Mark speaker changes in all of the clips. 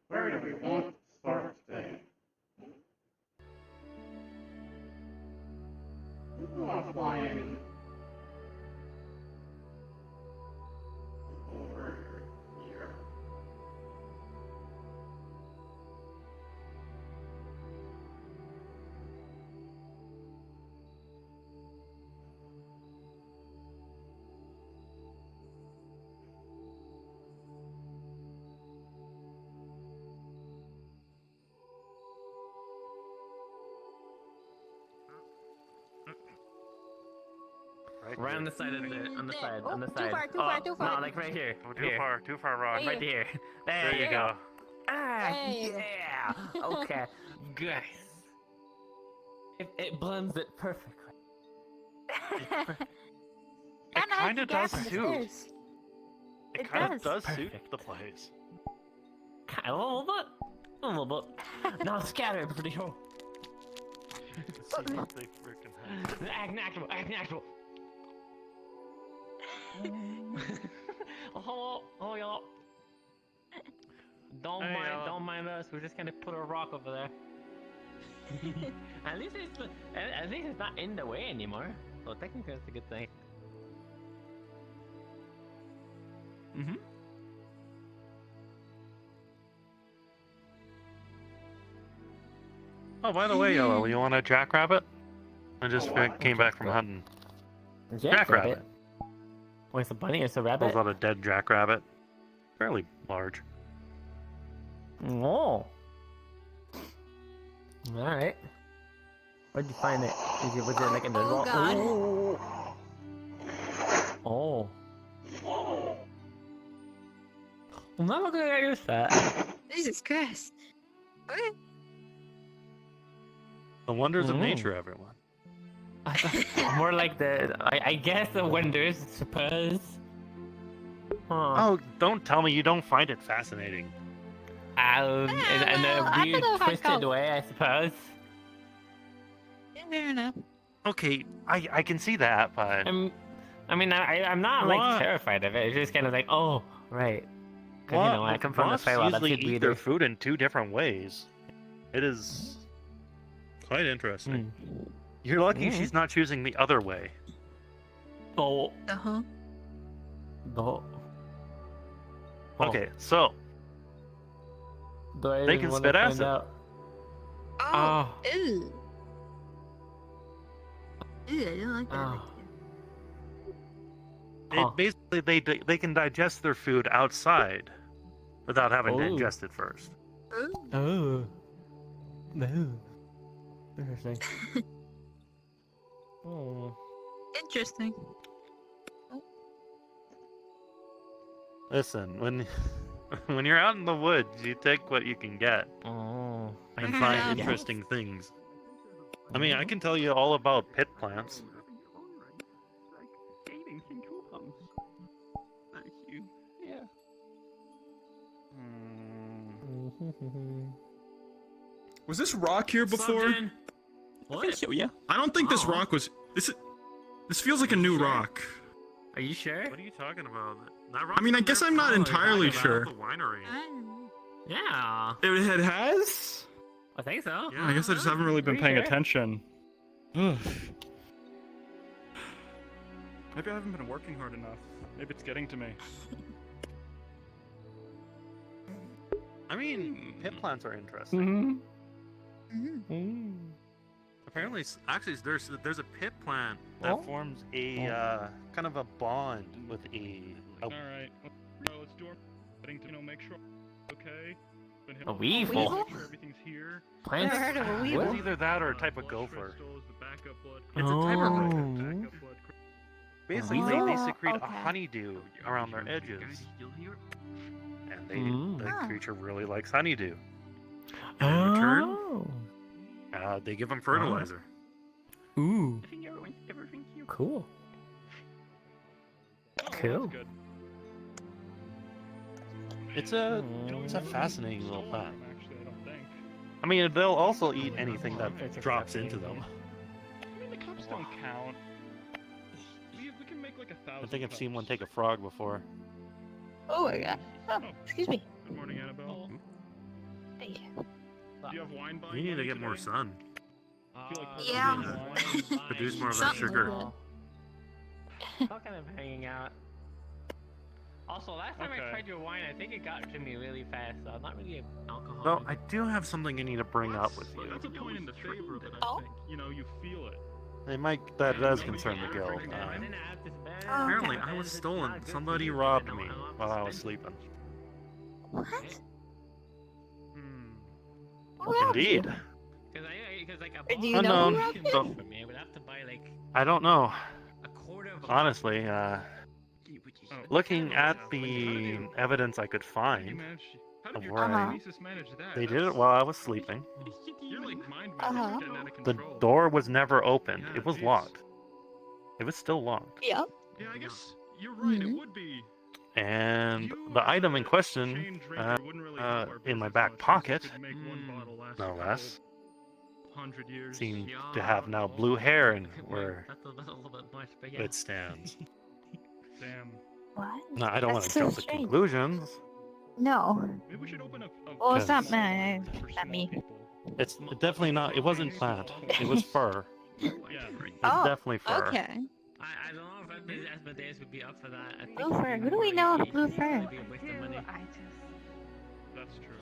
Speaker 1: Where do we want to start today? We want to fly in over here.
Speaker 2: Right on the side of the, on the side, on the
Speaker 3: Too
Speaker 2: side.
Speaker 3: far, too far.
Speaker 2: No, like right here.
Speaker 4: Oh, too far, Rod.
Speaker 3: Right
Speaker 2: Right here.
Speaker 4: There you go.
Speaker 2: Ah,
Speaker 3: Hey.
Speaker 2: yeah. Okay, guys. It blends it perfectly.
Speaker 4: It kind of does suit. It
Speaker 3: It
Speaker 4: kind of
Speaker 3: does.
Speaker 4: does suit
Speaker 2: Perfect.
Speaker 4: the place.
Speaker 2: A little bit. A little bit. Now scatter, pretty sure.
Speaker 4: See what they freaking have.
Speaker 2: Act natural, act natural. Oh, y'all. Don't mind us. We're just gonna put a rock over there. At least it's not in the way anymore. So technically, that's a good thing. Mm-hmm.
Speaker 4: Oh, by the way, Yellow, you want a jackrabbit? I just came back from hunting. Jackrabbit.
Speaker 2: Oh, it's a bunny. It's a rabbit.
Speaker 4: Pulls out a dead jackrabbit. Fairly large.
Speaker 2: Oh. All right. Where'd you find it? Was it like in the wall?
Speaker 3: God.
Speaker 2: Oh. I'm not gonna get used to that.
Speaker 3: Jesus Christ. Okay.
Speaker 4: The wonders of
Speaker 2: Mm.
Speaker 4: nature, everyone.
Speaker 2: More like I guess the wonders, suppose. Huh.
Speaker 4: Oh, don't tell me you don't find it fascinating.
Speaker 2: In
Speaker 3: well,
Speaker 2: a
Speaker 3: I
Speaker 2: weird,
Speaker 3: don't know if I'd
Speaker 2: twisted
Speaker 3: go-
Speaker 2: way, I suppose.
Speaker 3: Yeah, fair enough.
Speaker 4: Okay, I can see that, but
Speaker 2: I'm not
Speaker 4: What?
Speaker 2: like terrified of it. It's just kind of like, oh, right. 'Cause, you know, I come from the
Speaker 4: wasps
Speaker 2: Feywild. That's
Speaker 4: usually
Speaker 2: a
Speaker 4: eat their
Speaker 2: weird.
Speaker 4: food in two different ways. It is quite interesting. You're lucky
Speaker 2: Mm.
Speaker 4: she's not choosing the other way.
Speaker 2: Oh,
Speaker 3: Uh-huh.
Speaker 2: no.
Speaker 4: Okay, so
Speaker 2: Do I
Speaker 4: They
Speaker 2: even
Speaker 4: can
Speaker 2: wanna
Speaker 4: spit
Speaker 2: find
Speaker 4: acid.
Speaker 2: out?
Speaker 3: Oh.
Speaker 2: Oh.
Speaker 3: Ew. Ew, I don't like that.
Speaker 2: Oh.
Speaker 4: it basically they can digest their food outside without having to
Speaker 2: Oh.
Speaker 4: ingest it first.
Speaker 3: Ooh.
Speaker 2: Oh. No. Interesting. Oh.
Speaker 3: Interesting.
Speaker 4: Listen, when when you're out in the woods, you take what you can get
Speaker 2: Oh.
Speaker 4: and
Speaker 3: Yeah.
Speaker 4: find interesting things. I mean, I can tell you all about pit plants.
Speaker 5: Was this rock here before?
Speaker 2: I think so, yeah.
Speaker 5: I don't think this
Speaker 2: Oh.
Speaker 5: rock was. This feels like a new rock.
Speaker 2: Are you sure?
Speaker 4: What are you talking about?
Speaker 5: I mean, I guess I'm not entirely sure.
Speaker 4: The winery.
Speaker 3: I don't know.
Speaker 2: Yeah.
Speaker 5: It has?
Speaker 2: I think so.
Speaker 4: Yeah.
Speaker 5: I guess I just haven't really been
Speaker 2: Pretty
Speaker 5: paying
Speaker 2: sure.
Speaker 5: attention. Ugh. Maybe I haven't been working hard enough. Maybe it's getting to me.
Speaker 4: I mean, pit plants are interesting.
Speaker 2: Mm-hmm.
Speaker 3: Mhm.
Speaker 4: Apparently, actually, there's a pit plant that
Speaker 2: Oh.
Speaker 4: forms a kind of a bond with a.
Speaker 5: Alright. Let's do our thing to make sure. Okay.
Speaker 2: A weevil?
Speaker 3: Weevil?
Speaker 5: Make sure everything's here.
Speaker 2: Plants?
Speaker 3: Never heard of a
Speaker 2: What?
Speaker 3: weevil.
Speaker 4: It's either that or a type of gopher. It's a type of
Speaker 2: Oh.
Speaker 4: gopher. Basically, they
Speaker 3: Oh,
Speaker 4: secrete a
Speaker 3: okay.
Speaker 4: honeydew around their edges, and
Speaker 2: Mm.
Speaker 4: the
Speaker 3: Ah.
Speaker 4: creature really likes honeydew. And in return,
Speaker 2: Oh.
Speaker 4: They give them fertilizer.
Speaker 6: Ooh,
Speaker 5: Everything you.
Speaker 6: cool.
Speaker 5: Oh, well,
Speaker 6: Cool.
Speaker 5: that's good.
Speaker 4: It's a fascinating little plant.
Speaker 5: Actually, I don't think.
Speaker 4: I mean, they'll also eat anything that drops into them.
Speaker 5: I mean, the cups don't count. We can make like 1,000.
Speaker 4: I think I've seen one
Speaker 5: cups.
Speaker 4: take a frog before.
Speaker 3: Oh my god. Oh, excuse me.
Speaker 5: Good morning, Annabelle.
Speaker 3: Thank you.
Speaker 5: Do you have wine buying
Speaker 4: You need to
Speaker 5: money
Speaker 4: get more
Speaker 5: today?
Speaker 4: sun.
Speaker 5: I feel like
Speaker 3: Yeah.
Speaker 4: Produce more of that
Speaker 3: Something
Speaker 4: sugar.
Speaker 3: like
Speaker 2: Still kind of hanging out. Also, last time
Speaker 5: Okay.
Speaker 2: I tried your wine, I think it got to me really fast, so I'm not really an alcoholic.
Speaker 4: No, I do have something I need to bring up with you.
Speaker 5: That's a point in the favor of it, I
Speaker 3: Oh.
Speaker 5: think. You know, you feel it.
Speaker 4: That does concern the guild.
Speaker 2: I didn't have this bad.
Speaker 3: Oh, okay.
Speaker 4: Apparently, I was stolen. Somebody robbed me while I was sleeping.
Speaker 3: What?
Speaker 5: Hmm.
Speaker 3: Who robbed you?
Speaker 4: Indeed.
Speaker 2: Because like a
Speaker 3: Do you
Speaker 2: bottle
Speaker 3: know
Speaker 4: Unknown.
Speaker 3: who robbed you?
Speaker 4: Don't-
Speaker 2: for me, I would have to buy like
Speaker 4: I don't know.
Speaker 2: a quarter of a
Speaker 4: Honestly,
Speaker 5: Oh.
Speaker 4: looking at the evidence I could
Speaker 5: How did you
Speaker 4: find,
Speaker 5: manage? How
Speaker 4: of
Speaker 5: did your
Speaker 4: where
Speaker 3: I-
Speaker 5: telekinesis manage that?
Speaker 4: they did it while I was sleeping.
Speaker 5: You're like mind
Speaker 3: Uh-huh.
Speaker 5: getting out of
Speaker 4: The
Speaker 5: control.
Speaker 4: door was never opened.
Speaker 5: Yeah,
Speaker 4: It was
Speaker 5: jeez.
Speaker 4: locked. It was still locked.
Speaker 3: Yep.
Speaker 5: Yeah, I guess you're right. It
Speaker 3: Mhm.
Speaker 5: would be.
Speaker 4: And
Speaker 5: You,
Speaker 4: the item in
Speaker 5: as a
Speaker 4: question,
Speaker 5: chain drinker, wouldn't really help our
Speaker 4: in my
Speaker 5: business
Speaker 4: back
Speaker 5: much, since
Speaker 4: pocket,
Speaker 5: you could make one bottle last
Speaker 4: no
Speaker 5: a couple
Speaker 4: less,
Speaker 5: 100 years.
Speaker 4: seemed to have now blue hair and where
Speaker 2: That's a little bit much, but yeah.
Speaker 4: it stands.
Speaker 5: Damn.
Speaker 3: What?
Speaker 4: No, I don't want to
Speaker 3: That's so
Speaker 4: jump to
Speaker 3: strange.
Speaker 4: conclusions.
Speaker 3: No.
Speaker 5: Maybe we should open a
Speaker 3: Well, it's not
Speaker 4: Because-
Speaker 3: mine.
Speaker 5: for
Speaker 3: Not
Speaker 5: small
Speaker 3: me.
Speaker 5: people.
Speaker 4: It's definitely not. It wasn't plant. It was fur.
Speaker 5: Yeah.
Speaker 4: It's
Speaker 3: Oh,
Speaker 4: definitely fur.
Speaker 3: Okay.
Speaker 2: I don't know if Asmodeus would be up for that. I think
Speaker 3: Blue fur. Who do we know of blue fur?
Speaker 2: It'd be a waste of money.
Speaker 5: That's true.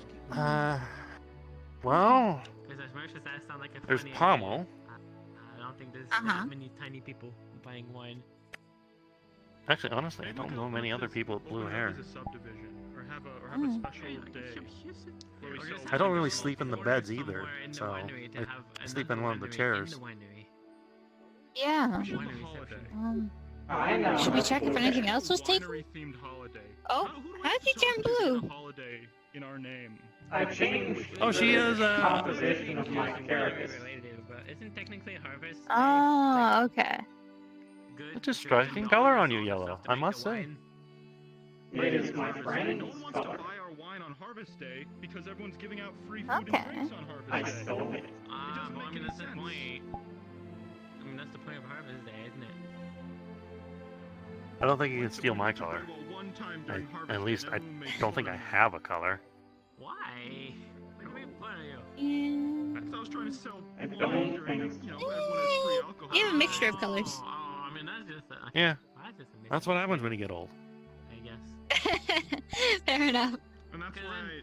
Speaker 4: Well,
Speaker 2: Because as much as that sound like a
Speaker 4: there's
Speaker 2: funny
Speaker 4: pommel.
Speaker 2: idea, I don't think there's
Speaker 3: Uh-huh.
Speaker 2: that many tiny people buying wine.
Speaker 4: Actually, honestly, I
Speaker 5: Maybe
Speaker 4: don't
Speaker 5: we
Speaker 4: know
Speaker 5: could
Speaker 4: many
Speaker 5: put
Speaker 4: other
Speaker 5: this-
Speaker 4: people with blue
Speaker 5: open it
Speaker 4: hair.
Speaker 5: up as a subdivision, or have a
Speaker 3: Mm.
Speaker 5: special day. where we sell
Speaker 4: I don't
Speaker 5: wine.
Speaker 4: really sleep in the beds either, so I sleep in one of the chairs.
Speaker 3: Yeah.
Speaker 5: We should have a
Speaker 2: Winery
Speaker 5: holiday.
Speaker 2: section.
Speaker 1: I know.
Speaker 3: Should we check if anything else was taken?
Speaker 5: Winery-themed holiday.
Speaker 3: Oh,
Speaker 5: Who do we
Speaker 3: how did you turn
Speaker 5: celebrate in
Speaker 3: blue?
Speaker 5: a holiday in our name.
Speaker 1: I changed
Speaker 4: Oh, she
Speaker 1: the
Speaker 4: is,
Speaker 1: composition of my character.
Speaker 2: But isn't technically harvest?
Speaker 3: Oh, okay.
Speaker 2: Good.
Speaker 4: It's a striking color on you, Yellow, I must say.
Speaker 1: It is my
Speaker 5: No one
Speaker 1: friend's
Speaker 5: wants to
Speaker 1: color.
Speaker 5: buy our wine on Harvest Day because everyone's giving out free food
Speaker 3: Okay.
Speaker 5: and drinks on
Speaker 1: I
Speaker 5: Harvest Day.
Speaker 1: stole it.
Speaker 5: doesn't
Speaker 2: Well, I
Speaker 5: make
Speaker 2: mean,
Speaker 5: any
Speaker 2: that's the
Speaker 5: sense.
Speaker 2: point. I mean, that's the point of harvest day, isn't it?
Speaker 4: I don't think you can steal my color. At least I don't think I have a color.
Speaker 2: Why? What do you mean,
Speaker 3: Yeah.
Speaker 5: I was trying to sell
Speaker 1: I
Speaker 5: wine
Speaker 1: don't
Speaker 5: during,
Speaker 1: think
Speaker 5: you know, everyone has free alcohol.
Speaker 3: You have a mixture of colors.
Speaker 2: Oh, I mean, that's just a...
Speaker 4: Yeah,
Speaker 2: That's just a
Speaker 4: that's what happens when you get old.
Speaker 2: I guess.
Speaker 3: Fair enough.
Speaker 5: And that's why,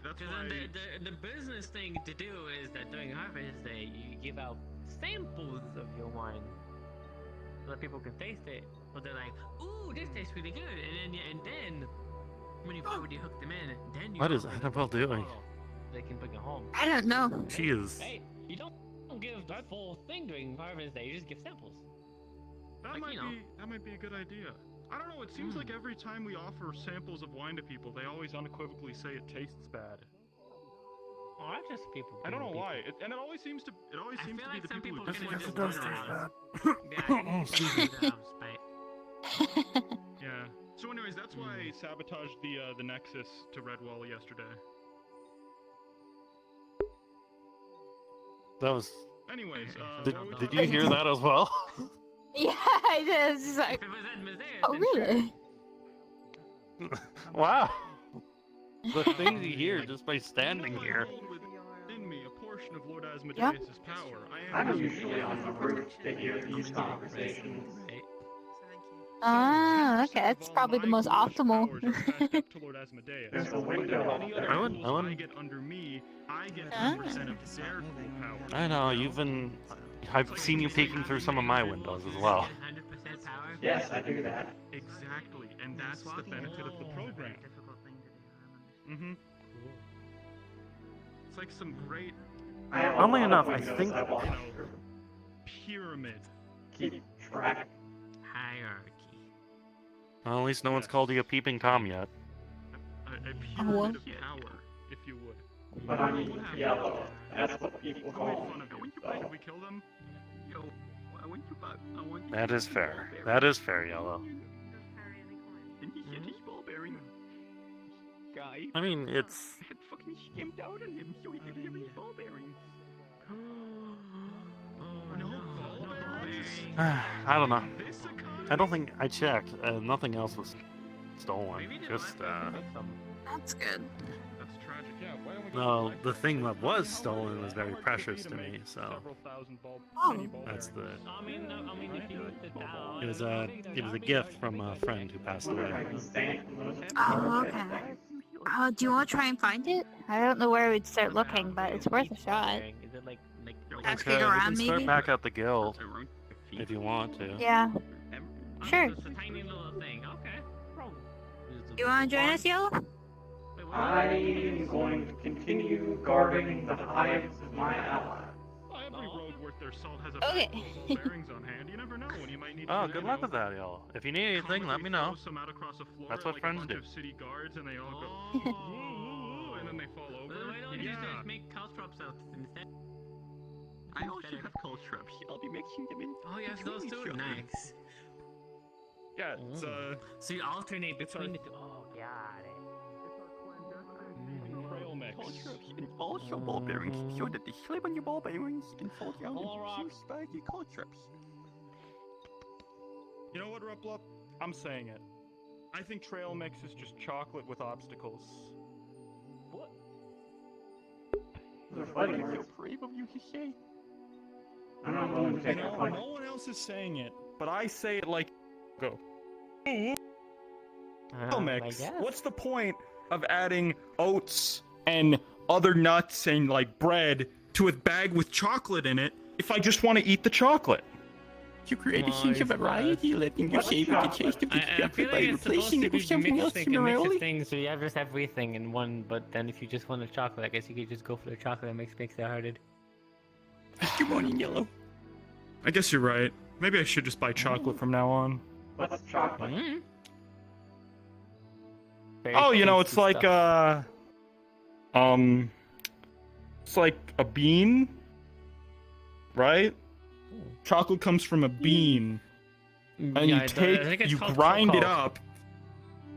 Speaker 2: The business thing to do is that during Harvest Day, you give out samples of your wine so that people can taste it. But they're like, ooh, this tastes really good. And then when you've already hooked them in, then you
Speaker 4: What is
Speaker 2: offer them
Speaker 4: Annabelle
Speaker 2: the
Speaker 4: doing?
Speaker 2: bottle. They can bring it home.
Speaker 3: I don't know.
Speaker 4: She is.
Speaker 2: Hey, you don't give the full thing during Harvest Day, you just give samples.
Speaker 5: that
Speaker 2: like,
Speaker 5: might
Speaker 2: you know.
Speaker 5: be that might be a good idea. I don't know, it seems like every time we offer samples of wine to people, they always unequivocally say it tastes bad.
Speaker 2: Oh, that's just people.
Speaker 5: I don't know
Speaker 2: being
Speaker 5: why. And it always seems to
Speaker 2: I
Speaker 5: be
Speaker 2: feel
Speaker 5: the
Speaker 2: like some
Speaker 5: people who
Speaker 2: people
Speaker 5: dislike
Speaker 2: can
Speaker 5: the
Speaker 2: just
Speaker 5: wine
Speaker 2: do
Speaker 5: around.
Speaker 2: Yeah,
Speaker 4: Oh, excuse me.
Speaker 2: spite.
Speaker 5: Yeah. So anyways, that's why I sabotaged the Nexus to Redwall yesterday.
Speaker 4: That was.
Speaker 5: Anyways,
Speaker 4: Did you hear that as well?
Speaker 3: Yeah, I did. It's just like,
Speaker 2: If it was Asmodeus,
Speaker 3: oh,
Speaker 2: then sure.
Speaker 3: really?
Speaker 4: Wow. The things you hear just by standing here.
Speaker 5: Within me, a portion of Lord Asmodeus' power.
Speaker 1: I'm usually on the roof to hear these conversations.
Speaker 3: Ah, okay. That's probably the most optimal.
Speaker 1: There's a window up there.
Speaker 4: I wouldn't-
Speaker 5: I get under me, I get
Speaker 3: Ah.
Speaker 5: 10% of their cool power.
Speaker 4: I know, you've been. I've seen you peeking through some of my windows as well.
Speaker 2: 100% power.
Speaker 1: Yes, I do that.
Speaker 5: Exactly, and that's the benefit of the program. Mm-hmm. It's like some great,
Speaker 1: I have a
Speaker 4: Funnily
Speaker 1: lot
Speaker 4: enough,
Speaker 1: of
Speaker 4: I
Speaker 1: windows
Speaker 4: think-
Speaker 1: I walk
Speaker 5: you know,
Speaker 1: through.
Speaker 5: pyramid.
Speaker 1: Keep track.
Speaker 2: Hierarchy.
Speaker 4: Well, at least no one's called you a peeping Tom yet.
Speaker 5: A
Speaker 3: well.
Speaker 5: pyramid of power, if you would.
Speaker 1: But I'm yellow. That's what people
Speaker 5: We made
Speaker 1: call
Speaker 5: fun
Speaker 1: me.
Speaker 5: of you.
Speaker 1: So.
Speaker 5: We kill them.
Speaker 1: Yo, I want to buy. I want.
Speaker 4: That is fair. That is fair, Yellow.
Speaker 1: And he hit his ball bearing. Guy.
Speaker 4: I mean, it's.
Speaker 1: Had fucking skimped out on him, so he could have his ball bearings.
Speaker 5: No ball bearings.
Speaker 4: I don't know.
Speaker 5: This economy.
Speaker 4: I don't think I checked. Nothing else was stolen.
Speaker 2: Maybe they
Speaker 4: Just
Speaker 2: left it with them.
Speaker 3: That's good.
Speaker 5: That's tragic. Yeah. Why don't we go
Speaker 4: no,
Speaker 5: to
Speaker 4: the thing that was
Speaker 5: How
Speaker 4: stolen
Speaker 5: much
Speaker 4: was
Speaker 5: would
Speaker 4: very
Speaker 5: it
Speaker 4: precious
Speaker 5: be
Speaker 4: to
Speaker 5: make
Speaker 4: me. So
Speaker 5: several thousand
Speaker 3: Oh.
Speaker 5: mini ball
Speaker 4: that's the.
Speaker 5: bearings?
Speaker 2: I mean, if you put it down,
Speaker 4: It was a gift from a friend who passed away.
Speaker 3: Oh, okay. Do you want to try and find it? I don't know where we'd start looking, but it's worth a shot.
Speaker 2: Is it like
Speaker 3: Ask
Speaker 4: Okay,
Speaker 3: it
Speaker 4: we
Speaker 3: around,
Speaker 4: can start
Speaker 3: maybe?
Speaker 4: back at the guild if you want to.
Speaker 3: Yeah. Sure.
Speaker 2: It's a tiny little thing. Okay.
Speaker 3: You want to join us, Yellow?
Speaker 1: I am going to continue guarding the hives of my ally.
Speaker 5: Every road worth their salt has a
Speaker 3: Okay.
Speaker 5: bag full of ball bearings on hand. You never know when you might need.
Speaker 4: Oh,
Speaker 5: to,
Speaker 4: good
Speaker 5: you
Speaker 4: luck
Speaker 5: know,
Speaker 4: with that, y'all. If you need anything, let me know.
Speaker 5: throw some out across the floor
Speaker 4: That's
Speaker 5: at,
Speaker 4: what
Speaker 5: like,
Speaker 4: friends
Speaker 5: a bunch
Speaker 4: do.
Speaker 5: Of city guards, and they all go,
Speaker 2: Oh.
Speaker 5: and then they fall over.
Speaker 2: Why don't you
Speaker 5: Yeah.
Speaker 2: just make caltrops out instead?
Speaker 1: I also have cold traps. I'll be mixing them in.
Speaker 2: Oh, yes, those
Speaker 1: between
Speaker 2: two.
Speaker 1: each other.
Speaker 2: Nice.
Speaker 5: Yeah, it's
Speaker 2: So you alternate
Speaker 5: It's our-
Speaker 2: between the two. Oh, got it.
Speaker 5: trail mix.
Speaker 1: Cold traps and also ball bearings, so that they slip on your ball bearings and fall down
Speaker 2: All right.
Speaker 1: and juice by your cold traps.
Speaker 5: You know what, Ruplup? I'm saying it. I think trail mix is just chocolate with obstacles.
Speaker 2: What?
Speaker 1: They're fighting so brave of you to say. I'm not
Speaker 5: You
Speaker 1: willing to take a
Speaker 5: know,
Speaker 1: fight.
Speaker 5: no one else is saying it, but I say it like go. Trail
Speaker 2: I
Speaker 5: mix.
Speaker 2: guess.
Speaker 5: What's the point of adding oats and other nuts and like bread to a bag with chocolate in it if I just want to eat the chocolate?
Speaker 1: To create a
Speaker 2: Well,
Speaker 1: sense of
Speaker 2: it's
Speaker 1: variety, letting you
Speaker 2: What's
Speaker 1: savor the taste of the
Speaker 2: I feel
Speaker 1: chocolate by
Speaker 2: like it's supposed
Speaker 1: replacing
Speaker 2: to
Speaker 1: it
Speaker 2: be
Speaker 1: with something else
Speaker 2: mixing a mix of
Speaker 1: similarly.
Speaker 2: things, so you have just everything in one. But then if you just want a chocolate, I guess you could just go for the chocolate and makes it harder.
Speaker 1: Mr. Morning Yellow.
Speaker 5: I guess you're right. Maybe I should just buy chocolate from now on.
Speaker 1: What's chocolate?
Speaker 2: Mm.
Speaker 5: Oh, you know, it's like it's like a bean, right? Chocolate comes from a bean, and you grind it up,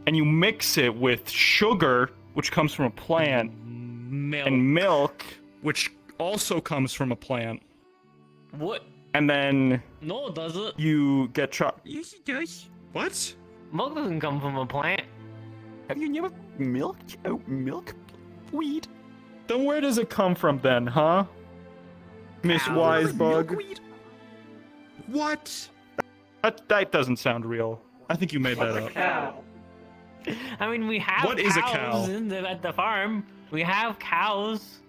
Speaker 5: and you mix it with sugar, which comes from a plant,
Speaker 2: milk.
Speaker 5: and milk, which also comes from a plant,
Speaker 2: What?
Speaker 5: and then
Speaker 2: No, does it?
Speaker 5: you get chocolate.
Speaker 1: Yes, it does.
Speaker 5: What?
Speaker 2: Milk doesn't come from a plant.
Speaker 1: Have you never milked out milkweed?
Speaker 5: Then where does it come from then, huh? Miss
Speaker 2: Cows.
Speaker 5: Wisebug?
Speaker 1: Milkweed?
Speaker 5: What? That doesn't sound real. I think you made that
Speaker 1: What's a
Speaker 5: up.
Speaker 1: cow?
Speaker 2: I mean, we have
Speaker 5: What is a cow?
Speaker 2: cows at the farm. We have cows.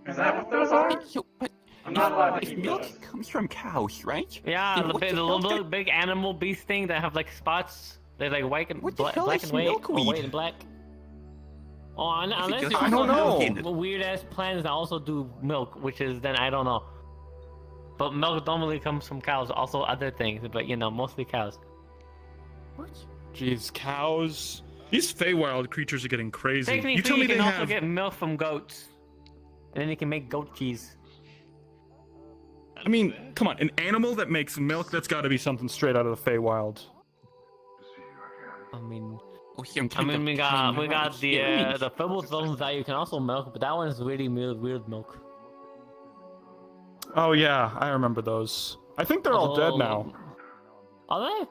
Speaker 1: Is that what those are?
Speaker 6: So, but
Speaker 1: I'm not allowed to
Speaker 6: if
Speaker 1: eat
Speaker 6: milk
Speaker 1: those.
Speaker 6: comes from cows, right?
Speaker 2: Yeah,
Speaker 6: Then
Speaker 2: the,
Speaker 6: what
Speaker 2: big,
Speaker 6: the
Speaker 2: the
Speaker 6: hell's
Speaker 2: little
Speaker 6: that-
Speaker 2: big animal beast thing that have like spots. They're like white and
Speaker 6: What the hell
Speaker 2: black
Speaker 6: is
Speaker 2: and white, or
Speaker 6: milkweed?
Speaker 2: white and black. Oh, unless
Speaker 6: just
Speaker 2: you
Speaker 6: I don't
Speaker 2: also
Speaker 6: know.
Speaker 2: have weird ass plants that also do milk, which is then I don't know. But milk normally comes from cows, also other things, but you know, mostly cows.
Speaker 6: What?
Speaker 5: Jeez, cows. These Feywild creatures are getting crazy.
Speaker 2: Technically,
Speaker 5: You tell me
Speaker 2: can
Speaker 5: they
Speaker 2: also
Speaker 5: have.
Speaker 2: get milk from goats, and then you can make goat cheese.
Speaker 5: I mean, come on, an animal that makes milk, that's got to be something straight out of the Feywild.
Speaker 2: I mean,
Speaker 6: Oh, some
Speaker 2: I
Speaker 6: kind
Speaker 2: mean,
Speaker 6: of
Speaker 2: we got
Speaker 6: tiny
Speaker 2: the
Speaker 6: experience.
Speaker 2: Fibbletones that you can also milk, but that one's really weird milk.
Speaker 5: Oh yeah, I remember those. I think they're all dead now.
Speaker 2: Are they?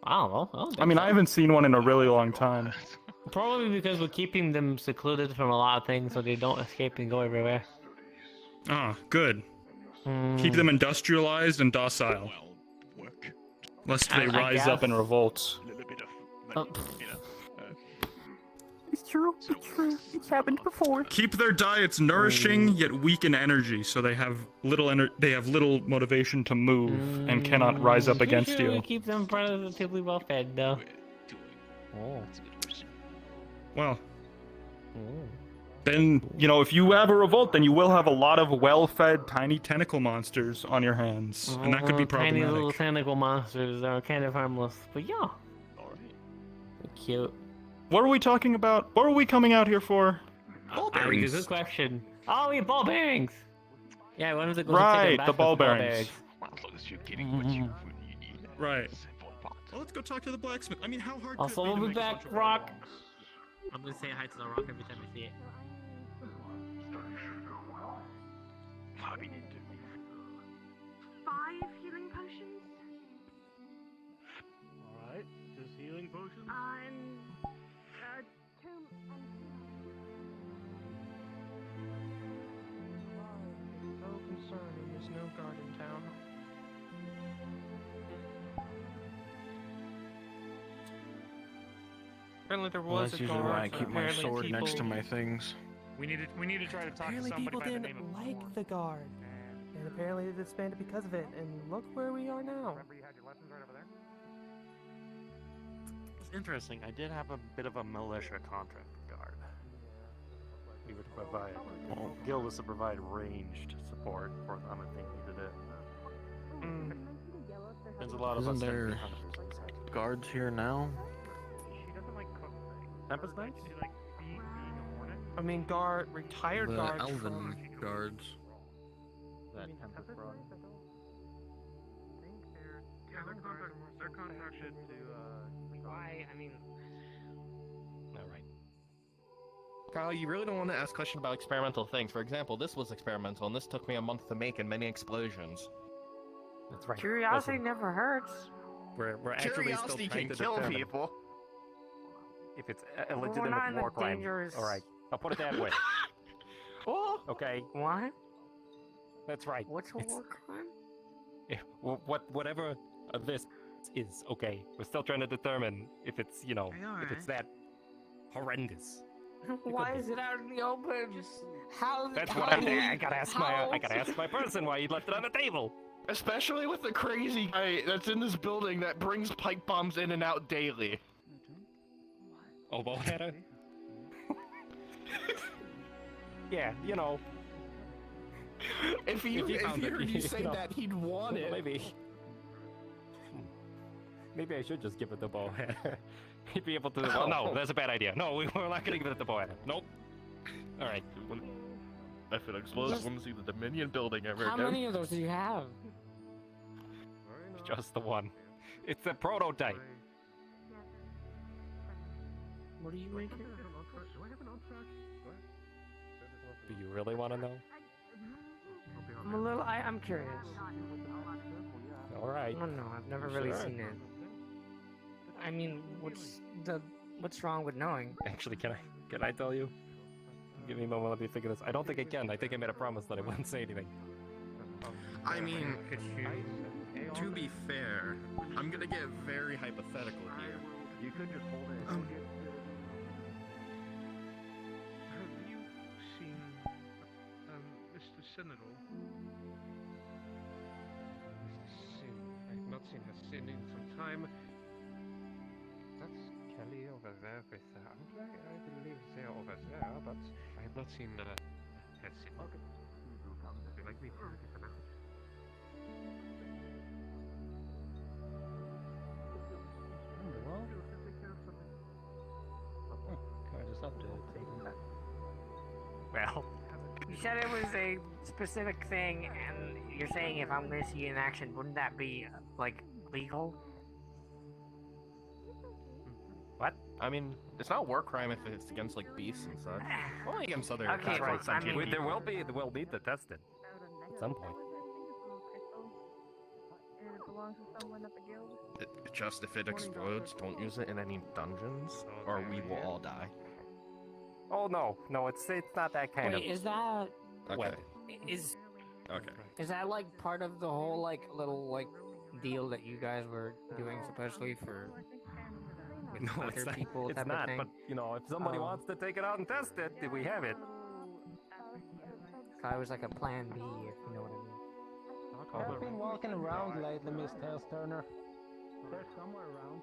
Speaker 2: I don't know. don't
Speaker 5: I
Speaker 2: think
Speaker 5: mean,
Speaker 2: so.
Speaker 5: I haven't seen one in a really long time.
Speaker 2: Probably because we're keeping them secluded from a lot of things, so they don't escape and go everywhere.
Speaker 5: Ah, good.
Speaker 2: Hmm.
Speaker 5: Keep them industrialized and docile,
Speaker 1: Well, work.
Speaker 5: lest
Speaker 2: I
Speaker 5: they rise up
Speaker 2: guess.
Speaker 5: and revolt.
Speaker 1: A little bit of
Speaker 2: Oh,
Speaker 1: you know.
Speaker 6: It's true. It's true. It's happened before.
Speaker 5: Keep their diets nourishing yet weak in energy, so they have little motivation to move and cannot rise up against
Speaker 2: usually
Speaker 5: you.
Speaker 2: We keep them relatively well fed, though. Oh.
Speaker 1: That's a good question.
Speaker 5: Well,
Speaker 2: Oh.
Speaker 5: then, you know, if you have a revolt, then you will have a lot of well-fed tiny tentacle monsters on your hands, and that could be
Speaker 2: Tiny little
Speaker 5: problematic.
Speaker 2: tentacle monsters that are kind of harmless, but yeah,
Speaker 1: Alright.
Speaker 2: cute.
Speaker 5: What are we talking about? What are we coming out here for?
Speaker 1: Ball
Speaker 2: Good
Speaker 1: bearings.
Speaker 2: question. Oh, we have ball bearings. Yeah, one of the
Speaker 5: Right, the ball bearings.
Speaker 7: As long as you're getting what you need.
Speaker 5: Right.
Speaker 7: Simple but-
Speaker 5: Well, let's go talk to the blacksmith. I mean, how hard
Speaker 2: Also,
Speaker 5: could it be
Speaker 2: we'll
Speaker 5: to
Speaker 2: be
Speaker 5: make a
Speaker 2: back,
Speaker 5: bunch of
Speaker 2: Rock.
Speaker 5: bongs?
Speaker 2: I'm gonna say hi to the rock every time I see it.
Speaker 7: I mean,
Speaker 8: 5 healing potions.
Speaker 4: Alright, just healing potions?
Speaker 8: And 2
Speaker 9: So concerning, there's no guard in town. Apparently there
Speaker 10: Well,
Speaker 9: was
Speaker 10: that's
Speaker 9: a
Speaker 10: usually
Speaker 9: guard.
Speaker 10: why I keep my
Speaker 9: apparently
Speaker 10: sword next to
Speaker 9: people-
Speaker 10: my things.
Speaker 1: We need to try to talk
Speaker 9: Apparently
Speaker 1: to somebody
Speaker 9: people
Speaker 1: by the
Speaker 9: didn't
Speaker 1: name of
Speaker 9: like the guard. And apparently they disbanded because of it, and look where we are now.
Speaker 1: Remember you had your lessons right over there?
Speaker 4: It's interesting. I did have a bit of a militia contract guard. We would provide, Guild was to provide ranged support for them if they needed it. There's a lot of
Speaker 10: Isn't
Speaker 4: us
Speaker 10: there
Speaker 4: that hunters inside.
Speaker 10: guards here now?
Speaker 1: She doesn't like cook things.
Speaker 4: Tempest Knights?
Speaker 1: She like being a hornet.
Speaker 9: I mean, retired
Speaker 10: The
Speaker 9: guards
Speaker 10: elven
Speaker 9: from...
Speaker 10: guards.
Speaker 4: That Tempest brought.
Speaker 1: Yeah, they're contracted to
Speaker 2: Why? I mean,
Speaker 4: Alright.
Speaker 11: Kyle, you really don't want to ask questions about experimental things. For example, this was experimental, and this took me a month to make and many explosions.
Speaker 4: That's right.
Speaker 9: Curiosity
Speaker 4: Listen,
Speaker 9: never hurts.
Speaker 4: we're actually
Speaker 11: Curiosity
Speaker 4: still trying
Speaker 11: can
Speaker 4: to
Speaker 11: kill
Speaker 4: determine
Speaker 11: people.
Speaker 4: if it's a
Speaker 9: Well, we're not
Speaker 4: legitimate
Speaker 9: in the
Speaker 4: war crime.
Speaker 9: dangerous-
Speaker 4: Alright, I'll put it that way.
Speaker 11: Oh,
Speaker 4: Okay,
Speaker 9: What?
Speaker 4: that's right.
Speaker 9: What's a
Speaker 4: It's-
Speaker 9: war crime?
Speaker 4: whatever this is, okay. We're still trying to determine if it's, if it's that horrendous.
Speaker 9: Why is it out in the open? How?
Speaker 4: That's
Speaker 9: how
Speaker 4: what I gotta ask
Speaker 9: how-
Speaker 4: I gotta ask my person why he left it on the table.
Speaker 11: especially with the crazy guy that's in this building that brings pipe bombs in and out daily.
Speaker 4: Oh, Bohatter? Yeah,
Speaker 11: If he
Speaker 4: If he found it,
Speaker 11: heard you say that, he'd want it.
Speaker 4: Maybe I should just give it to Bohatter. He'd be able to. Well, no, that's a bad idea. No, we're not gonna give it to Bohatter. Nope. All right.
Speaker 11: If it explodes, I want to see the Dominion building ever
Speaker 9: How
Speaker 11: again.
Speaker 9: many of those do you have?
Speaker 4: Just the one. It's a prototype.
Speaker 9: What are you making?
Speaker 4: Do you really want to know?
Speaker 9: I'm curious.
Speaker 4: All right.
Speaker 9: I don't know. I've never really
Speaker 4: Sure.
Speaker 9: seen it. I mean, what's wrong with knowing?
Speaker 4: Actually, can I tell you? Give me a moment. Let me think of this. I don't think I can. I think I made a promise that I wouldn't say anything.
Speaker 11: I mean, to be fair, I'm gonna get very hypothetical here.
Speaker 7: You could just hold it.
Speaker 1: Have you seen Mr. Senegal? Mr. Sin. I've not seen her sin in some time. That's Kelly over there with Andre. I believe they're over there, but I have not seen her sin. Okay. Would you like me to get them out?
Speaker 4: Well,
Speaker 9: You said it was a specific thing, and you're saying if I'm going to see it in action, wouldn't that be like legal?
Speaker 4: what?
Speaker 11: I mean, it's not a war crime if it's against like beasts and such. Only against other
Speaker 9: Okay,
Speaker 11: natural
Speaker 9: well, I
Speaker 11: sentient
Speaker 9: mean-
Speaker 4: There
Speaker 11: people.
Speaker 4: will need to test it at some point.
Speaker 11: Just if it explodes, don't use it in any dungeons, or we will all die.
Speaker 4: Oh no, it's not that kind
Speaker 9: Wait,
Speaker 4: of.
Speaker 9: is that
Speaker 11: Okay.
Speaker 9: is
Speaker 11: Okay.
Speaker 9: is that like part of the whole like little like deal that you guys were doing supposedly for with
Speaker 4: No,
Speaker 9: other
Speaker 4: it's not.
Speaker 9: people
Speaker 4: It's
Speaker 9: type
Speaker 4: not.
Speaker 9: of thing?
Speaker 4: But if somebody
Speaker 9: Oh.
Speaker 4: wants to take it out and test it, we have it.
Speaker 9: So I was like a plan B, if you know what I mean.
Speaker 6: I've been walking around lately, Miss Tails Turner. They're somewhere around.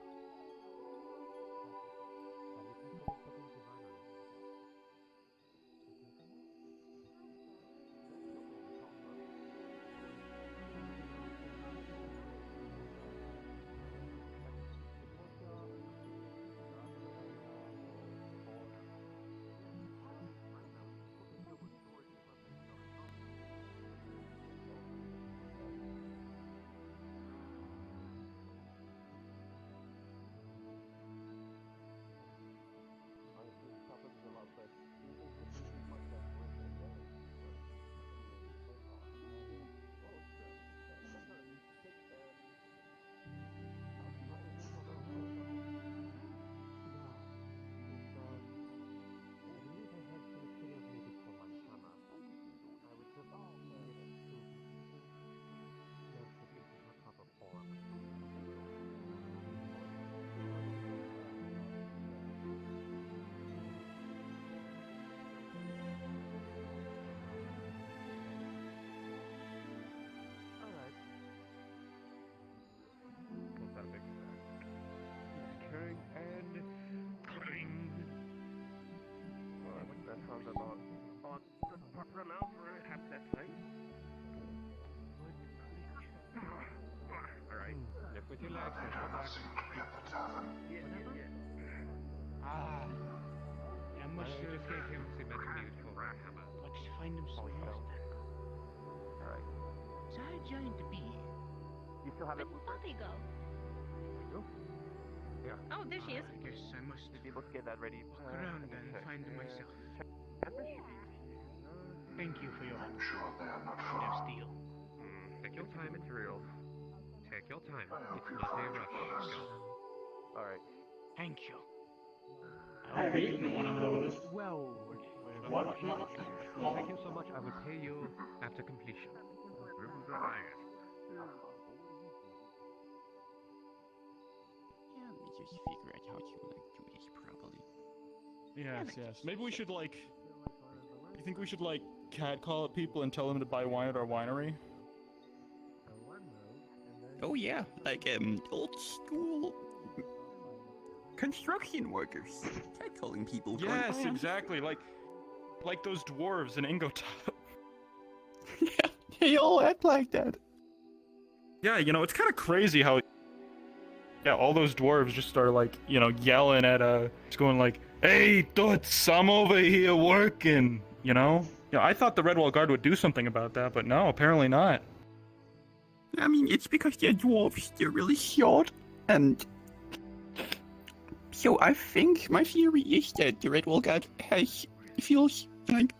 Speaker 1: you like, sir. Go back.
Speaker 6: Ah. Yeah,
Speaker 1: I just gave him the Metamude for that hammer.
Speaker 6: Let's find him some
Speaker 7: fell.
Speaker 6: then.
Speaker 7: Alright.
Speaker 6: Is that a giant bee?
Speaker 7: You still have
Speaker 8: Where
Speaker 7: it?
Speaker 8: did Buffy go?
Speaker 1: Yeah.
Speaker 8: Oh, there she is.
Speaker 6: I guess I must
Speaker 7: Should be able to get that ready.
Speaker 6: look around and find him myself. Thank you for your help. I'm sure they are not far. Steel.
Speaker 1: Take your time, material. Take your time. It's not a rush.
Speaker 7: Alright.
Speaker 6: Thank you.
Speaker 5: I've eaten one of those.
Speaker 1: Well,
Speaker 5: What?
Speaker 1: thank you so much. I will pay you after completion.
Speaker 10: Yeah, let me just figure out how to like do this properly.
Speaker 5: Yes. Maybe we should like. You think we should like catcall at people and tell them to buy wine at our winery?
Speaker 10: Oh yeah, like old school construction workers. Catcalling people. going
Speaker 5: Yes,
Speaker 10: around.
Speaker 5: exactly. Like those dwarves in Ingotop.
Speaker 10: Yeah, they all act like that.
Speaker 5: Yeah, you know, it's kind of crazy how. Yeah, all those dwarves just started like, you know, yelling at just going like, "Hey, Toots, I'm over here working," you know? Yeah, I thought the Redwall Guard would do something about that, but no, apparently not.
Speaker 10: I mean, it's because they're dwarves. They're really short, and so I think my theory is that the Redwall Guard feels like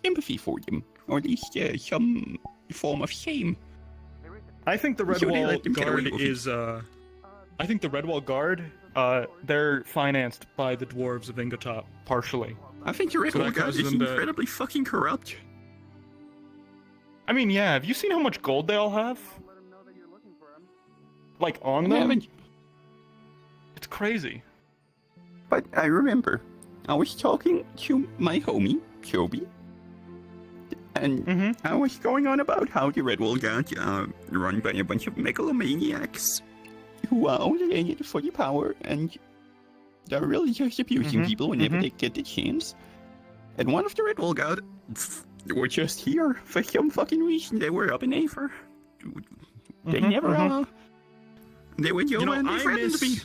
Speaker 10: sympathy for them, or at least some form of shame.
Speaker 5: I think the
Speaker 10: So they let
Speaker 5: Redwall
Speaker 10: them get away
Speaker 5: Guard
Speaker 10: with it.
Speaker 5: is I think the Redwall Guard they're financed by the dwarves of Ingotop partially.
Speaker 10: I think the
Speaker 5: So
Speaker 10: Redwall
Speaker 5: that
Speaker 10: Guard
Speaker 5: causes
Speaker 10: is
Speaker 5: them to-
Speaker 10: incredibly fucking corrupt.
Speaker 5: I mean, yeah, have you seen how much gold they all have? Like on
Speaker 10: I
Speaker 5: them?
Speaker 10: haven't,
Speaker 5: It's crazy.
Speaker 10: but I remember I was talking to my homie Toby, and I was going on about how the Redwall Guard are run by a bunch of megalomaniacs who are only in it for the power, and they're really just abusing people whenever they get the chance. And one of the Redwall Guard were just here for some fucking reason. They were up in Aether. They never they were
Speaker 5: You know,
Speaker 10: and they threatened me.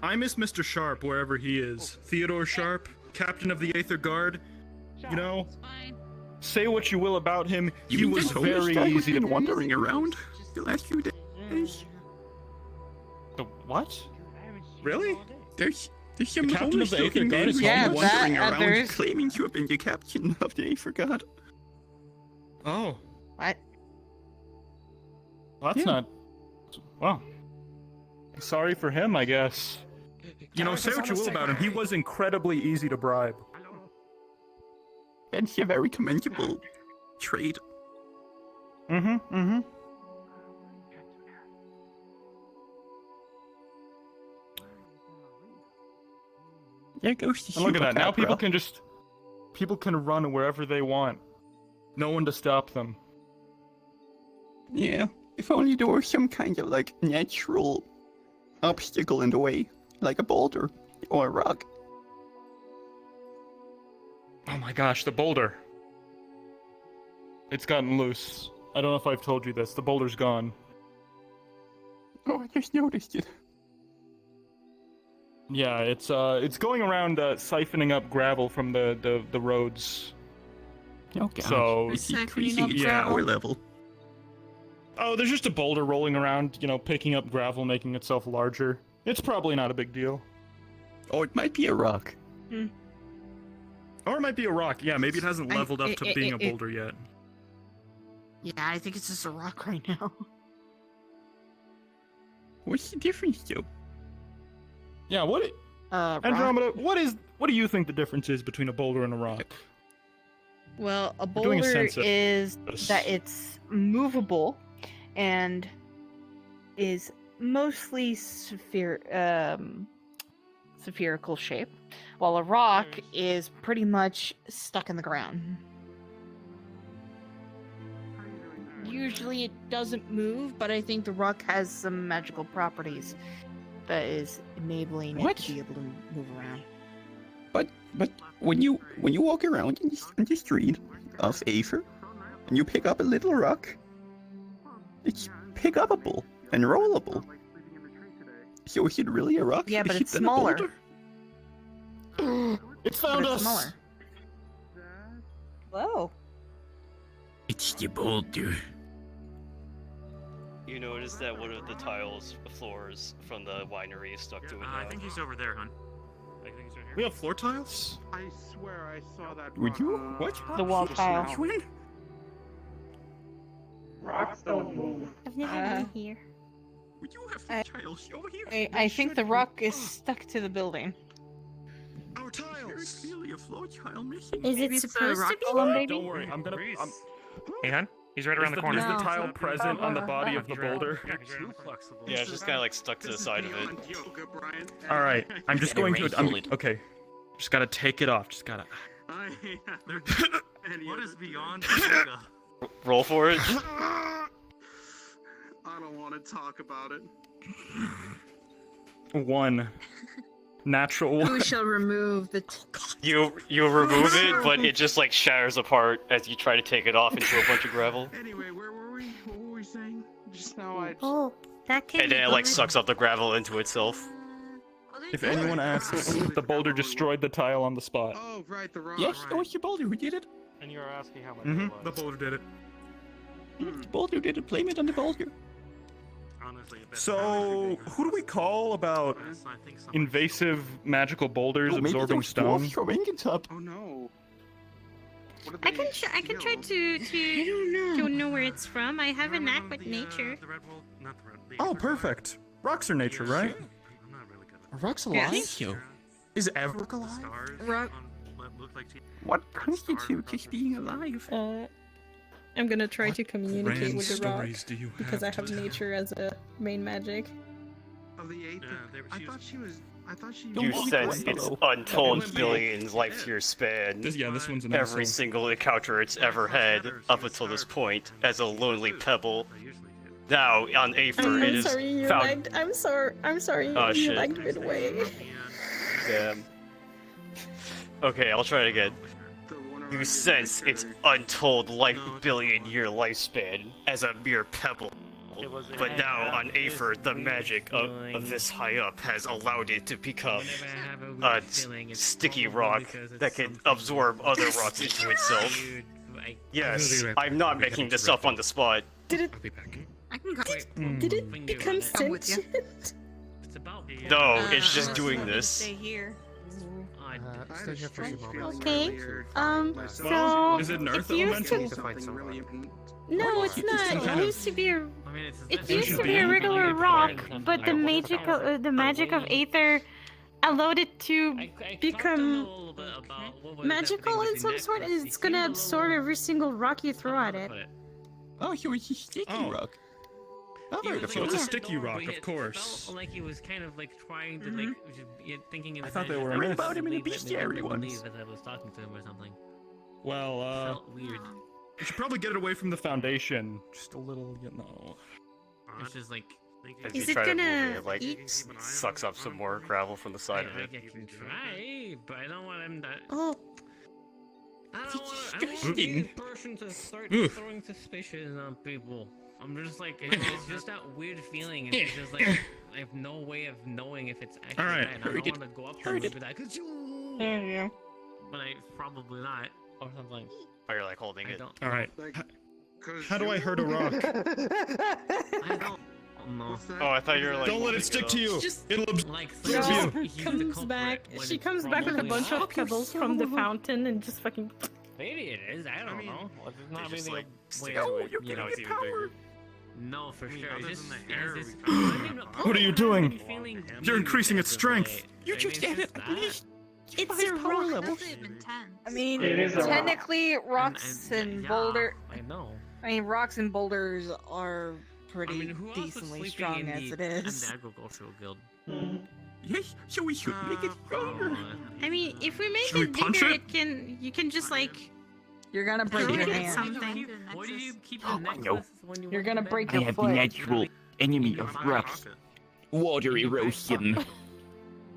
Speaker 5: I miss Mr. Sharp wherever he is. Theodore Sharp, captain of the Aether Guard. You know, say what you will about him,
Speaker 10: You
Speaker 5: he
Speaker 10: mean
Speaker 5: was
Speaker 10: this homeless
Speaker 5: very
Speaker 10: guy who's
Speaker 5: easy to.
Speaker 10: been wandering around the last few days?
Speaker 5: The what? Really?
Speaker 10: There's some
Speaker 5: The captain of
Speaker 10: homeless
Speaker 5: the Aether
Speaker 10: looking
Speaker 5: Guard
Speaker 10: man
Speaker 5: is
Speaker 10: who's
Speaker 5: homeless?
Speaker 10: been
Speaker 5: Yeah,
Speaker 10: wandering
Speaker 5: that,
Speaker 10: around
Speaker 5: there's-
Speaker 10: claiming to have been the captain of the Aether Guard.
Speaker 5: Oh.
Speaker 3: What?
Speaker 5: Well, that's not. Well. Sorry for him, I guess. You know, say what you will about him, he was incredibly easy to bribe.
Speaker 10: That's a very commendable trait.
Speaker 5: Mm-hmm.
Speaker 10: There goes the
Speaker 5: And look at that, now people
Speaker 10: chupacabra.
Speaker 5: people can run wherever they want. No one to stop them.
Speaker 10: Yeah, if only there were some kind of like natural obstacle in the way, like a boulder or a rock.
Speaker 5: Oh my gosh, the boulder. It's gotten loose. I don't know if I've told you this. The boulder's gone.
Speaker 10: Oh, I just noticed it.
Speaker 5: Yeah, it's going around siphoning up gravel from the roads.
Speaker 10: Oh god.
Speaker 5: So
Speaker 10: It's
Speaker 3: Siphoning
Speaker 10: increasing
Speaker 3: up
Speaker 10: its
Speaker 3: gravel?
Speaker 10: power level.
Speaker 5: Oh, there's just a boulder rolling around, you know, picking up gravel, making itself larger. It's probably not a big deal.
Speaker 10: Oh, it might be a rock.
Speaker 5: Or it might be a rock. Yeah, maybe it hasn't leveled up to being a
Speaker 3: it-
Speaker 5: boulder yet.
Speaker 3: Yeah, I think it's just a rock right now.
Speaker 10: What's the difference, though?
Speaker 5: Yeah, what?
Speaker 3: Rock.
Speaker 5: Andromeda, what do you think the difference is between a boulder and a rock?
Speaker 12: Well, a
Speaker 5: We're doing a
Speaker 12: boulder
Speaker 5: census.
Speaker 12: is that it's movable and is mostly spherical shape, while a rock is pretty much stuck in the ground. Usually it doesn't move, but I think the rock has some magical properties that is enabling it to be able to move around.
Speaker 10: But when you walk around in the street of Aether and you pick up a little rock, it's pick upable. and rollable. So is it really a rock?
Speaker 12: Yeah, but
Speaker 10: Is
Speaker 12: it's
Speaker 10: it then a
Speaker 12: smaller.
Speaker 10: boulder?
Speaker 5: It found
Speaker 12: But
Speaker 5: us.
Speaker 12: it's smaller. Whoa.
Speaker 10: It's the boulder.
Speaker 13: You notice that one of the floors from the winery is stuck to it now.
Speaker 14: I think he's over there, hon. I think he's right here.
Speaker 5: We have floor tiles?
Speaker 15: I swear I saw that.
Speaker 10: Would you? What?
Speaker 12: The wall tile.
Speaker 15: Rocks don't move.
Speaker 3: I've never been here.
Speaker 10: Would you have the tiles over here?
Speaker 12: I think the rock is stuck to the building.
Speaker 5: Our
Speaker 10: There's
Speaker 5: tiles.
Speaker 10: clearly a floor tile missing.
Speaker 3: Is
Speaker 12: Maybe
Speaker 3: it
Speaker 12: it's a
Speaker 3: supposed
Speaker 12: rock
Speaker 3: to be?
Speaker 12: golem,
Speaker 3: there?
Speaker 12: baby?
Speaker 5: Don't worry, I'm gonna.
Speaker 14: Hey, hon. He's right around the corner.
Speaker 5: Is the
Speaker 12: No.
Speaker 5: tile present on the body of the
Speaker 14: He's right around-
Speaker 5: boulder?
Speaker 14: You're too flexible.
Speaker 13: Yeah, it's just kind of like stuck to the side of it.
Speaker 5: All right, I'm just going to.
Speaker 13: Anyway,
Speaker 5: Okay, just gotta take it off. Just gotta.
Speaker 14: What is beyond yoga?
Speaker 13: Roll for it.
Speaker 15: I don't want to talk about it.
Speaker 5: 1. Natural
Speaker 12: Who
Speaker 5: 1.
Speaker 12: shall remove the?
Speaker 13: You remove it, but it just like shatters apart as you try to take it off into a bunch of gravel.
Speaker 15: Anyway, where were we? What were we saying? Just now I.
Speaker 3: Oh, that can
Speaker 13: And then it like sucks up the gravel into itself.
Speaker 5: If anyone asks, the boulder destroyed the tile on the spot.
Speaker 15: Oh, right, the rock.
Speaker 10: Yes, it was the boulder who did it.
Speaker 4: And you were asking how much
Speaker 5: The boulder did it.
Speaker 10: The boulder did it. Blame it on the boulder.
Speaker 14: Honestly,
Speaker 5: So, who do we call about invasive magical boulders
Speaker 10: Oh, maybe
Speaker 5: absorbing
Speaker 10: those
Speaker 5: stone?
Speaker 10: dwarves from Ingentop.
Speaker 15: Oh no.
Speaker 3: I can try to know where it's from. I have a knack with nature.
Speaker 5: Oh, perfect. Rocks are nature, right?
Speaker 14: Are
Speaker 5: rocks
Speaker 12: alive?
Speaker 10: Thank you.
Speaker 5: Is Everick alive?
Speaker 12: Rock.
Speaker 10: What constitutes being alive?
Speaker 16: I'm gonna try to communicate
Speaker 5: Grand
Speaker 16: with the rock
Speaker 5: stories do you
Speaker 16: because I
Speaker 5: have
Speaker 16: have
Speaker 5: to tell?
Speaker 16: nature as a main magic.
Speaker 15: Of the Aether. I thought she was. I thought she.
Speaker 13: You sense its untold billions life year span.
Speaker 5: This one's an
Speaker 13: Every
Speaker 5: asshole.
Speaker 13: single encounter it's ever had up until this point as a lonely pebble. Now on Aether,
Speaker 16: I'm
Speaker 13: it is
Speaker 16: sorry, you
Speaker 13: found.
Speaker 16: lagged. I'm sorry,
Speaker 13: Oh,
Speaker 16: you
Speaker 13: shit.
Speaker 16: lagged midway.
Speaker 13: Damn. Okay, I'll try it again. You sense its untold billion-year lifespan as a mere pebble. But now on Aether, the magic of this high up has allowed it to become a sticky rock that can absorb other rocks into itself. Yes, I'm not making this up on the spot.
Speaker 16: Did it?
Speaker 3: I can go.
Speaker 16: Did it become
Speaker 12: I'm with you.
Speaker 16: sentient?
Speaker 13: No, it's just doing this.
Speaker 3: Stay here.
Speaker 1: Stay here for a few moments.
Speaker 3: Okay. So
Speaker 5: Is it an earth
Speaker 3: it used to.
Speaker 5: elemental?
Speaker 3: No, it's
Speaker 5: Some
Speaker 3: not.
Speaker 5: kind
Speaker 3: It
Speaker 5: of-
Speaker 3: used to be a. It
Speaker 5: Ancient
Speaker 3: used to be a
Speaker 5: being?
Speaker 3: regular rock, but the magic of Aether allowed it to become magical in some sort, and it's gonna absorb every single rock you throw at it.
Speaker 10: Oh, so it's a sticky rock. I've heard of
Speaker 5: So it's a
Speaker 10: it.
Speaker 5: sticky rock, of
Speaker 2: It
Speaker 5: course.
Speaker 2: felt like he was kind of like trying to like thinking.
Speaker 5: I thought they were
Speaker 10: Read
Speaker 5: myth.
Speaker 10: about him in the bestiary once.
Speaker 2: As I was talking to him or something.
Speaker 5: Well,
Speaker 2: Felt weird.
Speaker 5: we should probably get it away from the foundation. Just a little, you know.
Speaker 2: It's just like.
Speaker 13: As
Speaker 3: Is
Speaker 13: you
Speaker 3: it
Speaker 13: try to move
Speaker 3: gonna
Speaker 13: it, it like
Speaker 3: eat?
Speaker 13: sucks up some more gravel from the side of it.
Speaker 2: I can try, but I don't want him to.
Speaker 3: Oh,
Speaker 2: I don't want to be the person to start
Speaker 5: Oof.
Speaker 2: throwing suspicion on people. I'm just like, it's just that weird feeling. It's just like, I have no way of knowing if it's actually
Speaker 5: Alright.
Speaker 2: that. And I don't want to go up to him and be like,
Speaker 12: There you go.
Speaker 2: but I probably not, or something.
Speaker 13: Or you're like holding
Speaker 2: I
Speaker 13: it.
Speaker 2: don't.
Speaker 5: All right. How do I hurt a rock?
Speaker 2: I don't know.
Speaker 13: Oh, I thought you were like.
Speaker 5: Don't let it
Speaker 13: holding
Speaker 5: stick
Speaker 13: up.
Speaker 5: to you.
Speaker 16: Just-
Speaker 5: It'll
Speaker 2: Like,
Speaker 5: absorb
Speaker 16: Girl
Speaker 5: you.
Speaker 2: he's the
Speaker 16: comes
Speaker 2: culprit
Speaker 16: back.
Speaker 2: when
Speaker 16: She
Speaker 2: it's
Speaker 16: comes back with a
Speaker 2: probably
Speaker 16: bunch
Speaker 2: not.
Speaker 16: of pebbles from the fountain and just fucking.
Speaker 2: Maybe it is. I don't know. It's not
Speaker 13: just,
Speaker 2: really
Speaker 13: like,
Speaker 2: a
Speaker 13: stick
Speaker 2: way
Speaker 13: to
Speaker 2: to
Speaker 13: it,
Speaker 2: you
Speaker 13: you know,
Speaker 2: know,
Speaker 13: it's even bigger.
Speaker 2: No, for sure.
Speaker 14: other
Speaker 2: It's just
Speaker 14: than the hair,
Speaker 2: it's
Speaker 14: we
Speaker 5: What are you doing? You're
Speaker 2: You're
Speaker 5: increasing its strength.
Speaker 10: You just did it. At least
Speaker 3: it's a rock. That's intense.
Speaker 12: I mean,
Speaker 15: It is a rock.
Speaker 12: technically, rocks and
Speaker 2: yeah,
Speaker 12: boulder.
Speaker 2: I know.
Speaker 12: I mean, rocks and boulders are pretty
Speaker 2: I mean, who else was
Speaker 12: decently
Speaker 2: sleeping
Speaker 12: strong
Speaker 2: in
Speaker 12: as
Speaker 2: the,
Speaker 12: it
Speaker 2: in
Speaker 12: is.
Speaker 2: the agricultural guild?
Speaker 10: Yes, so we should make it stronger.
Speaker 3: I mean, if we make
Speaker 5: Should we
Speaker 3: it
Speaker 5: punch
Speaker 3: bigger,
Speaker 5: it?
Speaker 3: you can just like.
Speaker 12: You're gonna break
Speaker 3: Throw
Speaker 12: your
Speaker 3: it at
Speaker 12: hand.
Speaker 3: something.
Speaker 2: Why do you keep
Speaker 10: Oh,
Speaker 2: the
Speaker 10: I know.
Speaker 2: necklace when you
Speaker 12: You're
Speaker 2: went
Speaker 12: gonna
Speaker 2: to bed?
Speaker 12: break
Speaker 10: I
Speaker 12: your
Speaker 10: have the
Speaker 12: foot.
Speaker 10: natural enemy of rocks. Water erosion.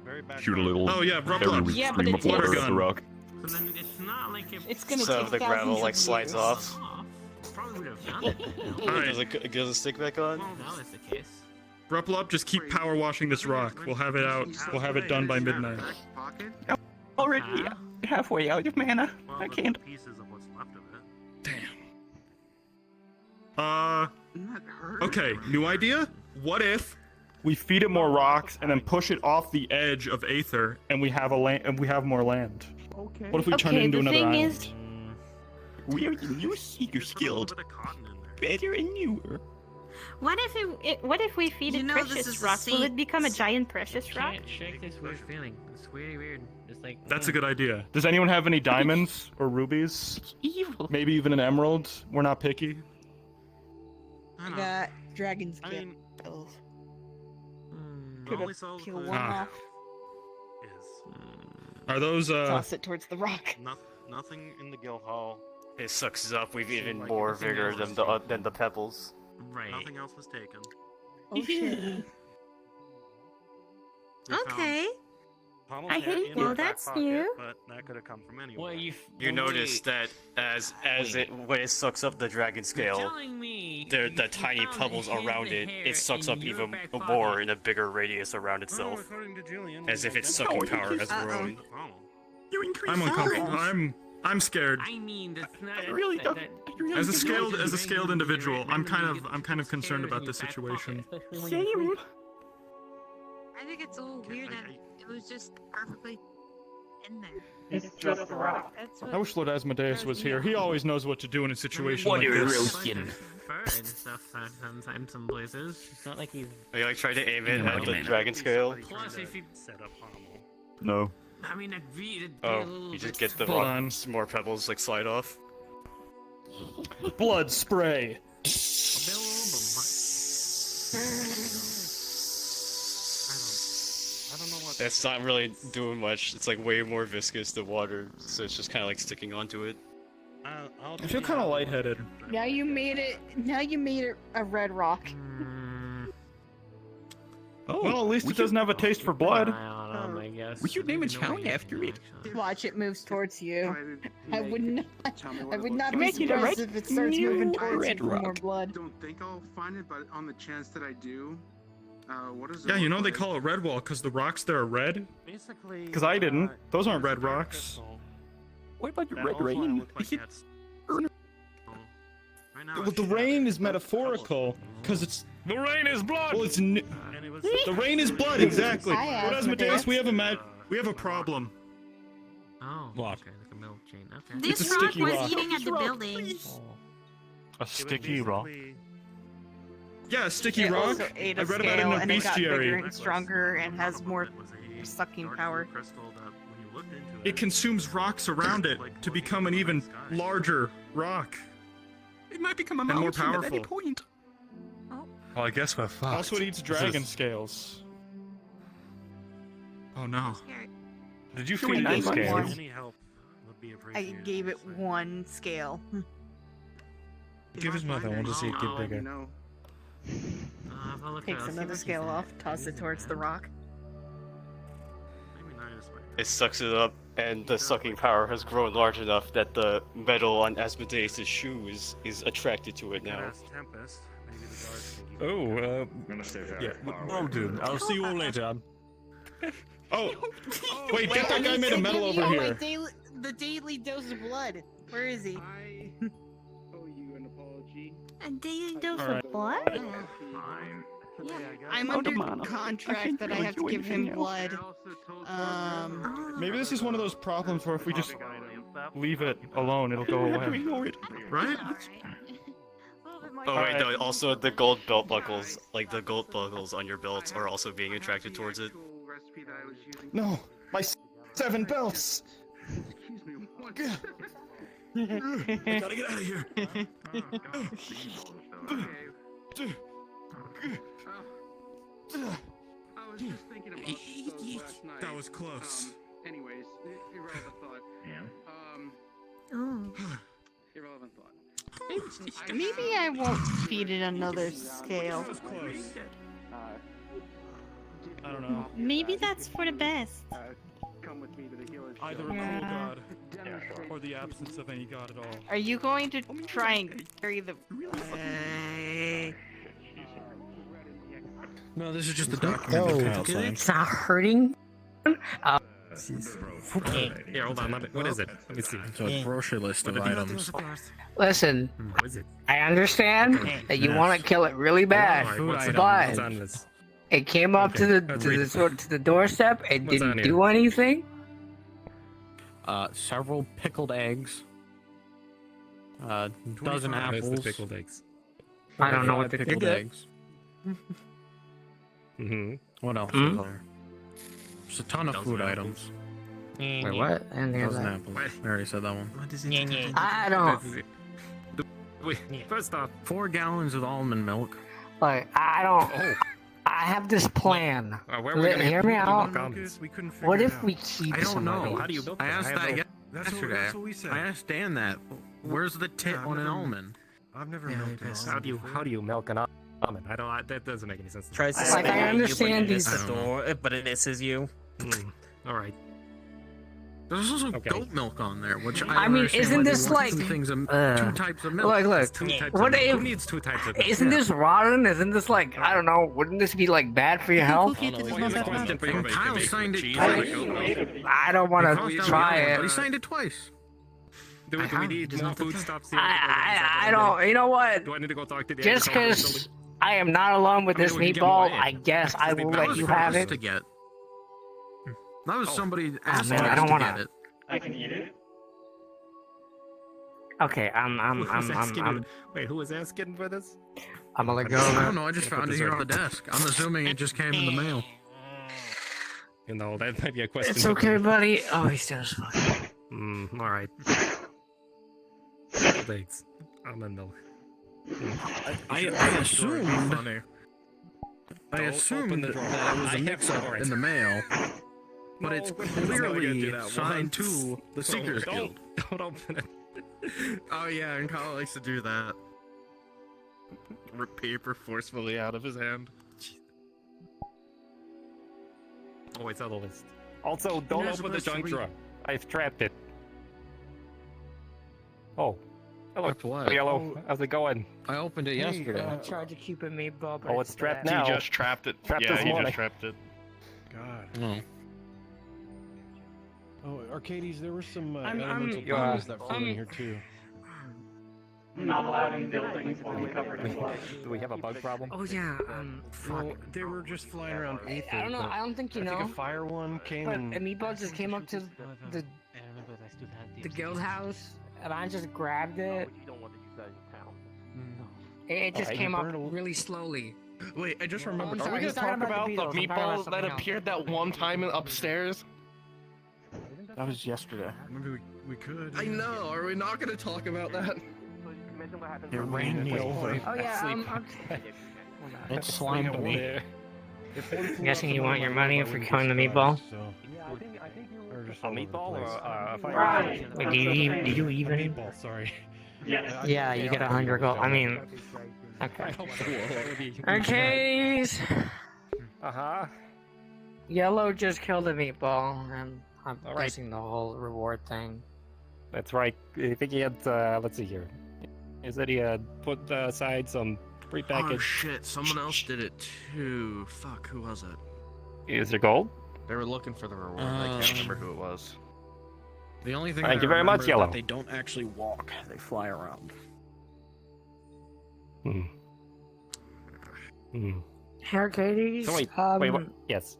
Speaker 4: Very bad.
Speaker 10: Shoot a little
Speaker 5: Oh yeah, rub
Speaker 10: very
Speaker 5: up.
Speaker 10: weak
Speaker 12: Yeah,
Speaker 10: stream
Speaker 12: but
Speaker 10: of
Speaker 12: it
Speaker 10: water
Speaker 5: is-
Speaker 10: at the rock.
Speaker 2: So then it's not like if
Speaker 12: It's gonna
Speaker 13: So
Speaker 12: take
Speaker 13: the gravel
Speaker 12: thousands
Speaker 13: like
Speaker 12: of
Speaker 13: slides
Speaker 12: years.
Speaker 13: off.
Speaker 2: Probably would have found it.
Speaker 5: Alright.
Speaker 13: Does it stick back on?
Speaker 2: Now it's the case.
Speaker 5: Ruffle up, just keep power washing this rock. We'll have it out. We'll have it done by midnight.
Speaker 10: Already halfway out of mana.
Speaker 14: Well,
Speaker 10: I
Speaker 14: the
Speaker 10: can't.
Speaker 14: pieces of what's left of it.
Speaker 5: Okay, new idea? What if we feed it more rocks and then push it off the edge of Aether and we have more land?
Speaker 10: Okay.
Speaker 5: What if we turn it into another island?
Speaker 10: We are the new Seeker's Guild. Better and newer.
Speaker 3: What if we feed it precious rock? Will it become a giant precious rock?
Speaker 2: Can't shake this weird feeling. It's really weird. It's like
Speaker 5: That's a good idea. Does anyone have any diamonds or rubies?
Speaker 10: Evil.
Speaker 5: Maybe even an emerald? We're not picky.
Speaker 12: I got dragon's
Speaker 14: I mean,
Speaker 12: kills.
Speaker 14: the only solid
Speaker 12: Peel
Speaker 14: clue
Speaker 12: one off.
Speaker 5: Are those
Speaker 12: Toss it towards the rock.
Speaker 14: nothing in the guild hall.
Speaker 13: It sucks up. We've even more vigor than the pebbles.
Speaker 2: Right.
Speaker 14: Nothing else was taken.
Speaker 12: Oh shit.
Speaker 3: Okay.
Speaker 14: Pommel's
Speaker 3: I
Speaker 14: had
Speaker 3: hate
Speaker 14: in
Speaker 3: well,
Speaker 14: her back
Speaker 3: that's
Speaker 14: pocket,
Speaker 3: new.
Speaker 14: But that could have come from anywhere.
Speaker 2: Well,
Speaker 13: You notice that when it sucks up the dragon scale, the tiny pebbles around it sucks up even more in a bigger radius around itself,
Speaker 14: according to Julian,
Speaker 13: as if its sucking power has grown.
Speaker 5: I'm uncomfortable. I'm scared.
Speaker 2: I mean, that's not.
Speaker 10: I really don't.
Speaker 5: As a scaled individual, I'm kind of concerned about this situation.
Speaker 10: Same.
Speaker 8: I think it's a little weird that it was just perfectly in there.
Speaker 6: It's just a rock.
Speaker 8: That's
Speaker 5: I wish Lord Asmodeus was here. He always knows what to do in a situation
Speaker 10: What
Speaker 5: like
Speaker 10: are you
Speaker 5: this.
Speaker 10: roasting?
Speaker 2: Fur and stuff sometimes some places. It's not like he's.
Speaker 13: Are you like trying to aim it at the dragon scale?
Speaker 2: Plus, if you.
Speaker 14: Set up Pommel.
Speaker 5: No.
Speaker 2: I mean, it'd be a
Speaker 13: Oh,
Speaker 2: little
Speaker 13: you just
Speaker 2: bit
Speaker 13: get the
Speaker 5: Hold
Speaker 13: rock,
Speaker 5: on.
Speaker 13: some more pebbles like slide off.
Speaker 5: Blood spray.
Speaker 14: I don't know what.
Speaker 13: That's not really doing much. It's like way more viscous than water, so it's just kind of like sticking onto it.
Speaker 5: I feel kind of lightheaded.
Speaker 12: Now you made it. Now you made it a red rock.
Speaker 10: Oh,
Speaker 5: Well, at least it doesn't have a taste for blood.
Speaker 2: I guess.
Speaker 10: We should name a town after it.
Speaker 12: Watch it moves towards you. I would not. I would not be
Speaker 10: Make it a
Speaker 12: surprised
Speaker 10: red-
Speaker 12: if it starts moving
Speaker 10: new
Speaker 12: towards you
Speaker 10: red
Speaker 12: for more
Speaker 10: rock.
Speaker 12: blood.
Speaker 15: Don't think I'll find it, but on the chance that I do, what is it?
Speaker 5: Yeah, you
Speaker 15: look
Speaker 5: know they
Speaker 15: like?
Speaker 5: call it Redwall because the rocks there are red.
Speaker 14: Basically.
Speaker 5: Because I didn't. Those aren't red rocks.
Speaker 10: What about the
Speaker 14: That
Speaker 10: red
Speaker 14: also
Speaker 10: rain?
Speaker 14: looked like
Speaker 10: Is it
Speaker 14: that's- Right now
Speaker 5: Well,
Speaker 14: it's
Speaker 5: the
Speaker 14: shut.
Speaker 5: rain is metaphorical because it's the rain is blood. Well, it's
Speaker 14: And it was
Speaker 5: the rain is blood. Exactly.
Speaker 12: Hi,
Speaker 5: Lord Asmodeus,
Speaker 12: Asmodeus.
Speaker 5: we have a problem.
Speaker 2: Oh,
Speaker 5: What?
Speaker 2: okay, like a milk chain. Okay.
Speaker 3: This
Speaker 5: It's a
Speaker 3: rock
Speaker 5: sticky
Speaker 3: was
Speaker 5: rock.
Speaker 3: eating at the building.
Speaker 5: A sticky rock.
Speaker 14: basically-
Speaker 5: Yeah, a sticky
Speaker 12: It
Speaker 5: rock.
Speaker 12: also ate a
Speaker 5: I read about it in
Speaker 12: scale,
Speaker 5: a
Speaker 12: and it got bigger
Speaker 5: bestiary.
Speaker 12: and stronger and has more
Speaker 14: It was a
Speaker 12: sucking
Speaker 14: dark
Speaker 12: power.
Speaker 14: blue crystal that when you looked into
Speaker 5: It consumes rocks around it to become an even larger rock.
Speaker 10: It might become a
Speaker 5: And more
Speaker 10: mountain at any
Speaker 5: powerful.
Speaker 10: point.
Speaker 1: Well, I guess we're fucked.
Speaker 5: Also, it eats
Speaker 1: This
Speaker 5: dragon
Speaker 1: is-
Speaker 5: scales. Oh no.
Speaker 1: Did you
Speaker 12: Should we
Speaker 1: feed it
Speaker 12: name it
Speaker 1: scales?
Speaker 12: one?
Speaker 14: Any help would be
Speaker 12: I
Speaker 14: appreciated.
Speaker 12: gave it one scale.
Speaker 1: Give us another one to see it get bigger.
Speaker 15: No.
Speaker 2: I'll look
Speaker 12: Takes
Speaker 2: I'll see
Speaker 12: another
Speaker 2: what
Speaker 12: scale
Speaker 2: you
Speaker 12: off,
Speaker 2: said.
Speaker 12: toss it towards the rock.
Speaker 14: Maybe not just like
Speaker 13: It sucks it up, and the sucking power has grown large enough that the metal on Asmodeus' shoes is attracted to it now.
Speaker 14: Ask Tempest. Maybe the guards can keep
Speaker 1: Oh, yeah. Well, dude, I'll see you all later.
Speaker 5: Oh, wait, get that guy made of metal over here.
Speaker 12: The daily dose of blood. Where is he?
Speaker 15: I owe you an apology.
Speaker 3: A daily dose
Speaker 5: Alright.
Speaker 3: of blood?
Speaker 14: Fine.
Speaker 3: Yeah.
Speaker 12: I'm
Speaker 10: Oh,
Speaker 12: under
Speaker 10: Damana. I
Speaker 12: contract
Speaker 10: think
Speaker 12: that I
Speaker 10: I'll
Speaker 12: have to
Speaker 10: do
Speaker 12: give him
Speaker 10: anything
Speaker 12: blood.
Speaker 5: Maybe this is one of those problems where if we just leave it alone, it'll go
Speaker 10: We have to
Speaker 5: away.
Speaker 10: ignore it.
Speaker 5: Right?
Speaker 13: Oh wait, no, also the gold belt buckles, like the gold buckles on your belts are also being attracted towards it.
Speaker 15: Recipe that I was using.
Speaker 5: No, my 7 belts.
Speaker 15: Excuse me. One.
Speaker 5: I gotta get out of here.
Speaker 15: I was just thinking about those last night.
Speaker 5: That was close.
Speaker 15: Anyways, irrelevant thought.
Speaker 3: Oh.
Speaker 15: Irrelevant thought.
Speaker 12: Maybe I won't feed it another scale.
Speaker 5: I don't know.
Speaker 3: Maybe that's for the best.
Speaker 5: Either a cruel god or the absence of any god at all.
Speaker 12: Are you going to try and carry the?
Speaker 17: No, this is just the document that Kyle signed.
Speaker 9: It's not hurting.
Speaker 1: Here, hold on. What is it? Let me see.
Speaker 17: So a brochure list of items.
Speaker 9: Listen,
Speaker 1: What is it?
Speaker 9: I understand that you want to kill it really bad,
Speaker 1: What's
Speaker 9: but
Speaker 1: on this?
Speaker 9: it came up to the doorstep and
Speaker 1: What's on
Speaker 9: didn't
Speaker 1: here?
Speaker 9: do anything.
Speaker 17: Several pickled eggs. Dozen
Speaker 1: Where's
Speaker 17: apples.
Speaker 1: the pickled eggs?
Speaker 9: I don't know what
Speaker 17: Five
Speaker 9: the
Speaker 17: pickled
Speaker 9: ticket-
Speaker 17: eggs.
Speaker 1: Mm-hmm.
Speaker 17: What else
Speaker 9: Hmm?
Speaker 17: is there? Just a ton of food items.
Speaker 9: Wait, what? I didn't hear
Speaker 17: Dozen
Speaker 9: that.
Speaker 17: apples. I already said that one.
Speaker 1: What is
Speaker 9: it? I don't.
Speaker 1: Wait, first off,
Speaker 17: 4 gallons of almond milk.
Speaker 9: Like, I don't.
Speaker 1: Oh.
Speaker 9: I have this plan.
Speaker 1: where are we gonna
Speaker 9: Hear
Speaker 1: get
Speaker 9: me
Speaker 1: the
Speaker 9: out.
Speaker 1: milk on this?
Speaker 14: We couldn't figure
Speaker 9: What
Speaker 14: it
Speaker 9: if
Speaker 14: out.
Speaker 9: we keep
Speaker 17: I don't
Speaker 9: some of
Speaker 17: know.
Speaker 9: these?
Speaker 1: How do you build
Speaker 17: I
Speaker 1: this?
Speaker 17: asked
Speaker 1: I have
Speaker 17: that
Speaker 1: no-
Speaker 17: yesterday.
Speaker 14: That's what we said.
Speaker 17: I asked Dan that. Where's the tit
Speaker 14: Yeah, I've
Speaker 17: on an
Speaker 14: never-
Speaker 17: almond?
Speaker 14: I've never milked an
Speaker 1: How
Speaker 14: almond
Speaker 1: do you
Speaker 14: before.
Speaker 1: milk an almond? I don't. That doesn't make any sense. to me.
Speaker 18: Tries to
Speaker 9: Like, I
Speaker 18: spit at
Speaker 9: understand
Speaker 18: you, but it
Speaker 9: these-
Speaker 18: misses the door, but it misses you.
Speaker 1: All right.
Speaker 17: There's also
Speaker 1: Okay.
Speaker 17: goat milk on there, which
Speaker 9: I mean,
Speaker 17: understand
Speaker 9: isn't
Speaker 17: why they
Speaker 9: this
Speaker 17: want
Speaker 9: like-
Speaker 17: two things of,
Speaker 9: uh,
Speaker 17: two types of milk?
Speaker 9: Look,
Speaker 1: Two types
Speaker 9: what
Speaker 1: of milk.
Speaker 9: if?
Speaker 1: Who needs two types of milk?
Speaker 9: Isn't this rotten? Isn't this like, I don't know? Wouldn't this be like bad for your health?
Speaker 1: Here's a question for you.
Speaker 17: And Kyle signed it
Speaker 1: Cheese
Speaker 17: twice.
Speaker 1: like goat milk?
Speaker 9: I don't want
Speaker 17: Cost
Speaker 9: to
Speaker 17: down
Speaker 9: try
Speaker 17: the other,
Speaker 9: it.
Speaker 17: But he signed it twice.
Speaker 1: Do we need more foodstuffs here?
Speaker 9: I don't. You know what?
Speaker 1: Do I need to go talk to the
Speaker 9: Just
Speaker 1: agricultural
Speaker 9: because I am not alone with
Speaker 1: I mean,
Speaker 9: this
Speaker 1: we can get more
Speaker 9: meatball,
Speaker 1: in.
Speaker 9: I guess I will
Speaker 1: That
Speaker 9: let
Speaker 1: was
Speaker 9: you
Speaker 1: for
Speaker 9: have
Speaker 17: us
Speaker 9: it.
Speaker 17: to get. That was somebody asked
Speaker 9: man, I
Speaker 17: us
Speaker 9: don't
Speaker 17: to
Speaker 9: wanna-
Speaker 17: get it.
Speaker 6: I can eat it.
Speaker 9: Okay, I'm
Speaker 1: Wait, who was asking for this?
Speaker 9: I'm gonna let go.
Speaker 17: I
Speaker 9: of
Speaker 17: don't know. I just
Speaker 1: Put
Speaker 17: found it
Speaker 1: this
Speaker 17: here
Speaker 1: right.
Speaker 17: on the desk. I'm assuming it just came in the mail.
Speaker 1: You know, that might be a question.
Speaker 9: It's okay, buddy. Oh, he's still
Speaker 1: All right. Thanks. Almond milk.
Speaker 17: I assumed. I
Speaker 1: Don't
Speaker 17: assumed
Speaker 1: open the
Speaker 17: that
Speaker 1: drawer.
Speaker 17: it was
Speaker 1: I
Speaker 17: a
Speaker 1: have
Speaker 17: mix-up
Speaker 1: alright.
Speaker 17: in the mail, but
Speaker 1: No,
Speaker 17: it's
Speaker 1: that's not gonna do
Speaker 17: clearly
Speaker 1: that
Speaker 17: signed
Speaker 1: once.
Speaker 17: to the Seekers Guild.
Speaker 1: Don't open it.
Speaker 17: Oh yeah, and Kyle likes to do that.
Speaker 11: Rip paper forcefully out of his hand.
Speaker 1: Oh, it's on the list. Also, don't
Speaker 11: not
Speaker 1: open the
Speaker 11: supposed to
Speaker 1: junk
Speaker 11: read-
Speaker 1: drawer. I've trapped it. Oh. Hello,
Speaker 17: With what?
Speaker 1: Yellow. How's it going?
Speaker 17: I opened it yesterday.
Speaker 9: I tried to keep a meatball, but
Speaker 1: Oh, it's trapped
Speaker 11: He
Speaker 1: now.
Speaker 11: just trapped it.
Speaker 1: Trapped
Speaker 11: yeah,
Speaker 1: this
Speaker 11: he
Speaker 1: morning.
Speaker 11: just trapped it.
Speaker 14: God.
Speaker 17: Oh.
Speaker 14: Oh, Arcades, there were some
Speaker 9: I'm-
Speaker 14: elemental
Speaker 1: you,
Speaker 14: bodies that flew in here too.
Speaker 6: Not allowed in buildings when we covered in
Speaker 1: Do we have a bug problem?
Speaker 9: Oh yeah, fuck.
Speaker 14: Well, they were just flying around Aether.
Speaker 9: I don't know.
Speaker 14: but
Speaker 9: I don't think you
Speaker 14: I
Speaker 9: know.
Speaker 14: think a fire one came
Speaker 9: But
Speaker 14: and
Speaker 9: a meatball just came up to the guild house, and I just grabbed it.
Speaker 7: You don't want to use that in town.
Speaker 9: It just
Speaker 14: Okay,
Speaker 9: came
Speaker 14: you
Speaker 9: up
Speaker 14: burned a-
Speaker 9: really slowly.
Speaker 11: Wait, I just
Speaker 9: I'm
Speaker 11: remembered. Are
Speaker 9: sorry,
Speaker 11: we gonna
Speaker 9: he's talking
Speaker 11: talk
Speaker 9: about
Speaker 11: about
Speaker 9: the
Speaker 11: the
Speaker 9: Beatles. I'm talking about
Speaker 11: meatball that
Speaker 9: something else.
Speaker 11: appeared that one time upstairs?
Speaker 4: That was yesterday.
Speaker 14: maybe we could.
Speaker 11: I know. Are we not gonna talk about that?
Speaker 4: It ran me over.
Speaker 9: Oh yeah,
Speaker 4: It slimed me.
Speaker 9: I'm guessing you want your money for killing the meatball.
Speaker 1: A meatball or a fire?
Speaker 6: Right.
Speaker 9: Wait, do you even?
Speaker 14: Meatball, sorry.
Speaker 6: Yes.
Speaker 9: Yeah, you get 100 gold. I mean, okay. Okay.
Speaker 1: Uh-huh.
Speaker 9: Yellow just killed a meatball, and I'm
Speaker 1: All right.
Speaker 9: guessing the whole reward thing.
Speaker 1: That's right. I think he had, let's see here. Is that he had put aside some prepackaged...
Speaker 11: Oh shit! Someone else did it too. Fuck, who was it?
Speaker 1: Is there gold?
Speaker 11: They were looking for the reward. I can't remember who it was.
Speaker 17: The only thing
Speaker 1: Thank
Speaker 17: I
Speaker 1: you very much,
Speaker 17: remember is
Speaker 1: Yellow.
Speaker 17: that they don't actually walk; they fly around.
Speaker 9: Hair Katie's.
Speaker 1: So wait, what? Yes.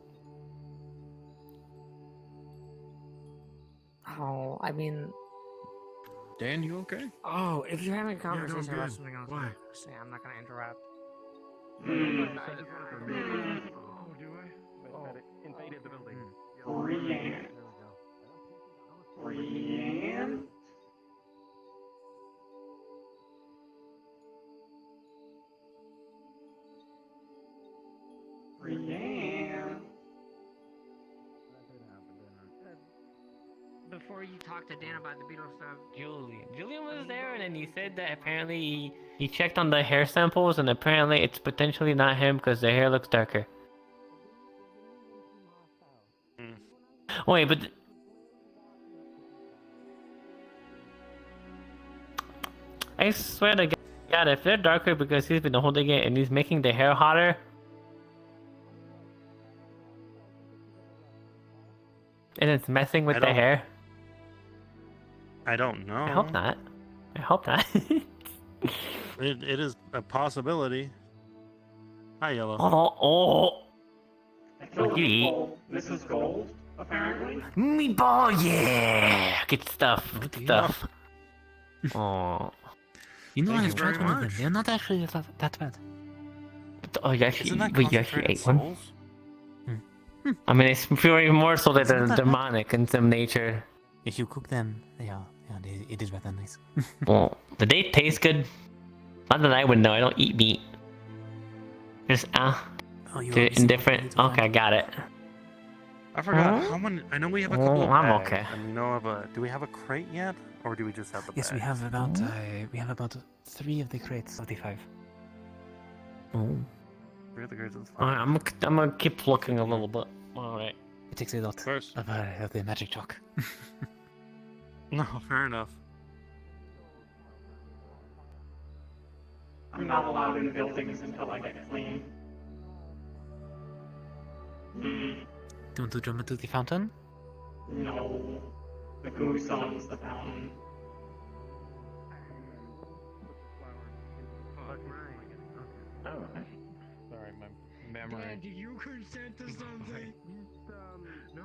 Speaker 9: Oh, I mean.
Speaker 17: Dan, you okay?
Speaker 9: Oh, if you're having a conversation
Speaker 11: good.
Speaker 9: about something else,
Speaker 11: Why?
Speaker 9: say I'm not gonna interrupt.
Speaker 14: Oh, do I?
Speaker 7: Invaded the building.
Speaker 6: Brienne. Brienne. Brienne.
Speaker 2: Before you talked to Dan about the Beatles stuff, Julian was there, and then he said that apparently he checked on the hair samples, and apparently it's potentially not him because the hair looks darker. Wait, but I swear to God, if they're darker because he's been holding it and he's making the hair hotter, and it's messing with the hair.
Speaker 4: I don't know.
Speaker 2: I hope not. I hope not.
Speaker 4: It is a possibility. Hi, Yellow.
Speaker 2: Oh.
Speaker 19: What do you eat? This is gold, apparently.
Speaker 2: Meatball, yeah! Good stuff. Good stuff. Oh.
Speaker 18: You know,
Speaker 4: Thank
Speaker 18: I've
Speaker 4: you
Speaker 18: tried
Speaker 4: very
Speaker 18: one of them.
Speaker 4: much.
Speaker 18: They're not actually that bad.
Speaker 2: Oh, you actually,
Speaker 4: Isn't that
Speaker 2: wait, you actually ate one?
Speaker 4: souls?
Speaker 2: I mean, it's very more so that they're demonic in some nature.
Speaker 18: If you cook them, it is rather nice.
Speaker 2: Well, do they taste good? Not that I would know. I don't eat meat. Just they're indifferent. Okay, got it.
Speaker 4: I forgot how many. I know we have a couple of
Speaker 2: I'm
Speaker 4: bags,
Speaker 2: okay.
Speaker 4: And we know do we have a crate yet, or do we just have the
Speaker 18: Yes,
Speaker 4: bags?
Speaker 18: we have about 3 of the crates of the 5.
Speaker 2: Oh.
Speaker 4: 3 of the crates is
Speaker 2: Alright,
Speaker 4: fine.
Speaker 2: I'm gonna keep looking a little bit. Alright.
Speaker 18: It takes a lot of the magic chalk.
Speaker 4: No, fair enough.
Speaker 19: I'm not allowed in buildings until I get clean.
Speaker 18: Do you want to jump into the fountain?
Speaker 19: No. The goose owns the fountain.
Speaker 1: Sorry, my memory.
Speaker 6: Dan, do you consent to something? No.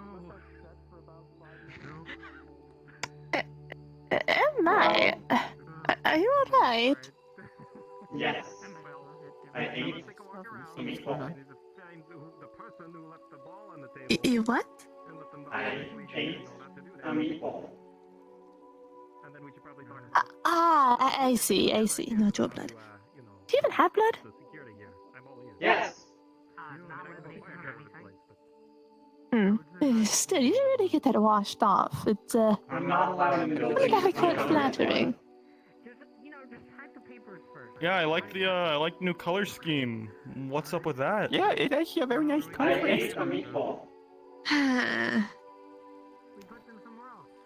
Speaker 3: Am I? Are you alright?
Speaker 19: Yes. I ate the meatball.
Speaker 3: You what?
Speaker 19: I ate a meatball.
Speaker 3: I see. Not your blood. Do you even have blood?
Speaker 19: Yes.
Speaker 3: Still, you should really get that washed off. It's
Speaker 19: I'm not allowed in buildings.
Speaker 3: quite flattering.
Speaker 5: Yeah, I like the new color scheme. What's up with that?
Speaker 10: Yeah, it's actually a very nice
Speaker 19: I
Speaker 10: color.
Speaker 19: ate a meatball.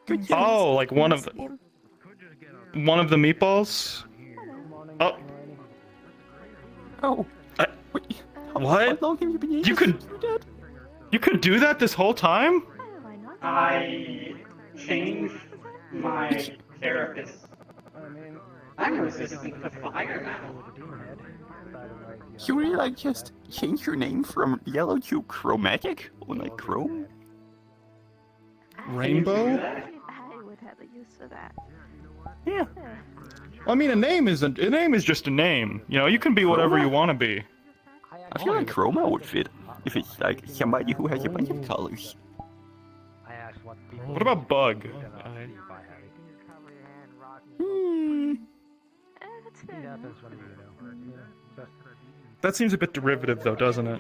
Speaker 10: Good job.
Speaker 5: Oh, like one of the meatballs. Oh.
Speaker 10: Oh.
Speaker 5: What?
Speaker 10: How long have you been
Speaker 5: You could do that this whole time?
Speaker 19: I changed my therapist. I'm resistant to fire now.
Speaker 10: You really like just change your name from yellow to chromatic? Or like chrome?
Speaker 5: Rainbow?
Speaker 3: I would have a use for that.
Speaker 5: Yeah. I mean, a name is just a name. You know, you can be whatever you want to be.
Speaker 10: I feel like chroma would fit if it's like somebody who has a bunch of colors.
Speaker 5: What about bug? That seems a bit derivative, though, doesn't it?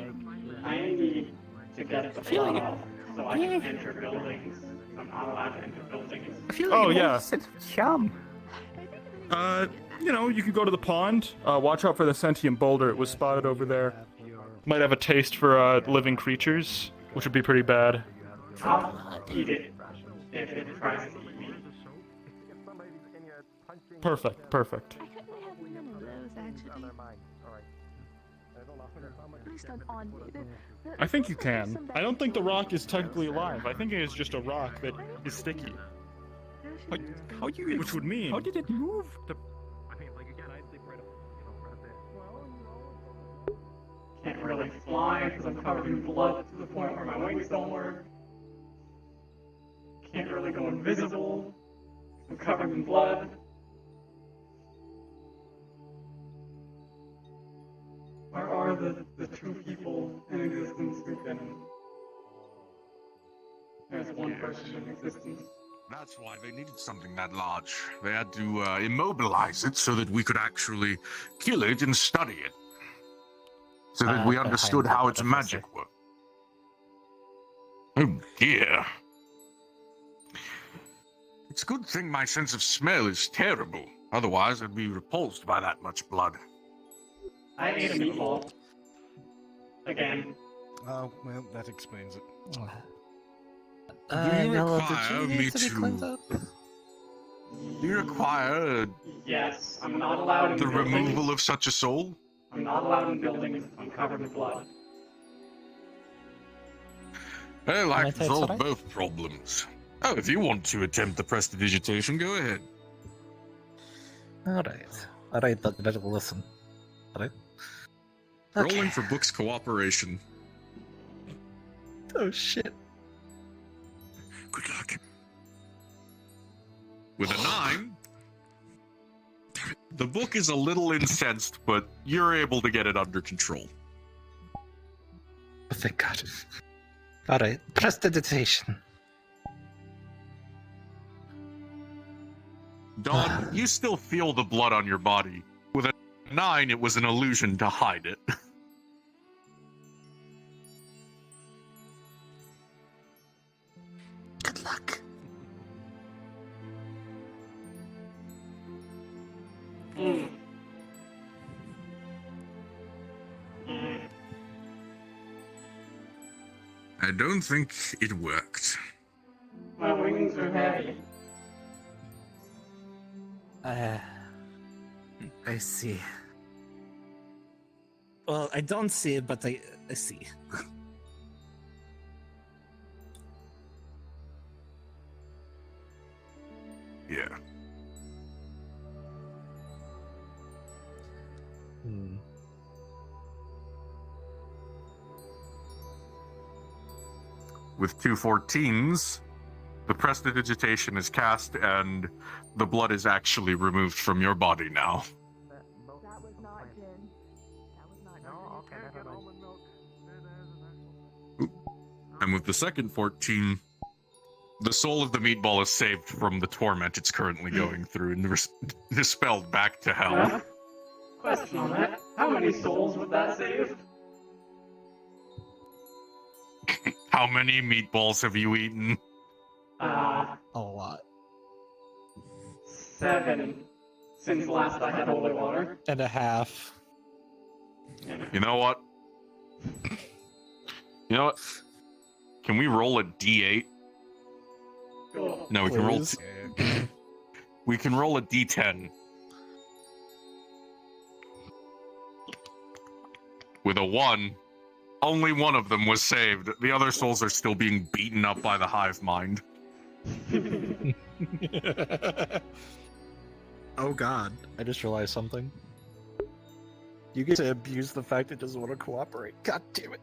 Speaker 19: I need to get the law so I can enter buildings. I'm not allowed to enter buildings.
Speaker 5: Oh yeah.
Speaker 10: Chum.
Speaker 5: You know, you could go to the pond. Watch out for the sentient boulder. It was spotted over there. Might have a taste for living creatures, which would be pretty bad.
Speaker 19: I'll eat it if it tries to eat me.
Speaker 5: Perfect.
Speaker 3: I couldn't have none of those actually. At least not on me.
Speaker 5: I think you can. I don't think the rock is technically alive. I think it is just a rock that is sticky. Which would mean.
Speaker 10: How did it move?
Speaker 19: Can't really fly because I'm covered in blood to the point where my wings don't work. Can't really go invisible. I'm covered in blood. Where are the two people in existence who can... There's one person in existence.
Speaker 20: That's why they needed something that large. They had to immobilize it so that we could actually kill it and study it. So that we understood how its magic worked. Oh dear. It's a good thing my sense of smell is terrible. Otherwise, I'd be repulsed by that much blood.
Speaker 19: I ate a meatball. Again.
Speaker 14: Oh, well, that explains it.
Speaker 20: Do you require me to... Do you require
Speaker 19: Yes, I'm not allowed in
Speaker 20: the
Speaker 19: buildings.
Speaker 20: removal of such a soul?
Speaker 19: I'm not allowed in buildings if I'm covered in blood.
Speaker 20: Well, I
Speaker 18: Can I
Speaker 20: can
Speaker 18: take
Speaker 20: solve
Speaker 18: Sarai?
Speaker 20: both problems. Oh, if you want to attempt the prestidigitation, go ahead.
Speaker 18: Alright. Alright, that will listen. Alright.
Speaker 20: Rolling for books cooperation.
Speaker 18: Oh shit.
Speaker 20: Good luck. With a 9, the book is a little incensed, but you're able to get it under control.
Speaker 18: Oh, thank God. Alright, prestidigitation.
Speaker 20: Dawn, you still feel the blood on your body. With a 9, it was an illusion to hide it.
Speaker 18: Good luck.
Speaker 20: I don't think it worked.
Speaker 19: My wings are heavy.
Speaker 18: I see. Well, I don't see it, but I see.
Speaker 20: Yeah. With 2 14s, the prestidigitation is cast and the blood is actually removed from your body now.
Speaker 7: That was not gin. That was not no, okay, never mind.
Speaker 20: And with the second 14, the soul of the meatball is saved from the torment it's currently going through and dispelled back to hell.
Speaker 19: Question on that. How many souls would that save?
Speaker 20: How many meatballs have you eaten?
Speaker 18: A lot.
Speaker 19: 7. Since last I had holy water.
Speaker 18: And a half.
Speaker 20: You know what? You know what? Can we roll a d8?
Speaker 19: Cool.
Speaker 20: No, we can roll.
Speaker 18: Please.
Speaker 20: We can roll a d10. With a 1, only one of them was saved. The other souls are still being beaten up by the hive mind.
Speaker 18: Oh God! I just realized something. You get to abuse the fact it doesn't want to cooperate. God damn it!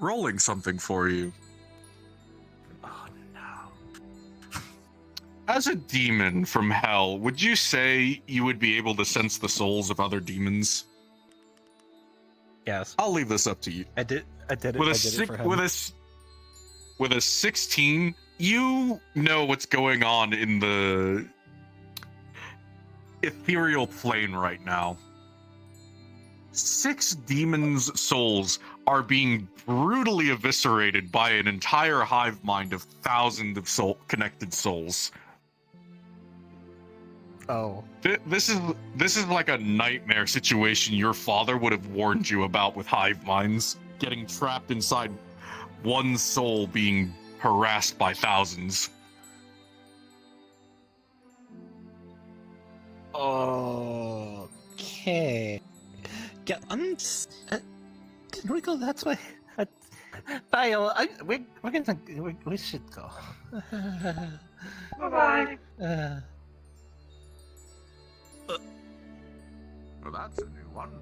Speaker 20: Rolling something for you.
Speaker 18: Oh no!
Speaker 20: As a demon from hell, would you say you would be able to sense the souls of other demons?
Speaker 18: Yes.
Speaker 20: I'll leave this up to you.
Speaker 18: I did it.
Speaker 20: With
Speaker 18: I
Speaker 20: a
Speaker 18: did it for him.
Speaker 20: with a 16, you know what's going on in the ethereal plane right now. 6 demons' souls are being brutally eviscerated by an entire hive mind of thousands of connected souls.
Speaker 18: Oh.
Speaker 20: This is like a nightmare situation your father would have warned you about with hive minds. Getting trapped inside one soul being harassed by thousands.
Speaker 18: Okay. Yeah, can we go that way? Bye. We should go.
Speaker 19: Bye-bye.
Speaker 20: Well, that's a new one.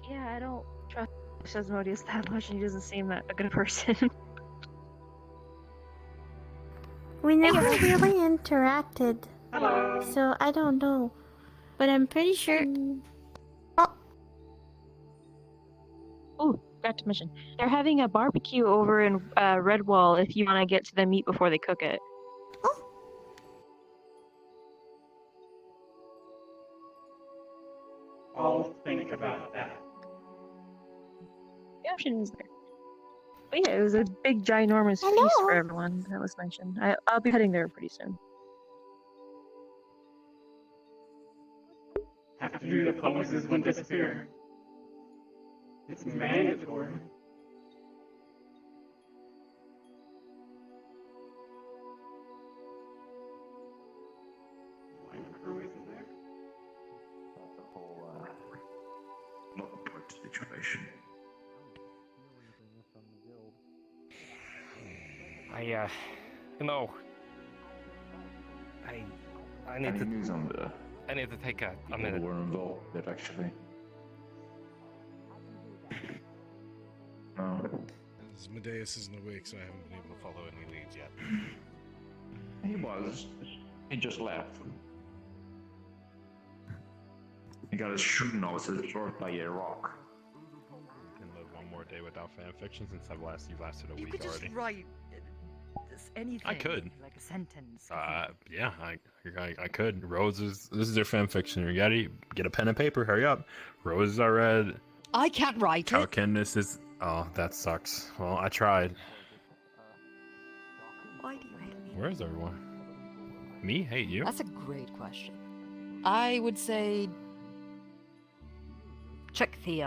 Speaker 21: Yeah, I don't trust Asmodeus that much, and he doesn't seem that a good person.
Speaker 3: We never really interacted.
Speaker 19: Hello.
Speaker 3: So I don't know. But I'm pretty sure.
Speaker 21: Oh, forgot to mention. They're having a barbecue over in Redwall if you want to get to the meat before they cook it.
Speaker 19: I'll think about that.
Speaker 21: The option is there. But yeah, it was a big, ginormous feast for everyone that was mentioned. I'll be heading there pretty soon.
Speaker 19: Have to do the poses when disappear. It's mandatory.
Speaker 16: situation.
Speaker 11: I need
Speaker 16: Any
Speaker 11: to.
Speaker 16: news on the
Speaker 11: I need to take a
Speaker 16: people
Speaker 11: minute.
Speaker 16: who were involved there actually? No.
Speaker 14: Medeus isn't awake, so I haven't been able to follow any leads yet.
Speaker 16: He was. He just left. He got his shooting nose short by a rock.
Speaker 5: Can live one more day without fanfiction since you've lasted a
Speaker 22: You
Speaker 5: week
Speaker 22: could just
Speaker 5: already.
Speaker 22: write anything.
Speaker 5: I could.
Speaker 22: Like a sentence.
Speaker 5: Yeah, I could. Roses. This is your fanfiction. You ready? Get a pen and paper. Hurry up. Roses are red.
Speaker 22: I can't write
Speaker 5: Cow
Speaker 22: it.
Speaker 5: Candace is. Oh, that sucks. Well, I tried.
Speaker 22: Why do you hate me?
Speaker 5: Where is everyone? Me? Hate you?
Speaker 22: That's a great question. I would say check the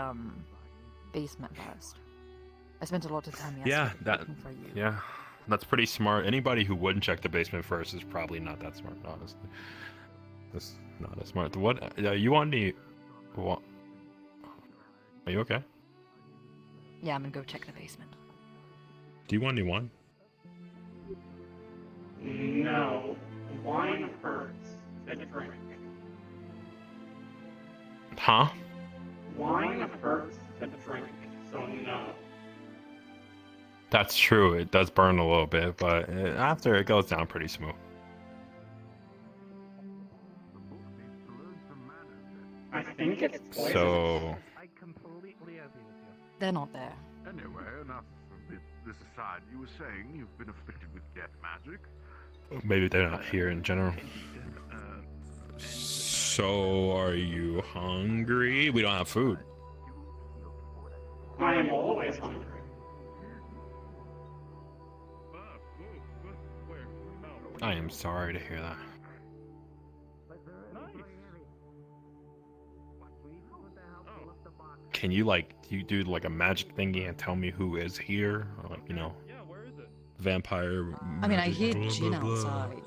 Speaker 22: basement first. I spent a lot of time yesterday
Speaker 5: Yeah, that.
Speaker 22: looking for you.
Speaker 5: Yeah, that's pretty smart. Anybody who wouldn't check the basement first is probably not that smart, honestly. That's not as smart. What? You want the? What? Are you okay?
Speaker 22: Yeah, I'm gonna go check the basement.
Speaker 5: Do you want any wine?
Speaker 19: No. Wine hurts to drink.
Speaker 5: Huh?
Speaker 19: Wine hurts to drink, so no.
Speaker 5: That's true. It does burn a little bit, but after it goes down pretty smooth.
Speaker 19: I think it's poison.
Speaker 5: So.
Speaker 22: They're not there.
Speaker 23: Anyway, enough of this aside. You were saying you've been afflicted with death magic?
Speaker 5: Maybe they're not here in general. So, are you hungry? We don't have food.
Speaker 19: I am always hungry.
Speaker 5: I am sorry to hear that. Can you you do like a magic thingy and tell me who is here? Or, like, vampire.
Speaker 22: I mean, I
Speaker 5: magic,
Speaker 22: hear
Speaker 5: blah,
Speaker 22: Jin
Speaker 5: blah, blah.
Speaker 22: outside.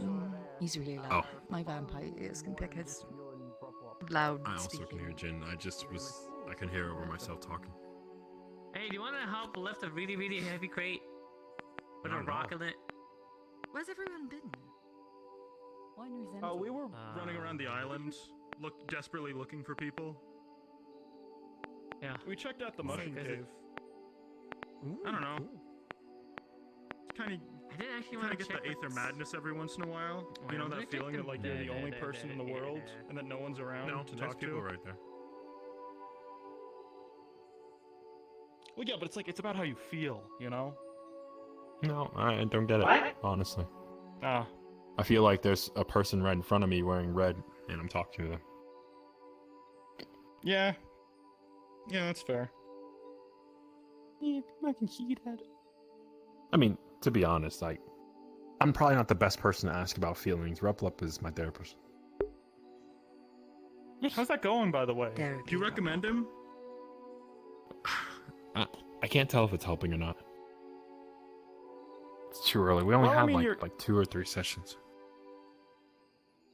Speaker 22: He's really loud.
Speaker 5: Oh.
Speaker 22: My vampire ears can pick his loud
Speaker 5: I also
Speaker 22: speaking.
Speaker 5: can hear Jin. I can hear over myself talking.
Speaker 2: Hey, do you want to help lift a really, really heavy crate with a rock in it?
Speaker 22: Where's everyone been?
Speaker 5: Oh,
Speaker 24: we were running around the island, desperately looking for people.
Speaker 2: Yeah.
Speaker 24: We checked out the
Speaker 2: Why?
Speaker 24: mushroom
Speaker 2: 'Cause it-
Speaker 24: cave. I don't know. Kind
Speaker 2: I didn't actually
Speaker 24: of
Speaker 2: want to
Speaker 24: get
Speaker 2: check
Speaker 24: the Aether
Speaker 2: this.
Speaker 24: madness every once in a while.
Speaker 2: Wait,
Speaker 24: You know
Speaker 2: I'm
Speaker 24: that
Speaker 2: gonna
Speaker 24: feeling
Speaker 2: check
Speaker 24: that
Speaker 2: the-
Speaker 24: you're the
Speaker 2: the-
Speaker 24: only
Speaker 2: the-
Speaker 24: person in the world and that no one's around to
Speaker 5: there's
Speaker 24: talk
Speaker 5: people
Speaker 24: to.
Speaker 5: right there.
Speaker 24: Well, yeah, but it's about how you feel, you know?
Speaker 5: No, I don't get it,
Speaker 19: What?
Speaker 5: honestly.
Speaker 24: Ah.
Speaker 5: I feel like there's a person right in front of me wearing red, and I'm talking to them.
Speaker 24: Yeah. Yeah, that's fair.
Speaker 5: Yeah, I can see that. I mean, to be honest, I'm probably not the best person to ask about feelings. Replup is my therapist.
Speaker 24: How's that going, by the way? Do you recommend him?
Speaker 5: I can't tell if it's helping or not. It's too early. We only
Speaker 24: Well, I
Speaker 5: have
Speaker 24: mean,
Speaker 5: like 2 or 3 sessions.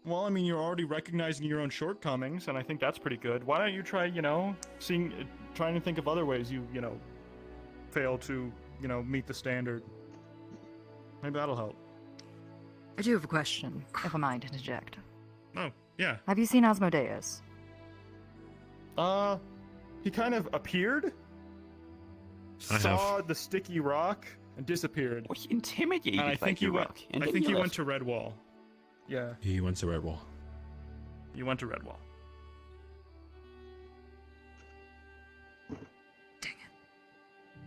Speaker 24: Well, I mean, you're already recognizing your own shortcomings, and I think that's pretty good. Why don't you try, trying to think of other ways you fail to, meet the standard. Maybe that'll help.
Speaker 22: I do have a question, if I might interject.
Speaker 24: Oh, yeah.
Speaker 22: Have you seen Asmodeus?
Speaker 24: He kind of appeared,
Speaker 5: I
Speaker 24: saw the sticky rock, and disappeared.
Speaker 10: Well, he intimidated
Speaker 24: And I
Speaker 10: by
Speaker 24: think
Speaker 10: the
Speaker 24: he went.
Speaker 10: rock, and
Speaker 24: I
Speaker 10: then
Speaker 24: think he
Speaker 10: left.
Speaker 24: went to Redwall. Yeah,
Speaker 5: He went to Redwall.
Speaker 24: you went to Redwall.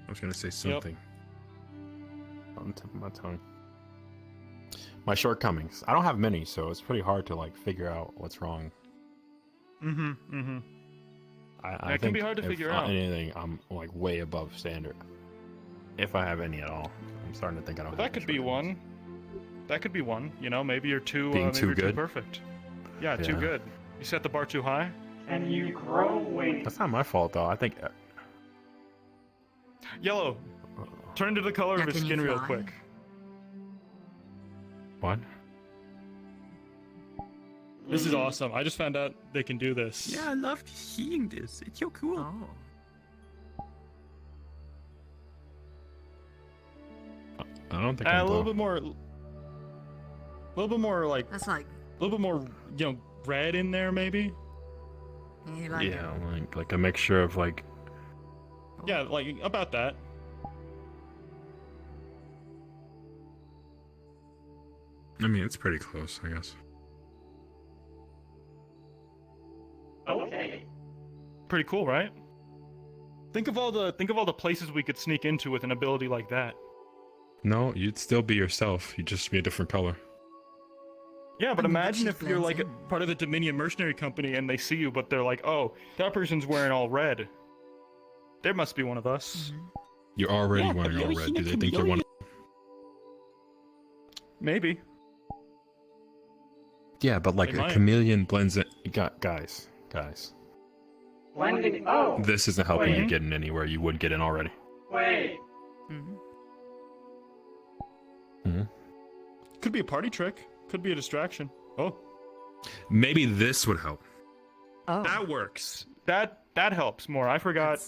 Speaker 5: I was gonna say something. On the tip of my tongue. My shortcomings. I don't have many, so it's pretty hard to figure out what's wrong.
Speaker 24: Mm-hmm.
Speaker 5: I
Speaker 24: It can
Speaker 5: think
Speaker 24: be hard to
Speaker 5: if
Speaker 24: figure out.
Speaker 5: anything, I'm way above standard. If I have any at all. I'm starting to think I don't.
Speaker 24: That could be one. That could be one. Maybe you're too.
Speaker 5: Being
Speaker 24: maybe
Speaker 5: too
Speaker 24: you're
Speaker 5: good?
Speaker 24: perfect. Yeah, too
Speaker 5: Yeah.
Speaker 24: good. You set the bar too high.
Speaker 19: And you grow wings.
Speaker 5: That's not my fault though. I think.
Speaker 24: Yellow. Turn to the color
Speaker 22: Yeah,
Speaker 24: of his
Speaker 22: can you
Speaker 24: skin real
Speaker 22: fly?
Speaker 24: quick.
Speaker 5: What?
Speaker 24: This is awesome. I just found out they can do this.
Speaker 10: Yeah, I loved seeing this. It's so cool.
Speaker 8: I don't think
Speaker 24: A
Speaker 8: I'm
Speaker 24: little
Speaker 8: blue.
Speaker 24: bit more. A little bit more like.
Speaker 12: That's like.
Speaker 24: A little bit more, red in there maybe.
Speaker 12: You like
Speaker 8: Yeah, like a mixture of like.
Speaker 24: Yeah, like about that.
Speaker 8: I mean, it's pretty close, I guess.
Speaker 19: Okay.
Speaker 24: Pretty cool, right? Think of all the places we could sneak into with an ability like that.
Speaker 8: No, you'd still be yourself. You'd just be a different color.
Speaker 24: Yeah, but
Speaker 12: I mean, but
Speaker 24: imagine
Speaker 12: she
Speaker 24: if you're
Speaker 12: blends
Speaker 24: like a
Speaker 12: in.
Speaker 24: part of the Dominion mercenary company and they see you, but they're like, "Oh, that person's wearing all red. There must be one of us."
Speaker 8: You're already
Speaker 24: Yeah,
Speaker 8: wearing
Speaker 24: have you
Speaker 8: all
Speaker 24: ever
Speaker 8: red.
Speaker 24: seen
Speaker 8: Do
Speaker 24: a
Speaker 8: they think you're one?
Speaker 24: Maybe.
Speaker 8: Yeah, but like
Speaker 24: They
Speaker 8: a
Speaker 24: might.
Speaker 8: chameleon blends it. Guys.
Speaker 19: Blending. Oh.
Speaker 8: This isn't helping you
Speaker 19: Wait.
Speaker 8: get in anywhere you would get in already.
Speaker 19: Wait.
Speaker 24: Could be a party trick. Could be a distraction. Oh.
Speaker 8: Maybe this would help.
Speaker 12: Oh.
Speaker 24: That works. That helps more. I forgot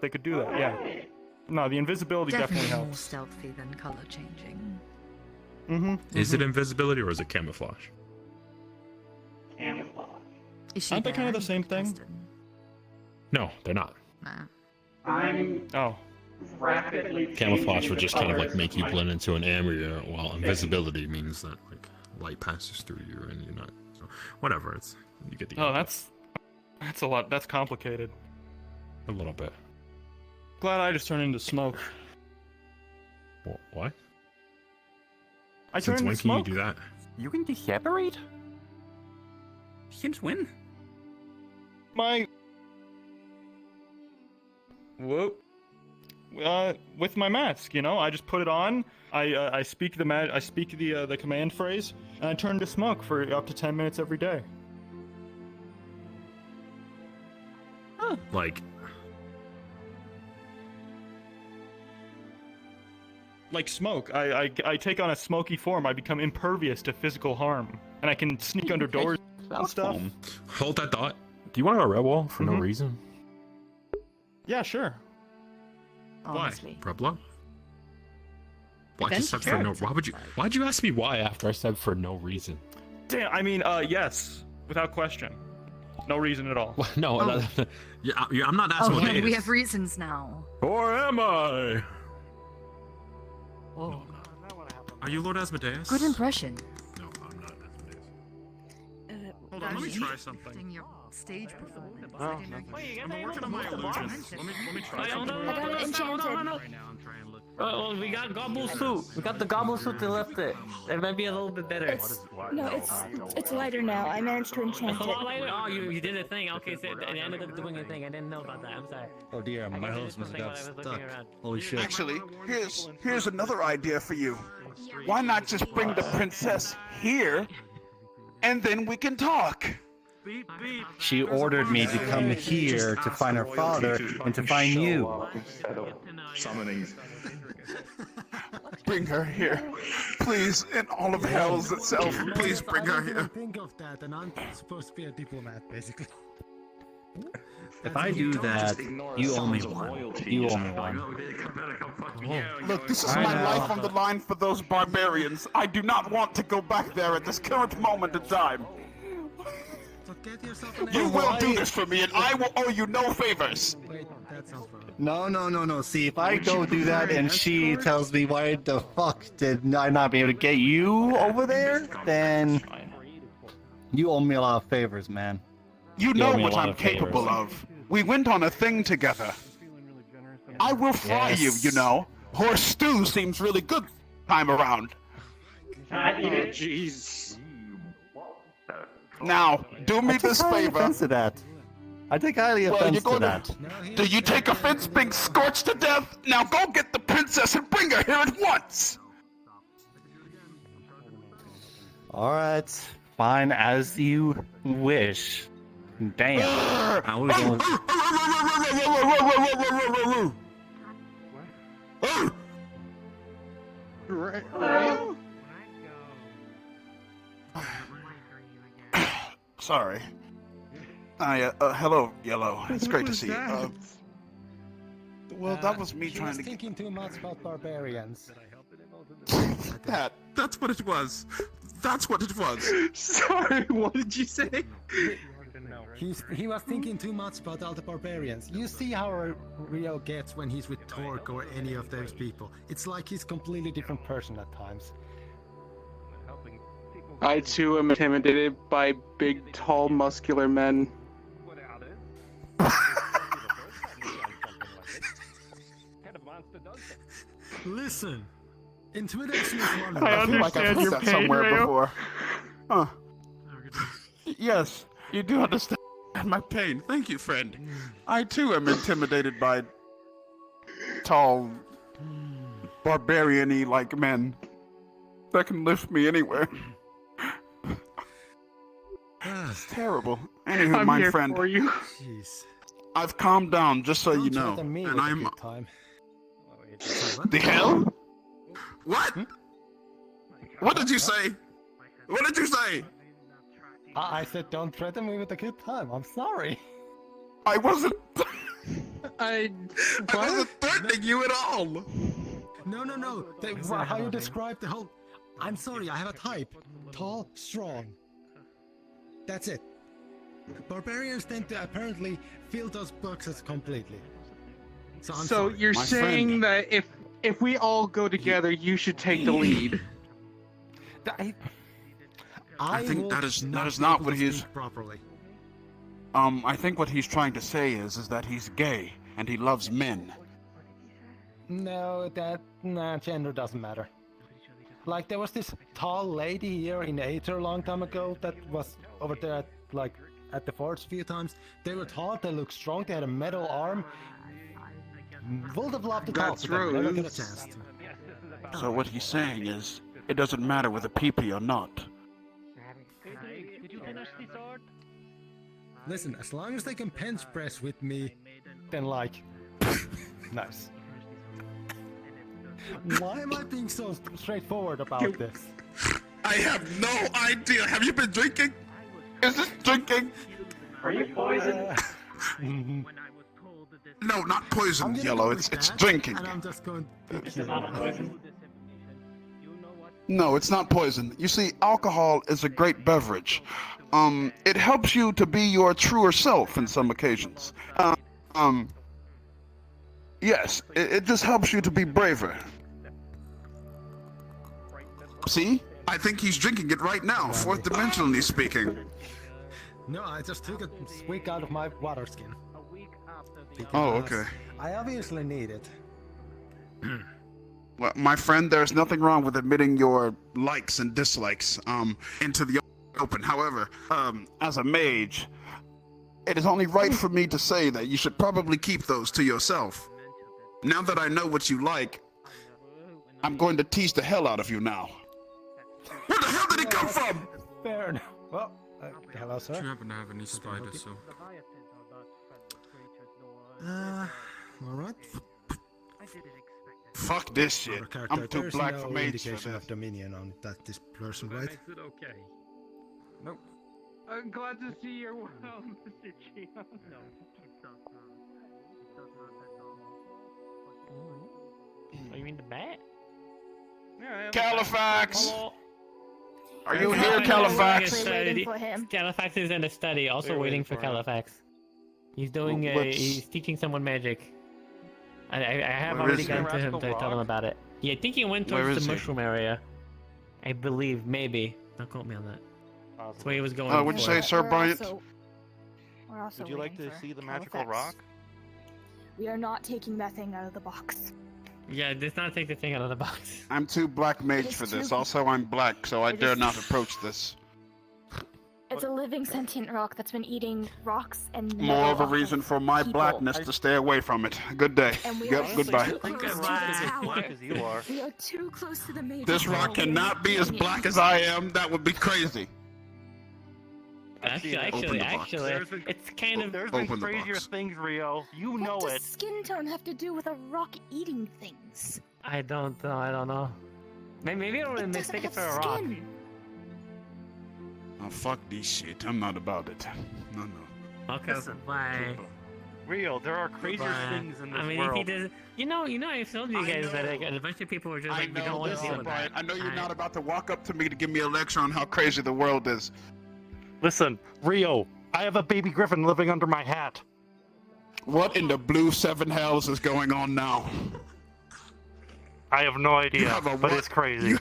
Speaker 24: they could do that. Yeah. No, the invisibility definitely
Speaker 12: more
Speaker 24: helps.
Speaker 12: stealthy than color changing.
Speaker 8: Is it invisibility or is it camouflage?
Speaker 19: Camouflage.
Speaker 12: Is she
Speaker 24: Aren't they kind of
Speaker 12: there?
Speaker 24: the same thing?
Speaker 8: No, they're not.
Speaker 12: Nah.
Speaker 19: I'm
Speaker 24: Oh.
Speaker 19: rapidly
Speaker 8: Camouflage
Speaker 19: changing
Speaker 8: would
Speaker 19: the
Speaker 8: just kind of like
Speaker 19: colors
Speaker 8: make
Speaker 19: of
Speaker 8: you
Speaker 19: my-
Speaker 8: blend into an area, while invisibility means that like light passes through you and you're not. So whatever, it's you get the.
Speaker 24: Oh, that's a lot. That's complicated.
Speaker 8: A little bit.
Speaker 24: Glad I just turned into smoke.
Speaker 8: What?
Speaker 24: I
Speaker 8: Since
Speaker 24: turned
Speaker 8: when
Speaker 24: into
Speaker 8: can you
Speaker 24: smoke.
Speaker 8: do that?
Speaker 10: You can just separate? Since when?
Speaker 24: My. Whoop. With my mask, I just put it on. I speak the command phrase, and I turn to smoke for up to 10 minutes every day.
Speaker 8: Like.
Speaker 24: Like smoke. I take on a smoky form. I become impervious to physical harm, and I can sneak under doors and stuff.
Speaker 8: Hold that thought. Do you want to go red wall for no
Speaker 24: Mhm.
Speaker 8: reason?
Speaker 24: Yeah, sure.
Speaker 12: Honestly.
Speaker 8: Why? Brubla? Why just said
Speaker 12: Adventure.
Speaker 8: for no? Why'd you ask me why after I said for no reason?
Speaker 24: Damn. I mean, yes, without question. No reason at all.
Speaker 8: No,
Speaker 12: Oh.
Speaker 8: I'm not asking
Speaker 12: Oh,
Speaker 8: what
Speaker 12: yeah,
Speaker 8: it
Speaker 12: we
Speaker 8: is.
Speaker 12: have reasons now.
Speaker 8: Or am I?
Speaker 12: Whoa.
Speaker 8: Are you Lord Asmodeus?
Speaker 12: Good impression.
Speaker 8: No, I'm not Asmodeus.
Speaker 24: Hold on, let me try something.
Speaker 12: Your stage performance.
Speaker 24: Oh,
Speaker 12: I didn't know
Speaker 24: I'm working on my illusions. Let me try
Speaker 2: Wait,
Speaker 24: something.
Speaker 2: hold on, hold on,
Speaker 3: enchanted.
Speaker 2: Oh, we got gobble suit. We got the gobble suit to lift it. It might be a little bit better.
Speaker 3: It's lighter now. I managed to enchant
Speaker 2: It's a lot
Speaker 3: it.
Speaker 2: lighter. Oh, you did a thing. Okay, so it ended up doing a thing. I didn't know about that. I'm sorry.
Speaker 18: Oh dear,
Speaker 2: I
Speaker 18: my
Speaker 2: guess I
Speaker 18: husband's
Speaker 2: didn't
Speaker 18: got
Speaker 2: think what I was
Speaker 18: stuck.
Speaker 2: looking around.
Speaker 18: Holy shit.
Speaker 13: Actually, here's another idea for you. Why not just bring the princess here, and then we can talk?
Speaker 18: She ordered me to come here to find her father and to find you.
Speaker 16: Instead of summoning.
Speaker 13: Bring her here, please, in all of hell's itself. Please bring her here.
Speaker 6: Think of that, and I'm supposed to be a diplomat, basically.
Speaker 18: If I do that, you owe me one. You owe me one.
Speaker 13: Look, this is
Speaker 18: I
Speaker 13: my
Speaker 18: know.
Speaker 13: life on the line for those barbarians. I do not want to go back there at this current moment in time. You will do this for me, and I will owe you no favors.
Speaker 18: No. See, if I go do that and she tells me why the fuck did I not be able to get you over there, then you owe me a lot of favors, man.
Speaker 13: You
Speaker 18: owe
Speaker 13: know
Speaker 18: me a
Speaker 13: what
Speaker 18: lot
Speaker 13: I'm
Speaker 18: of favors.
Speaker 13: capable of. We went on a thing together. I will fry
Speaker 18: Yes.
Speaker 13: you, you know. Horse stew seems really good time around.
Speaker 16: Jeez.
Speaker 13: Now, do me
Speaker 18: I take
Speaker 13: this
Speaker 18: highly
Speaker 13: favor.
Speaker 18: offense to that. I take highly
Speaker 13: Well,
Speaker 18: offense
Speaker 13: you're
Speaker 18: to
Speaker 13: gonna-
Speaker 18: that.
Speaker 13: Do you take offense being scorched to death? Now go get the princess and bring her here at once!
Speaker 18: Alright, fine as you wish. Damn. I was
Speaker 13: Sorry. Hello, Yellow. It's great to see you. Well, that was me trying to get...
Speaker 6: thinking too much about barbarians.
Speaker 10: That's what it was. That's what it was.
Speaker 4: Sorry, what did you say?
Speaker 9: He was thinking too much about all the barbarians. You see how Rio gets when he's with Torque or any of those people. It's like he's a completely different person at times.
Speaker 4: I too am intimidated by big, tall, muscular men.
Speaker 9: Listen, intimidation is one.
Speaker 13: I feel like I've heard that somewhere before. Huh. Yes, you do understand my pain. Thank you, friend. I too am intimidated by tall, barbarian-y like men that can lift me anywhere. It's terrible. Anywho,
Speaker 4: I'm
Speaker 13: my
Speaker 4: here
Speaker 13: friend,
Speaker 4: for you.
Speaker 9: Jeez.
Speaker 13: I've calmed down, just so you know, and I'm. The hell? What? What did you say? What did you say?
Speaker 9: I said don't threaten me with a good time. I'm sorry.
Speaker 13: I wasn't.
Speaker 4: I
Speaker 10: wasn't threatening you at all.
Speaker 9: No. How you describe the whole... I'm sorry, I have a type. Tall, strong. That's it. Barbarians tend to apparently fill those boxes completely. So I'm
Speaker 4: So
Speaker 9: sorry.
Speaker 4: you're saying that if we all go together, you should take the lead.
Speaker 13: I think that is not what he's.
Speaker 9: Properly.
Speaker 13: I think what he's trying to say is that he's gay and he loves men.
Speaker 9: No, gender doesn't matter. Like there was this tall lady here in Aether a long time ago that was over there at the forts a few times. They were tall, they looked strong, they had a metal arm. Would have loved to talk to them, never got a chance to.
Speaker 13: So what he's saying is, it doesn't matter whether pee-pee or not.
Speaker 6: Did you finish the sword?
Speaker 9: Listen, as long as they can bench press with me, then nice. Why am I being so straightforward about this?
Speaker 10: I have no idea. Have you been drinking? Is this drinking?
Speaker 19: Are you poisoned?
Speaker 13: No, not poison, Yellow. It's drinking.
Speaker 9: And I'm just going.
Speaker 19: Is it not poison?
Speaker 13: No, it's not poison. You see, alcohol is a great beverage. It helps you to be your truer self in some occasions. Yes, it just helps you to be braver. See? I think he's drinking it right now, fourth dimensionally speaking.
Speaker 9: No, I just took a swig out of my water skin.
Speaker 13: Oh, okay.
Speaker 9: I obviously need it.
Speaker 13: Well, my friend, there's nothing wrong with admitting your likes and dislikes into the open. However, as a mage, it is only right for me to say that you should probably keep those to yourself. Now that I know what you like, I'm going to tease the hell out of you now. Where the hell did he come from?
Speaker 9: Fair enough. Well, hello, sir.
Speaker 8: Do you happen to have any spiders, so?
Speaker 9: Alright.
Speaker 13: Fuck this shit. I'm too black for mage for
Speaker 9: indication
Speaker 13: this.
Speaker 9: of dominion on this person, right?
Speaker 1: Is it okay?
Speaker 6: Nope. I'm glad to see you're well, Mr. Chion. No,
Speaker 2: It does not at all. Oh, you mean the bat?
Speaker 6: Yeah,
Speaker 13: Califax!
Speaker 2: Hello.
Speaker 13: Are you here, Califax?
Speaker 2: Califax is in a study, also
Speaker 1: We're
Speaker 2: waiting
Speaker 1: waiting
Speaker 2: for
Speaker 1: for him.
Speaker 2: Califax. He's doing he's teaching someone magic. I have
Speaker 13: Where
Speaker 2: already
Speaker 13: is he?
Speaker 2: gone to him to tell him about it. Yeah, I think he went
Speaker 13: Where
Speaker 2: towards
Speaker 13: is
Speaker 2: the
Speaker 13: he?
Speaker 2: mushroom area. I believe, maybe. Don't quote me on that. That's where he was going.
Speaker 13: What'd you
Speaker 2: for.
Speaker 13: say, Sir Bryant?
Speaker 7: We're also
Speaker 15: Would you like
Speaker 7: waiting
Speaker 15: to
Speaker 7: for
Speaker 15: see the magical
Speaker 7: Halifax.
Speaker 15: rock?
Speaker 7: We are not taking that thing out of the box.
Speaker 2: Yeah, let's not take the thing out of the box.
Speaker 13: I'm too black mage for this. Also, I'm black, so I dare not approach this.
Speaker 7: It's a living sentient rock that's been eating rocks and
Speaker 13: More
Speaker 7: metal
Speaker 13: of a
Speaker 7: off
Speaker 13: reason for my
Speaker 7: people.
Speaker 13: blackness to stay away from it. Good day.
Speaker 7: And we
Speaker 13: Yep,
Speaker 7: are
Speaker 13: goodbye.
Speaker 7: too close to the tower.
Speaker 15: Black as you are.
Speaker 7: We are too close to the major.
Speaker 13: This rock cannot be as black as I am. That would be crazy.
Speaker 2: Actually, it's kind of.
Speaker 15: There's
Speaker 13: Open
Speaker 15: been
Speaker 13: the
Speaker 15: crazier
Speaker 13: box.
Speaker 15: things, Rio. You know
Speaker 7: What
Speaker 15: it.
Speaker 7: does skin tone have to do with a rock eating things?
Speaker 2: I don't know. Maybe I would mistake it for a rock.
Speaker 13: Oh, fuck this shit. I'm not about it. No.
Speaker 2: Okay, bye.
Speaker 15: Rio, there are crazier things in this
Speaker 2: I mean,
Speaker 15: world.
Speaker 2: if he does, you know, I've told you guys that like, a bunch of people were just like, we don't want to deal
Speaker 13: Listen,
Speaker 2: with
Speaker 13: Brian,
Speaker 2: that.
Speaker 13: I know you're not about to walk up to me to give me a lecture on how crazy the world is.
Speaker 24: Listen, Rio, I have a baby griffin living under my hat.
Speaker 13: What in the blue seven hells is going on now?
Speaker 24: I have no idea,
Speaker 13: have a
Speaker 24: but
Speaker 13: what?
Speaker 24: it's crazy.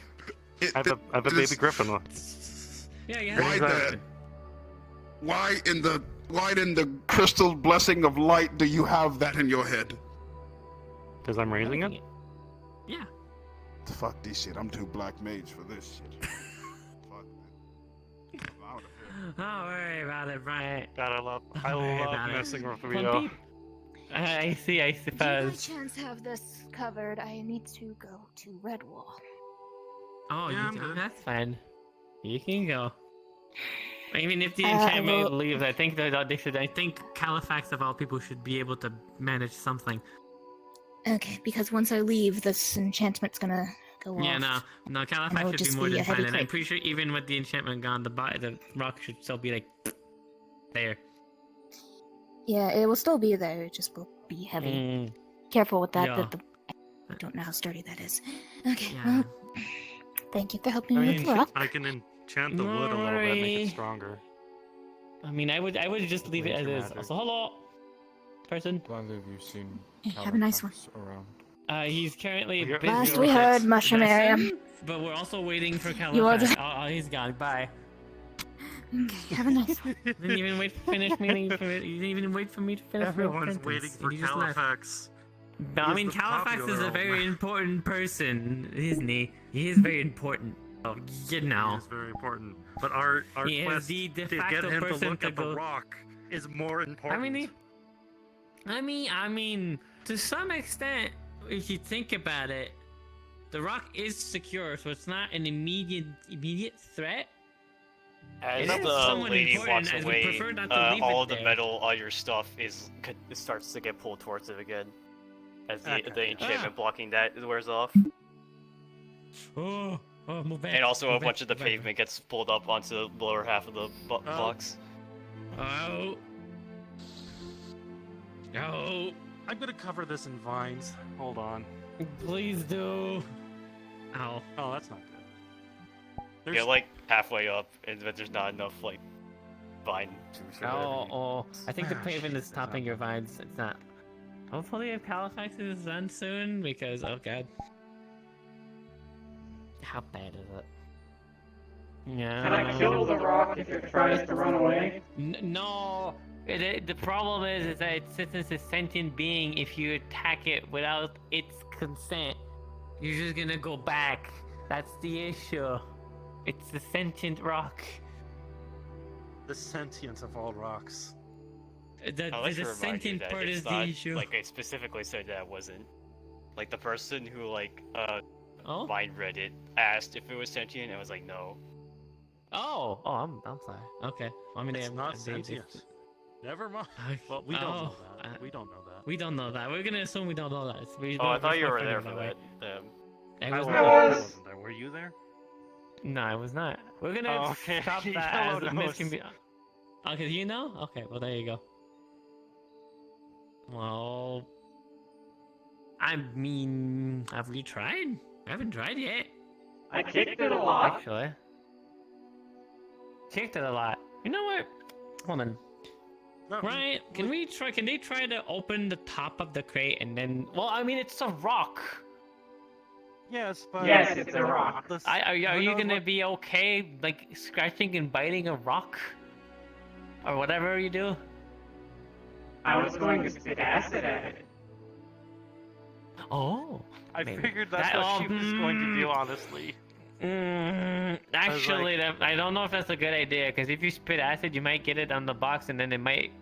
Speaker 24: I have a baby griffin.
Speaker 2: Yeah,
Speaker 13: Why in the crystal blessing of light do you have that in your head?
Speaker 24: Because I'm raising it?
Speaker 2: Yeah.
Speaker 13: Fuck this shit. I'm too black mage for this shit. Fuck it.
Speaker 2: Don't worry about it, Brian.
Speaker 24: God, I love messing with
Speaker 2: Plumpy.
Speaker 24: Rio.
Speaker 2: I see, I
Speaker 7: Do you by
Speaker 2: suppose.
Speaker 7: chance have this covered? I need to go to Redwall.
Speaker 2: Oh,
Speaker 7: Yeah,
Speaker 2: you
Speaker 7: I'm
Speaker 2: do? That's fine. You can go. I mean, if the
Speaker 7: I
Speaker 2: enchantment
Speaker 7: will-
Speaker 2: leaves, I think they should. I think Califax of all people should be able to manage something.
Speaker 7: Okay, because once I leave, this enchantment's gonna go
Speaker 2: Yeah,
Speaker 7: off.
Speaker 2: no,
Speaker 7: And
Speaker 2: Califax
Speaker 7: it'll
Speaker 2: should
Speaker 7: just
Speaker 2: be more
Speaker 7: be a
Speaker 2: than
Speaker 7: heavy
Speaker 2: fine. And I'm
Speaker 7: crit.
Speaker 2: pretty sure even with the enchantment gone, the rock should still be like there.
Speaker 7: Yeah, it will still be there. It just will be heavy. Careful with that.
Speaker 2: Yeah.
Speaker 7: I don't know how sturdy that is. Okay,
Speaker 2: Yeah.
Speaker 7: well, thank you for helping me with the rock.
Speaker 24: I can enchant the
Speaker 2: No
Speaker 24: wood a little bit, make
Speaker 2: worry.
Speaker 24: it stronger.
Speaker 2: I mean, I would just leave it as
Speaker 24: Nature
Speaker 2: is.
Speaker 24: magic.
Speaker 2: Also, hello, person.
Speaker 1: Glad have you seen
Speaker 7: Have a nice one.
Speaker 1: around.
Speaker 2: He's currently busy.
Speaker 7: Last we
Speaker 2: with
Speaker 7: heard,
Speaker 2: it.
Speaker 7: Mushroom
Speaker 2: That's
Speaker 7: Area.
Speaker 2: him, but we're also waiting for
Speaker 7: You are
Speaker 2: Califax.
Speaker 7: the-
Speaker 2: Oh, he's gone. Bye.
Speaker 7: Okay, have a nice one.
Speaker 2: Didn't even wait to finish me. You didn't even wait for me to finish. my
Speaker 24: Everyone's
Speaker 2: sentence,
Speaker 24: waiting
Speaker 2: and
Speaker 24: for
Speaker 2: you just left.
Speaker 24: Califax.
Speaker 2: No, I
Speaker 24: He's
Speaker 2: mean
Speaker 24: the
Speaker 2: Califax is
Speaker 24: popular
Speaker 2: a very
Speaker 24: one.
Speaker 2: important person, isn't he? He is very important. Oh, you know.
Speaker 24: It's very important. But our
Speaker 2: He is
Speaker 24: quest
Speaker 2: the de
Speaker 24: to
Speaker 2: facto
Speaker 24: get him to
Speaker 2: person
Speaker 24: look
Speaker 2: to
Speaker 24: at the
Speaker 2: go-
Speaker 24: rock is more important.
Speaker 2: I mean, to some extent, if you think about it, the rock is secure, so it's not an immediate threat.
Speaker 11: As
Speaker 2: It is
Speaker 11: the
Speaker 2: somewhat
Speaker 11: lady
Speaker 2: important,
Speaker 11: walks
Speaker 2: as we
Speaker 11: away,
Speaker 2: prefer not to leave
Speaker 11: all
Speaker 2: it
Speaker 11: the
Speaker 2: there.
Speaker 11: metal, all your stuff it starts to get pulled towards it again. As the enchantment blocking that wears off.
Speaker 2: Oh, move back.
Speaker 11: And also a
Speaker 2: move back,
Speaker 11: bunch of the
Speaker 2: move back.
Speaker 11: pavement gets pulled up onto the lower half of the box.
Speaker 2: Oh. Oh.
Speaker 24: I'm gonna cover this in vines. Hold on.
Speaker 2: Please do. Ow.
Speaker 24: Oh, that's not good.
Speaker 11: You're like halfway up, and but there's not enough like vine to survive.
Speaker 2: Oh, I think the pavement is stopping your vines. It's not. Hopefully, if Halifax is done soon, because oh god, how bad is it? Yeah.
Speaker 19: Can I kill the rock if it tries to run away?
Speaker 2: No. The problem is that since it's a sentient being, if you attack it without its consent, you're just gonna go back. That's the issue. It's the sentient rock.
Speaker 24: The sentience of all rocks.
Speaker 2: The
Speaker 11: I'd like to
Speaker 2: the
Speaker 11: remind you
Speaker 2: sentient
Speaker 11: that
Speaker 2: part
Speaker 11: it's
Speaker 2: is the
Speaker 11: not,
Speaker 2: issue.
Speaker 11: like I specifically said that wasn't. Like the person who
Speaker 2: Oh?
Speaker 11: mind read it asked if it was sentient, and I was like, no.
Speaker 2: Oh, I'm sorry. Okay. I mean,
Speaker 24: It's
Speaker 2: I'm-
Speaker 24: not
Speaker 2: I'm-
Speaker 24: sentient. Never mind.
Speaker 2: Okay.
Speaker 24: Well, we don't know
Speaker 2: Oh,
Speaker 24: that. We don't know that.
Speaker 2: We don't know that. We're gonna assume we don't know that.
Speaker 11: Oh, I thought you were there for that.
Speaker 2: I was
Speaker 24: I
Speaker 2: not.
Speaker 24: wasn't there. Were you there?
Speaker 2: No, I was not. We're gonna
Speaker 24: Oh, okay.
Speaker 2: stop that
Speaker 24: Yellow
Speaker 2: as a
Speaker 24: knows.
Speaker 2: miscommunication. Okay, you know? Okay, well there you go. Well, I mean, have we tried? I haven't tried yet.
Speaker 19: I kicked it a lot.
Speaker 2: Actually, kicked it a lot. You know what? Hold on. Right? Can we try? Can they try to open the top of the crate and then? Well, I mean, it's a rock.
Speaker 24: Yes, but
Speaker 19: Yes, it's a rock.
Speaker 2: Are you gonna be okay, like scratching and biting a rock, or whatever you do?
Speaker 19: I was going to spit acid at it.
Speaker 2: Oh,
Speaker 15: I
Speaker 2: maybe.
Speaker 15: figured that's
Speaker 2: That-
Speaker 15: what she was going to do, honestly.
Speaker 2: Actually, I don't know if that's a good idea, because if you spit acid, you might get it on the box, and then it might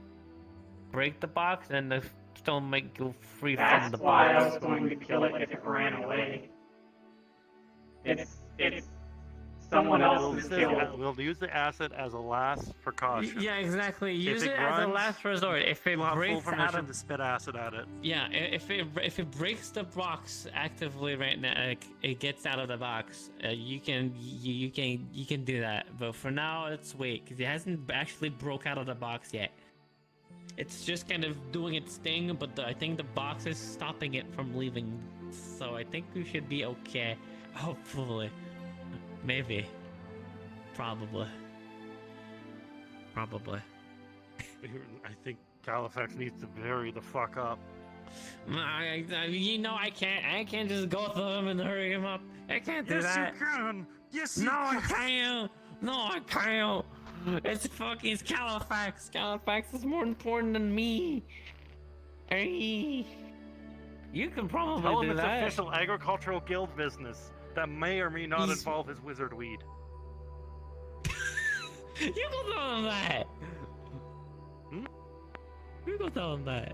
Speaker 2: break the box, and the stone might go free from
Speaker 19: That's
Speaker 2: the
Speaker 19: why I
Speaker 2: box.
Speaker 19: was going to kill it if it ran away. It's someone else's kill.
Speaker 24: We'll use the acid as a last precaution.
Speaker 2: Yeah, exactly.
Speaker 24: If
Speaker 2: Use it as a
Speaker 24: runs,
Speaker 2: last resort. If it
Speaker 24: we'll have full
Speaker 2: breaks out
Speaker 24: permission
Speaker 2: of
Speaker 24: to spit acid at it.
Speaker 2: yeah, if it breaks the box actively right now, like it gets out of the box, you can do that. But for now, let's wait because it hasn't actually broke out of the box yet. It's just kind of doing its thing, but I think the box is stopping it from leaving. So I think we should be okay. Hopefully. Maybe. Probably. Probably.
Speaker 15: I think Califax needs to bury the fuck up.
Speaker 2: You know I can't just go through him and hurry him up. I can't do that.
Speaker 15: Yes, you can. Yes, you
Speaker 2: No, I
Speaker 15: can.
Speaker 2: can't. No, I can't. It's Califax. Califax is more important than me. Hey. You can probably
Speaker 15: Tell him
Speaker 2: do
Speaker 15: it's
Speaker 2: that.
Speaker 15: official agricultural guild business that may or may not
Speaker 2: He's-
Speaker 15: involve his wizard weed.
Speaker 2: You go tell him that. You go tell him that.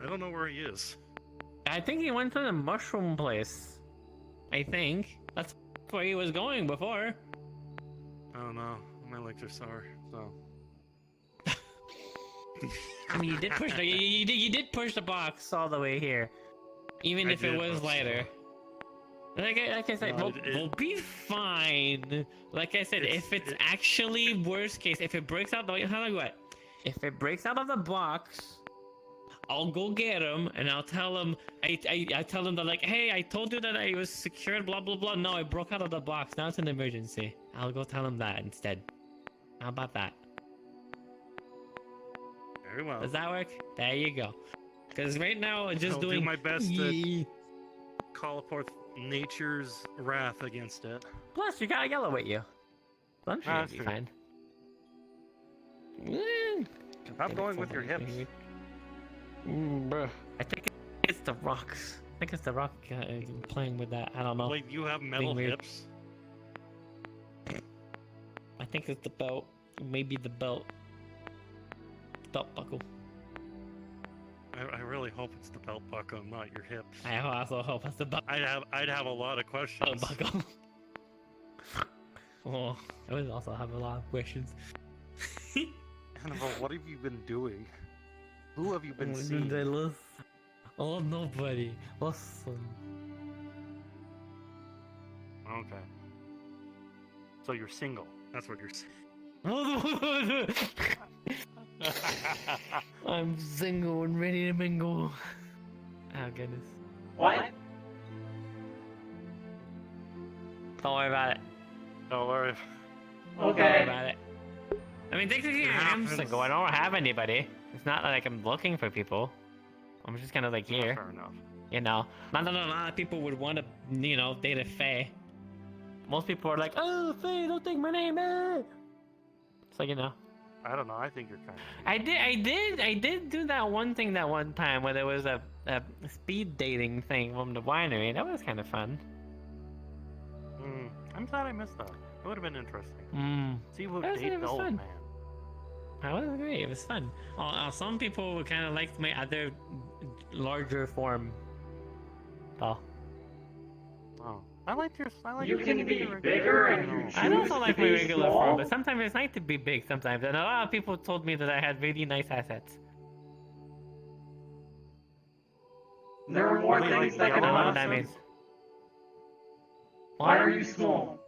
Speaker 15: I don't know where he is.
Speaker 2: I think he went to the mushroom place. I think that's where he was going before.
Speaker 15: I don't know. My legs are sore, so.
Speaker 2: I mean, you did push you did push the box all the way here, even if it was lighter. Like I said,
Speaker 15: No,
Speaker 2: we'll be fine. Like I said, if it's actually worst case, if it breaks out, if it breaks out of the box, I'll go get him and I'll tell him. I tell him that like, hey, I told you that I was secured, blah blah blah. No, it broke out of the box. Now it's an emergency. I'll go tell him that instead. How about that?
Speaker 15: Very well.
Speaker 2: Does that work? There you go. Because right now, I'm just
Speaker 15: I'll
Speaker 2: doing
Speaker 15: do my best to call forth nature's wrath against it.
Speaker 2: Plus, you got a yellow with you. So I'm sure
Speaker 15: That's
Speaker 2: you'll be
Speaker 15: true.
Speaker 2: fine.
Speaker 15: I'm going with your hips.
Speaker 2: Bruh. I think it's the rocks. I think it's the rock playing with that. I don't know.
Speaker 15: Wait, you have metal
Speaker 2: Being weird.
Speaker 15: hips?
Speaker 2: I think it's the belt. Maybe the belt. Belt buckle.
Speaker 15: I really hope it's the belt buckle, not your hips.
Speaker 2: I also hope it's the belt.
Speaker 15: I'd have a lot of questions.
Speaker 2: buckle. Oh, I would also have a lot of questions.
Speaker 15: Hannibal, what have you been doing? Who have you been
Speaker 2: When
Speaker 15: seeing?
Speaker 2: did I listen? Oh, nobody. Listen.
Speaker 15: Okay. So you're single. That's what you're saying.
Speaker 2: I'm single and ready to mingle. Oh goodness.
Speaker 19: What?
Speaker 2: Don't worry about it.
Speaker 15: Don't worry.
Speaker 2: Don't worry
Speaker 19: Okay.
Speaker 2: about it. I mean, technically I am single. I don't have anybody. It's not like I'm looking for people. I'm just kind of like here.
Speaker 15: Fair enough.
Speaker 2: You know, not that a lot of people would want to, you know, date a fae. Most people are like, oh, fae, don't take my name, eh. It's like, you know.
Speaker 15: I don't know. I think you're kind of.
Speaker 2: I did do that one thing that one time where there was a speed dating thing from the winery. That was kind of fun.
Speaker 15: I'm glad I missed that. It would have been interesting. See who
Speaker 2: That was-
Speaker 15: dated
Speaker 2: it
Speaker 15: the
Speaker 2: was
Speaker 15: old
Speaker 2: fun.
Speaker 15: man.
Speaker 2: That was great. It was fun. Some people kind of liked my other larger form. Oh.
Speaker 15: Oh, I liked your.
Speaker 19: You can be bigger and you
Speaker 2: I also
Speaker 19: choose
Speaker 2: like
Speaker 19: to
Speaker 2: my
Speaker 19: be
Speaker 2: regular
Speaker 19: small.
Speaker 2: form, but sometimes it's nice to be big sometimes. And a lot of people told me that I had really nice assets.
Speaker 19: There are more things that
Speaker 2: I
Speaker 19: can
Speaker 2: don't know what
Speaker 19: happen.
Speaker 2: that means.
Speaker 19: Why are you small?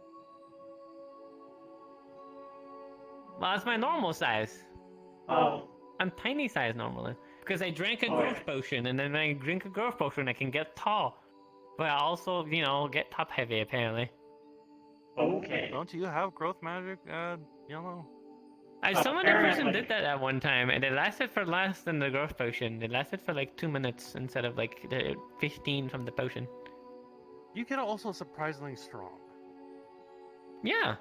Speaker 2: Well, it's my normal size.
Speaker 19: Oh.
Speaker 2: I'm tiny size normally. Because I drank a
Speaker 19: Oh,
Speaker 2: growth
Speaker 19: yeah.
Speaker 2: potion, and then when I drink a growth potion, I can get tall. But I also, you know, get top heavy apparently.
Speaker 19: Okay.
Speaker 15: Don't you have growth magic, Yellow?
Speaker 2: Some other person
Speaker 19: Apparently.
Speaker 2: did that at one time, and it lasted for less than the growth potion. It lasted for like 2 minutes instead of like the 15 from the potion.
Speaker 15: You get also surprisingly strong.
Speaker 2: Yeah.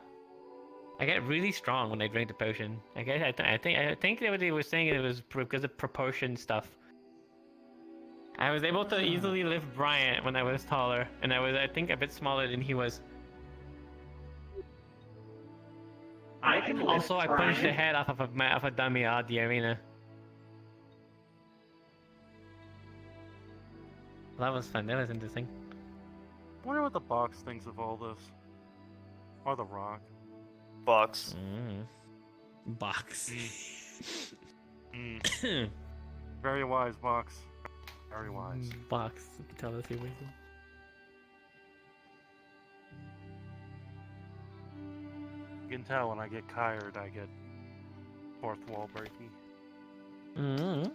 Speaker 2: I get really strong when I drink the potion. I think that what he was saying it was because of proportion stuff. I was able to easily lift Bryant when I was taller, and I think a bit smaller than he was.
Speaker 19: I can lift
Speaker 2: Also, I punched the
Speaker 19: Brian.
Speaker 2: head off of a dummy out of the arena. That was fun. That was interesting.
Speaker 15: I wonder what the box thinks of all this. Or the rock.
Speaker 11: Box.
Speaker 2: Box.
Speaker 15: Very wise, box. Very wise.
Speaker 2: Box. Tell us your wisdom.
Speaker 15: You can tell when I get tired, I get fourth wall breaky.
Speaker 2: Mm-hmm.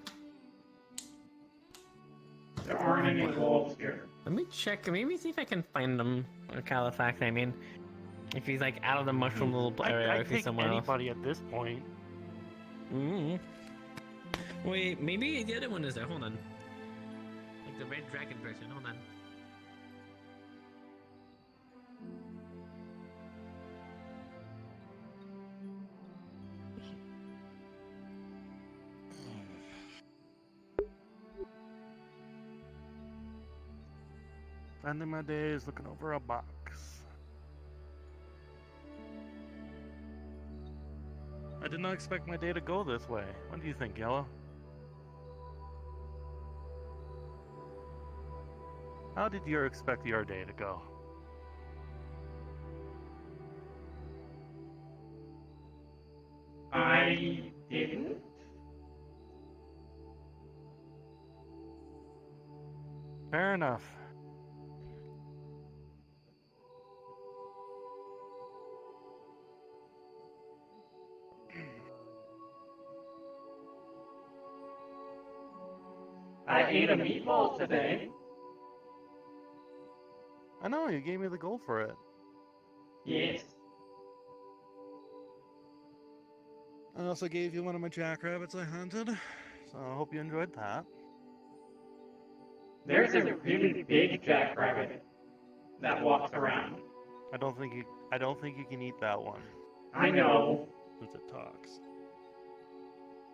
Speaker 19: There aren't any wolves here.
Speaker 2: Let me check. Maybe see if I can find him. Or Califax, I mean. If he's like out of the mushroom little area, or
Speaker 15: I'd
Speaker 2: if he's
Speaker 15: take
Speaker 2: somewhere
Speaker 15: anybody at this point.
Speaker 2: else. Wait, maybe the other one is there. Hold on. Like the red dragon version. Hold on.
Speaker 15: Spending my days looking over a box. I did not expect my day to go this way. What do you think, Yellow? How did you expect your day to go?
Speaker 19: I didn't.
Speaker 15: Fair enough.
Speaker 19: I ate a meatball today.
Speaker 15: I know, you gave me the gold for it.
Speaker 19: Yes.
Speaker 15: I also gave you one of my jackrabbits I hunted, so I hope you enjoyed that.
Speaker 19: There's a really big jackrabbit that walks around.
Speaker 15: I don't think you can eat that one.
Speaker 19: I know.
Speaker 15: Since it talks.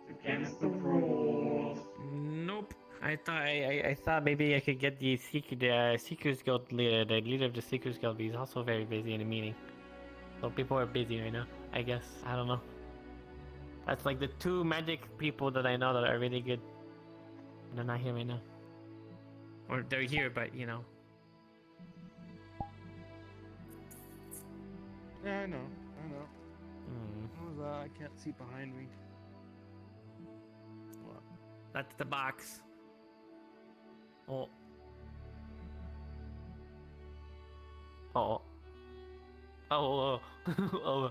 Speaker 19: It's against the rules.
Speaker 2: Nope. I thought maybe I could get the Seekers Guild leader, the leader of the Seekers Guild, but he's also very busy in a meeting. So people are busy right now, I guess. I don't know. That's like the two magic people that I know that are really good. They're not here right now. Or they're here, but you know.
Speaker 15: Yeah, I know. What was that? I can't see behind me. What?
Speaker 2: That's the box. Oh. Oh. Oh. Oh.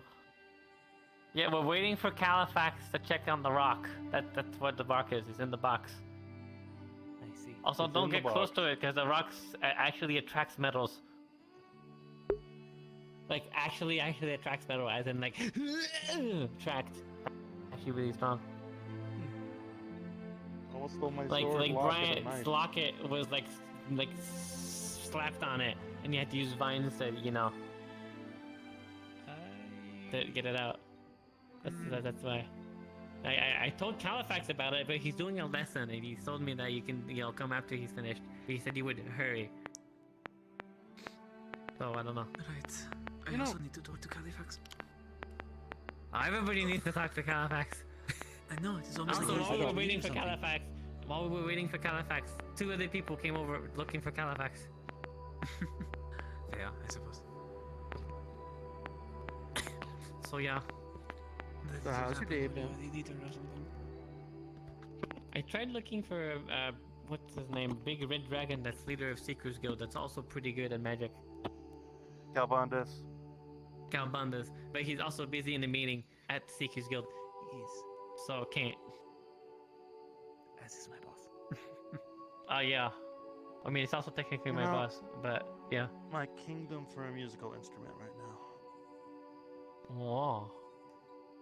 Speaker 2: Yeah, we're waiting for Califax to check on the rock. That's what the rock is. It's in the box.
Speaker 15: I see.
Speaker 2: Also,
Speaker 15: It's
Speaker 2: don't
Speaker 15: in the
Speaker 2: get close
Speaker 15: box.
Speaker 2: to it because the rocks actually attracts metals. Like actually attracts metal, as in like attract. Actually, really strong.
Speaker 15: Almost stole my
Speaker 2: Like
Speaker 15: sword, locket, and
Speaker 2: Bryant's
Speaker 15: knife.
Speaker 2: locket was like slapped on it, and you had to use vines to to get it out. That's why. I told Califax about it, but he's doing a lesson, and he told me that you can come after he's finished. But he said he would hurry. So I don't know.
Speaker 14: Right. I also need to talk to Califax.
Speaker 2: Everybody needs to talk to Califax.
Speaker 14: I know, it is almost
Speaker 2: Also,
Speaker 14: like
Speaker 2: while we were waiting for
Speaker 14: something.
Speaker 2: Califax, two other people came over looking for Califax.
Speaker 14: Yeah, I suppose.
Speaker 2: So yeah.
Speaker 15: So how's your day been?
Speaker 2: I tried looking for what's his name? Big Red Dragon that's leader of Seekers Guild. That's also pretty good at magic.
Speaker 15: Calbandas.
Speaker 2: Calbandas, but he's also busy in the meeting at Seekers Guild. So can't.
Speaker 14: As is my boss.
Speaker 2: Yeah. I mean, it's also technically my
Speaker 15: No.
Speaker 2: boss, but yeah.
Speaker 15: My kingdom for a musical instrument right now.
Speaker 2: Oh,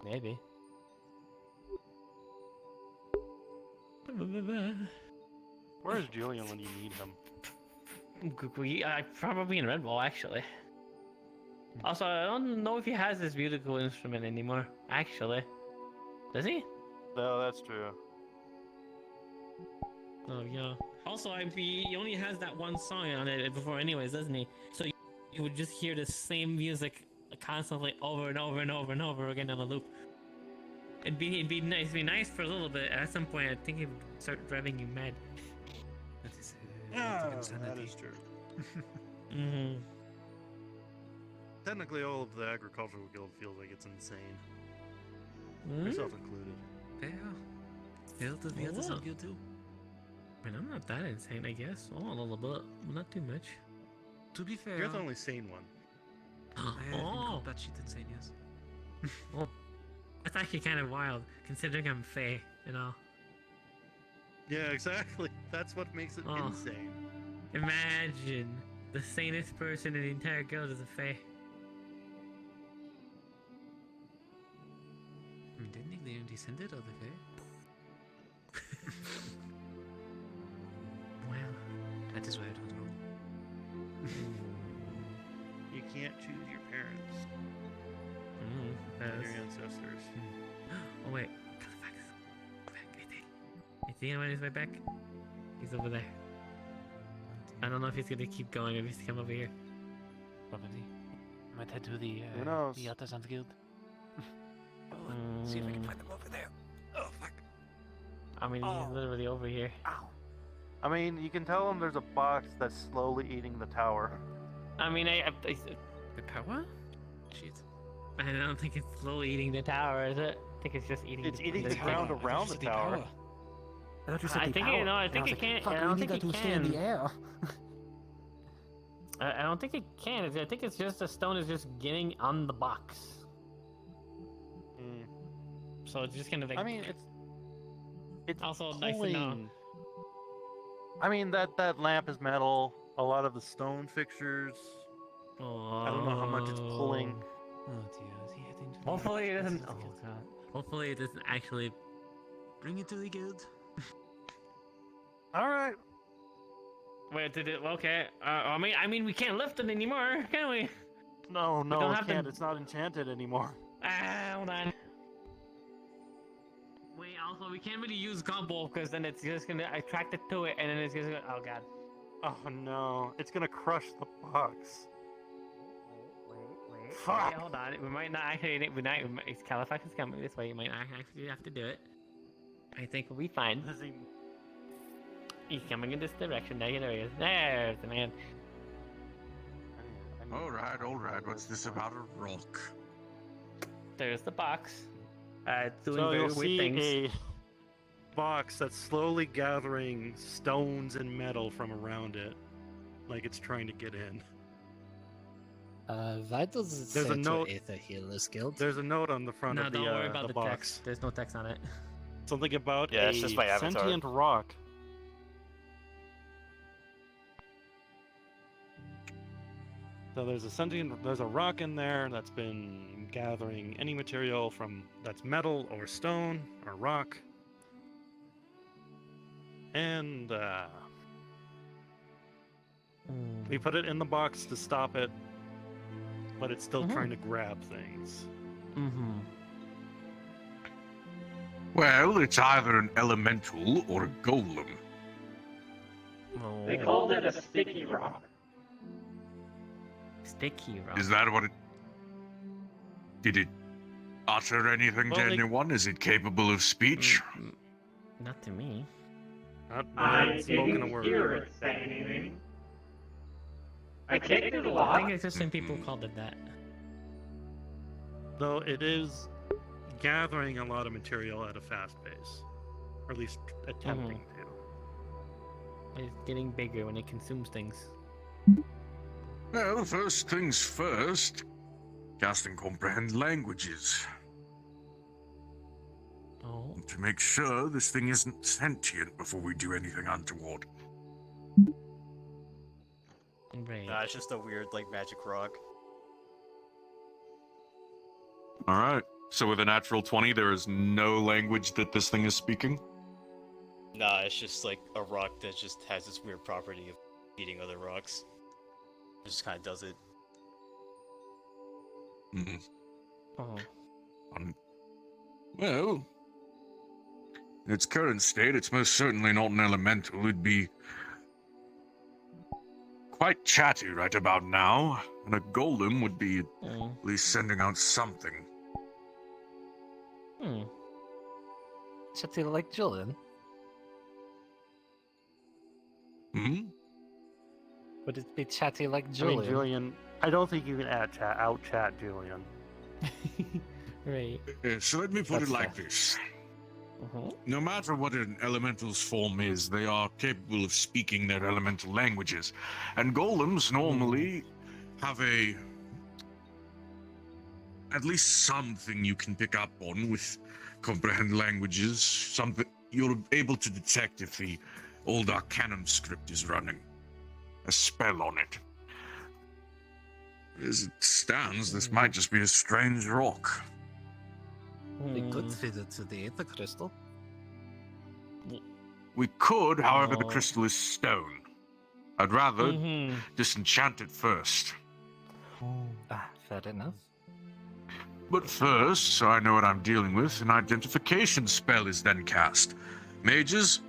Speaker 2: maybe.
Speaker 15: Where's Julian when you need him?
Speaker 2: Probably in Redwall, actually. Also, I don't know if he has this musical instrument anymore. Actually, does he?
Speaker 15: No, that's true.
Speaker 2: Oh yeah. Also, he only has that one song on it before, anyways, doesn't he? So you would just hear the same music constantly over and over and over and over again on a loop. It'd be nice for a little bit. At some point, I think it would start driving you mad.
Speaker 14: That is
Speaker 15: That is true.
Speaker 2: Mm-hmm.
Speaker 15: Technically, all of the agricultural guild feels like it's insane.
Speaker 2: Hmm?
Speaker 15: Myself included.
Speaker 14: Yeah, the others are good too.
Speaker 2: I mean, I'm not that insane, I guess. Oh, a little bit, not too much.
Speaker 14: To be fair,
Speaker 15: You're the only sane one.
Speaker 14: I have been called batshit insane, yes.
Speaker 2: Oh, That's actually kind of wild, considering I'm Fae, you know.
Speaker 15: Yeah, exactly. That's what makes it
Speaker 2: Oh.
Speaker 15: insane.
Speaker 2: Imagine the sanest person in the entire guild is a Fae.
Speaker 14: I mean, didn't they only descended of the Fae?
Speaker 2: Well,
Speaker 14: that is why I don't know.
Speaker 15: You can't choose your parents and your ancestors.
Speaker 2: Oh wait, Califax. Go back, Is he on his way back? He's over there. I don't know if he's gonna keep going or if he's come over here.
Speaker 6: Probably. Might head to the
Speaker 15: Who knows?
Speaker 6: the Artisans Guild. See if I can find them over there. Oh fuck.
Speaker 2: I mean, he's literally over here.
Speaker 15: I mean, you can tell him there's a box that's slowly eating the tower.
Speaker 2: I mean,
Speaker 14: The power? Shit.
Speaker 2: I don't think it's slowly eating the tower, is it? I think it's just eating.
Speaker 15: It's eating the ground around the tower.
Speaker 6: I thought you said
Speaker 2: I
Speaker 6: the
Speaker 2: think
Speaker 6: power.
Speaker 2: it. No, I
Speaker 6: And
Speaker 2: think
Speaker 6: was
Speaker 2: it
Speaker 6: like,
Speaker 2: can't.
Speaker 6: Fuck,
Speaker 2: I
Speaker 6: we
Speaker 2: don't
Speaker 6: need
Speaker 2: think
Speaker 6: that
Speaker 2: it
Speaker 6: to stay in the
Speaker 2: can.
Speaker 6: air.
Speaker 2: I don't think it can. I think it's just the stone is just getting on the box. So it's just kind of like.
Speaker 15: I mean, it's
Speaker 2: also nice to know.
Speaker 15: pulling- I mean, that lamp is metal. A lot of the stone fixtures. I don't know how much it's pulling.
Speaker 14: Oh dear, is he heading to
Speaker 2: Hopefully it doesn't. Oh god. Hopefully it doesn't actually.
Speaker 14: Bring it to the guild.
Speaker 15: All right.
Speaker 2: Wait, did it? Okay. I mean, we can't lift it anymore, can we?
Speaker 15: No,
Speaker 2: don't
Speaker 15: it
Speaker 2: have to-
Speaker 15: can't. It's not enchanted anymore.
Speaker 2: Hold on. Wait, also, we can't really use gumbo because then it's just gonna attract it to it, and then it's just gonna. Oh god.
Speaker 15: Oh no, it's gonna crush the box.
Speaker 2: Wait,
Speaker 15: Fuck.
Speaker 2: hold on. We might not actually. It's Califax is coming this way. You might not actually have to do it. I think we'll be fine. He's coming in this direction. There he is. There's the man.
Speaker 13: All right. What's this about a rock?
Speaker 2: There's the box. Doing
Speaker 15: So
Speaker 2: very
Speaker 15: you'll
Speaker 2: weird
Speaker 15: see
Speaker 2: things.
Speaker 15: a box that's slowly gathering stones and metal from around it, like it's trying to get in.
Speaker 6: Why does it
Speaker 15: There's
Speaker 6: say
Speaker 15: a note.
Speaker 6: to Aether Healers Guild?
Speaker 15: There's a note on the front
Speaker 2: No,
Speaker 15: of the,
Speaker 2: don't worry about the
Speaker 15: box.
Speaker 2: text. There's no text on it.
Speaker 15: Something about
Speaker 11: Yeah,
Speaker 15: a
Speaker 11: it's just my avatar.
Speaker 15: sentient rock. So there's a rock in there that's been gathering any material that's metal or stone or rock. And we put it in the box to stop it, but it's still trying to grab things.
Speaker 2: Mm-hmm.
Speaker 13: Well, it's either an elemental or a golem.
Speaker 19: They called it a sticky rock.
Speaker 2: Sticky rock.
Speaker 13: Is that what it... Did it utter anything
Speaker 15: Well,
Speaker 13: to
Speaker 15: they-
Speaker 13: anyone? Is it capable of speech?
Speaker 2: Not to me.
Speaker 19: I
Speaker 15: Not spoken a
Speaker 19: didn't
Speaker 15: word.
Speaker 19: hear it say anything. I kicked it a
Speaker 2: I
Speaker 19: lot.
Speaker 2: think existing people called it that.
Speaker 15: Though it is gathering a lot of material at a fast pace, or at least attempting to.
Speaker 2: It's getting bigger when it consumes things.
Speaker 13: Well, first things first. Cast and comprehend languages.
Speaker 2: Oh.
Speaker 13: To make sure this thing isn't sentient before we do anything untoward.
Speaker 2: Right.
Speaker 11: Nah, it's just a weird, like, magic rock.
Speaker 13: Alright. So with a natural 20, there is no language that this thing is speaking?
Speaker 11: Nah, it's just like a rock that just has this weird property of eating other rocks. It just kind of does it.
Speaker 13: Hmm.
Speaker 2: Oh.
Speaker 13: Well, in its current state, it's most certainly not an elemental. It'd be quite chatty right about now, and a golem would be at least sending out something.
Speaker 6: Chatty like Julian?
Speaker 13: Hmm?
Speaker 6: Would it be chatty like
Speaker 15: I
Speaker 6: Julian?
Speaker 15: mean, Julian, I don't think you can out chat Julian.
Speaker 2: Right.
Speaker 13: So let me put it like this. No matter what an elemental's form is, they are capable of speaking their elemental languages. And golems normally have a
Speaker 8: at least something you can pick up on with comprehend languages. Something you're able to detect if the old Arcanum script is running a spell on it. As it stands, this might just be a strange rock.
Speaker 14: We could feed it to the Aether Crystal.
Speaker 8: We could, however, the crystal is stone. I'd rather disenchant it first.
Speaker 14: Fair enough.
Speaker 8: But first, so I know what I'm dealing with, an identification spell is then cast. Mages,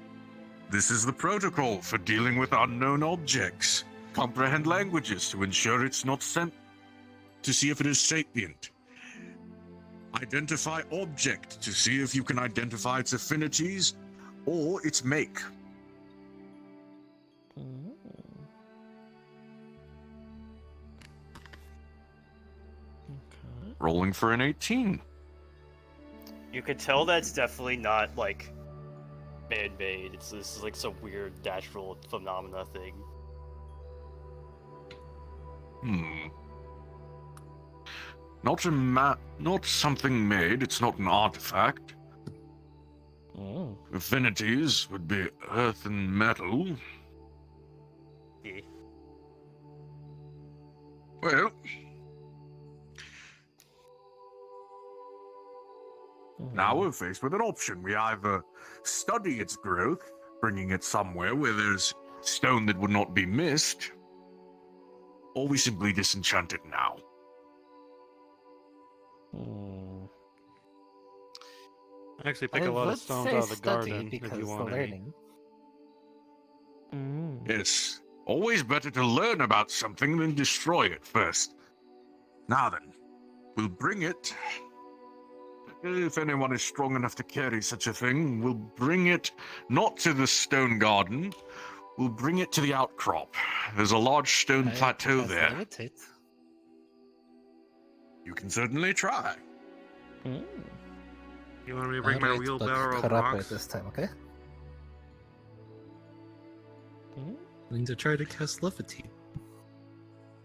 Speaker 8: this is the protocol for dealing with unknown objects. Comprehend languages to ensure it's not sent to see if it is sapient. Identify object to see if you can identify its affinities or its make. Rolling for an 18.
Speaker 11: You could tell that's definitely not like man-made. This is like some weird natural phenomena thing.
Speaker 8: Not something made. It's not an artifact. Affinities would be earth and metal.
Speaker 11: Yeah.
Speaker 8: Well, now we're faced with an option. We either study its growth, bringing it somewhere where there's stone that would not be missed, or we simply disenchant it now.
Speaker 15: Actually, pick a lot of stones out of the garden if you want any.
Speaker 8: Yes, always better to learn about something than destroy it first. Now then, we'll bring it. If anyone is strong enough to carry such a thing, we'll bring it not to the stone garden, we'll bring it to the outcrop. There's a large stone plateau there. You can certainly try.
Speaker 15: You want me to bring my wheelbarrow of rocks?
Speaker 14: This time, okay? I'm going to try to cast Levitate.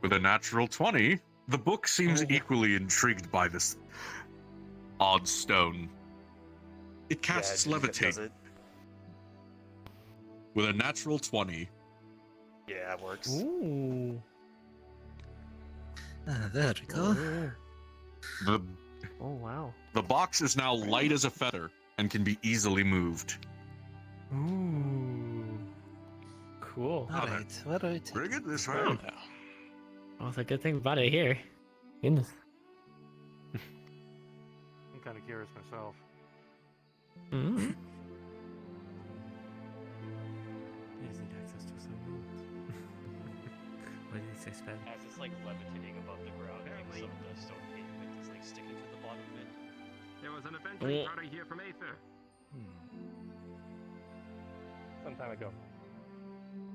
Speaker 8: With a natural 20, the book seems equally intrigued by this odd stone. It casts Levitate. With a natural 20.
Speaker 11: Yeah, it works.
Speaker 2: Ooh.
Speaker 14: There we go.
Speaker 2: Oh, wow.
Speaker 8: The box is now light as a feather and can be easily moved.
Speaker 2: Ooh. Cool.
Speaker 14: Alright.
Speaker 8: Bring it this way.
Speaker 2: Oh, that's a good thing about it here. Goodness.
Speaker 15: I'm kind of curious myself.
Speaker 14: Easy access to some moves. Why did he say spell?
Speaker 11: As it's like levitating above the ground, like some of the stone pavement is like sticking to the bottom of it.
Speaker 6: There was an adventuring party here from Aether. Some time ago.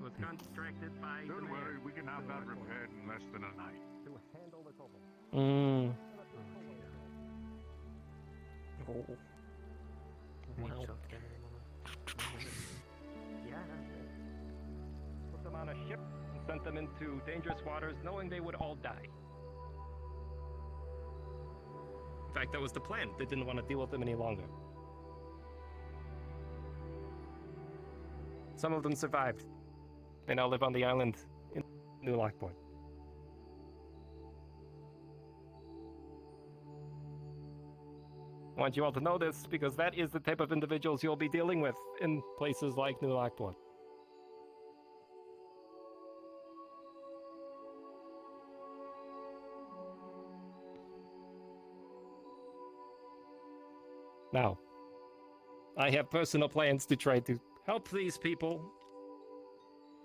Speaker 6: It was contracted by.
Speaker 8: Don't worry, we can have that repaired in less than a night.
Speaker 6: To handle the kobold.
Speaker 2: Oh.
Speaker 6: Wow. Yeah. Put them on a ship and sent them into dangerous waters, knowing they would all die. In fact, that was the plan. They didn't want to deal with them any longer. Some of them survived. They now live on the island in New Lockport. I want you all to know this because that is the type of individuals you'll be dealing with in places like New Lockport. Now, I have personal plans to try to help these people.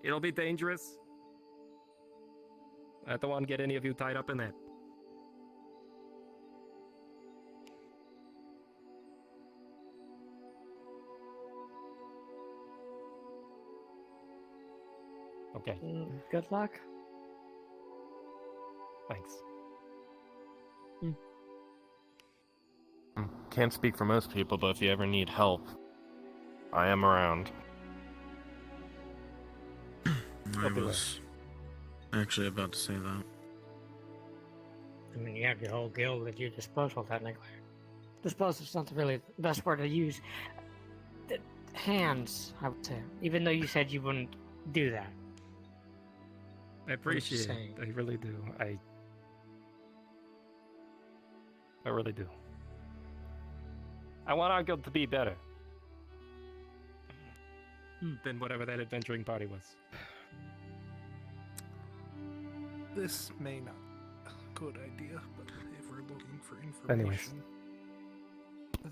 Speaker 6: It'll be dangerous. I don't want to get any of you tied up in that. Okay.
Speaker 2: Good luck.
Speaker 6: Thanks. Can't speak for most people, but if you ever need help, I am around.
Speaker 8: I was actually about to say that.
Speaker 17: I mean, you have your whole guild at your disposal, technically. Disposal's not really the best word to use. Hands, I would say. Even though you said you wouldn't do that.
Speaker 6: I appreciate it. I really do. I really do. I want our guild to be better than whatever that adventuring party was.
Speaker 20: This may not be a good idea, but if we're looking for information,
Speaker 6: Anyways.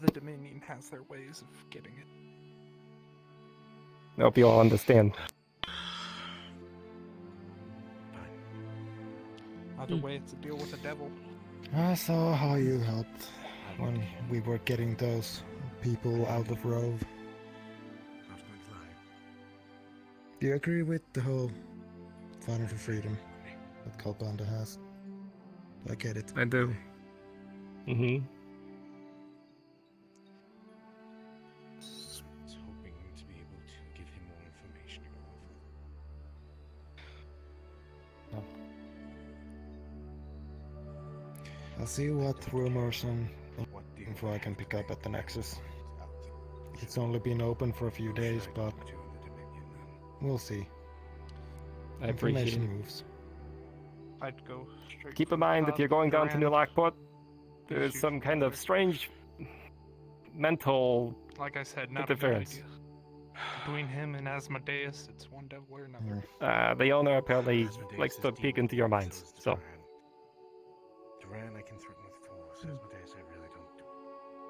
Speaker 20: the Dominion has their ways of getting it.
Speaker 6: I hope you all understand.
Speaker 20: Other ways to deal with the devil.
Speaker 9: I saw how you helped when we were getting those people out of Rove. Do you agree with the whole Fighting for Freedom that Kalpanda has? I get it.
Speaker 6: I do. Mm-hmm.
Speaker 21: I was hoping to be able to give him more information about
Speaker 9: I'll see what rumors and info I can pick up at the Nexus. It's only been open for a few days, but we'll see.
Speaker 6: I appreciate
Speaker 9: Information
Speaker 6: it.
Speaker 9: moves.
Speaker 20: I'd go straight.
Speaker 6: Keep in mind that you're going down to New Lockport. There's some kind of strange mental
Speaker 20: Like I said, not a good
Speaker 6: interference.
Speaker 20: idea. Between him and Asmodeus, it's one devil or another.
Speaker 6: The owner apparently likes to peek into your minds, so.
Speaker 21: Duran, I can threaten with force. Asmodeus, I really don't do.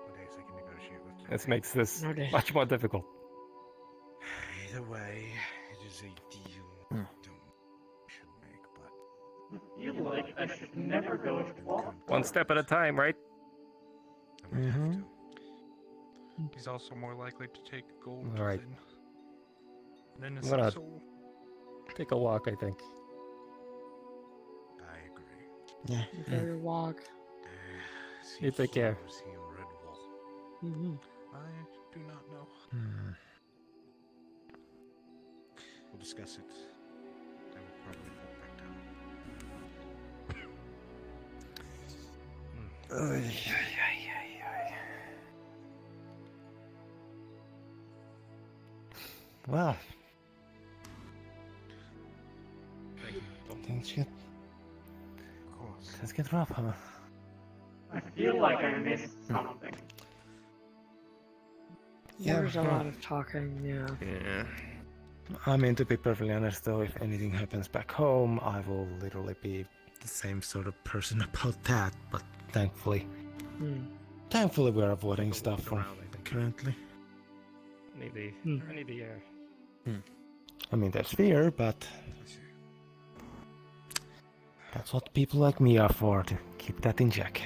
Speaker 21: Asmodeus, I can negotiate with.
Speaker 6: This makes this
Speaker 17: Okay.
Speaker 6: much more difficult.
Speaker 21: Either way, it is a deal. Should make, but
Speaker 19: I feel like I should never go to law.
Speaker 6: One step at a time, right?
Speaker 9: Mm-hmm.
Speaker 20: He's also more likely to take gold
Speaker 6: All right.
Speaker 20: than an
Speaker 6: I'm
Speaker 20: innocent
Speaker 6: gonna
Speaker 20: soul.
Speaker 6: take a walk, I think.
Speaker 21: I agree.
Speaker 9: Yeah.
Speaker 17: Go your walk.
Speaker 6: You take care.
Speaker 21: Was he in Redwall?
Speaker 17: Mm-hmm.
Speaker 20: I do not know.
Speaker 9: Hmm.
Speaker 21: We'll discuss it. I will probably pop back down.
Speaker 9: Well, things get rough, huh?
Speaker 19: I feel like I missed something.
Speaker 9: Yeah,
Speaker 17: There's a
Speaker 9: well,
Speaker 17: lot of talking, yeah.
Speaker 9: Yeah. I mean, to be perfectly honest, though, if anything happens back home, I will literally be the same sort of person about that. But thankfully, thankfully, we're avoiding stuff from currently.
Speaker 6: I need the air.
Speaker 9: I mean, there's fear, but that's what people like me are for, to keep that in check.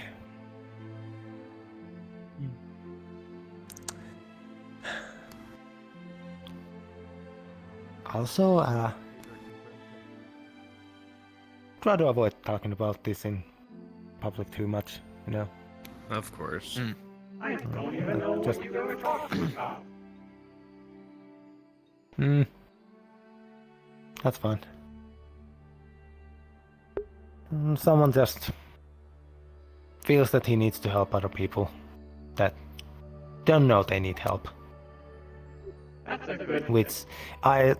Speaker 9: Also, try to avoid talking about this in public too much, you know?
Speaker 5: Of course.
Speaker 19: I don't even know
Speaker 9: Just-
Speaker 19: what you were talking about.
Speaker 9: That's fine. Someone just feels that he needs to help other people that don't know they need help.
Speaker 19: That's a good
Speaker 9: Which
Speaker 19: thing.
Speaker 9: I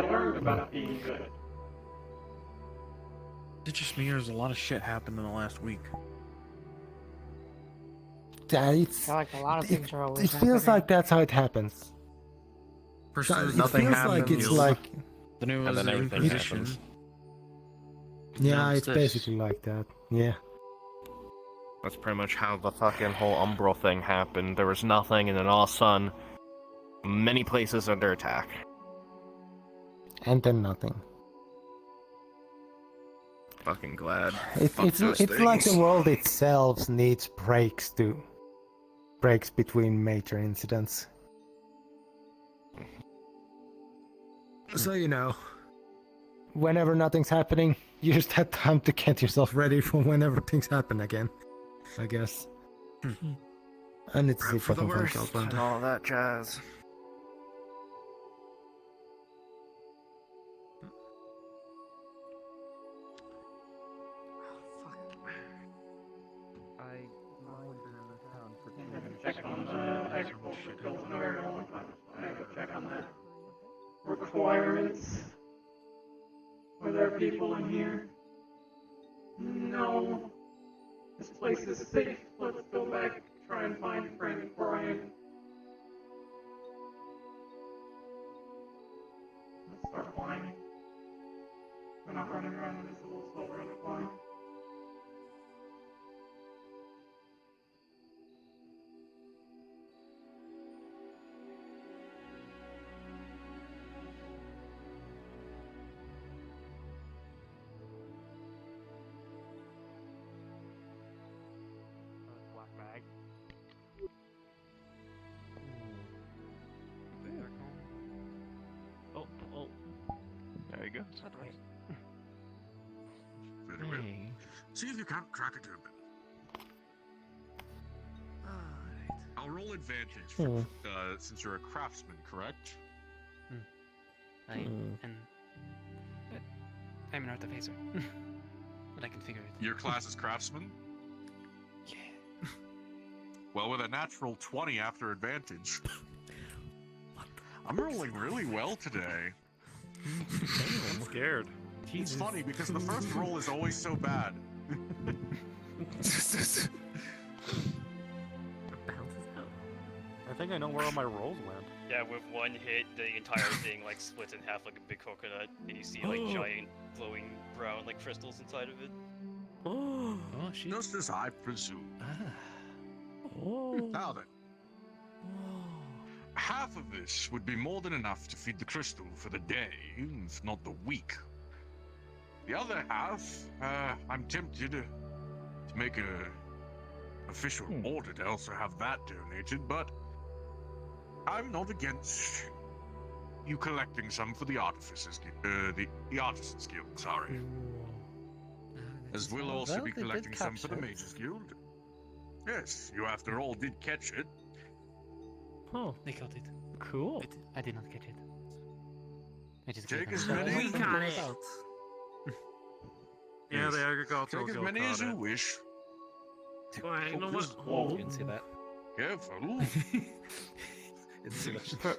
Speaker 19: learned about being good.
Speaker 4: It's just me, there's a lot of shit happened in the last week.
Speaker 9: I
Speaker 17: I feel like a lot of things are always
Speaker 9: it feels
Speaker 17: happening.
Speaker 9: like that's how it happens.
Speaker 4: First,
Speaker 9: It
Speaker 4: nothing
Speaker 9: feels
Speaker 4: happened.
Speaker 9: like it's like
Speaker 4: Then it was
Speaker 5: And then
Speaker 4: the
Speaker 5: everything
Speaker 4: Inquisition.
Speaker 5: happens.
Speaker 9: yeah,
Speaker 4: Now
Speaker 9: it's
Speaker 4: this.
Speaker 9: basically like that. Yeah.
Speaker 5: That's pretty much how the fucking whole Umbral thing happened. There was nothing, and then all of a sudden, many places under attack.
Speaker 9: And then nothing.
Speaker 5: Fucking glad.
Speaker 9: It's like the world itself needs breaks between major incidents. So you know, whenever nothing's happening, you just have time to get yourself ready for whenever things happen again, I guess. And it's
Speaker 5: Prep for the worst and all that jazz.
Speaker 19: check on the agriculture skills in a very long time. I go check on the requirements. Are there people in here? No. This place is safe. Let's go back, try and find Frank and Brian. Let's start climbing. We're not running around in this little silver and climb.
Speaker 1: Black bag.
Speaker 2: Oh, oh.
Speaker 1: There you go.
Speaker 8: Very well. See if you can't crack it open. I'll roll advantage for, since you're a craftsman, correct?
Speaker 3: I'm an artificer. But I can figure it.
Speaker 8: Your class is craftsman?
Speaker 3: Yeah.
Speaker 8: Well, with a natural 20 after advantage. I'm rolling really well today.
Speaker 15: I'm scared.
Speaker 8: It's funny because the first roll is always so bad.
Speaker 15: I think I know where all my rolls went.
Speaker 11: Yeah, with one hit, the entire thing like splits in half like a big coconut, and you see like giant glowing brown like crystals inside of it.
Speaker 3: Oh, shit.
Speaker 8: Just as I presume. Now then. Half of this would be more than enough to feed the crystal for the day, if not the week. The other half, I'm tempted to make a official order to also have that donated, but I'm not against you collecting some for the artificers, the artisans guild. Sorry, as we'll also be collecting some for the mages guild. Yes, you after all did catch it.
Speaker 3: Oh, they got it.
Speaker 2: Cool.
Speaker 3: I did not catch it. I just
Speaker 8: Take
Speaker 3: gave
Speaker 8: as
Speaker 3: them-
Speaker 8: many.
Speaker 2: We got it.
Speaker 15: Yeah,
Speaker 8: Yes.
Speaker 15: the agricultural
Speaker 8: Take as
Speaker 15: guild
Speaker 8: many
Speaker 15: caught
Speaker 8: as you
Speaker 15: it.
Speaker 8: wish.
Speaker 2: Well, you know what?
Speaker 8: Focus
Speaker 2: Oh.
Speaker 8: on-
Speaker 3: Didn't see that.
Speaker 8: Careful.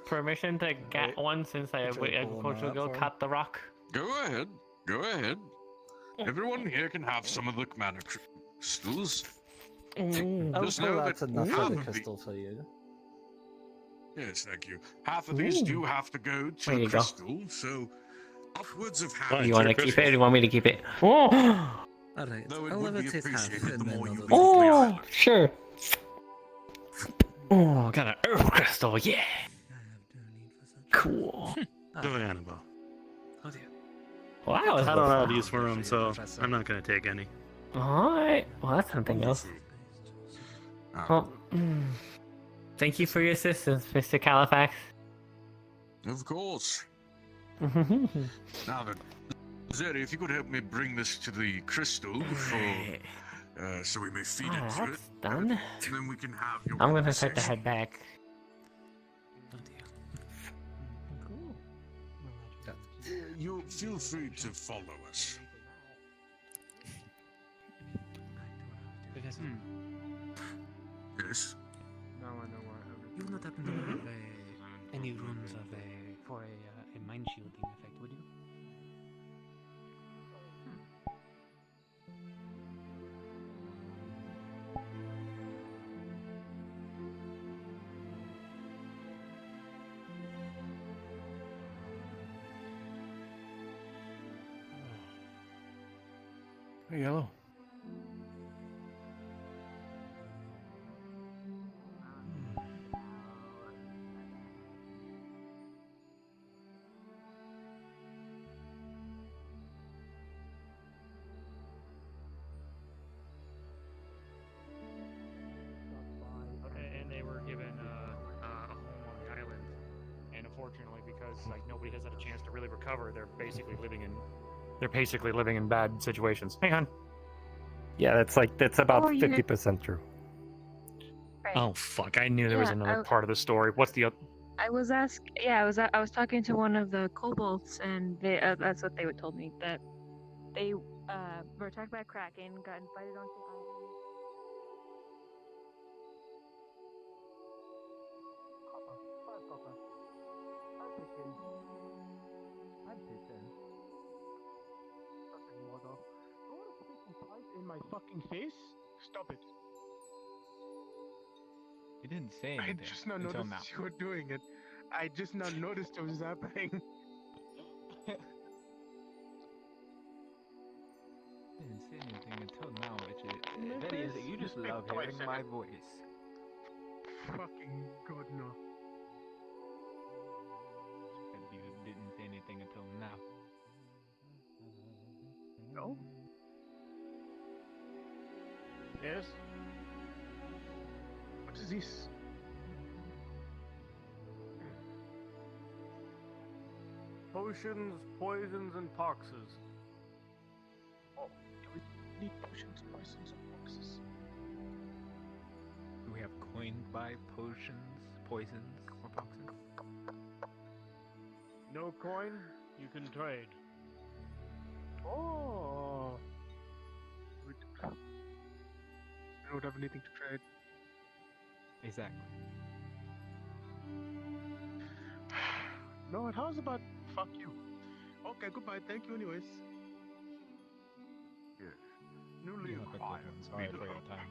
Speaker 2: Permission to get one since I agricultural guild cut the rock.
Speaker 8: Go ahead. Go ahead. Everyone here can have some of the mana crystals. Just know
Speaker 18: that's
Speaker 8: that
Speaker 18: enough
Speaker 8: half
Speaker 18: for the
Speaker 8: of
Speaker 18: crystal for you.
Speaker 8: Yes, thank you. Half of these do have to go to
Speaker 2: There
Speaker 8: the
Speaker 2: you go.
Speaker 8: crystal, so upwards of half.
Speaker 2: You want to keep it or do you want me to keep it? Oh,
Speaker 3: Alright,
Speaker 8: Though it
Speaker 3: I'll
Speaker 8: would be
Speaker 3: levitate half
Speaker 8: appreciated
Speaker 3: and
Speaker 8: the
Speaker 3: then
Speaker 8: more
Speaker 3: I'll
Speaker 8: you
Speaker 3: do
Speaker 8: leave the island.
Speaker 2: sure. Oh, got an earth crystal, yeah. Cool.
Speaker 15: Do it, Annabelle.
Speaker 3: Oh dear.
Speaker 2: Wow,
Speaker 15: I don't know how to use for them, so I'm not gonna take any.
Speaker 2: Alright, well that's something else. Well, thank you for your assistance, Mr. Califax.
Speaker 8: Of course. Now then, Zeri, if you could help me bring this to the crystal for, so we may feed it to it.
Speaker 2: That's done.
Speaker 8: And then we can have your
Speaker 2: I'm gonna start to
Speaker 8: conversation.
Speaker 2: head back.
Speaker 8: You feel free to follow us.
Speaker 3: Professor,
Speaker 8: Yes.
Speaker 1: Now I know where
Speaker 3: you would not happen to have any runes of for a mind shielding effect, would you?
Speaker 24: Hey, Yellow.
Speaker 1: And they were given a home on the island, and unfortunately, because like nobody has had a chance to really recover, they're basically living in bad situations. Hang on.
Speaker 17: Yeah, that's about
Speaker 7: Oh, you-
Speaker 17: 50% true.
Speaker 7: Right.
Speaker 1: Oh fuck! I knew there was
Speaker 7: Yeah,
Speaker 1: another part of the story. What's the other?
Speaker 7: I was talking to one of the kobolds, and they that's what they would told me, that they were attacked by a kraken, got invited onto the island.
Speaker 4: in my fucking face? Stop it.
Speaker 12: You didn't say
Speaker 4: I
Speaker 12: anything
Speaker 4: just now
Speaker 12: until
Speaker 4: noticed
Speaker 12: now.
Speaker 4: you were doing it. I just now noticed it was happening.
Speaker 12: Didn't say anything until now, Richard. That is, you just love hearing my voice.
Speaker 4: Fucking God, no.
Speaker 12: And you didn't say anything until now.
Speaker 4: No? Yes? What is this?
Speaker 16: Potions, poisons, and poxes.
Speaker 4: Oh, do we need potions, poisons, and boxes?
Speaker 12: Do we have coins by potions, poisons, or poxes?
Speaker 16: No coin, you can trade.
Speaker 4: Oh! We don't have anything to trade.
Speaker 12: Exactly.
Speaker 4: No, how's about fuck you? Okay, goodbye. Thank you, anyways.
Speaker 13: Yes.
Speaker 4: Newly
Speaker 12: You have a good
Speaker 4: acquired.
Speaker 12: one. Sorry for your time.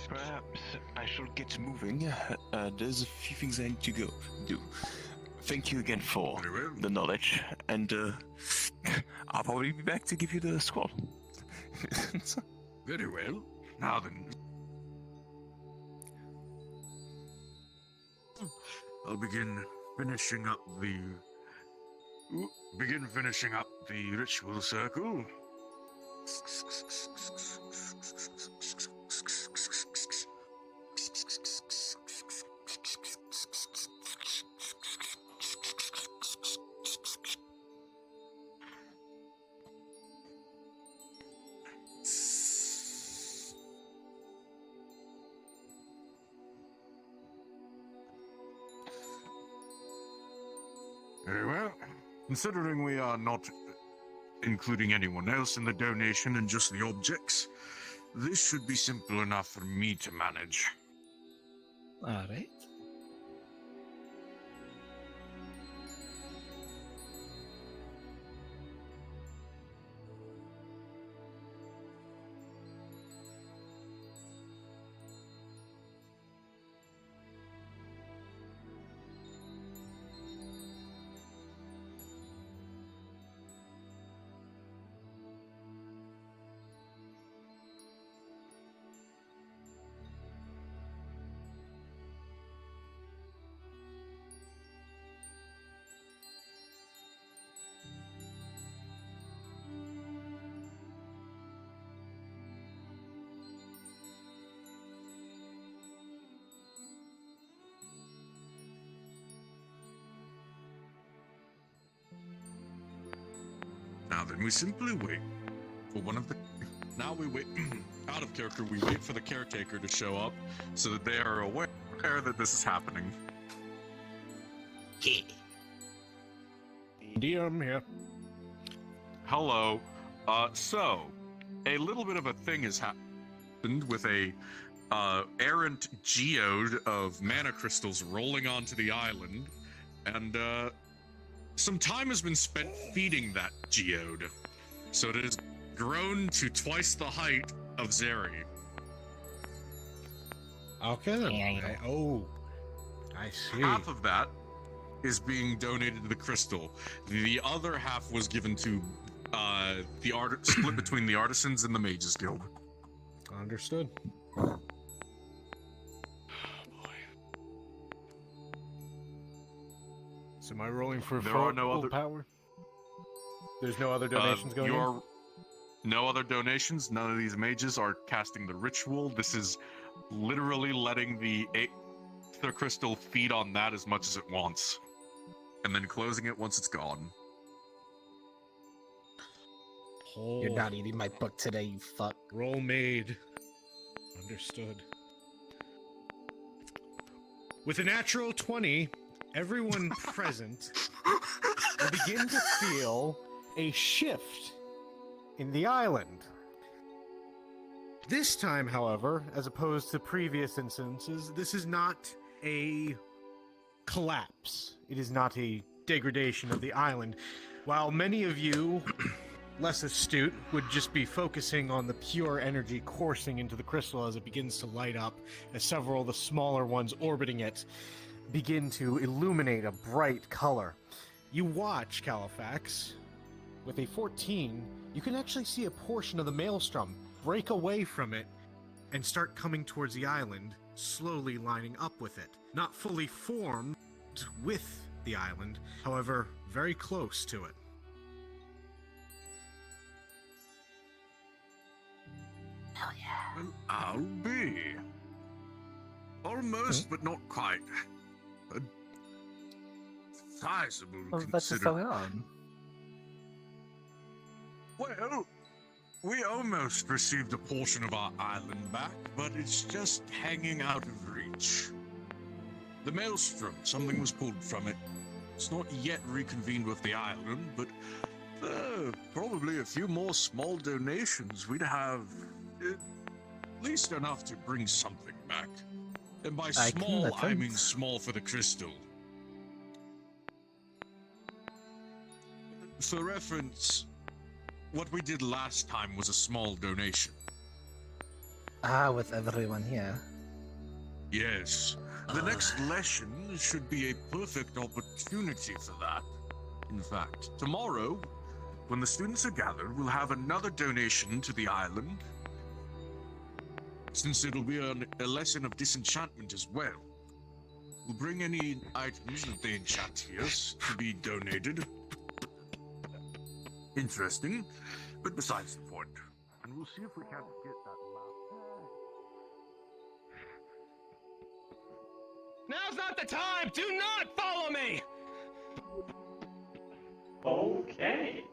Speaker 10: Perhaps I shall get moving. There's a few things I need to go do. Thank you again for the knowledge, and I'll probably be back to give you the scroll.
Speaker 8: Very well. Now then. I'll begin finishing up the ritual circle. Very well. Considering we are not including anyone else in the donation and just the objects, this should be simple enough for me to manage.
Speaker 10: Alright.
Speaker 8: Now then, we simply wait for one of the... Now we wait... out of character, we wait for the caretaker to show up so that they are aware that this is happening.
Speaker 6: Dear, I'm here.
Speaker 8: Hello. So, a little bit of a thing has happened with a errant geode of mana crystals rolling onto the island, and some time has been spent feeding that geode, so it has grown to twice the height of Zeri.
Speaker 21: Okay then. I see.
Speaker 8: Half of that is being donated to the crystal. The other half was given to split between the artisans and the mages guild.
Speaker 21: Understood. So am I rolling for
Speaker 8: There
Speaker 21: full,
Speaker 8: are no
Speaker 21: full
Speaker 8: other
Speaker 21: power? There's no other donations going
Speaker 8: you
Speaker 21: in?
Speaker 8: are, No other donations. None of these mages are casting the ritual. This is literally letting the Aether Crystal feed on that as much as it wants. And then closing it once it's gone.
Speaker 21: You're not eating my book today, you fuck. Roll made. Understood. With a natural 20, everyone present will begin to feel a shift in the island. This time, however, as opposed to previous instances, this is not a collapse. It is not a degradation of the island. While many of you, less astute, would just be focusing on the pure energy coursing into the crystal as it begins to light up, as several of the smaller ones orbiting it begin to illuminate a bright color. You watch, Califax. With a 14, you can actually see a portion of the maelstrom break away from it and start coming towards the island, slowly lining up with it. Not fully formed with the island, however, very close to it.
Speaker 8: Hell yeah. Well, I'll be. Almost, but not quite. A sizable consider- Well, we almost received a portion of our island back, but it's just hanging out of reach. The maelstrom, something was pulled from it. It's not yet reconvened with the island, but probably a few more small donations, we'd have at least enough to bring something back. And by small, I mean small for the crystal. For reference, what we did last time was a small donation.
Speaker 14: With everyone here.
Speaker 8: Yes. The next lesson should be a perfect opportunity for that. In fact, tomorrow, when the students are gathered, we'll have another donation to the island. Since it'll be a lesson of disenchantment as well. We'll bring any items that they enchant here to be donated. Interesting, but besides the point. And we'll see if we can't get that
Speaker 6: Now's not the time! Do not follow me!
Speaker 19: Okay.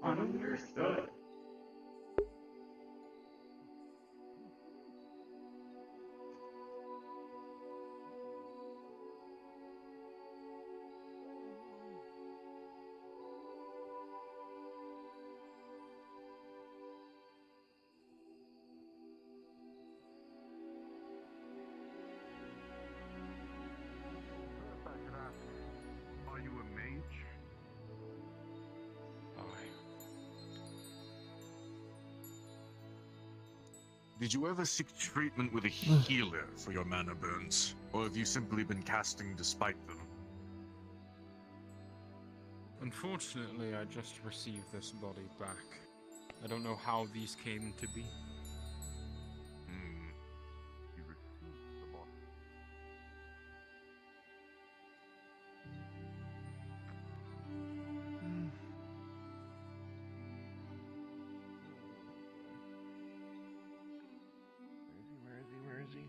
Speaker 19: Understood.
Speaker 8: Are you a mage? Did you ever seek treatment with a healer for your mana burns? Or have you simply been casting despite them?
Speaker 24: Unfortunately, I just received this body back. I don't know how these came to be.
Speaker 8: You received the body. Where is he?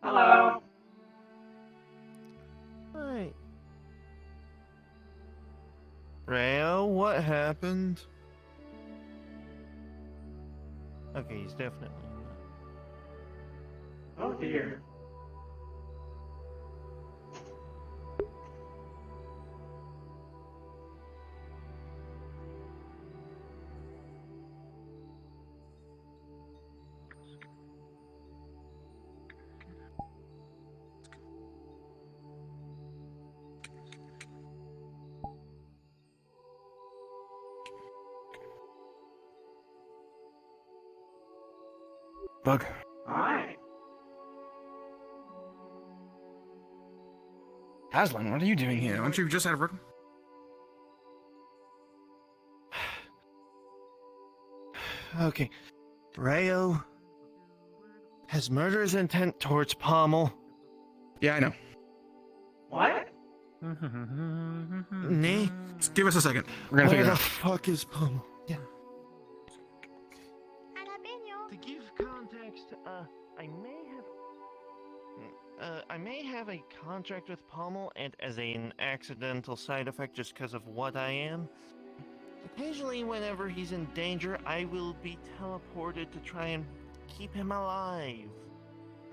Speaker 19: Hello.
Speaker 20: Hi. Rayo, what happened? Okay, he's definitely not.
Speaker 19: Oh dear.
Speaker 24: Bug.
Speaker 19: Hi.
Speaker 24: Aslan, what are you doing here? Aren't you just out of work?
Speaker 20: Okay. Rayo has murderous intent towards Pommel.
Speaker 24: Yeah, I know.
Speaker 19: What?
Speaker 20: Nee?
Speaker 24: Just give us a second. We're gonna
Speaker 20: Where
Speaker 24: figure it
Speaker 20: the
Speaker 24: out.
Speaker 20: fuck is Pommel?
Speaker 5: To give context, I may have a contract with Pommel, and as an accidental side effect, just because of what I am. Occasionally, whenever he's in danger, I will be teleported to try and keep him alive.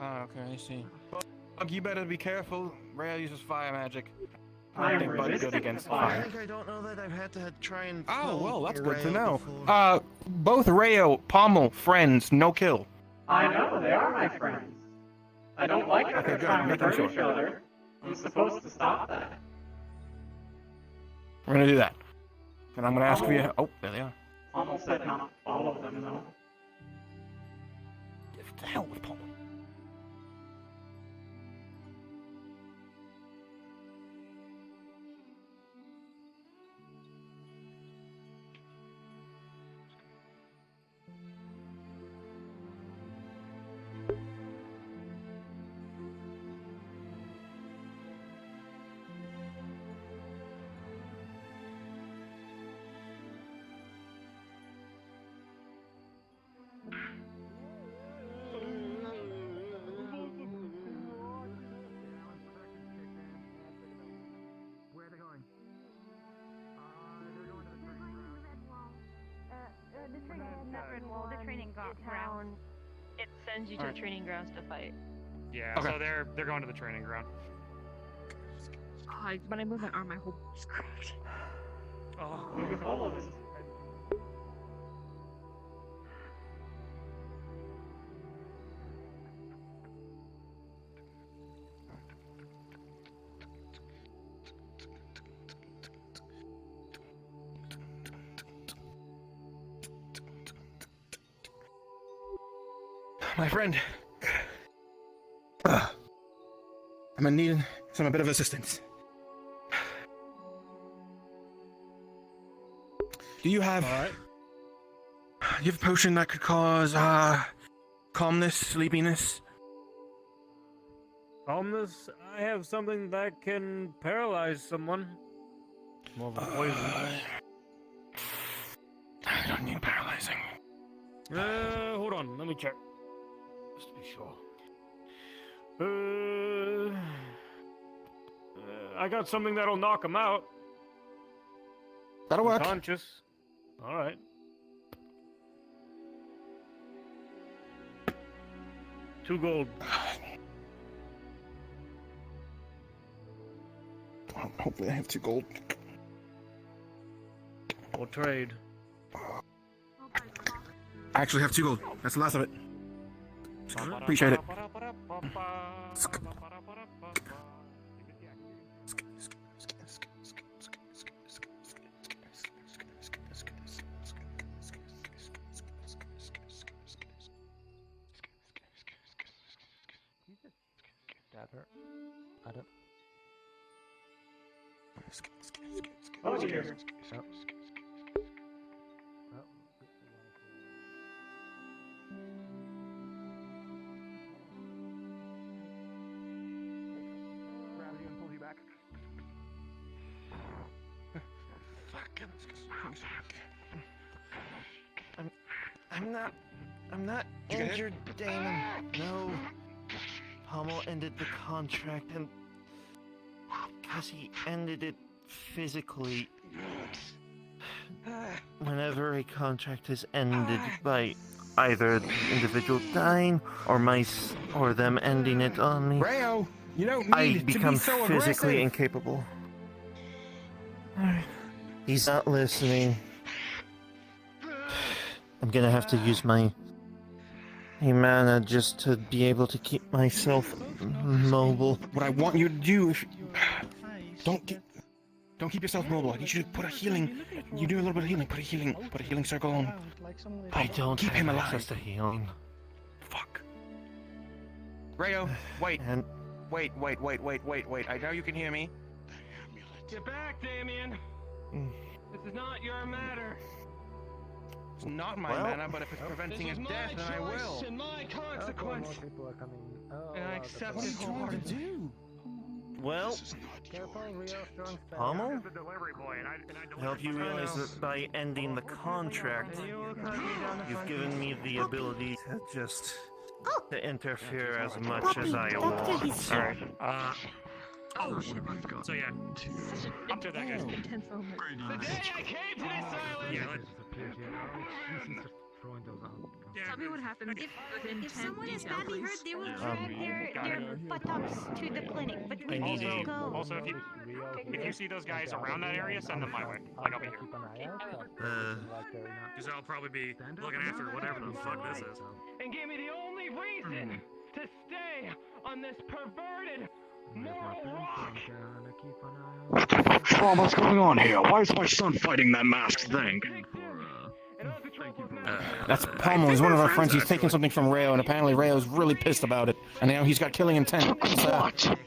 Speaker 24: Oh, okay, I see. Bug, you better be careful. Rayo uses fire magic.
Speaker 19: I am
Speaker 24: think Bug's good
Speaker 19: resistant
Speaker 24: against
Speaker 19: to fire.
Speaker 24: fire.
Speaker 5: I don't know that I've had to try and.
Speaker 24: Oh,
Speaker 5: kill
Speaker 24: well, that's
Speaker 5: a
Speaker 24: good to
Speaker 5: Rayo
Speaker 24: know.
Speaker 5: before.
Speaker 24: Both Rayo, Pommel, friends, no kill.
Speaker 19: I know, they are my friends. I don't like how
Speaker 24: Okay,
Speaker 19: they're
Speaker 24: good,
Speaker 19: trying to
Speaker 24: making
Speaker 19: hurt
Speaker 24: sure.
Speaker 19: each other. I'm supposed to stop that.
Speaker 24: We're gonna do that. And I'm gonna ask for you. Oh, there they are.
Speaker 19: Almost said not to follow them, though.
Speaker 24: What the hell with Pommel?
Speaker 16: Where are they going?
Speaker 7: The training ground. It sends you to the training grounds to fight.
Speaker 1: Yeah,
Speaker 24: Okay.
Speaker 1: so they're going to the training ground.
Speaker 7: Oh, when I move my arm, my whole scratch.
Speaker 1: Oh,
Speaker 19: You can follow this.
Speaker 24: My friend. I'm gonna need a bit of assistance. Do you have?
Speaker 1: all right.
Speaker 24: Do you have a potion that could cause calmness, sleepiness?
Speaker 1: Calmness. I have something that can paralyze someone. More of a poison.
Speaker 24: I don't need paralyzing.
Speaker 1: Hold on. Let me check. Just to be sure. I got something that'll knock him out.
Speaker 24: That'll work.
Speaker 1: Unconscious. All right. $2 gold.
Speaker 24: Hopefully I have 2 gold.
Speaker 1: We'll trade.
Speaker 24: I actually have 2 gold. That's the last of it. Appreciate it.
Speaker 19: Oh, dear.
Speaker 16: Gravity and pull you back.
Speaker 5: I'm not
Speaker 24: Did you get hit?
Speaker 5: injured, Damon. No. Pommel ended the contract, and because he ended it physically. Whenever a contract is ended by either the individual dying or them ending it on me,
Speaker 24: Rayo, you don't need
Speaker 5: I
Speaker 24: to
Speaker 5: become
Speaker 24: be so
Speaker 5: physically
Speaker 24: aggressive.
Speaker 5: incapable. He's not listening. I'm gonna have to use my mana just to be able to keep myself mobile.
Speaker 24: What I want you to do, don't keep yourself mobile. I need you to put a healing. You do a little bit of healing. Put a healing circle on.
Speaker 5: I don't
Speaker 24: keep
Speaker 5: have
Speaker 24: him
Speaker 5: access
Speaker 24: alive.
Speaker 5: to healing.
Speaker 9: Rayo, wait.
Speaker 20: And
Speaker 9: Wait. I know you can hear me.
Speaker 16: Get back, Damien! This is not your matter.
Speaker 9: It's not my manner, but if it's preventing his death, then I will.
Speaker 16: And my consequence.
Speaker 12: More people are coming. Oh,
Speaker 16: And I
Speaker 12: wow,
Speaker 16: accept
Speaker 12: the
Speaker 16: it wholeheartedly.
Speaker 20: well,
Speaker 12: Careful, Rio, strong spell.
Speaker 20: Pommel,
Speaker 16: The delivery boy, and I
Speaker 20: I hope you realize that by ending the contract, you've given me the ability to just to interfere as much as I want.
Speaker 2: Alright. Oh shit. So yeah. Up to that guys.
Speaker 7: Intense moment.
Speaker 16: The day I came to this island!
Speaker 2: Yeah,
Speaker 7: Tell me what happened within
Speaker 11: If
Speaker 7: 10
Speaker 11: someone is
Speaker 7: detail,
Speaker 11: badly
Speaker 7: please.
Speaker 11: hurt, they will drag their buttocks to the clinic. But we
Speaker 20: I need
Speaker 11: will
Speaker 20: a-
Speaker 11: go.
Speaker 2: Also, if you see those guys around that area, send them my way. Like I'll be here. Because I'll probably be looking after whatever the fuck this is.
Speaker 16: And gave me the only reason to stay on this perverted moral rock!
Speaker 8: What's going on here? Why is my son fighting that masked thing?
Speaker 9: That's Pommel. He's one of our friends. He's taking something from Rayo, and apparently Rayo's really pissed about it. And now he's got killing intent. What?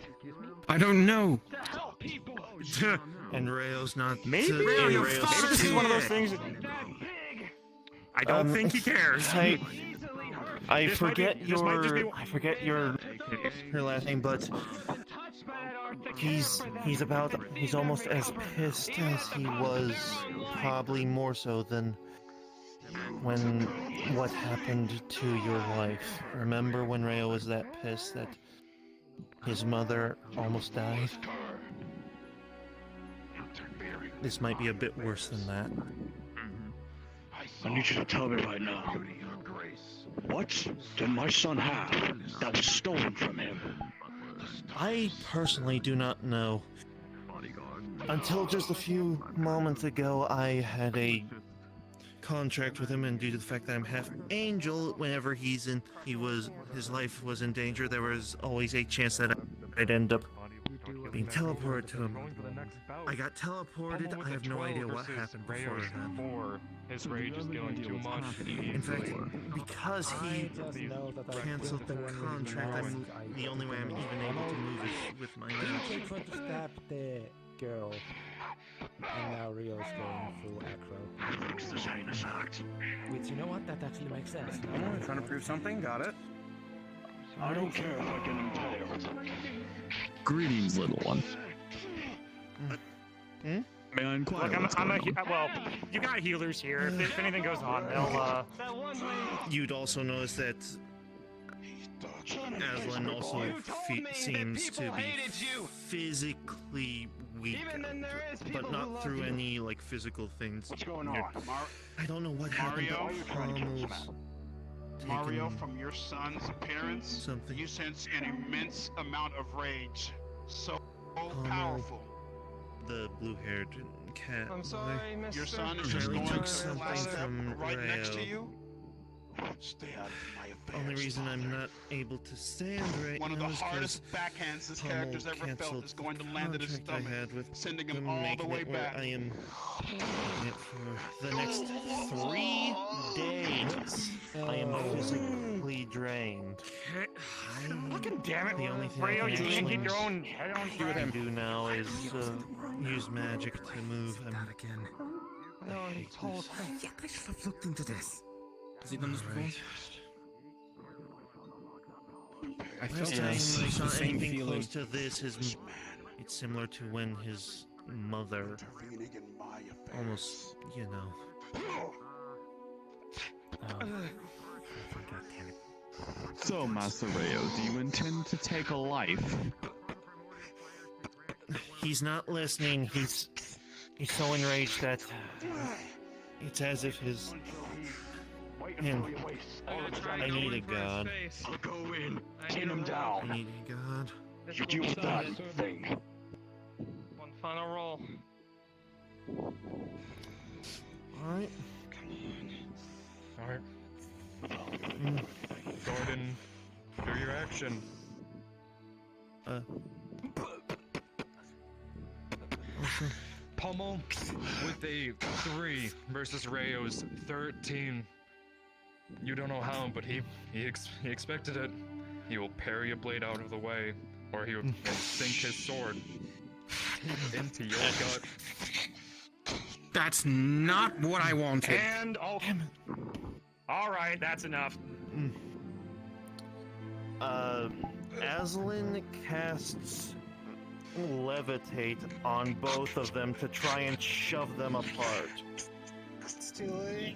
Speaker 9: I don't know.
Speaker 20: And Rayo's not.
Speaker 9: Maybe this is one of those things. I don't think he cares.
Speaker 20: I forget your last name, but he's almost as pissed as he was, probably more so than when what happened to your wife. Remember when Rayo was that pissed that his mother almost died? This might be a bit worse than that.
Speaker 8: I need you to tell me right now. What did my son have that was stolen from him?
Speaker 20: I personally do not know. Until just a few moments ago, I had a contract with him, and due to the fact that I'm half angel, whenever his life was in danger, there was always a chance that I'd end up being teleported to him. I got teleported. I have no idea what happened before then.
Speaker 1: His rage is getting too much.
Speaker 20: In fact, because he canceled the contract, the only way I'm even able to move is with my
Speaker 12: They
Speaker 20: mouse.
Speaker 12: tried to stab the girl, and now Rio's going through acro.
Speaker 8: It's this heinous act.
Speaker 12: Which, you know what? That actually makes sense.
Speaker 9: Trying to prove something? Got it.
Speaker 8: I don't care if I get impaled.
Speaker 22: Greetings, little one.
Speaker 8: May I inquire?
Speaker 2: Look, well, you got healers here. If anything goes on, they'll
Speaker 20: You'd also notice that Aslan also seems to be physically weak, but not through any like physical things.
Speaker 13: What's going on?
Speaker 20: I don't know what happened.
Speaker 13: Mario, from your son's appearance, you sense an immense amount of rage. So powerful.
Speaker 20: The blue-haired cat.
Speaker 16: I'm sorry, mister.
Speaker 13: Your son is just
Speaker 20: Apparently
Speaker 13: going
Speaker 20: took
Speaker 13: to the
Speaker 20: something
Speaker 13: last step
Speaker 20: from
Speaker 13: right next to
Speaker 20: Rayo.
Speaker 13: you. Stay out of my affairs.
Speaker 20: Only reason I'm not able to stand right
Speaker 13: One of
Speaker 20: now
Speaker 13: the
Speaker 20: is
Speaker 13: hardest
Speaker 20: because
Speaker 13: backhands this
Speaker 20: Pommel
Speaker 13: character's ever felt
Speaker 20: canceled
Speaker 13: is going to
Speaker 20: the
Speaker 13: land in his
Speaker 20: contract
Speaker 13: stomach,
Speaker 20: I had with
Speaker 13: sending
Speaker 20: them,
Speaker 13: him all the
Speaker 20: making
Speaker 13: way
Speaker 20: it where
Speaker 13: back.
Speaker 20: I am making it for the next 3 days. I am physically drained.
Speaker 2: Fucking damn it,
Speaker 20: The only thing
Speaker 2: Rayo,
Speaker 20: I
Speaker 2: you
Speaker 20: can
Speaker 2: can't
Speaker 20: actually
Speaker 2: keep your own head on straight.
Speaker 20: do now is use magic to move him.
Speaker 16: No, he told him.
Speaker 3: I should have looked into this. Has he done this before?
Speaker 9: I felt
Speaker 20: Last time I
Speaker 9: the
Speaker 20: saw
Speaker 9: same
Speaker 20: anything
Speaker 9: feeling.
Speaker 20: close to this, it's similar to when his mother almost, you know.
Speaker 22: So, Master Rayo, do you intend to take a life?
Speaker 20: He's not listening. He's so enraged that it's as if his. And I need a god.
Speaker 8: I'll go in, pin him down.
Speaker 20: I need a god.
Speaker 8: You deal with that thing.
Speaker 16: One final roll.
Speaker 20: Alright.
Speaker 1: Alright. Gordon, do your action. Pommel with a 3 versus Rayo's 13. You don't know how, but he expected it.
Speaker 15: he will parry a blade out of the way, or he will sink his sword into your gut.
Speaker 9: That's not what I wanted.
Speaker 15: And all right, that's enough.
Speaker 20: Aslan casts Levitate on both of them to try and shove them apart.
Speaker 3: It's too late.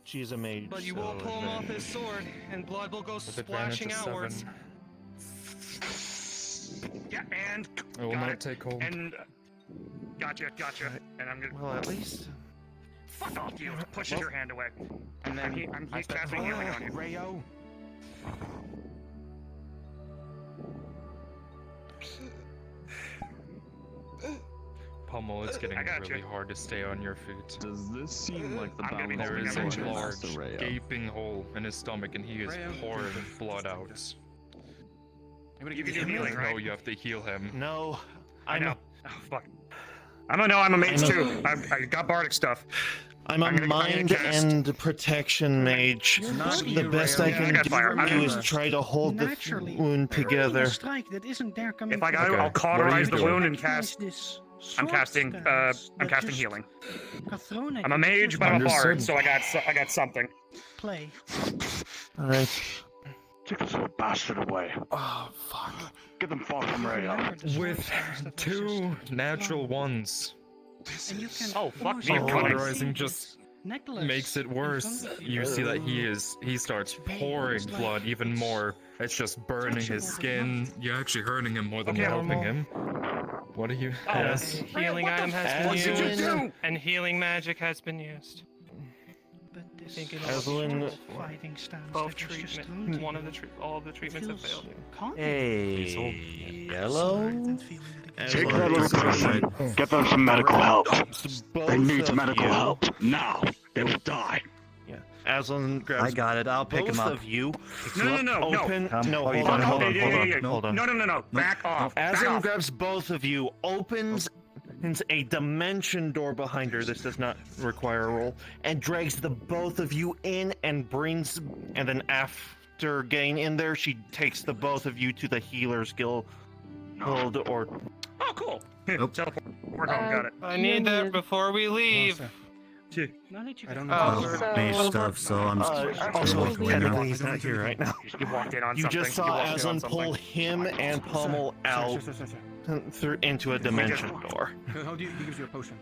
Speaker 20: She's a mage.
Speaker 6: But you will
Speaker 20: so
Speaker 6: pull him off
Speaker 20: advantage.
Speaker 6: his sword, and blood will go
Speaker 15: With advantage
Speaker 6: splashing
Speaker 15: of
Speaker 6: outwards.
Speaker 15: 7.
Speaker 1: Yeah, and
Speaker 15: I will
Speaker 1: got
Speaker 15: not
Speaker 1: it.
Speaker 15: take hold.
Speaker 1: And gotcha. And I'm gonna.
Speaker 20: Well, at least.
Speaker 1: Fuck off, you! Pushes your hand away. And then he's casting healing on you.
Speaker 9: Rayo.
Speaker 15: Pummel, it's getting
Speaker 1: I got
Speaker 15: really
Speaker 1: you.
Speaker 15: hard to stay on your feet.
Speaker 22: Does this seem like the
Speaker 1: I'm gonna be
Speaker 22: balance
Speaker 15: There is
Speaker 1: holding
Speaker 15: a
Speaker 1: him.
Speaker 15: large,
Speaker 22: Rayo?
Speaker 15: gaping hole in his stomach, and he is pouring blood out.
Speaker 1: You can do healing, right?
Speaker 15: No, you have to heal him.
Speaker 20: No,
Speaker 1: I know. Oh, fuck. I'm a mage too. I got bardic stuff.
Speaker 20: I'm a mind
Speaker 1: cast.
Speaker 20: and protection mage.
Speaker 3: Not
Speaker 20: The
Speaker 3: you,
Speaker 20: best
Speaker 3: Rayo.
Speaker 20: I can
Speaker 1: I got fire.
Speaker 20: do is try to hold the
Speaker 3: Naturally,
Speaker 20: wound together.
Speaker 3: a strike that isn't there coming
Speaker 1: If I
Speaker 3: from-
Speaker 1: got,
Speaker 15: Okay,
Speaker 1: I'll
Speaker 15: what are
Speaker 1: cauterize
Speaker 15: you
Speaker 1: the
Speaker 15: doing?
Speaker 1: wound and
Speaker 3: Recognize
Speaker 1: cast.
Speaker 3: this
Speaker 1: I'm
Speaker 3: sword
Speaker 1: casting.
Speaker 3: stance
Speaker 1: I'm
Speaker 3: that
Speaker 1: casting
Speaker 3: just
Speaker 1: healing.
Speaker 3: got thrown at
Speaker 1: I'm a
Speaker 3: you
Speaker 1: mage,
Speaker 3: because
Speaker 1: but I'm a bard,
Speaker 15: Understood.
Speaker 1: so I got something.
Speaker 3: play.
Speaker 20: Alright.
Speaker 13: Take this little bastard away.
Speaker 20: Oh, fuck.
Speaker 13: Get them far from Rayo.
Speaker 3: Remember the sword
Speaker 15: With
Speaker 3: stance that was
Speaker 15: 2
Speaker 3: just
Speaker 15: natural
Speaker 3: long.
Speaker 15: ones,
Speaker 3: And you can
Speaker 1: Oh, fuck
Speaker 3: almost
Speaker 1: me, I'm
Speaker 3: see
Speaker 1: cutting.
Speaker 15: cauterizing
Speaker 3: this
Speaker 15: just
Speaker 3: necklace
Speaker 15: makes it
Speaker 3: in
Speaker 15: worse.
Speaker 3: front of
Speaker 15: You see that he starts pouring
Speaker 3: It's like
Speaker 15: blood even
Speaker 3: it's
Speaker 15: more. It's just burning his
Speaker 3: touchable, but
Speaker 15: skin.
Speaker 3: not-
Speaker 15: You're actually hurting him more than
Speaker 1: Okay,
Speaker 15: you're helping
Speaker 1: Normal.
Speaker 15: him. What are you?
Speaker 1: Oh,
Speaker 15: Yes.
Speaker 6: Healing
Speaker 1: what the
Speaker 6: item has
Speaker 20: What
Speaker 6: been
Speaker 20: did you
Speaker 6: used,
Speaker 20: do?
Speaker 6: and healing magic has been used.
Speaker 3: But this
Speaker 6: think it
Speaker 20: Aslan-
Speaker 6: was
Speaker 3: fighting stance
Speaker 6: Both
Speaker 3: that was just thrown
Speaker 6: treatment.
Speaker 3: to
Speaker 6: One
Speaker 3: you
Speaker 6: of the all of the treatments have
Speaker 3: feels
Speaker 6: failed.
Speaker 3: calming.
Speaker 20: Hey, yellow?
Speaker 13: Take that other person. Get them some medical help. They need medical help. Now. They will die.
Speaker 20: Yeah. Aslan grabs
Speaker 17: I got it. I'll pick
Speaker 20: both
Speaker 17: him up.
Speaker 20: of you.
Speaker 1: No.
Speaker 20: Open.
Speaker 17: Come.
Speaker 20: No,
Speaker 17: Oh, you
Speaker 20: hold on,
Speaker 17: don't
Speaker 20: hold
Speaker 17: have
Speaker 20: on,
Speaker 17: to-
Speaker 20: hold on.
Speaker 1: Yeah.
Speaker 20: Hold on.
Speaker 1: No. Back off. Back
Speaker 20: Aslan
Speaker 1: off.
Speaker 20: grabs both of you, opens a dimension door behind her. This does not require a roll, and drags the both of you in and brings. And then after getting in there, she takes the both of you to the healer's guild, or
Speaker 1: Oh, cool.
Speaker 17: Nope.
Speaker 1: Teleport home. Got it.
Speaker 6: I need that before we leave.
Speaker 3: Now that you
Speaker 9: I
Speaker 3: got
Speaker 9: don't
Speaker 6: Oh,
Speaker 9: know.
Speaker 3: So-
Speaker 17: Mage stuff, so I'm
Speaker 20: also
Speaker 17: walking away now.
Speaker 20: technically he's not here right now.
Speaker 1: You walked in on
Speaker 20: You
Speaker 1: something.
Speaker 20: just saw
Speaker 1: walked in on
Speaker 20: Aslan
Speaker 1: something.
Speaker 20: pull him and Pummel out through into a dimension door.
Speaker 9: How do you, he gives you a potion.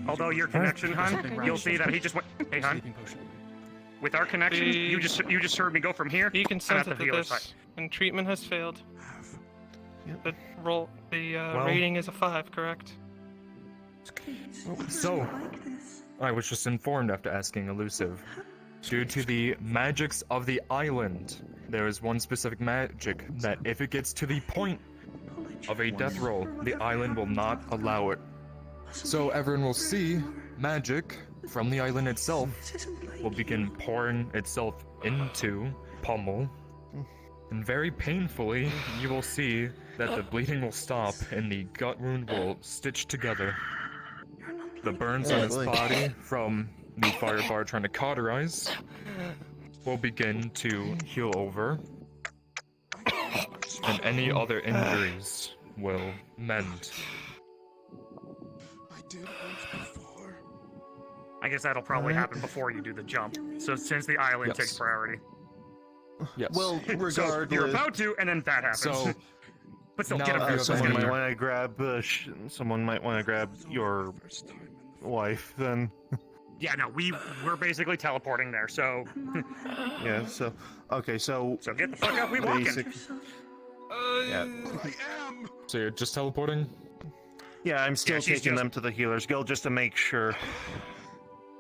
Speaker 1: Although your connection, hun,
Speaker 9: Something
Speaker 1: you'll
Speaker 9: right.
Speaker 1: see that he just went. Hey, hun.
Speaker 9: Sleeping potion.
Speaker 1: With our connection, you just heard me go from here.
Speaker 6: You can
Speaker 1: I'm
Speaker 6: sense
Speaker 1: at
Speaker 6: it
Speaker 1: the
Speaker 6: that
Speaker 1: healer's
Speaker 6: this
Speaker 1: side.
Speaker 6: and treatment has failed. The roll,
Speaker 15: Well-
Speaker 6: rating is a 5, correct?
Speaker 15: So, I was just informed after asking Elusive. Due to the magics of the island, there is one specific magic that if it gets to the point of a death roll, the island will not allow it. So everyone will see magic from the island itself will begin pouring itself into Pummel. And very painfully, you will see that the bleeding will stop and the gut wound will stitch together. The burns on his body from the fire bar trying to cauterize will begin to heal over. And any other injuries will mend.
Speaker 1: I guess that'll probably happen before you do the jump. So since the island
Speaker 15: Yes.
Speaker 1: takes priority.
Speaker 15: Yes.
Speaker 20: Well, regardless.
Speaker 1: So you're about to, and then that happens.
Speaker 15: So,
Speaker 1: but still,
Speaker 15: now
Speaker 1: get him
Speaker 15: that you have
Speaker 20: someone
Speaker 15: any-
Speaker 20: might want to grab. Someone might want to grab your wife. Then.
Speaker 1: Yeah, no, we're basically teleporting there. So
Speaker 20: Yeah. So. Okay. So.
Speaker 1: so get the fuck out. We walking.
Speaker 20: Yeah.
Speaker 15: So you're just teleporting?
Speaker 20: Yeah. I'm still
Speaker 1: Yeah, she's
Speaker 20: taking
Speaker 1: just-
Speaker 20: them to the healer's guild just to make sure.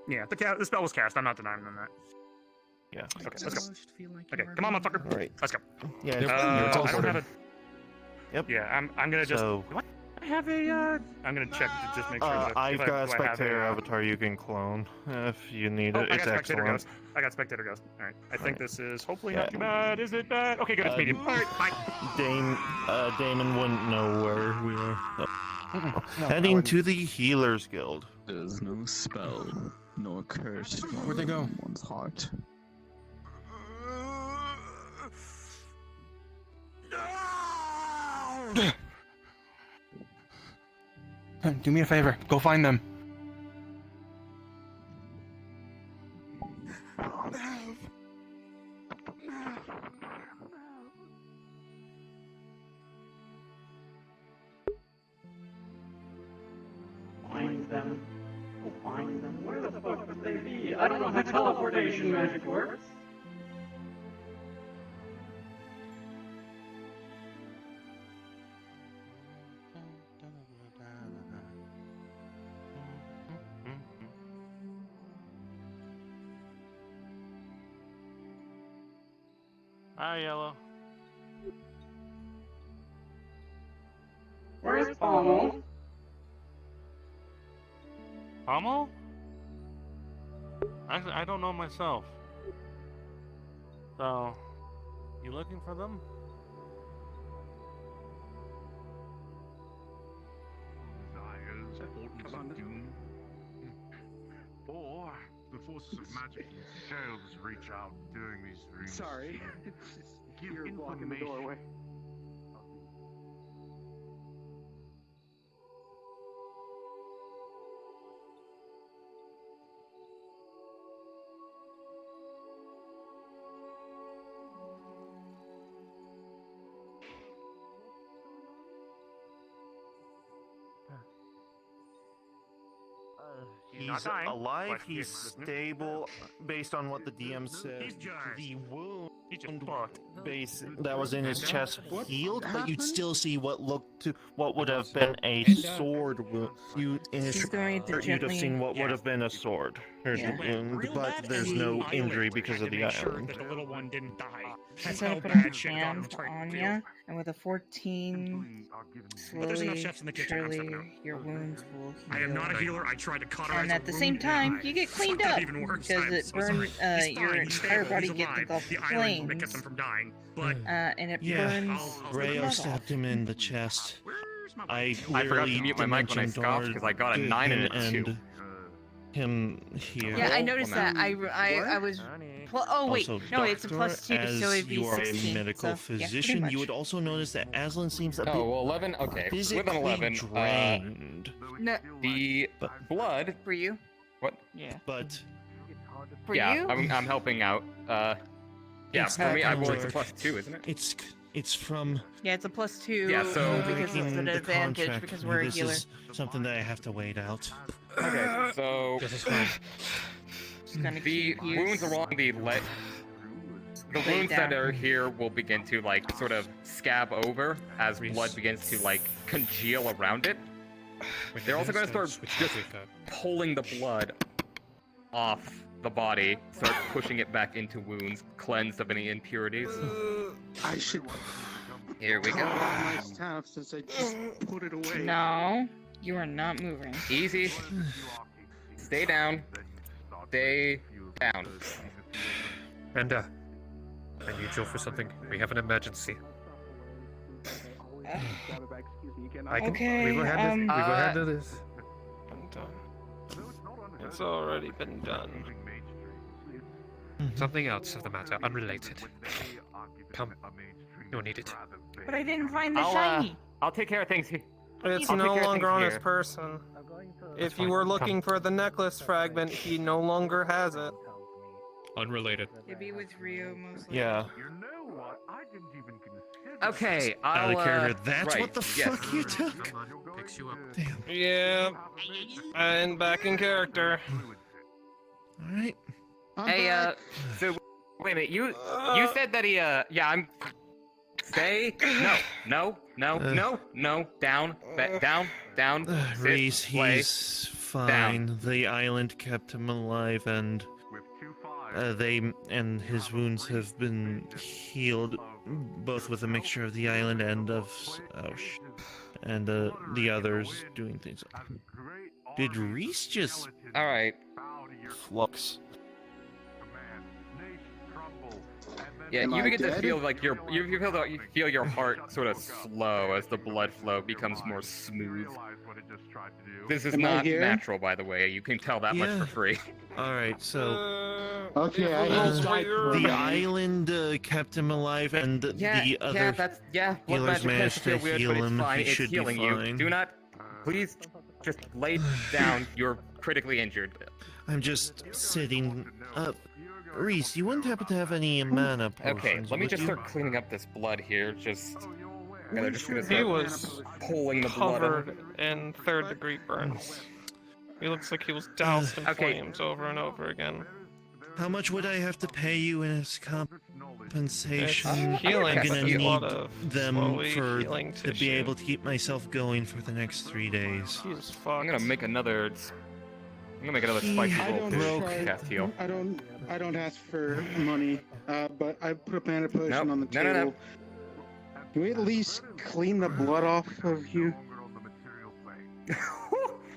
Speaker 1: Yeah, the spell was cast. I'm not denying them that.
Speaker 20: Yeah.
Speaker 1: Okay, let's go.
Speaker 3: Almost feel like
Speaker 1: Okay,
Speaker 3: you are
Speaker 1: come on,
Speaker 3: being
Speaker 1: motherfucker.
Speaker 20: All right.
Speaker 1: Let's go.
Speaker 20: Yeah.
Speaker 15: Yep,
Speaker 1: I
Speaker 15: you're
Speaker 1: don't have
Speaker 15: teleporting.
Speaker 1: a.
Speaker 20: Yep.
Speaker 1: Yeah, I'm gonna just.
Speaker 20: So.
Speaker 1: Do I have a? I'm gonna check to just make sure. that
Speaker 20: I've
Speaker 1: if
Speaker 20: got a
Speaker 1: do I have
Speaker 20: spectator avatar you can clone if you need
Speaker 1: Oh,
Speaker 20: it.
Speaker 1: I
Speaker 20: It's
Speaker 1: got spectator
Speaker 20: excellent.
Speaker 1: ghost. I got spectator ghost. All right. I think
Speaker 20: Right.
Speaker 1: this is hopefully
Speaker 20: Yeah.
Speaker 1: not too bad. Is it bad? Okay, good. It's medium. All right, bye.
Speaker 20: Damon wouldn't know where we are. Heading to the healer's guild.
Speaker 22: There's no spell, nor curse from
Speaker 9: Where'd they go?
Speaker 22: one's heart.
Speaker 9: Do me a favor. Go find them.
Speaker 19: Find them. Go find them. Where the fuck would they be? I don't know how teleportation magic works.
Speaker 5: Hi, Yellow.
Speaker 19: Where's Pommel?
Speaker 5: Pommel? Actually, I don't know myself. So, you looking for them?
Speaker 8: Desires, portents of doom. Or the forces of magic themselves reach out during these dreams.
Speaker 19: Sorry.
Speaker 8: Give
Speaker 19: You're blocking the
Speaker 8: information.
Speaker 19: doorway.
Speaker 5: He's alive, he's stable, based on what the DM said. The wound base that was in his chest healed, but you'd still see what looked to what would have been a sword wound. You in his
Speaker 4: going to
Speaker 5: you'd have
Speaker 4: gently-
Speaker 5: seen what would have been a sword wound, but there's no injury because of the island.
Speaker 17: The little one didn't die.
Speaker 4: He's
Speaker 17: That's
Speaker 4: gonna
Speaker 17: how
Speaker 4: put
Speaker 17: bad
Speaker 4: a
Speaker 17: shit
Speaker 4: hand
Speaker 17: got him
Speaker 4: on
Speaker 17: started.
Speaker 4: ya, and with a 14,
Speaker 17: But there's enough
Speaker 4: slowly,
Speaker 17: chefs in the kitchen, I'm stepping
Speaker 4: surely, your wounds will heal.
Speaker 17: I am not a healer. I tried to cauterize
Speaker 4: And
Speaker 17: a
Speaker 4: at the
Speaker 17: wound
Speaker 4: same
Speaker 17: in
Speaker 4: time,
Speaker 17: my eye.
Speaker 4: you get cleaned
Speaker 17: Fucked
Speaker 4: up
Speaker 17: even worse.
Speaker 4: because
Speaker 17: I'm
Speaker 4: it
Speaker 17: so
Speaker 4: burns
Speaker 17: sorry. He's
Speaker 4: your
Speaker 17: fine. He's
Speaker 4: entire
Speaker 17: stable.
Speaker 4: body
Speaker 17: He's
Speaker 4: gets
Speaker 17: alive.
Speaker 4: engulfed
Speaker 17: The
Speaker 4: in
Speaker 17: island gets
Speaker 4: flames.
Speaker 17: him from dying. But
Speaker 4: And it
Speaker 5: Yeah,
Speaker 4: burns the
Speaker 5: Rayo
Speaker 4: blood
Speaker 5: stabbed
Speaker 4: off.
Speaker 5: him in the chest.
Speaker 15: I
Speaker 5: I
Speaker 15: forgot to
Speaker 5: literally
Speaker 15: mute my mic when I
Speaker 5: dimension
Speaker 15: scoffed
Speaker 5: doored
Speaker 15: because I got a 9 and a 2.
Speaker 5: Him here.
Speaker 4: Yeah, I noticed that. I was. Oh wait,
Speaker 5: Also,
Speaker 4: no, it's a
Speaker 5: Doctor,
Speaker 4: +2,
Speaker 5: as
Speaker 4: so it'd be
Speaker 5: you are
Speaker 4: 16.
Speaker 5: a medical
Speaker 4: so, yeah, pretty
Speaker 5: physician,
Speaker 4: much.
Speaker 5: you would also notice that Aslan seems a bit
Speaker 15: Oh, well, 11, okay. With
Speaker 5: physically
Speaker 15: an 11,
Speaker 5: drained.
Speaker 4: No,
Speaker 15: the blood.
Speaker 4: for you.
Speaker 15: What?
Speaker 4: Yeah.
Speaker 5: But
Speaker 4: For
Speaker 15: yeah,
Speaker 4: you?
Speaker 15: I'm helping out. Yeah,
Speaker 5: It's
Speaker 15: for me, I
Speaker 5: not
Speaker 15: well, it's a
Speaker 5: gonna
Speaker 15: +2, isn't it?
Speaker 5: It's from
Speaker 4: Yeah, it's a +2.
Speaker 15: Yeah, so-
Speaker 4: because it's an
Speaker 5: the
Speaker 4: advantage
Speaker 5: contract.
Speaker 4: because we're a
Speaker 5: This
Speaker 4: healer.
Speaker 5: is something that I have to wait out.
Speaker 15: Okay, so
Speaker 4: gonna
Speaker 15: the
Speaker 4: keep you
Speaker 15: wounds along the leg, the
Speaker 4: Lay
Speaker 15: wounds that
Speaker 4: down.
Speaker 15: are here will begin to like sort of scab over as blood begins to like congeal around it. They're also going to start just pulling the blood off the body, start pushing it back into wounds, cleansed of any impurities.
Speaker 18: I should.
Speaker 15: Here we go.
Speaker 18: My staff since I just put it away.
Speaker 4: No, you are not moving.
Speaker 15: Easy. Stay down. Stay down.
Speaker 1: Brenda, I need you for something. We have an emergency. I can,
Speaker 4: Okay,
Speaker 1: we will handle this.
Speaker 6: It's already been done.
Speaker 1: Something else of the matter, unrelated. Come, you'll need it.
Speaker 4: But I didn't find the
Speaker 15: I'll
Speaker 4: shiny.
Speaker 15: I'll take care of things here.
Speaker 6: It's
Speaker 15: I'll take
Speaker 6: no
Speaker 15: care of
Speaker 6: longer
Speaker 15: things
Speaker 6: on
Speaker 15: here.
Speaker 6: his person. If you were looking for the necklace fragment, he no longer has it.
Speaker 1: Unrelated.
Speaker 4: It'd be with Rio mostly.
Speaker 5: Yeah.
Speaker 15: Okay,
Speaker 5: Out
Speaker 15: I'll.
Speaker 5: of character. That's
Speaker 15: right,
Speaker 5: what the
Speaker 15: yes.
Speaker 5: fuck you took.
Speaker 1: Picks you up.
Speaker 5: Damn.
Speaker 6: Yeah. And back in character.
Speaker 5: All right.
Speaker 15: Hey, so wait a minute. You said that he yeah, I'm. Stay. No. Down. Down. Sit,
Speaker 5: Reese,
Speaker 15: play,
Speaker 5: he's fine. The island kept him alive, and and his wounds have been healed, both with a mixture of the island and of the others doing things. Did Reese just?
Speaker 15: All right.
Speaker 5: Flux.
Speaker 6: Yeah,
Speaker 18: Am
Speaker 6: you
Speaker 18: I
Speaker 6: begin to
Speaker 18: dead?
Speaker 6: feel like you feel your heart sort of slow as the blood flow becomes more smooth. This is
Speaker 18: Am I
Speaker 6: not
Speaker 18: here?
Speaker 6: natural, by the way. You can tell that much
Speaker 20: Yeah.
Speaker 6: for free.
Speaker 20: Alright, so
Speaker 18: Okay, I have
Speaker 20: the island kept him alive, and the other
Speaker 6: blood
Speaker 20: healers
Speaker 6: magic tends
Speaker 20: managed
Speaker 6: to feel
Speaker 20: to
Speaker 6: weird,
Speaker 20: heal
Speaker 6: but it's
Speaker 20: him.
Speaker 6: fine.
Speaker 20: He
Speaker 6: It's
Speaker 20: should be
Speaker 6: healing you.
Speaker 20: fine.
Speaker 6: Do not, please, just lay down. You're critically injured.
Speaker 20: I'm just sitting up. Reese, you wouldn't happen to have any mana potions,
Speaker 6: Okay, let me
Speaker 20: would
Speaker 6: just
Speaker 20: you?
Speaker 6: start cleaning up this blood here. Just, and they're just gonna
Speaker 10: He
Speaker 6: start
Speaker 10: was
Speaker 6: pulling the blood out.
Speaker 10: covered in third-degree burns. He looks like he was doused in flames over and over again.
Speaker 20: How much would I have to pay you as compensation?
Speaker 10: It's healing,
Speaker 20: I'm
Speaker 10: but
Speaker 20: gonna
Speaker 10: there's a
Speaker 20: need
Speaker 10: lot of
Speaker 20: them
Speaker 10: slowly
Speaker 20: for
Speaker 10: healing
Speaker 20: to be
Speaker 10: tissue.
Speaker 20: able to keep myself going for the next 3 days.
Speaker 10: He's fucked.
Speaker 6: I'm gonna make another spicy roll to cast heal.
Speaker 18: I don't ask for money, but I put a mana potion
Speaker 6: Nope.
Speaker 18: on the
Speaker 6: No,
Speaker 18: table.
Speaker 6: no, no.
Speaker 18: Can we at least clean the blood off of you?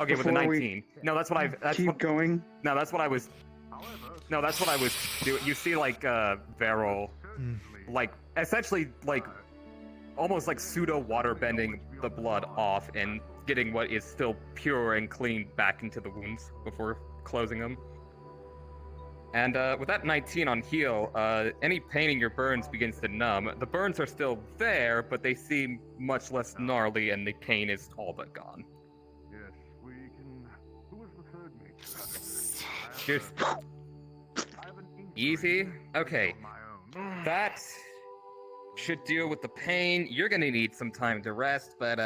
Speaker 6: Okay, with the
Speaker 18: Before we
Speaker 6: 19. No, that's what I've. That's
Speaker 18: keep
Speaker 6: what,
Speaker 18: going.
Speaker 6: No, that's what I was. No, that's what I was doing. You see, like, Varel, like, essentially, like, almost like pseudo water bending the blood off and getting what is still pure and clean back into the wounds before closing them. And with that 19 on heal, any pain in your burns begins to numb. The burns are still there, but they seem much less gnarly, and the pain is all but gone.
Speaker 8: Yes, we can. Who was the third mate?
Speaker 6: Just easy. Okay, that should deal with the pain. You're gonna need some time to rest, but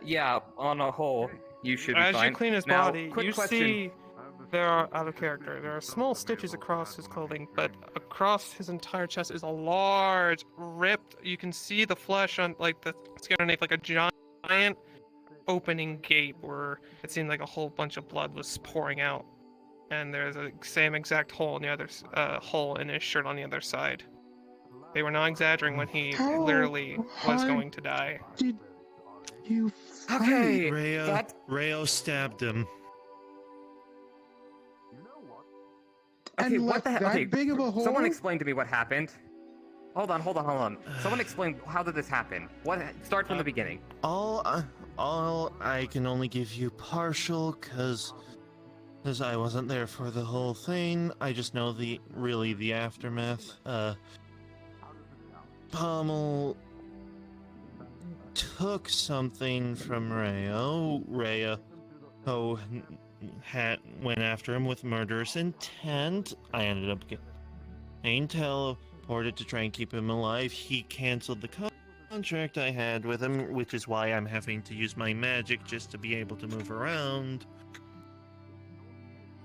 Speaker 6: yeah, on a whole, you should be
Speaker 10: As
Speaker 6: fine.
Speaker 10: you clean his
Speaker 6: Now,
Speaker 10: body,
Speaker 6: quick
Speaker 10: you
Speaker 6: question.
Speaker 10: see there are out of character. There are small stitches across his clothing, but across his entire chest is a large ripped. You can see the flesh on like the skin underneath, like a giant opening gape where it seemed like a whole bunch of blood was pouring out. And there's a same exact hole in the other hole in his shirt on the other side. They were not exaggerating when he
Speaker 18: How
Speaker 10: literally was
Speaker 18: hard
Speaker 10: going to die.
Speaker 18: Did you
Speaker 6: Okay,
Speaker 20: Rayo stabbed him.
Speaker 6: Okay,
Speaker 18: And
Speaker 6: what
Speaker 18: left
Speaker 6: the hell?
Speaker 18: that
Speaker 6: Okay,
Speaker 18: big of a hole?
Speaker 6: someone explain to me what happened. Hold on. Someone explain, how did this happen? Start from the beginning.
Speaker 20: All I can only give you partial, cause I wasn't there for the whole thing. I just know the aftermath. Pommel took something from Rayo. Rayo went after him with murderous intent. I ended up getting teleported to try and keep him alive. He canceled the contract I had with him, which is why I'm having to use my magic just to be able to move around.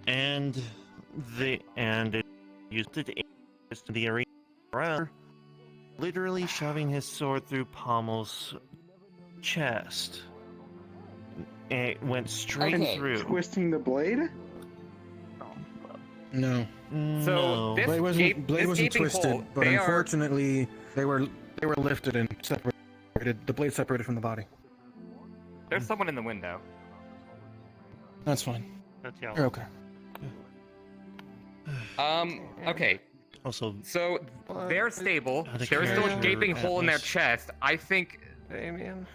Speaker 20: And it used it to the area around, literally shoving his sword through Pommel's chest. It went straight through.
Speaker 18: Twisting the blade?
Speaker 9: No.
Speaker 6: So this
Speaker 9: Blade wasn't
Speaker 6: gaping
Speaker 9: twisted,
Speaker 6: hole,
Speaker 9: but unfortunately they were lifted and separated. The blade separated from the body.
Speaker 6: There's someone in the window.
Speaker 9: That's fine.
Speaker 2: That's yellow.
Speaker 9: You're okay.
Speaker 6: Okay.
Speaker 20: Also,
Speaker 6: so they're stable.
Speaker 20: Out of
Speaker 6: There's still a
Speaker 20: character,
Speaker 6: gaping hole in their
Speaker 20: Atlas.
Speaker 6: chest. I think
Speaker 10: Damien.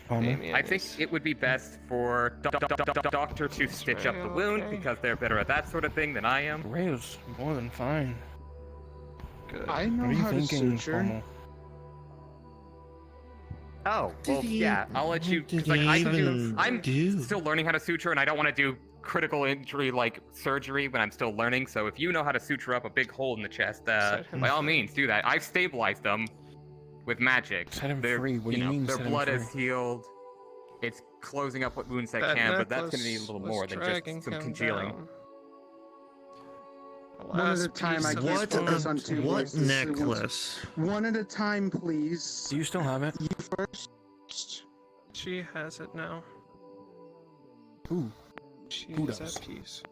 Speaker 6: I think it would be best for doctor to stitch up the wound because they're better at that sort of thing than I am.
Speaker 9: Ray's more than fine.
Speaker 10: Good.
Speaker 18: I know
Speaker 9: What are you
Speaker 18: how to
Speaker 9: thinking,
Speaker 18: suture.
Speaker 9: Pommel?
Speaker 6: Oh, well, yeah. I'll let you. 'Cause, like, I'm still learning how to suture, and I don't want to do critical injury like surgery when I'm still learning. So if you know how to suture up a big hole in the chest, by all means, do that. I've stabilized them with magic.
Speaker 9: Set him
Speaker 6: Their,
Speaker 9: free. What do you mean
Speaker 6: their
Speaker 9: set him
Speaker 6: blood is
Speaker 9: free?
Speaker 6: healed. It's closing up what wounds that
Speaker 10: That
Speaker 6: can, but that's
Speaker 10: necklace
Speaker 6: going to need a little
Speaker 10: was
Speaker 6: more than
Speaker 10: dragging
Speaker 6: just some
Speaker 10: him
Speaker 6: congealing.
Speaker 10: down. The
Speaker 18: One at a
Speaker 10: last
Speaker 18: time,
Speaker 10: piece
Speaker 18: I
Speaker 10: of
Speaker 18: can't focus on two
Speaker 20: what
Speaker 18: voices.
Speaker 20: necklace?
Speaker 18: One at a time, please.
Speaker 9: Do you still have it?
Speaker 18: You first.
Speaker 10: She has it now.
Speaker 9: Who?
Speaker 10: She
Speaker 9: Who
Speaker 10: is
Speaker 9: does?
Speaker 10: at peace.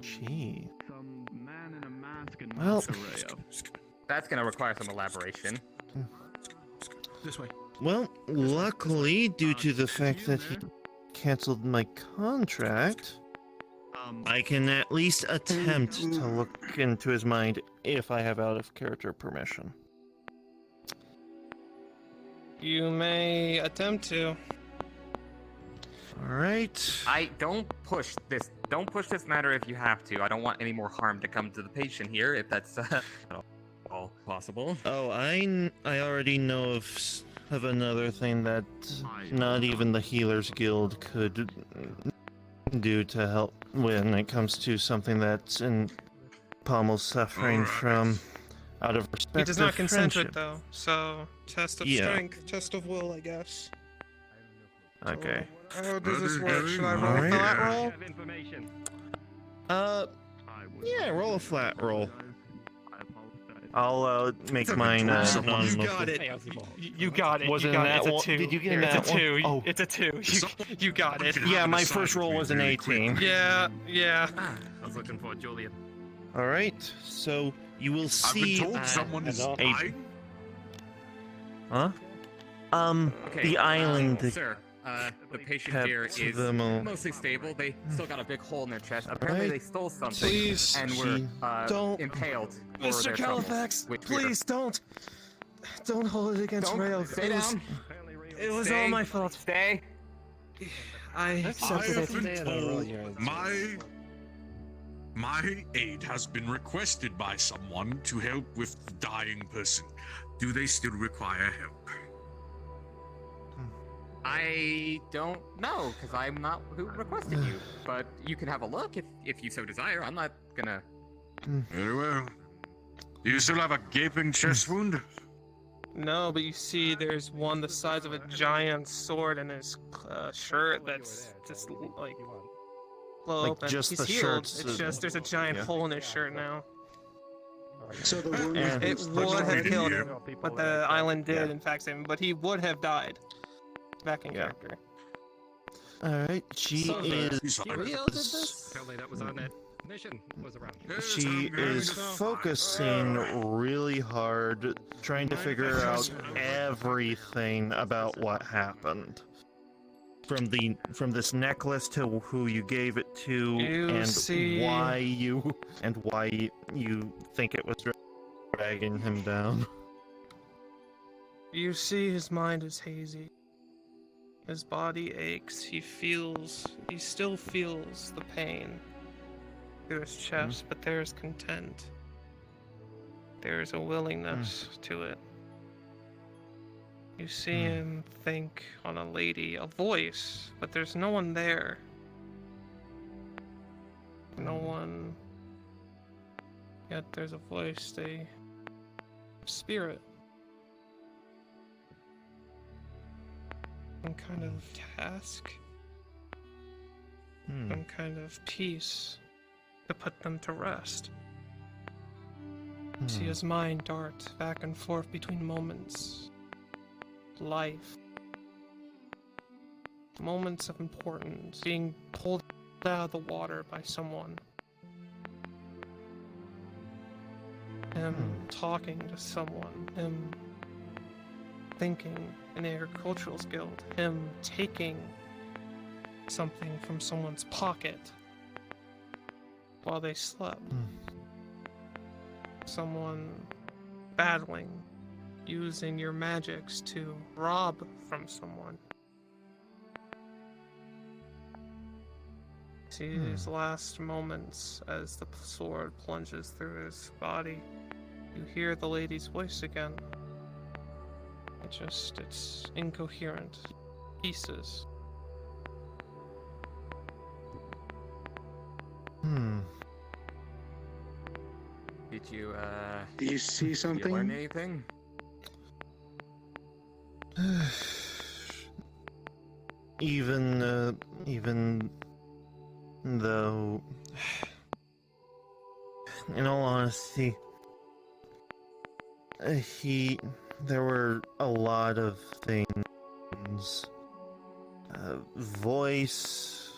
Speaker 20: Gee.
Speaker 12: Some man in a mask and
Speaker 20: Well,
Speaker 6: That's going to require some elaboration.
Speaker 9: This way.
Speaker 20: Well, luckily, due to the fact that he canceled my contract, I can at least attempt to look into his mind if I have out of character permission.
Speaker 10: You may attempt to.
Speaker 20: All right.
Speaker 6: I don't push this. Don't push this matter if you have to. I don't want any more harm to come to the patient here, if that's at all possible.
Speaker 20: Oh, I already know of another thing that not even the Healers Guild could do to help when it comes to something that's in Pommel's suffering from out of respect.
Speaker 10: He does not
Speaker 20: of
Speaker 10: consent to it
Speaker 20: friendship.
Speaker 10: though, so test of strength, test of will, I guess.
Speaker 20: Okay.
Speaker 10: How does this work? Should I roll a flat roll?
Speaker 20: Yeah, roll a flat roll. I'll make mine non-local.
Speaker 10: You got it. You got it.
Speaker 20: Was
Speaker 10: you
Speaker 20: it
Speaker 10: got
Speaker 20: an
Speaker 10: it. It's a
Speaker 20: nat
Speaker 10: 2.
Speaker 20: Did you get a
Speaker 10: It's
Speaker 20: nat
Speaker 10: a 2.
Speaker 20: one? Oh.
Speaker 10: It's a 2. You got it.
Speaker 20: Yeah, my first roll was an 18.
Speaker 10: Yeah.
Speaker 6: I was looking for Julian.
Speaker 20: All right, so you will see.
Speaker 8: I've been told someone is
Speaker 20: a-
Speaker 8: dying.
Speaker 20: Huh?
Speaker 6: Okay,
Speaker 20: The island.
Speaker 6: sir, the patient
Speaker 20: kept
Speaker 6: here is
Speaker 20: them all-
Speaker 6: mostly stable. They still got a big hole in their chest. Apparently, they stole something
Speaker 10: Please,
Speaker 6: and were
Speaker 20: don't-
Speaker 6: impaled for
Speaker 10: Mr.
Speaker 6: their trouble
Speaker 10: Califax,
Speaker 6: with
Speaker 10: please don't hold it against
Speaker 6: Don't
Speaker 10: Rail.
Speaker 6: stay down.
Speaker 10: It was
Speaker 6: Stay.
Speaker 10: all my fault.
Speaker 6: Stay.
Speaker 10: I
Speaker 8: I
Speaker 10: accepted
Speaker 8: have
Speaker 10: it.
Speaker 8: been told my aid has been requested by someone to help with the dying person. Do they still require help?
Speaker 6: I don't know, because I'm not who requested you. But you can have a look if you so desire. I'm not gonna...
Speaker 8: Very well. Do you still have a gaping chest wound?
Speaker 10: No, but you see, there's one the size of a giant sword in his shirt that's just like blow
Speaker 20: Like,
Speaker 10: open.
Speaker 20: just
Speaker 10: He's
Speaker 20: the
Speaker 10: healed.
Speaker 20: shirt's,
Speaker 10: It's just there's a giant
Speaker 20: yeah.
Speaker 10: hole in his shirt now.
Speaker 18: So the wound
Speaker 20: And-
Speaker 10: It would have killed him,
Speaker 8: Yeah.
Speaker 10: but the island did in fact save him. But he would have died. Back in character.
Speaker 20: All right, she is.
Speaker 1: Tell me that was on that mission. Was around.
Speaker 20: She is focusing really hard, trying to figure out everything about what happened. From this necklace to who you gave it to,
Speaker 10: You
Speaker 20: and
Speaker 10: see-
Speaker 20: why you think it was dragging him down.
Speaker 10: You see, his mind is hazy. His body aches. He still feels the pain through his chest, but there is content. There is a willingness to it. You see him think on a lady, a voice, but there's no one there. No one. Yet there's a voice, a spirit. Some kind of task. Some kind of peace to put them to rest. You see his mind dart back and forth between moments. Life. Moments of importance. Being pulled out of the water by someone. Him talking to someone. Him thinking in the agricultural guild. Him taking something from someone's pocket while they slept. Someone battling, using your magics to rob from someone. See his last moments as the sword plunges through his body. You hear the lady's voice again. It's incoherent. Pieces.
Speaker 6: Did you,
Speaker 18: Do you see
Speaker 6: Did you learn
Speaker 18: something?
Speaker 6: anything?
Speaker 20: Even though, in all honesty, there were a lot of things. Voice,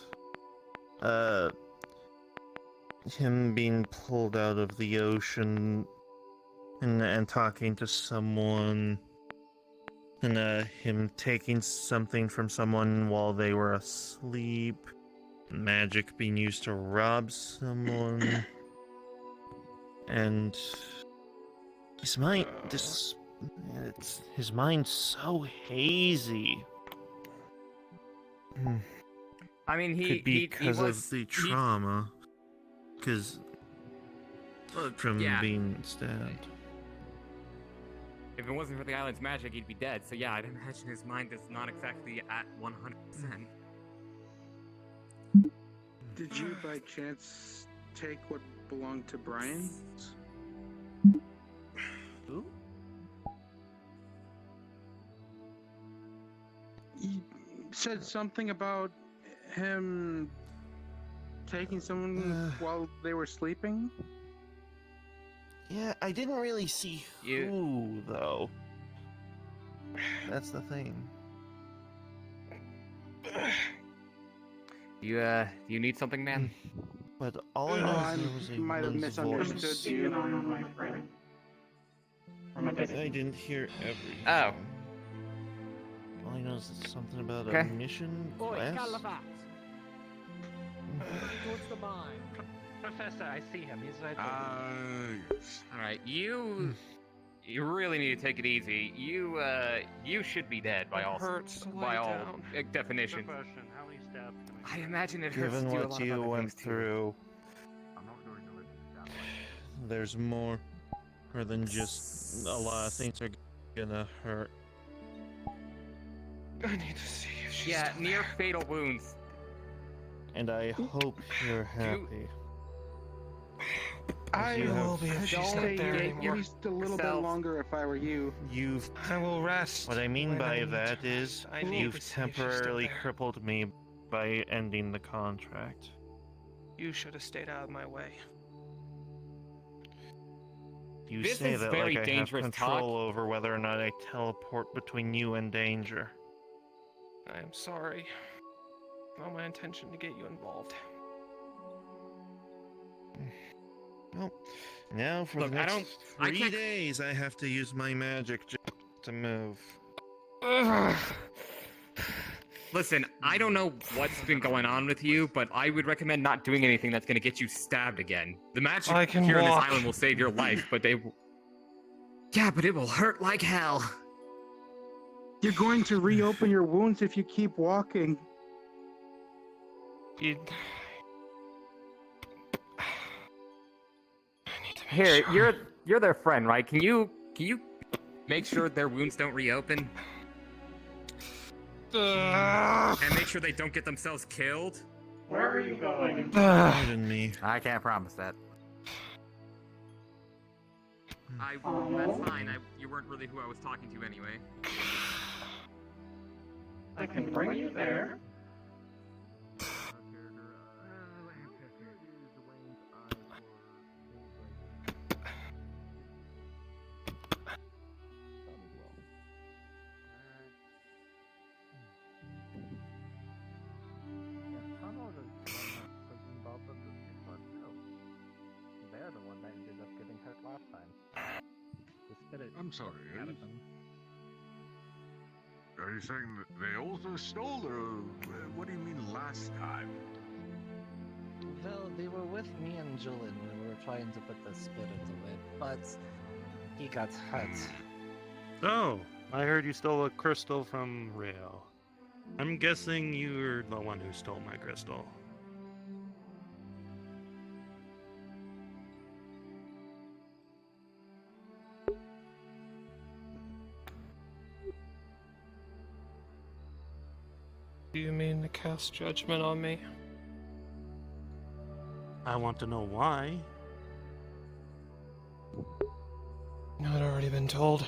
Speaker 20: him being pulled out of the ocean and talking to someone, and him taking something from someone while they were asleep, magic being used to rob someone, and his mind, his mind's so hazy.
Speaker 6: I mean,
Speaker 20: Could be because of the trauma, from being stabbed.
Speaker 6: If it wasn't for the island's magic, he'd be dead. So yeah, I'd imagine his mind is not exactly at 100%.
Speaker 18: Did you by chance take what belonged to Brian?
Speaker 6: Who?
Speaker 18: You said something about him taking someone while they were sleeping?
Speaker 20: Yeah, I didn't really see who, though. That's the thing.
Speaker 6: You need something, man?
Speaker 20: But all I know is there was a
Speaker 18: might have
Speaker 20: woman's
Speaker 18: misunderstood
Speaker 20: voice.
Speaker 18: you.
Speaker 20: I didn't hear everything.
Speaker 6: Oh.
Speaker 20: All I know is it's something about
Speaker 6: Okay.
Speaker 20: a mission quest.
Speaker 1: Towards the mine. Professor, I see him. He's right there.
Speaker 8: Yes.
Speaker 6: Alright, you really need to take it easy. You should be dead by all definition.
Speaker 1: How many stabs can
Speaker 6: I imagine it hurts
Speaker 20: Given
Speaker 6: to do a
Speaker 20: what
Speaker 6: lot of
Speaker 20: you
Speaker 6: other
Speaker 20: went
Speaker 6: things too.
Speaker 20: through, there's more than just a lot of things are gonna hurt.
Speaker 10: I need to see if she's
Speaker 6: Yeah,
Speaker 10: still
Speaker 6: near
Speaker 10: there.
Speaker 6: fatal wounds.
Speaker 20: And I hope you're happy.
Speaker 10: I
Speaker 20: you
Speaker 10: will
Speaker 20: have-
Speaker 10: be if she's not
Speaker 18: Stay
Speaker 10: there
Speaker 18: at
Speaker 10: anymore.
Speaker 18: least a little bit
Speaker 6: Yourself.
Speaker 18: longer if I were you.
Speaker 10: I will rest.
Speaker 20: What I mean
Speaker 10: when
Speaker 20: by
Speaker 10: need
Speaker 20: that
Speaker 10: to
Speaker 20: is,
Speaker 10: rest. I need
Speaker 20: you've
Speaker 10: to see if she's still
Speaker 20: temporarily
Speaker 10: there.
Speaker 20: crippled me by ending the contract.
Speaker 10: You should have stayed out of my way.
Speaker 20: You
Speaker 6: This
Speaker 20: say
Speaker 6: is
Speaker 20: that
Speaker 6: very
Speaker 20: like I have
Speaker 6: dangerous
Speaker 20: control
Speaker 6: talk.
Speaker 20: over whether or not I teleport between you and danger.
Speaker 10: I am sorry. Not my intention to get you involved.
Speaker 20: Well, now for
Speaker 6: Look,
Speaker 20: the
Speaker 6: I
Speaker 20: next
Speaker 6: don't- I
Speaker 20: 3
Speaker 6: can't-
Speaker 20: days, I have to use my magic just to move.
Speaker 6: Listen, I don't know what's been going on with you, but I would recommend not doing anything that's gonna get you stabbed again. The magic
Speaker 10: I can
Speaker 6: here on
Speaker 10: walk.
Speaker 6: this island will save your life, but yeah, but it will hurt like hell.
Speaker 18: You're going to reopen your wounds if you keep walking.
Speaker 6: Here, you're their friend, right? Can you make sure their wounds don't reopen? And make sure they don't get themselves killed?
Speaker 19: Where are you going?
Speaker 20: Pardon me.
Speaker 6: I can't promise that. That's fine. You weren't really who I was talking to anyway.
Speaker 19: I can bring you there.
Speaker 1: They're the one that ended up getting hurt last time. The spirit
Speaker 8: I'm sorry.
Speaker 1: out of them.
Speaker 8: Are you saying that they also stole, or what do you mean last time?
Speaker 1: Well, they were with me and Julian when we were trying to put the spirit away, but he got hurt.
Speaker 14: Oh, I heard you stole a crystal from Rio. I'm guessing you're the one who stole my crystal.
Speaker 10: Do you mean to cast judgment on me?
Speaker 14: I want to know why.
Speaker 10: You had already been told.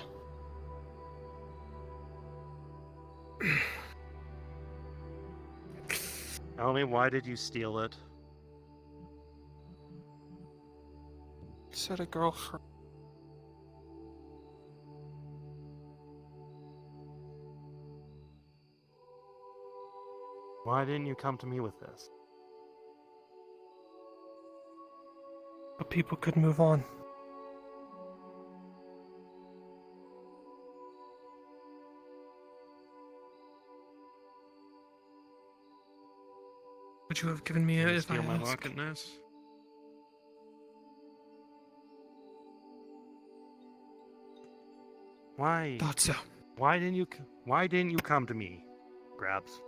Speaker 14: Tell me, why did you steal it?
Speaker 10: Said a girlfriend.
Speaker 14: Why didn't you come to me with this?
Speaker 10: But people could move on. Would you have given me
Speaker 14: Can
Speaker 10: it
Speaker 14: you
Speaker 10: if I
Speaker 14: steal my
Speaker 10: asked?
Speaker 14: rocket nest? Why?
Speaker 10: Thought so.
Speaker 14: Why didn't you come to me, Grabs?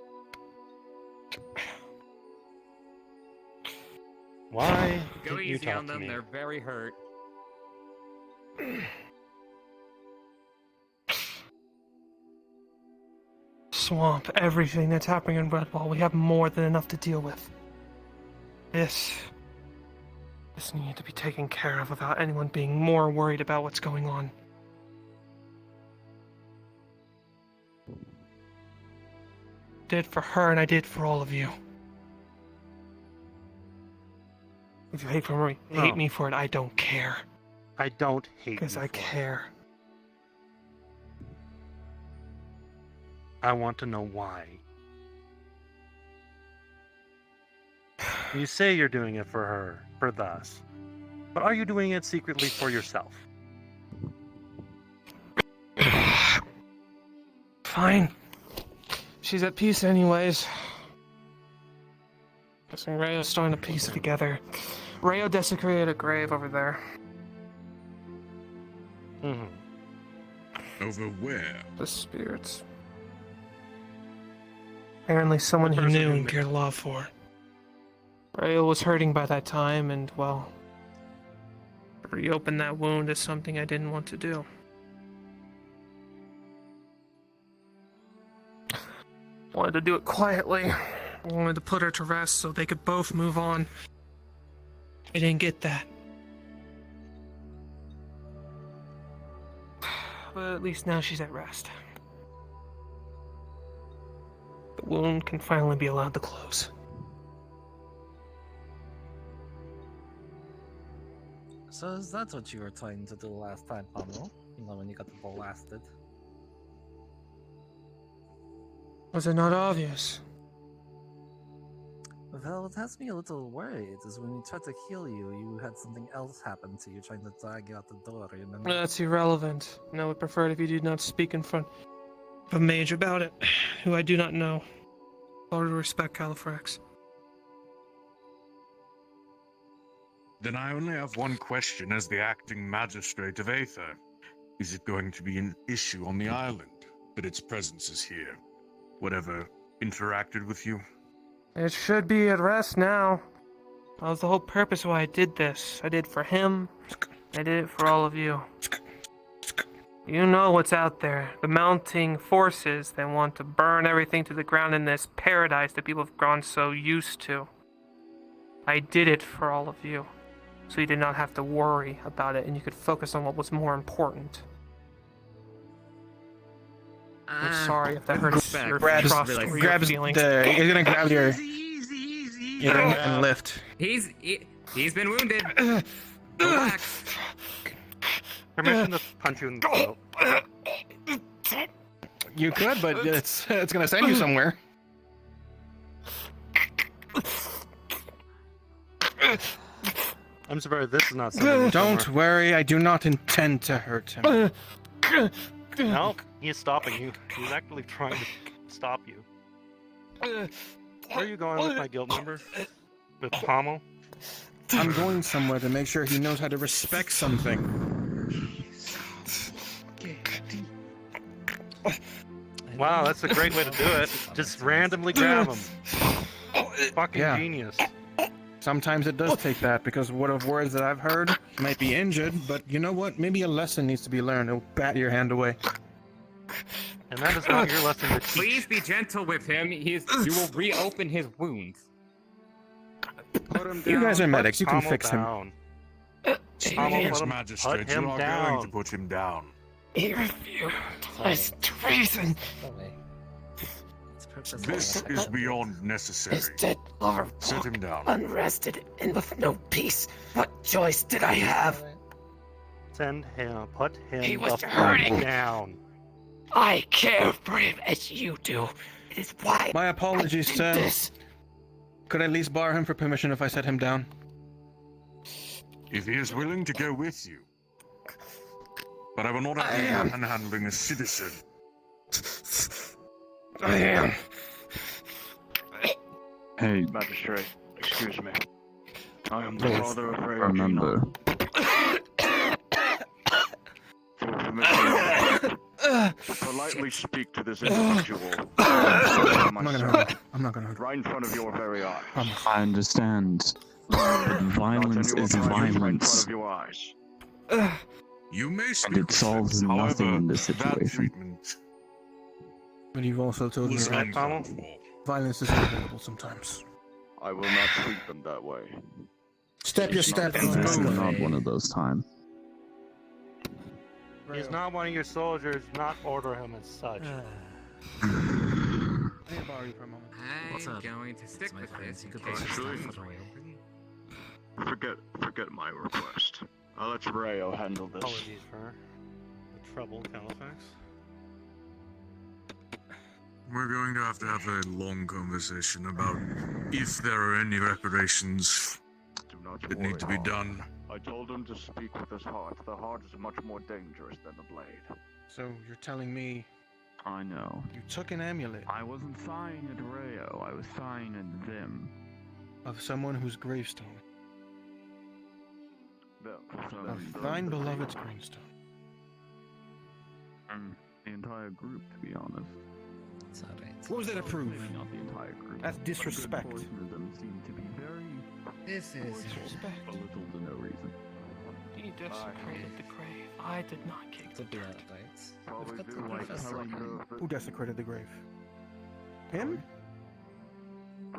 Speaker 14: Why
Speaker 6: Go
Speaker 14: didn't you
Speaker 6: easy
Speaker 14: talk
Speaker 6: on
Speaker 14: to
Speaker 6: them.
Speaker 14: me?
Speaker 6: They're very hurt.
Speaker 10: Swamp, everything that's happening in Redwall, we have more than enough to deal with. This needed to be taken care of without anyone being more worried about what's going on. Did for her, and I did for all of you. If you hate me for it, I don't care.
Speaker 14: I don't hate you.
Speaker 10: Because I care.
Speaker 14: I want to know why. You say you're doing it for her, for thus. But are you doing it secretly for yourself?
Speaker 10: Fine. She's at peace anyways. Guessing Rayo's starting to piece it together. Rayo desecrated a grave over there.
Speaker 8: Over where?
Speaker 10: The spirits. Apparently someone he knew and cared a lot for. Rayo was hurting by that time, and, well, reopen that wound is something I didn't want to do. Wanted to do it quietly. Wanted to put her to rest so they could both move on. I didn't get that. But at least now she's at rest. The wound can finally be allowed to close.
Speaker 3: So is that what you were trying to do last time, Pablo? You know, when you got blasted.
Speaker 10: Was it not obvious?
Speaker 3: Well, what has me a little worried is when you tried to heal you, you had something else happen to you, trying to drag you out the door, remember?
Speaker 10: That's irrelevant. And I would prefer it if you did not speak in front of a mage about it, who I do not know. All due respect, Califrax.
Speaker 8: Then I only have one question as the acting magistrate of Aether. Is it going to be an issue on the island that its presence is here? Whatever interacted with you?
Speaker 10: It should be at rest now. That was the whole purpose why I did this. I did it for him. I did it for all of you. You know what's out there. The mounting forces that want to burn everything to the ground in this paradise that people have grown so used to. I did it for all of you. So you did not have to worry about it and you could focus on what was more important. I'm sorry if that hurts your trust or your feelings.
Speaker 9: He's gonna grab your and lift.
Speaker 6: He's been wounded. Relax.
Speaker 14: Permission to punch you in the throat.
Speaker 9: You could, but it's gonna send you somewhere.
Speaker 14: I'm surprised this is not something.
Speaker 9: Don't worry, I do not intend to hurt him.
Speaker 14: No, he's stopping you. He's actually trying to stop you. Where are you going with my guild member? With Pommel?
Speaker 9: I'm going somewhere to make sure he knows how to respect something.
Speaker 14: Wow, that's a great way to do it. Just randomly grab him. Fucking genius.
Speaker 9: Sometimes it does take that, because what of words that I've heard might be injured, but you know what? Maybe a lesson needs to be learned. It'll bat your hand away.
Speaker 14: And that is not your lesson to teach.
Speaker 6: Please be gentle with him. You will reopen his wounds.
Speaker 14: Put him down.
Speaker 9: You guys are medics. You can
Speaker 14: Pommel
Speaker 9: fix him.
Speaker 14: down.
Speaker 8: Yes, magistrate,
Speaker 14: him
Speaker 8: you are
Speaker 14: down.
Speaker 8: going to put him down.
Speaker 10: He refused. That's treason.
Speaker 8: This is beyond necessary.
Speaker 7: His dead lover,
Speaker 8: Set him down.
Speaker 7: unrested and with no peace. What choice did I have?
Speaker 14: Send him. Put him
Speaker 7: He was
Speaker 14: the fuck
Speaker 7: hurting.
Speaker 14: down.
Speaker 7: I care for him as you do. It is why
Speaker 9: My apologies,
Speaker 7: I did
Speaker 9: sir.
Speaker 7: this.
Speaker 9: Could I at least borrow him for permission if I set him down?
Speaker 8: If he is willing to go with you. But I will not have you manhandling a citizen.
Speaker 10: I am.
Speaker 22: Hey,
Speaker 11: Magistrate, excuse me. I am the
Speaker 22: please
Speaker 11: father of Ray
Speaker 22: remember.
Speaker 11: to politely speak to this individual.
Speaker 22: I'm not gonna hurt him. I'm not gonna hurt him.
Speaker 11: Right in front of your very eyes.
Speaker 22: I understand. But violence is
Speaker 11: Right in
Speaker 22: violence.
Speaker 11: front of your eyes.
Speaker 8: You may speak
Speaker 22: And it
Speaker 8: with
Speaker 22: solves
Speaker 8: sense.
Speaker 22: nothing
Speaker 8: However,
Speaker 22: in this
Speaker 8: that
Speaker 22: situation.
Speaker 8: treatment
Speaker 3: But you've also told me
Speaker 8: was
Speaker 3: that
Speaker 8: uncalled for.
Speaker 3: violence is inevitable sometimes.
Speaker 11: I will not treat them that way.
Speaker 9: Step your step.
Speaker 22: This is not one of those times.
Speaker 14: He's not one of your soldiers. Not order him as such.
Speaker 12: Let me borrow you for a moment.
Speaker 1: I'm going to stick with this in case
Speaker 11: Actually,
Speaker 1: stuff for real.
Speaker 11: forget my request. I'll let Rayo handle this.
Speaker 14: Apologies for the trouble, Califax.
Speaker 8: We're going to have a long conversation about if there are any reparations that need to be done.
Speaker 11: I told him to speak with his heart. The heart is much more dangerous than the blade.
Speaker 9: So you're telling me
Speaker 22: I know.
Speaker 9: you took an amulet
Speaker 22: I wasn't sighing at Rayo, I was sighing at them.
Speaker 9: of someone whose gravestone, of thine beloved's gravestone.
Speaker 22: The entire group, to be honest.
Speaker 1: It's alright.
Speaker 9: What was that to prove?
Speaker 22: Maybe not the entire group.
Speaker 9: That's disrespect.
Speaker 22: But a good portion of them seem to be very
Speaker 1: This is
Speaker 22: belittled to no reason.
Speaker 10: He desecrated the grave. I did not kick the dirt.
Speaker 9: Who desecrated the grave? Him?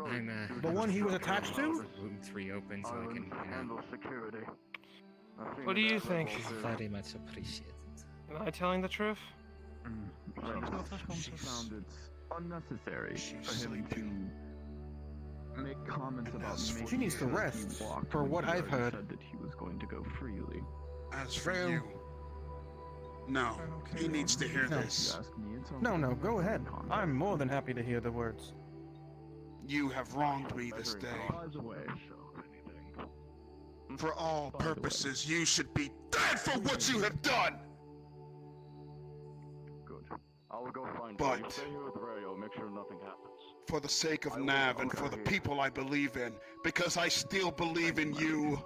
Speaker 1: I'm
Speaker 9: The one he was attached to?
Speaker 1: Room 3 open so I can,
Speaker 11: security.
Speaker 10: What do you think?
Speaker 1: Very much appreciated.
Speaker 10: Am I telling the truth?
Speaker 22: She found it unnecessary for him to make comments about
Speaker 9: She needs to rest, for what I've heard.
Speaker 22: Said that he was going to go freely.
Speaker 13: As for you, no, he needs to hear this.
Speaker 9: No, go ahead. I'm more than happy to hear the words.
Speaker 13: You have wronged me this day. For all purposes, you should be dead for what you have done!
Speaker 11: Good. I will go find
Speaker 13: But
Speaker 11: you. Stay here with Rayo. Make sure nothing happens.
Speaker 13: for the sake of Nav and for the people I believe in, because I still believe in you,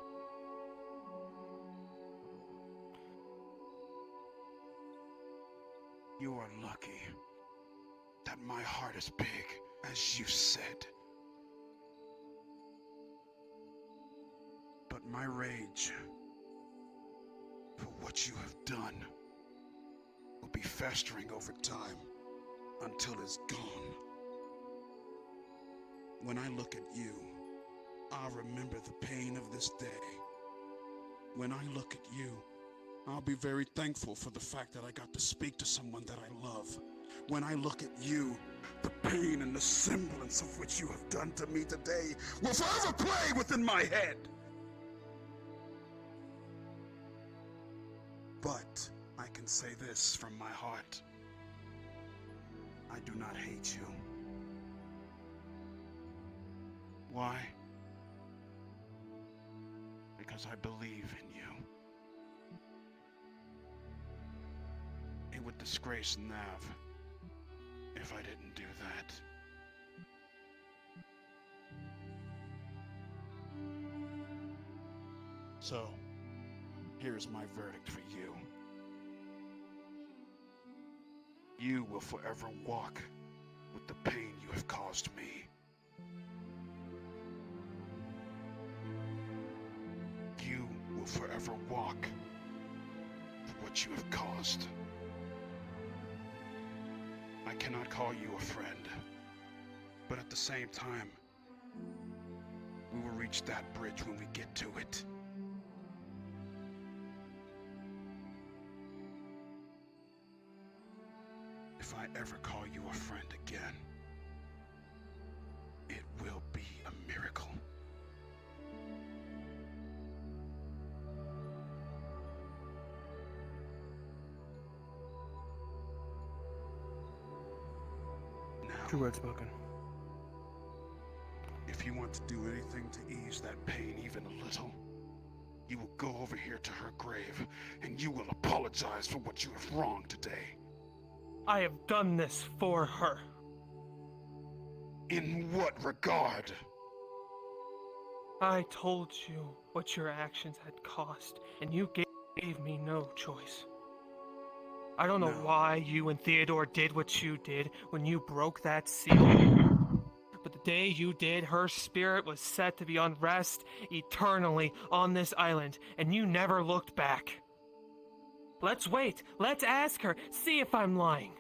Speaker 13: you are lucky that my heart is big, as you said. But my rage for what you have done will be festering over time until it's gone. When I look at you, I'll remember the pain of this day. When I look at you, I'll be very thankful for the fact that I got to speak to someone that I love. When I look at you, the pain and the semblance of which you have done to me today will forever play within my head. But I can say this from my heart. I do not hate you. Why? Because I believe in you. It would disgrace Nav if I didn't do that. So, here's my verdict for you. You will forever walk with the pain you have caused me. You will forever walk with what you have caused. I cannot call you a friend, but at the same time, we will reach that bridge when we get to it. If I ever call you a friend again, it will be a miracle.
Speaker 9: True words spoken.
Speaker 13: If you want to do anything to ease that pain even a little, you will go over here to her grave, and you will apologize for what you have wronged today.
Speaker 10: I have done this for her.
Speaker 13: In what regard?
Speaker 10: I told you what your actions had cost, and you gave me no choice. I don't know why you and Theodore did what you did when you broke that seal. But the day you did, her spirit was set to be on rest eternally on this island, and you never looked back. Let's wait. Let's ask her. See if I'm lying.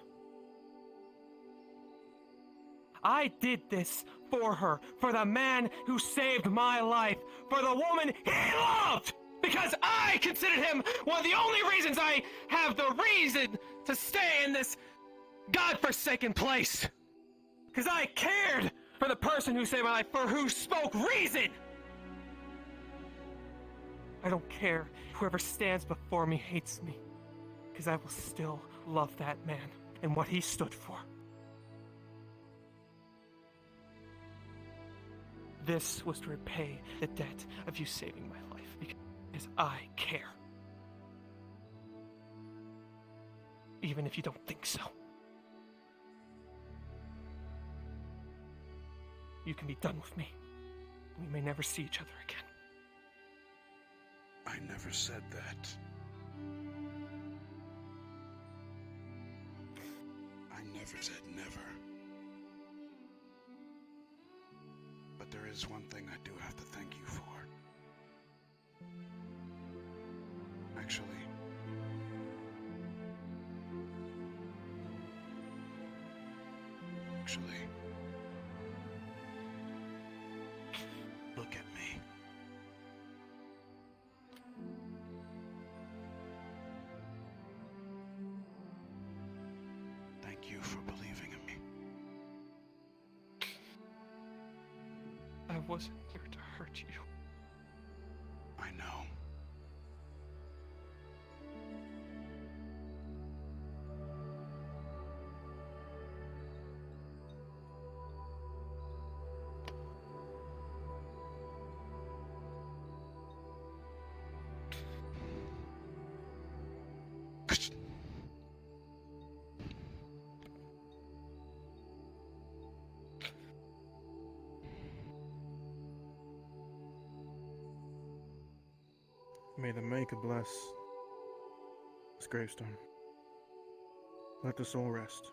Speaker 10: I did this for her, for the man who saved my life, for the woman he loved, because I considered him one of the only reasons I have the reason to stay in this godforsaken place. Because I cared for the person who saved my life, for who spoke reason. I don't care if whoever stands before me hates me, because I will still love that man and what he stood for. This was to repay the debt of you saving my life, because I care. Even if you don't think so. You can be done with me. We may never see each other again.
Speaker 13: I never said that. I never said never. But there is one thing I do have to thank you for. Actually, look at me. Thank you for believing in me.
Speaker 10: I wasn't here to hurt you.
Speaker 13: I know.
Speaker 9: May the Maker bless this gravestone. Let the soul rest.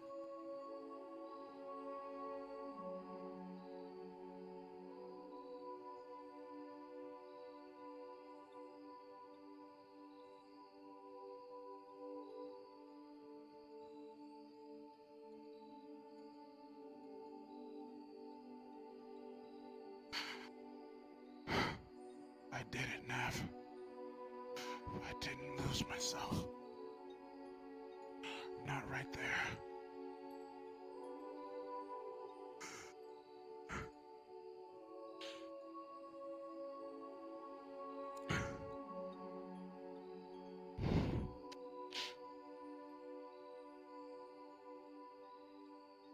Speaker 13: I did it, Nav. I didn't lose myself. Not right there.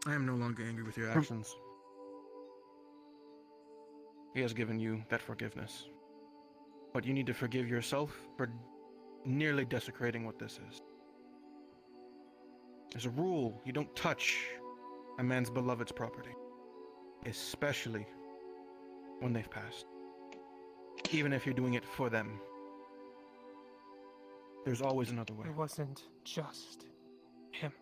Speaker 9: I am no longer angry with your actions. He has given you that forgiveness. But you need to forgive yourself for nearly desecrating what this is. There's a rule: you don't touch a man's beloved's property, especially when they've passed. Even if you're doing it for them. There's always another way.
Speaker 10: It wasn't just him.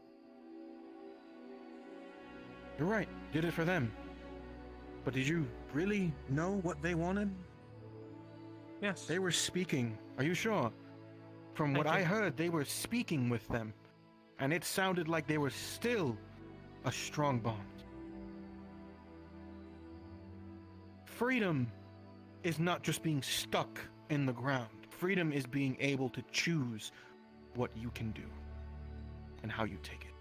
Speaker 9: You're right, did it for them. But did you really know what they wanted?
Speaker 10: Yes.
Speaker 9: They were speaking. Are you sure? From what I heard, they were speaking with them. And it sounded like they were still a strong bond. Freedom is not just being stuck in the ground. Freedom is being able to choose what you can do and how you take it.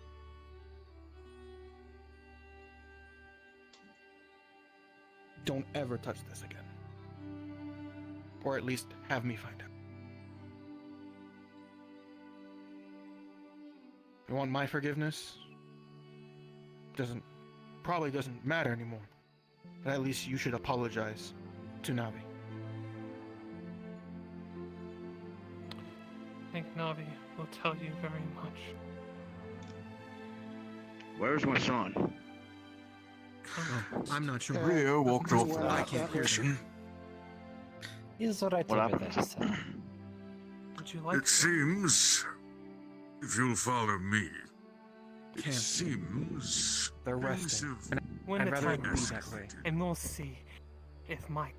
Speaker 9: Don't ever touch this again. Or at least have me find out. You want my forgiveness? Probably doesn't matter anymore. But at least you should apologize to Navi.
Speaker 10: I think Navi will tell you very much.
Speaker 11: Where's my son?
Speaker 9: I'm not sure.
Speaker 8: Rio walked off with
Speaker 9: I
Speaker 8: that
Speaker 9: can't hear
Speaker 8: question.
Speaker 3: He's right
Speaker 8: What
Speaker 3: over there.
Speaker 8: happened?
Speaker 3: So.
Speaker 10: Would you like
Speaker 8: It seems, if you'll follow me, it
Speaker 9: Can't.
Speaker 8: seems
Speaker 9: They're resting.
Speaker 8: things have
Speaker 10: when
Speaker 9: I'd
Speaker 10: the
Speaker 9: rather
Speaker 10: time
Speaker 9: it be
Speaker 10: comes,
Speaker 9: that way.
Speaker 10: and we'll see if my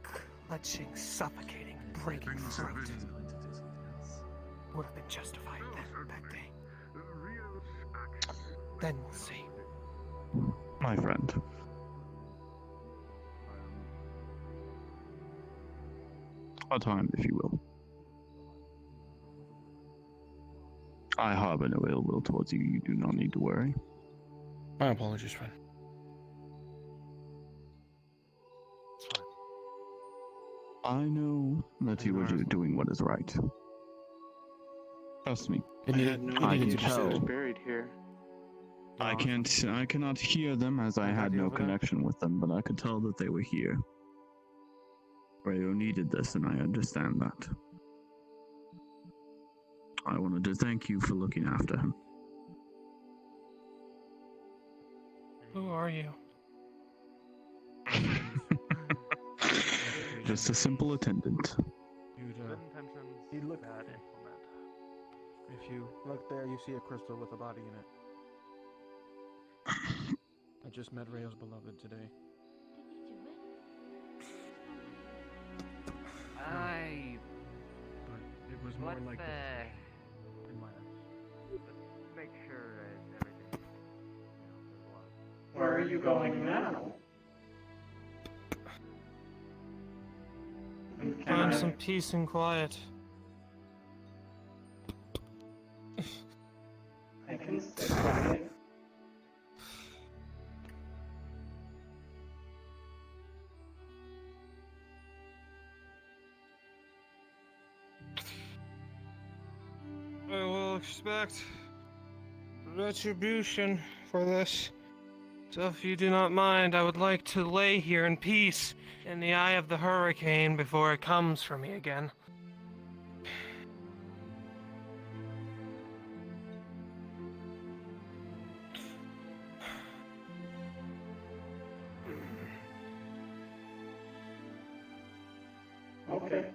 Speaker 10: clutching, suffocating, breaking throat would have been justified that day. Then we'll see.
Speaker 22: My friend. A time, if you will. I harbor no ill will towards you. You do not need to worry.
Speaker 9: My apologies, friend.
Speaker 22: I know that you are doing what is right. Trust me.
Speaker 18: I had no
Speaker 22: I
Speaker 18: idea
Speaker 22: can
Speaker 18: he was
Speaker 22: tell.
Speaker 18: buried here.
Speaker 22: I cannot hear them as I had no connection with them, but I could tell that they were here. Rayo needed this, and I understand that. I wanted to thank you for looking after him.
Speaker 10: Who are you?
Speaker 22: Just a simple attendant.
Speaker 9: He looked at it. If you look there, you see a crystal with a body in it. I just met Rayo's beloved today. But it was more like in my eyes.
Speaker 1: Make sure everything.
Speaker 19: Where are you going now?
Speaker 10: Find some peace and quiet.
Speaker 19: I can stay quiet.
Speaker 10: I will expect retribution for this. So if you do not mind, I would like to lay here in peace in the eye of the hurricane before it comes for me again.
Speaker 19: Okay.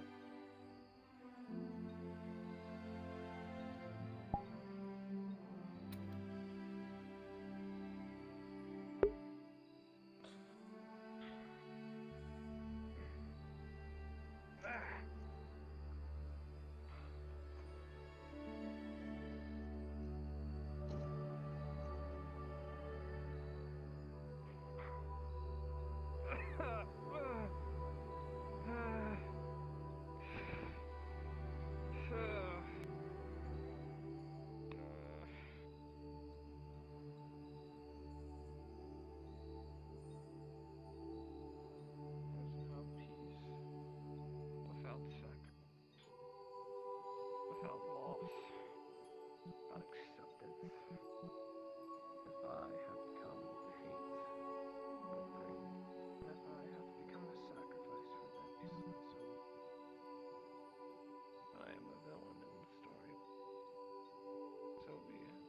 Speaker 1: Without sacrifice, without loss, without acceptance, if I have become hate, or greed, if I have become a sacrifice for their peace, I am a villain in the story. So be it.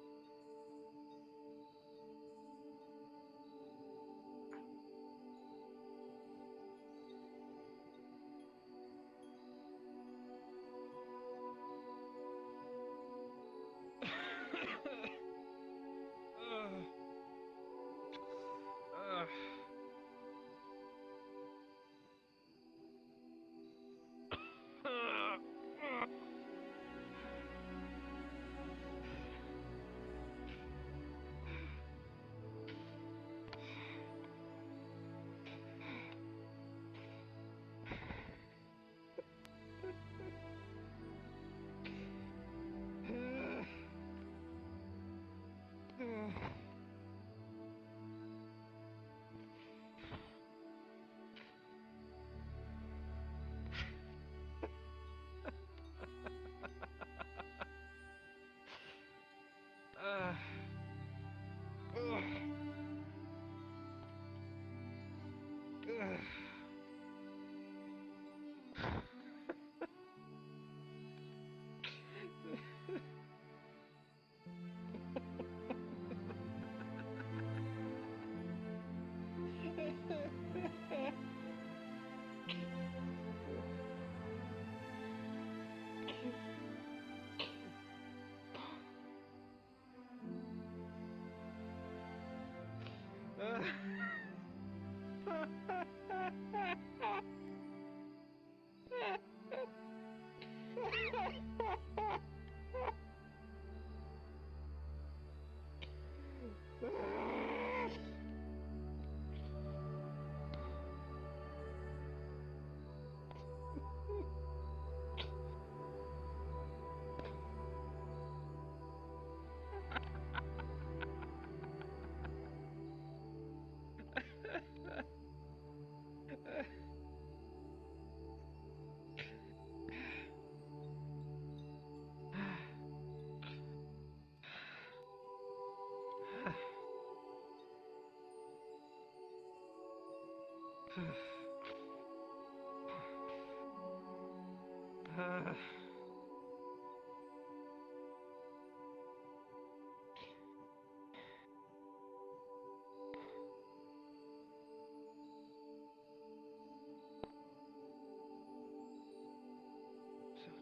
Speaker 10: So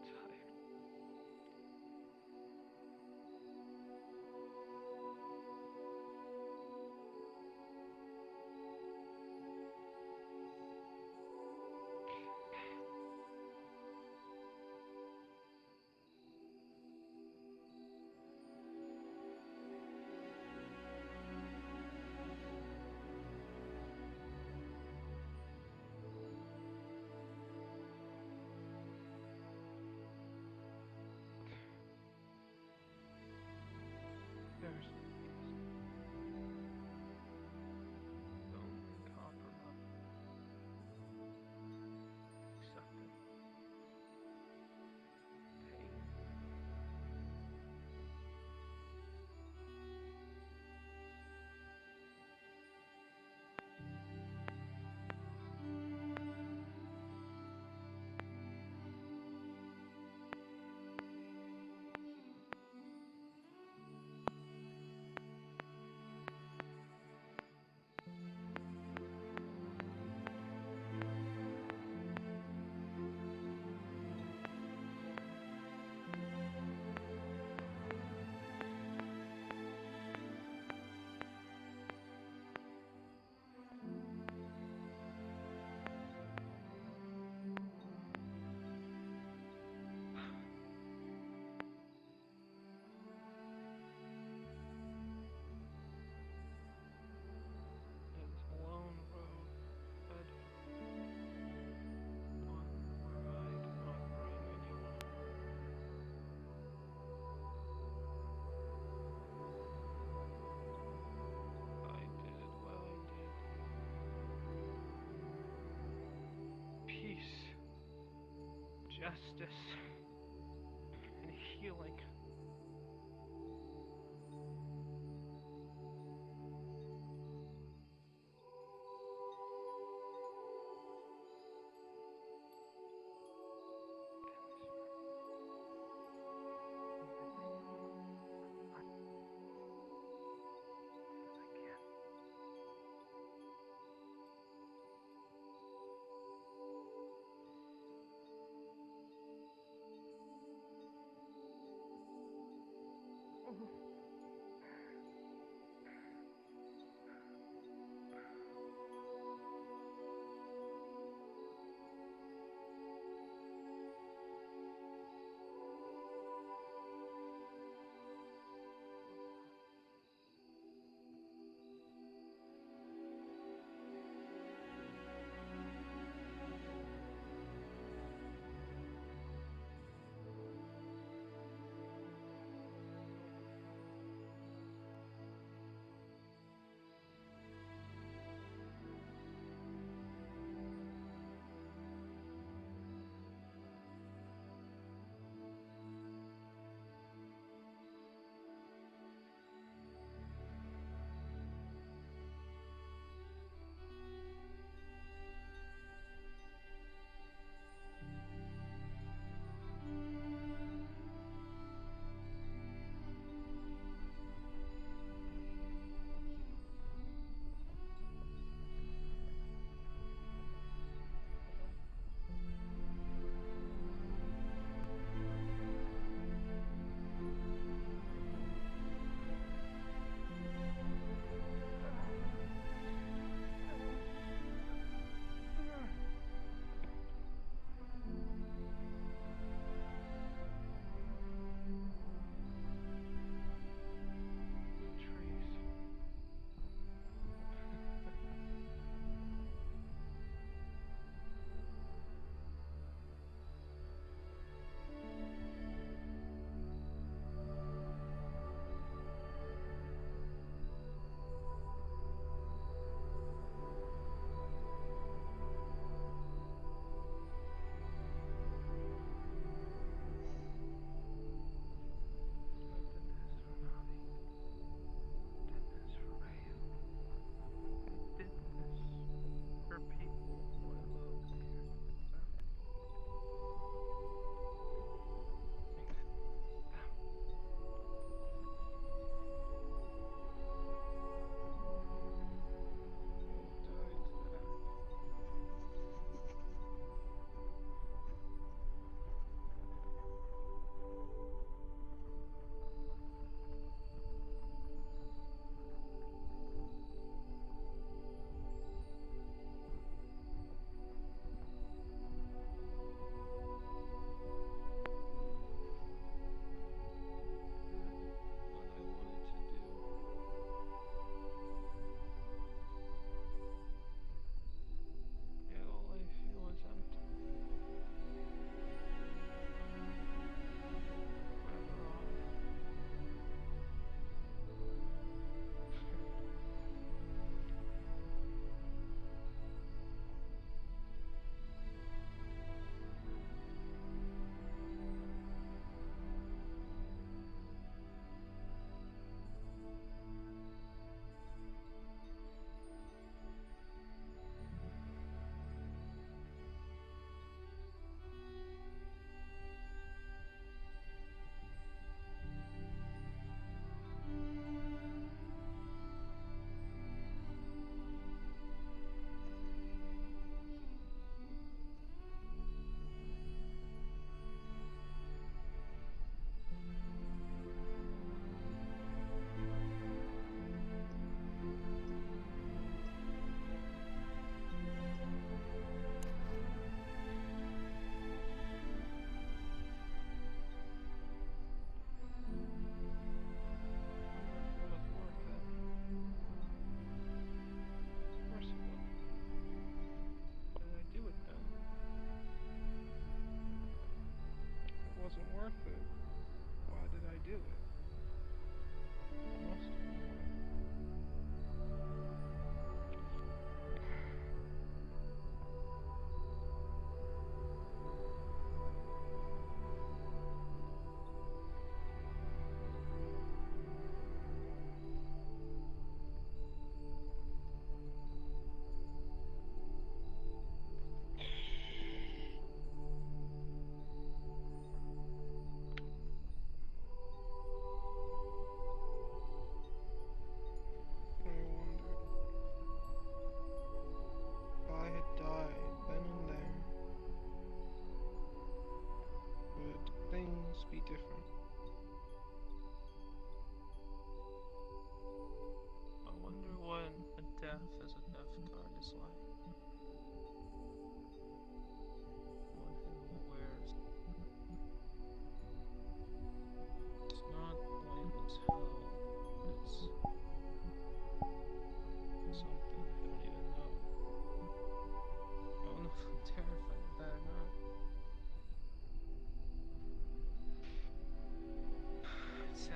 Speaker 10: tired. There's bone copper accepted. Pain. It's a lone road fed one where I did not bring anyone. I did what I did. Peace, justice, and healing.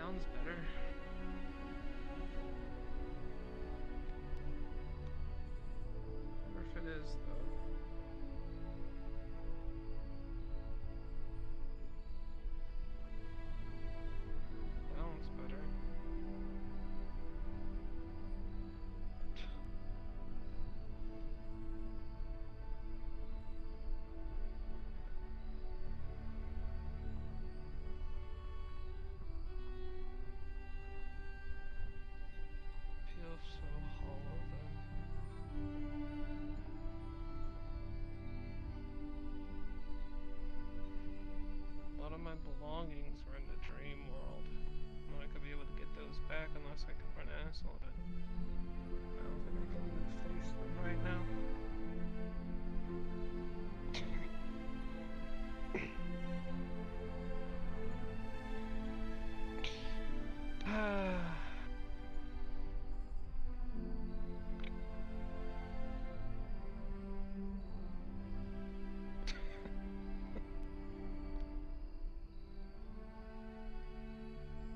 Speaker 10: Sounds better. Wonder if it is, though. Sounds better. Feels so hollow, though. A lot of my belongings were in the dream world. I'm not gonna be able to get those back unless I can run ass on it. I don't think I can even face them right now.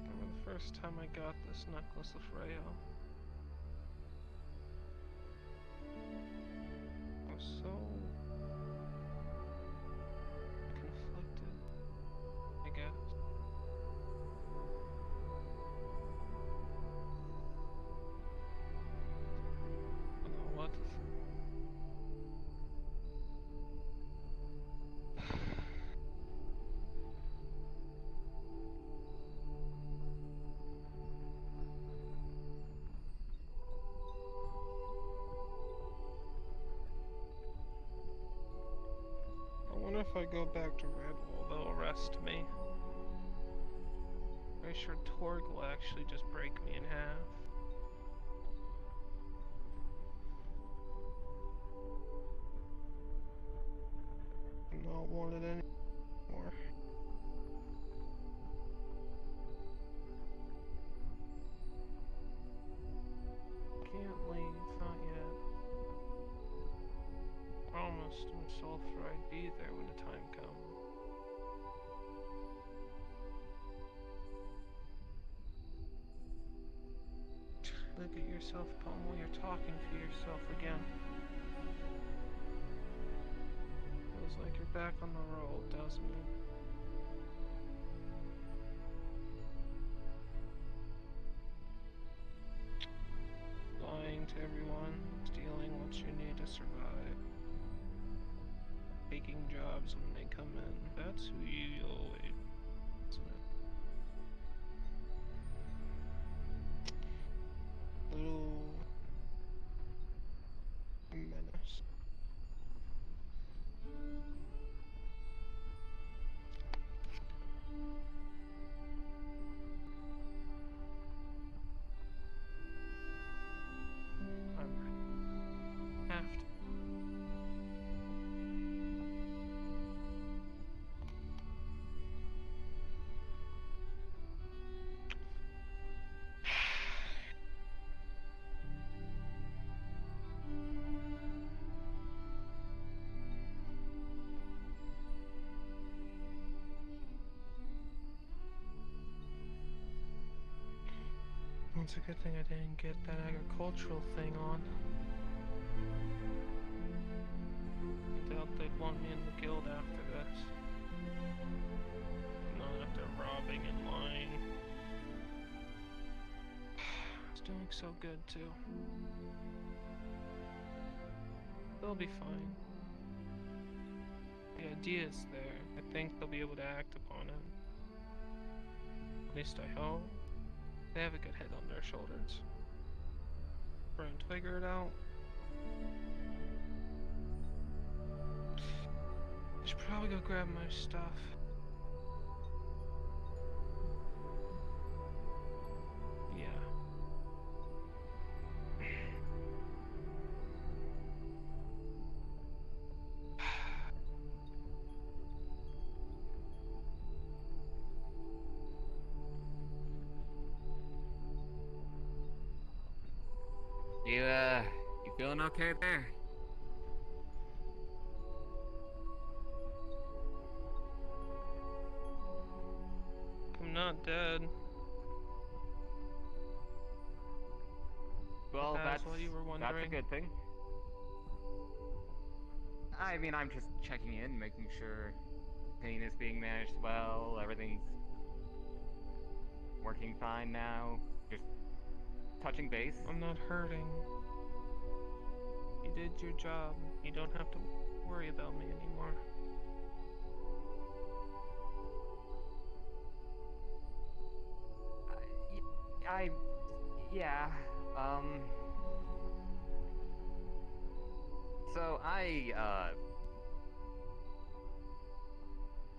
Speaker 10: Remember the first time I got this necklace of Freya? I was so conflicted, I guess. I don't know what to think. I wonder if I go back to Redwall, they'll arrest me. Pretty sure Torg will actually just break me in half. I'm not wanted anymore. Can't leave, not yet. Promised myself I'd be there when the time comes. Look at yourself, Pommel. You're talking to yourself again. Feels like you're back on the road, doesn't it? Lying to everyone, stealing what you need to survive. Taking jobs when they come in. That's who you always, isn't it? Little menace. I'm ready. Have to. It's a good thing I didn't get that agricultural thing on. I doubt they'd want me in the guild after this. Not after robbing and lying. I was doing so good too. They'll be fine. The idea is there. I think they'll be able to act upon it. At least I hope. They have a good head on their shoulders. Trying to figure it out. I should probably go grab my stuff. Yeah.
Speaker 1: You feeling okay there?
Speaker 10: I'm not dead.
Speaker 6: Well,
Speaker 10: if
Speaker 6: that's
Speaker 10: what you were
Speaker 6: that's
Speaker 10: wondering.
Speaker 6: a good thing. I mean, I'm just checking in, making sure pain is being managed well, everything's working fine now. Just touching base.
Speaker 10: I'm not hurting. You did your job. You don't have to worry about me anymore.
Speaker 6: Yeah, so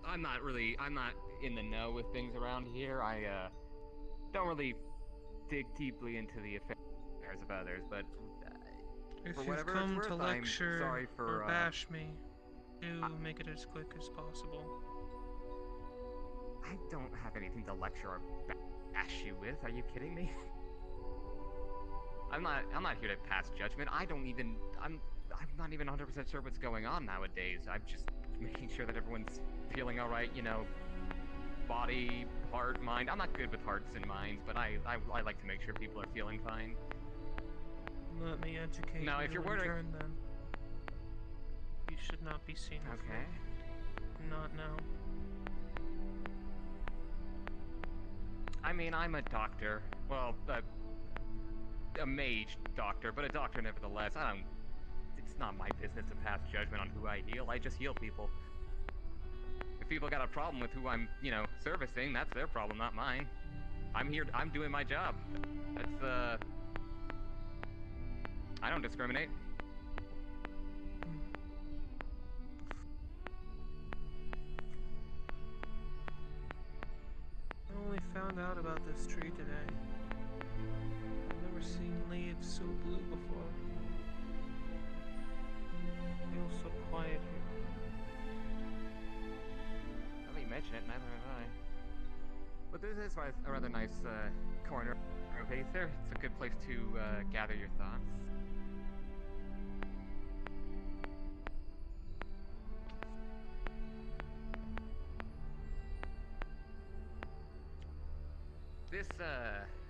Speaker 6: I'm not in the know with things around here. I, don't really dig deeply into the affairs of others, but
Speaker 10: If
Speaker 6: for
Speaker 10: you've
Speaker 6: whatever
Speaker 10: come
Speaker 6: it's
Speaker 10: to
Speaker 6: worth, I'm
Speaker 10: lecture
Speaker 6: sorry for,
Speaker 10: or bash me, do make it as quick as possible.
Speaker 6: I don't have anything to lecture or bash you with. Are you kidding me? I'm not here to pass judgment. I'm not even 100% sure what's going on nowadays. I'm just making sure that everyone's feeling all right, you know, body, heart, mind. I'm not good with hearts and minds, but I like to make sure people are feeling fine.
Speaker 10: Let me educate
Speaker 6: Now,
Speaker 10: you
Speaker 6: if you're
Speaker 10: in
Speaker 6: wondering,
Speaker 10: turn, then. You should not be seen with
Speaker 6: okay.
Speaker 10: me. Not now.
Speaker 6: I mean, I'm a doctor. Well, a mage doctor, but a doctor nevertheless. It's not my business to pass judgment on who I heal. I just heal people. If people got a problem with who I'm, you know, servicing, that's their problem, not mine. I'm doing my job. That's, I don't discriminate.
Speaker 10: I only found out about this tree today. I've never seen leaves so blue before. It feels so quiet here.
Speaker 6: Now that you mention it, neither have I. But this is a rather nice corner of Aether. It's a good place to gather your thoughts.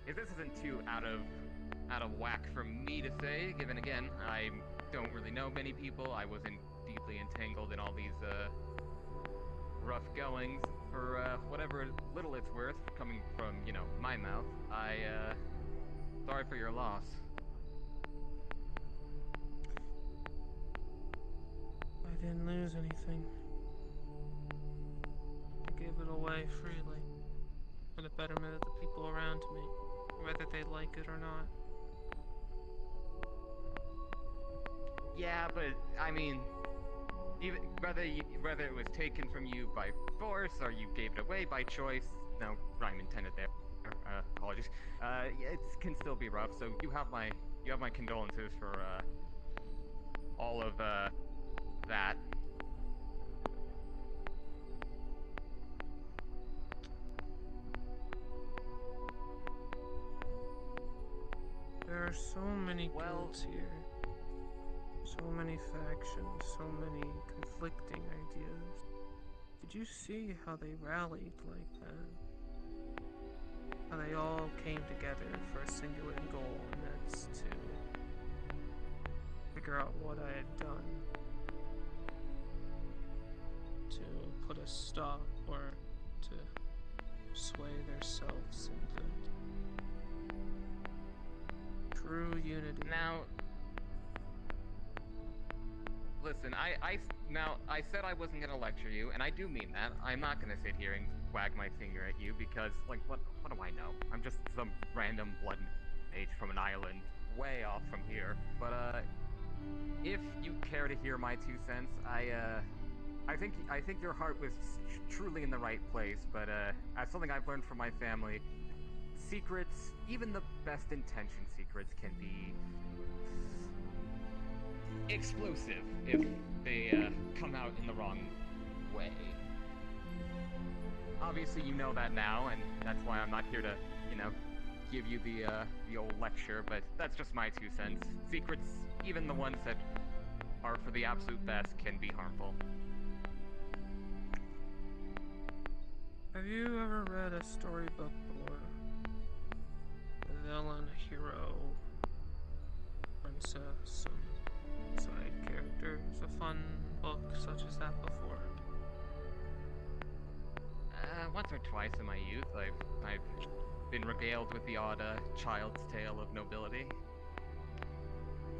Speaker 6: If this isn't too out of whack for me to say, given again, I don't really know many people. I wasn't deeply entangled in all these rough goings. For whatever little it's worth, coming from, you know, my mouth, sorry for your loss.
Speaker 10: I didn't lose anything. I gave it away freely. For the betterment of the people around me, whether they like it or not.
Speaker 6: Yeah, but I mean, even whether it was taken from you by force or you gave it away by choice, no rhyme intended there. Apologies. It can still be rough. So you have my condolences for all of that.
Speaker 10: There are so many guilds here. So many factions, so many conflicting ideas. Did you see how they rallied like that? How they all came together for a singular goal, and that's to figure out what I had done. To put a stop or to sway themselves into true unity.
Speaker 6: Now, listen, I said I wasn't gonna lecture you, and I do mean that. I'm not gonna sit here and wag my finger at you because, like, what do I know? I'm just some random blood mage from an island way off from here. But if you care to hear my 2 cents, I think your heart was truly in the right place. But as something I've learned from my family, secrets, even the best intentioned secrets, can be explosive if they come out in the wrong way. Obviously, you know that now, and that's why I'm not here to, you know, give you the old lecture. But that's just my 2 cents. Secrets, even the ones that are for the absolute best, can be harmful.
Speaker 10: Have you ever read a storybook before? The villain, hero, some side characters, a fun book such as that before?
Speaker 6: Once or twice in my youth, I've been regaled with the odd child's tale of nobility.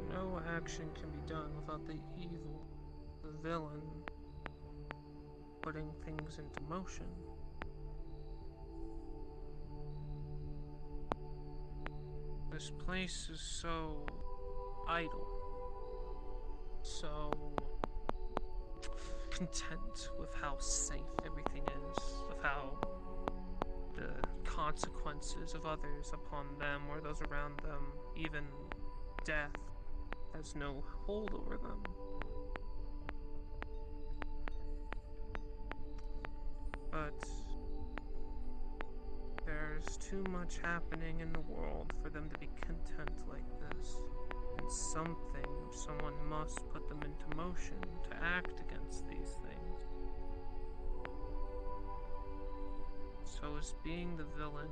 Speaker 10: No action can be done without the evil, the villain, putting things into motion. This place is so idle, so content with how safe everything is, with how the consequences of others upon them or those around them, even death, has no hold over them. But there's too much happening in the world for them to be content like this. And something or someone must put them into motion to act against these things. So is being the villain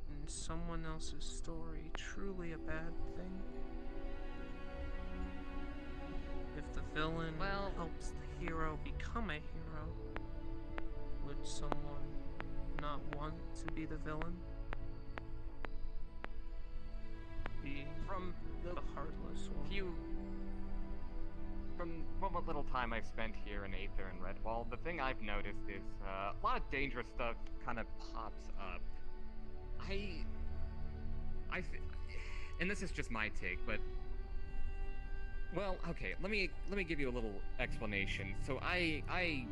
Speaker 10: in someone else's story truly a bad thing? If the villain helps the hero become a hero, would someone not want to be the villain? Be
Speaker 6: From
Speaker 10: the heartless one?
Speaker 6: From what little time I've spent here in Aether and Redwall, the thing I've noticed is a lot of dangerous stuff kind of pops up. And this is just my take, but well, okay, let me give you a little explanation. So I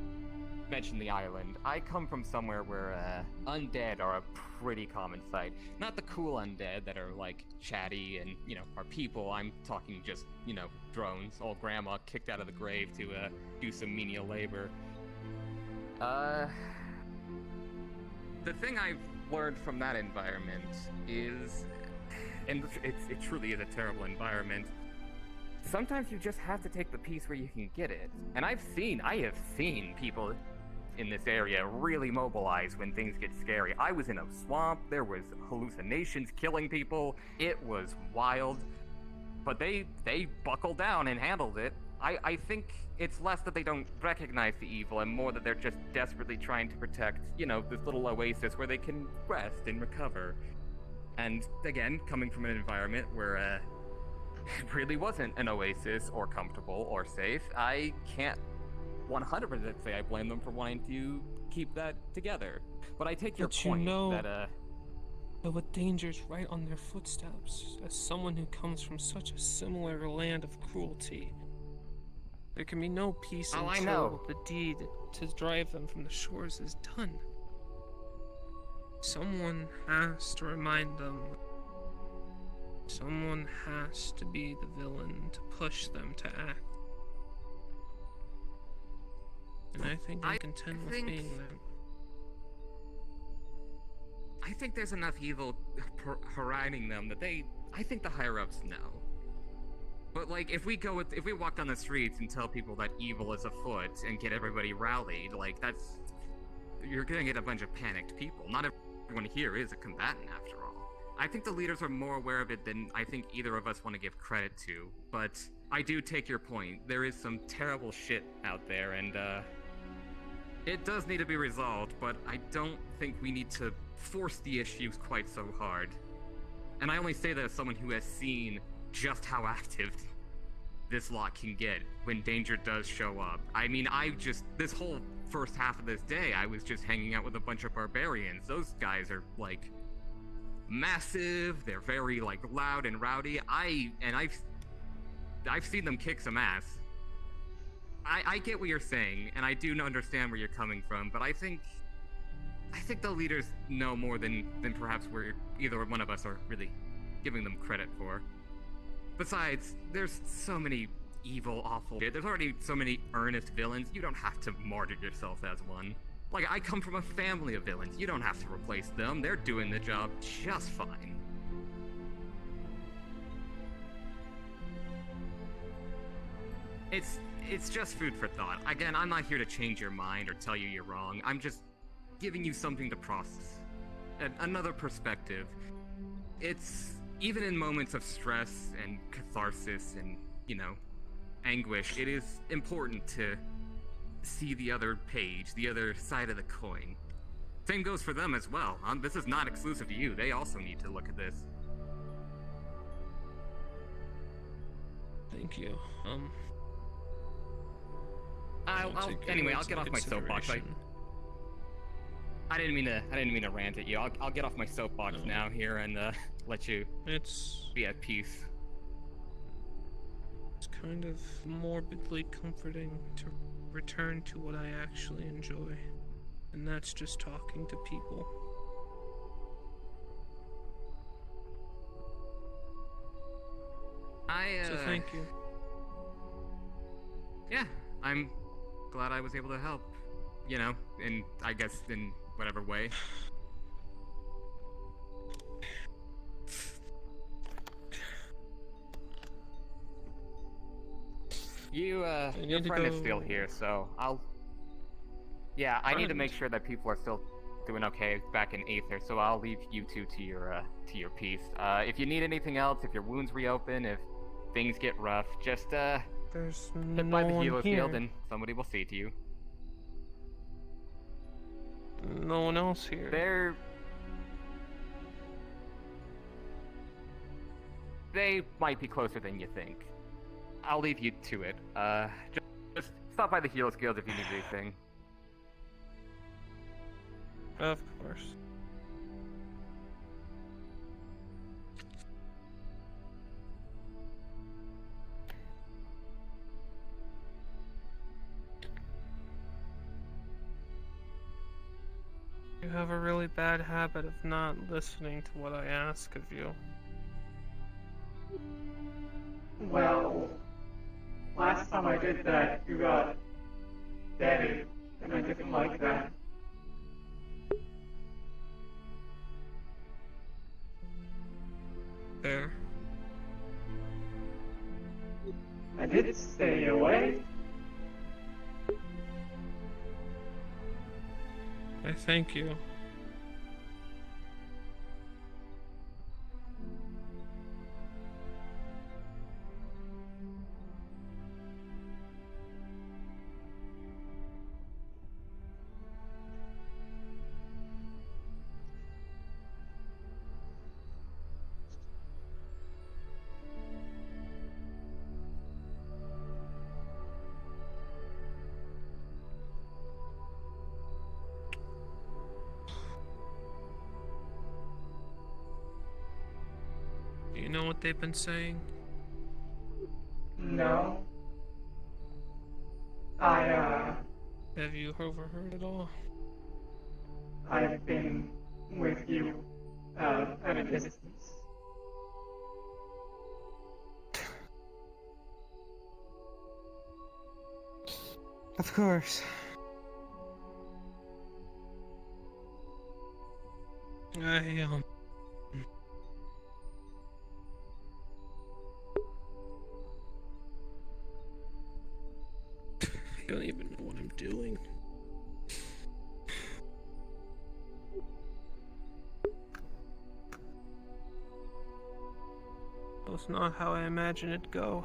Speaker 6: mentioned the island. I come from somewhere where undead are a pretty common sight. Not the cool undead that are like chatty and, you know, are people. I'm talking just, you know, drones. Old grandma kicked out of the grave to do some menial labor. The thing I've learned from that environment is, and it truly is a terrible environment, sometimes you just have to take the piece where you can get it. And I have seen people in this area really mobilize when things get scary. I was in a swamp, there was hallucinations killing people, it was wild, but they buckled down and handled it. I think it's less that they don't recognize the evil and more that they're just desperately trying to protect, you know, this little oasis where they can rest and recover. And again, coming from an environment where it really wasn't an oasis or comfortable or safe, I can't 100% say I blame them for wanting to keep that together. But I take your point that
Speaker 10: what danger's right on their footsteps. As someone who comes from such a similar land of cruelty, there can be no peace until the deed to drive them from the shores is done. Someone has to remind them. Someone has to be the villain to push them to act. And I think I'm content with being there.
Speaker 6: I think there's enough evil haranguing them that I think the higher-ups know. But like, if we walk down the streets and tell people that evil is afoot and get everybody rallied, like you're gonna get a bunch of panicked people. Not everyone here is a combatant after all. I think the leaders are more aware of it than I think either of us want to give credit to, but I do take your point. There is some terrible shit out there, and it does need to be resolved, but I don't think we need to force the issues quite so hard. And I only say that as someone who has seen just how active this lot can get when danger does show up. I mean, this whole first half of this day, I was just hanging out with a bunch of barbarians. Those guys are, like, massive, they're very, like, loud and rowdy. I've seen them kick some ass. I get what you're saying, and I do understand where you're coming from, but I think the leaders know more than perhaps either one of us are really giving them credit for. Besides, there's so many evil, awful shit. There's already so many earnest villains, you don't have to martyr yourself as one. Like, I come from a family of villains, you don't have to replace them, they're doing the job just fine. It's just food for thought. Again, I'm not here to change your mind or tell you you're wrong. I'm just giving you something to process. Another perspective. It's even in moments of stress and catharsis and, you know, anguish, it is important to see the other page, the other side of the coin. Same goes for them as well. This is not exclusive to you. They also need to look at this.
Speaker 10: Thank you.
Speaker 6: I'll get off my soapbox. I didn't mean to rant at you. I'll get off my soapbox now here and let you be at peace.
Speaker 10: It's kind of morbidly comforting to return to what I actually enjoy, and that's just talking to people. So thank you.
Speaker 6: Yeah, I'm glad I was able to help. You know, and I guess in whatever way. Your friend is still here, so I need to make sure that people are still doing okay back in Aether, so I'll leave you two to your peace. If you need anything else, if your wounds reopen, if things get rough, just
Speaker 10: there's
Speaker 6: hit
Speaker 10: no
Speaker 6: by the
Speaker 10: one
Speaker 6: healer
Speaker 10: here.
Speaker 6: field and somebody will see to you.
Speaker 10: No one else here.
Speaker 6: They might be closer than you think. I'll leave you to it. Just stop by the Healers Guild if you need anything.
Speaker 10: Of course. You have a really bad habit of not listening to what I ask of you.
Speaker 19: Well, last time I did that, you got deaded, and I didn't like that.
Speaker 10: Fair.
Speaker 19: I did stay away.
Speaker 10: I thank you. Do you know what they've been saying?
Speaker 19: No.
Speaker 10: Have you overheard it all?
Speaker 19: I've been with you, at a distance.
Speaker 10: Of course. I don't even know what I'm doing. That's not how I imagined it'd go.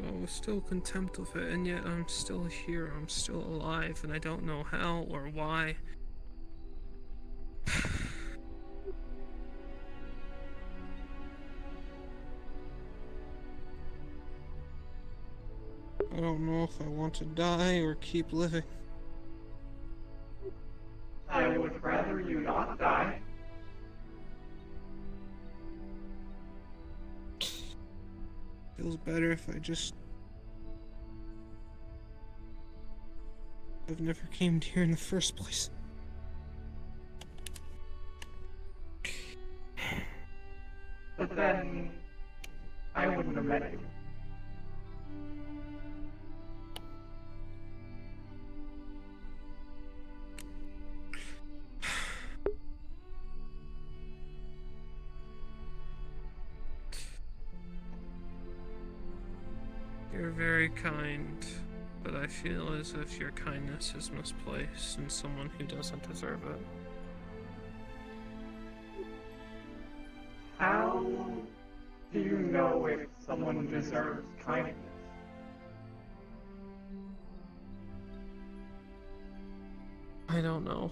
Speaker 10: I was still contempt of it, and yet I'm still here, I'm still alive, and I don't know how or why. I don't know if I want to die or keep living.
Speaker 19: I would rather you not die.
Speaker 10: Feels better if I just... I've never came here in the first place.
Speaker 19: But then, I wouldn't have met you.
Speaker 10: You're very kind, but I feel as if your kindness is misplaced in someone who doesn't deserve it.
Speaker 19: How do you know if someone deserves kindness?
Speaker 10: I don't know.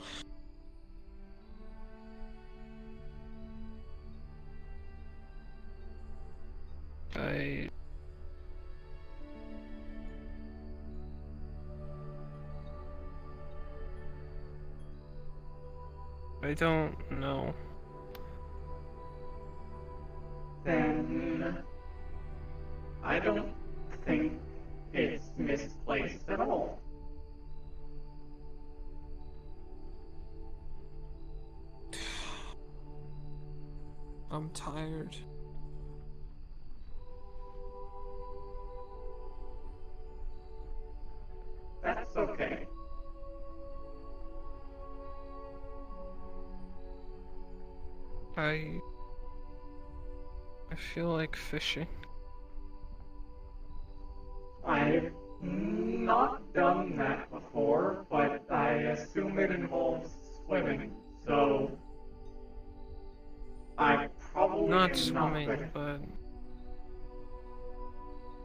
Speaker 10: I don't know.
Speaker 19: Then I don't think it's misplaced at all.
Speaker 10: I'm tired.
Speaker 19: That's okay.
Speaker 10: I feel like fishing.
Speaker 19: I've not done that before, but I assume it involves swimming, so I probably
Speaker 10: Not
Speaker 19: am
Speaker 10: swimming,
Speaker 19: not good.
Speaker 10: but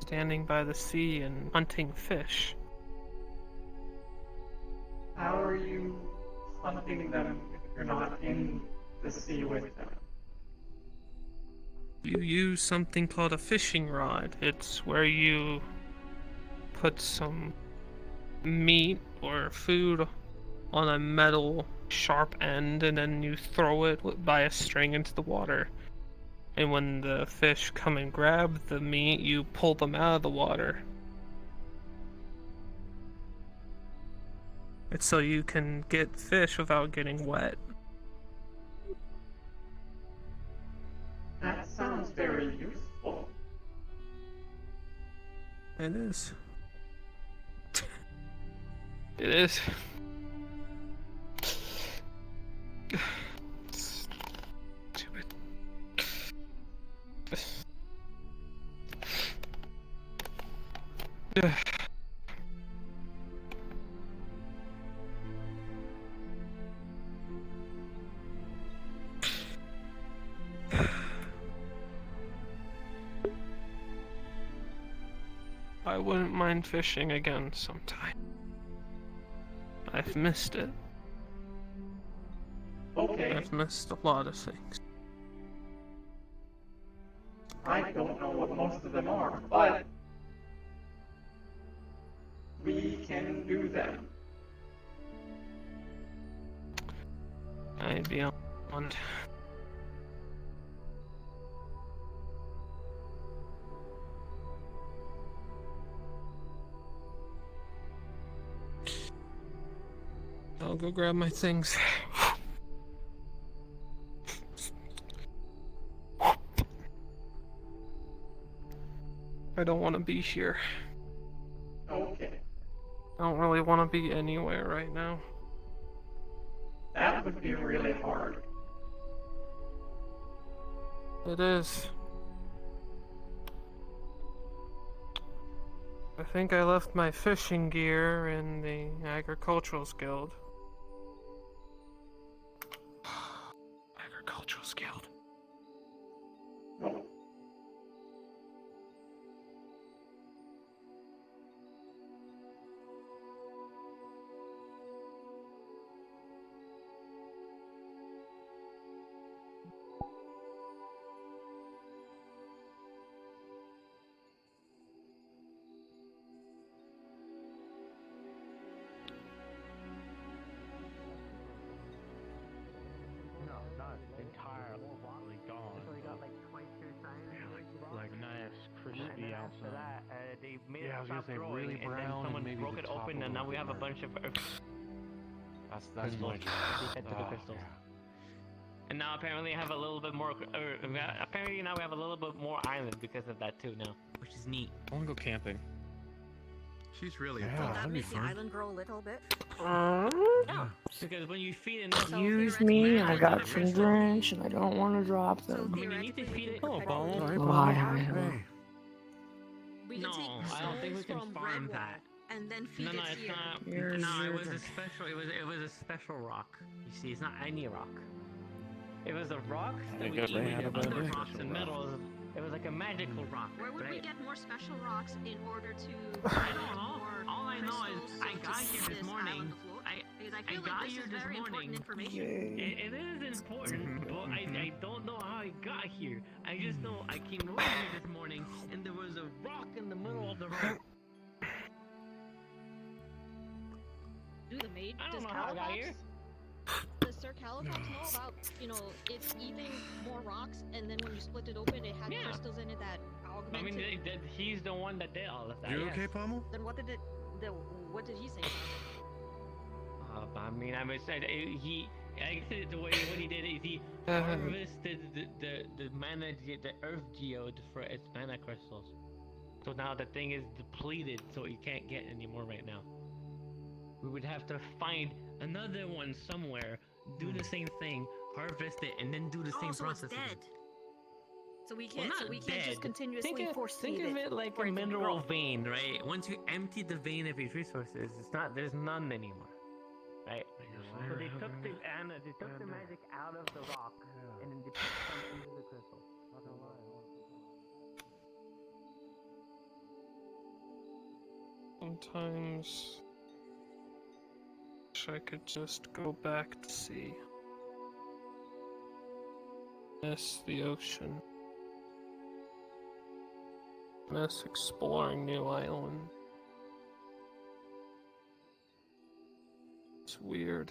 Speaker 10: standing by the sea and hunting fish.
Speaker 19: How are you hunting them if you're not in the sea with them?
Speaker 10: You use something called a fishing rod. It's where you put some meat or food on a metal sharp end and then you throw it by a string into the water. And when the fish come and grab the meat, you pull them out of the water. It's so you can get fish without getting wet.
Speaker 19: That sounds very useful.
Speaker 10: It is. It is. Stupid. I wouldn't mind fishing again sometime. I've missed it.
Speaker 19: Okay.
Speaker 10: I've missed a lot of things.
Speaker 19: I don't know what most of them are, but we can do them.
Speaker 10: I'd be on. I'll go grab my things. I don't want to be here.
Speaker 19: Okay.
Speaker 10: I don't really want to be anywhere right now.
Speaker 19: That would be really hard.
Speaker 10: It is. I think I left my fishing gear in the Agricultural Guild. Agricultural Guild.
Speaker 19: No.
Speaker 12: No, not entirely gone.
Speaker 2: So they got like 22 things.
Speaker 12: Like nice, crispy outside.
Speaker 2: That, they made
Speaker 12: Yeah, I
Speaker 2: it
Speaker 12: was gonna
Speaker 2: stop
Speaker 12: say
Speaker 2: growing,
Speaker 12: really
Speaker 2: and then
Speaker 12: brown and
Speaker 2: someone
Speaker 12: maybe
Speaker 2: broke
Speaker 12: the
Speaker 2: it
Speaker 12: top
Speaker 2: open,
Speaker 12: a
Speaker 2: and now
Speaker 12: little
Speaker 2: we have a
Speaker 12: bit
Speaker 2: bunch of
Speaker 12: That's
Speaker 2: crystals.
Speaker 12: my
Speaker 2: They fed to the
Speaker 12: oh,
Speaker 2: crystals.
Speaker 12: yeah.
Speaker 2: And now apparently I have a little bit more. Apparently now we have a little bit more island because of that too now, which is neat.
Speaker 9: I want to go camping.
Speaker 16: She's really
Speaker 9: Yeah,
Speaker 16: a
Speaker 9: that'd
Speaker 16: that'd
Speaker 9: be
Speaker 16: be
Speaker 21: Make the
Speaker 16: fun.
Speaker 21: island grow a little bit.
Speaker 2: No, because when you feed it,
Speaker 21: Use
Speaker 23: Me, I got some drinks and I don't want to drop them.
Speaker 2: when you need to feed it.
Speaker 23: Oh, Paul.
Speaker 16: Sorry,
Speaker 23: Why,
Speaker 16: Paul.
Speaker 23: I
Speaker 16: Hey.
Speaker 2: No, I don't think we can farm that.
Speaker 21: And then feed
Speaker 2: No,
Speaker 21: it
Speaker 2: it's
Speaker 21: here.
Speaker 2: not.
Speaker 23: Here's
Speaker 2: No, it
Speaker 23: your
Speaker 2: was a
Speaker 23: drink.
Speaker 2: special. It was a special rock. You see, it's not any rock. It was the rocks
Speaker 9: I
Speaker 2: that we
Speaker 9: guess they
Speaker 2: eaten
Speaker 9: had a
Speaker 2: and
Speaker 9: bad
Speaker 2: other
Speaker 9: day.
Speaker 2: rocks and metals. It was like a magical rock.
Speaker 4: Where would we
Speaker 2: right?
Speaker 4: get more special rocks in order to
Speaker 2: I don't know.
Speaker 4: more
Speaker 2: All I know is
Speaker 4: crystals
Speaker 2: I
Speaker 4: to
Speaker 2: got here
Speaker 4: seed
Speaker 2: this
Speaker 4: this
Speaker 2: morning.
Speaker 4: island afloat? Because I feel
Speaker 2: got
Speaker 4: like this
Speaker 2: here
Speaker 4: is
Speaker 2: this
Speaker 4: very important
Speaker 2: morning.
Speaker 4: information.
Speaker 2: It is important, but I don't know how I got here. I just know I came over here this morning and there was a rock in the middle of the road.
Speaker 4: Do the maid?
Speaker 2: I don't
Speaker 4: Does
Speaker 2: know how I got here.
Speaker 4: Does Sir Calicox know about, it's eating more rocks, and then when you split it open, it had crystals in it that
Speaker 2: I
Speaker 4: augmented?
Speaker 2: mean, he's the one that did all of that.
Speaker 9: You
Speaker 2: yes.
Speaker 9: okay, Pommel?
Speaker 4: Then what did he say?
Speaker 2: I mean, I said he. I said the way what he did is he harvested the mana, the earth geode for its mana crystals. So now the thing is depleted, so you can't get any more right now. We would have to find another one somewhere, do the same thing, harvest it, and then do the same process.
Speaker 4: It's dead. So we can't.
Speaker 2: Well,
Speaker 4: so
Speaker 2: not
Speaker 4: we can't
Speaker 2: dead.
Speaker 4: just continuously force
Speaker 2: Think
Speaker 4: feed
Speaker 2: of it like
Speaker 4: for
Speaker 2: a
Speaker 4: it to
Speaker 2: mineral
Speaker 4: grow.
Speaker 2: vein, right? Once you empty the vein of its resources, it's not. There's none anymore, right? So they took the magic out of the rock, and then they put some into the crystal.
Speaker 10: Sometimes wish I could just go back to sea. Miss the ocean. Miss exploring new islands. It's weird.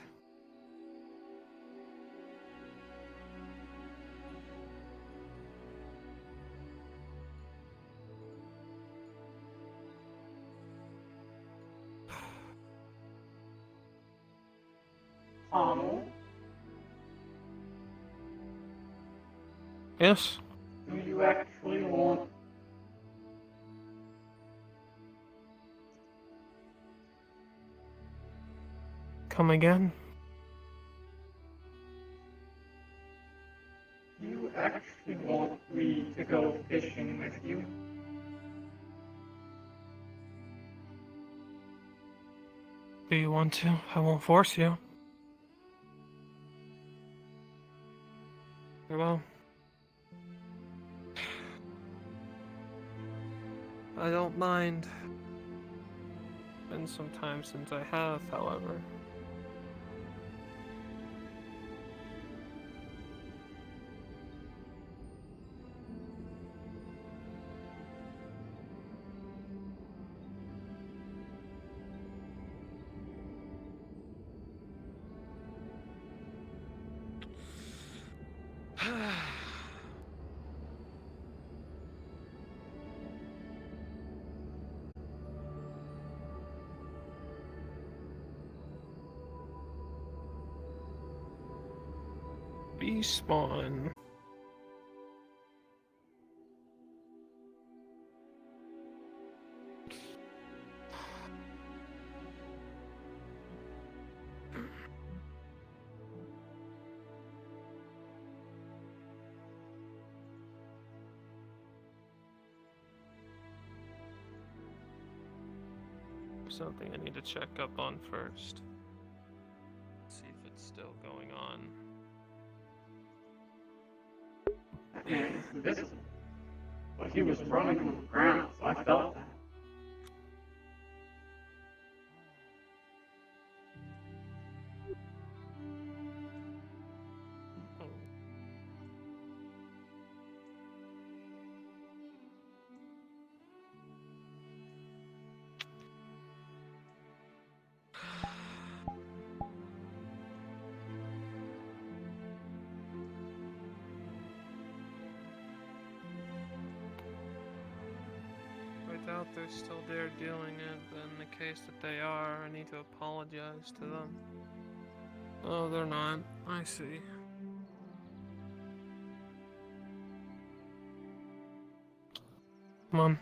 Speaker 10: Yes?
Speaker 19: Do you actually want
Speaker 10: Come again?
Speaker 19: you actually want me to go fishing with you?
Speaker 10: Do you want to? I won't force you. Very well. I don't mind. Been some time since I have, however. Respawn. Something I need to check up on first. See if it's still going on.
Speaker 19: That man is invisible. But he was running on the ground, so I felt that.
Speaker 10: I doubt they're still there doing it, but in the case that they are, I need to apologize to them. Oh, they're not. I see. Come on.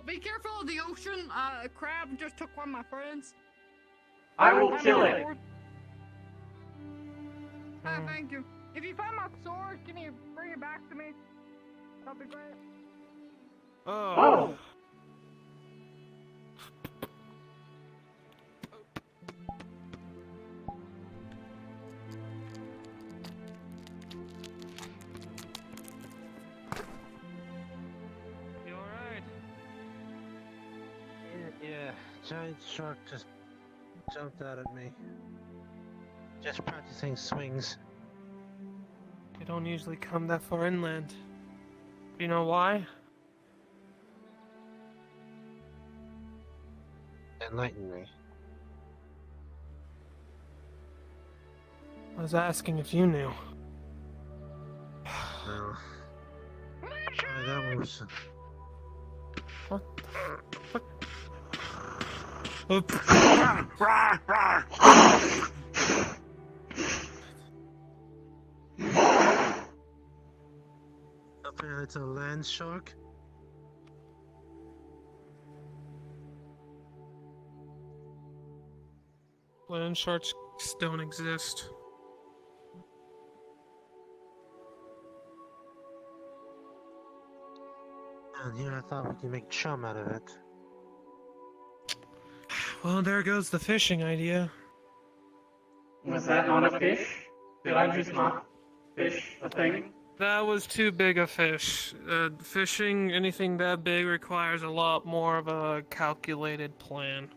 Speaker 15: be careful of the ocean. A crab just took one of my friends.
Speaker 19: I will kill it.
Speaker 15: Thank you. If you find my sword, can you bring it back to me? That'd be great.
Speaker 19: Oh.
Speaker 1: You alright?
Speaker 17: Yeah, giant shark just jumped out at me. Just practicing swings.
Speaker 10: They don't usually come that far inland. Do you know why?
Speaker 17: Enlighten me.
Speaker 10: I was asking if you knew.
Speaker 17: No. That was...
Speaker 10: What?
Speaker 17: Apparently it's a land shark.
Speaker 10: Land sharks don't exist.
Speaker 17: And here I thought we could make chum out of it.
Speaker 10: Well, there goes the fishing idea.
Speaker 19: Was that not a fish? Did I just not fish a thing?
Speaker 10: That was too big a fish. Fishing anything that big requires a lot more of a calculated plan.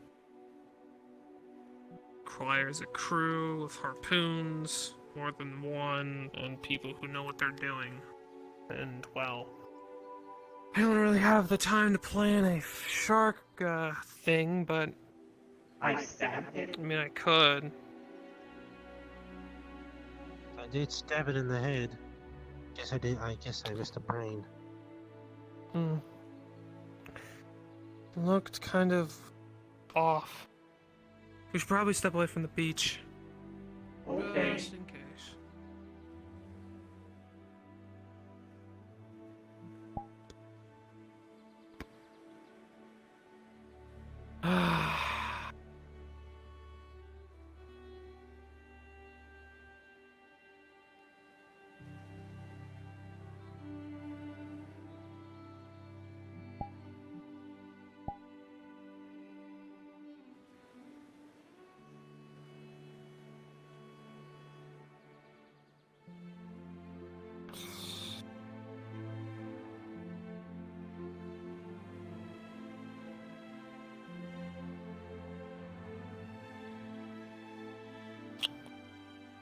Speaker 10: Requires a crew of harpoons, more than one, and people who know what they're doing. And, well, I don't really have the time to plan a shark thing, but
Speaker 19: I stabbed it.
Speaker 10: I mean, I could.
Speaker 17: I did stab it in the head. I guess I missed a brain.
Speaker 10: Looked kind of off. We should probably step away from the beach.
Speaker 19: Okay.
Speaker 10: Just in case.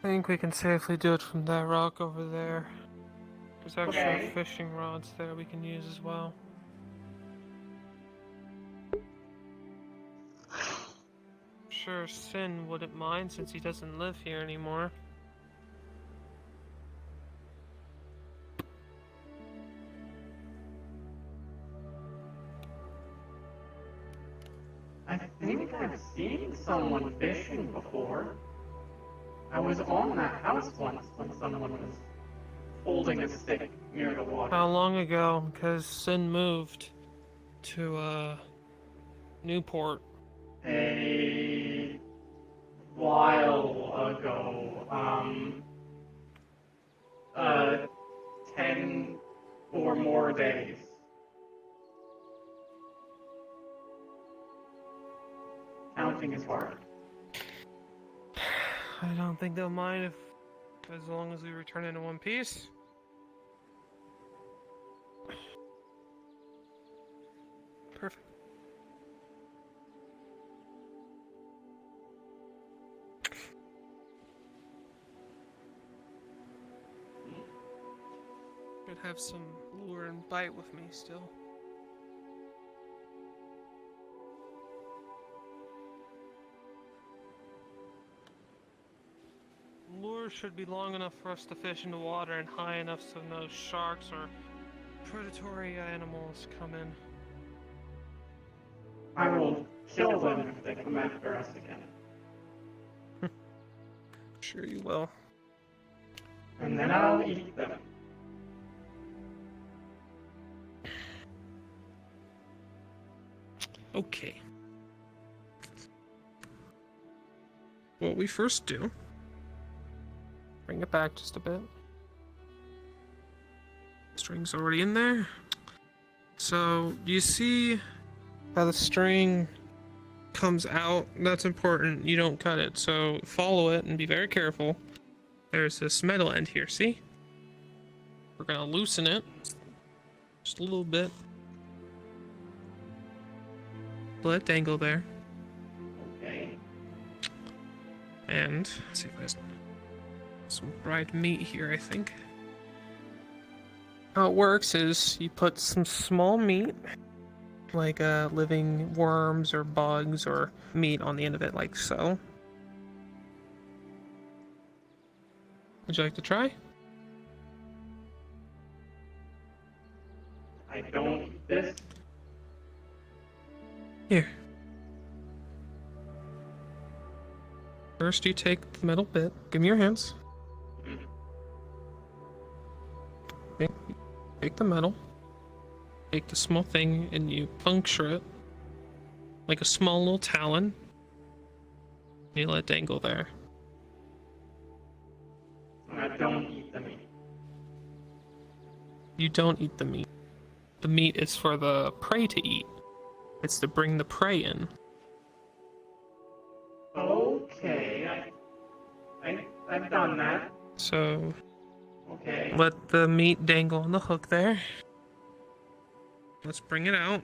Speaker 10: I think we can safely do it from that rock over there. There's actually fishing rods there we can use as well. Sure, Sin wouldn't mind since he doesn't live here anymore.
Speaker 19: I think I've seen someone fishing before. I was on that house once when someone was holding a stick near the water.
Speaker 10: How long ago? Because Sin moved to, Newport.
Speaker 19: A while ago. 10 or more days. Counting is hard.
Speaker 10: I don't think they'll mind if, as long as we return in one piece. Perfect. Should have some lure and bite with me still. Lure should be long enough for us to fish in the water and high enough so no sharks or predatory animals come in.
Speaker 19: I will kill them if they come after us again.
Speaker 10: Sure you will.
Speaker 19: And then I'll eat them.
Speaker 10: Okay. What we first do, bring it back just a bit. String's already in there. So, you see how the string comes out? That's important. You don't cut it. So, follow it and be very careful. There's this metal end here, see? We're gonna loosen it. Just a little bit. Let it dangle there.
Speaker 19: Okay.
Speaker 10: And let's see if there's some dried meat here, I think. How it works is you put some small meat, like living worms or bugs or meat on the end of it, like so. Would you like to try?
Speaker 19: I don't eat this.
Speaker 10: Here. First, you take the metal bit. Give me your hands. Okay. Take the metal. Take the small thing and you puncture it like a small little talon. You let it dangle there.
Speaker 19: I don't eat the meat.
Speaker 10: You don't eat the meat. The meat is for the prey to eat. It's to bring the prey in.
Speaker 19: Okay, I've done that.
Speaker 10: So,
Speaker 19: Okay.
Speaker 10: let the meat dangle on the hook there. Let's bring it out.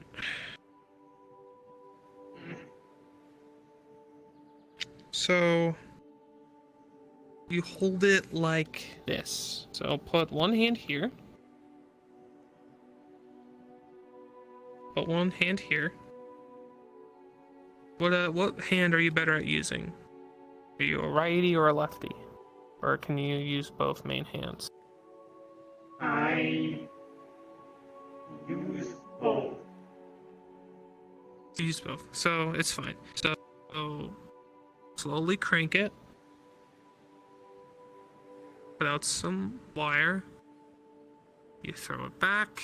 Speaker 10: So, you hold it like this. So I'll put one hand here. Put one hand here. What hand are you better at using? Are you a righty or a lefty? Or can you use both main hands?
Speaker 19: I use both.
Speaker 10: Use both. So it's fine. So slowly crank it. Put out some wire. You throw it back.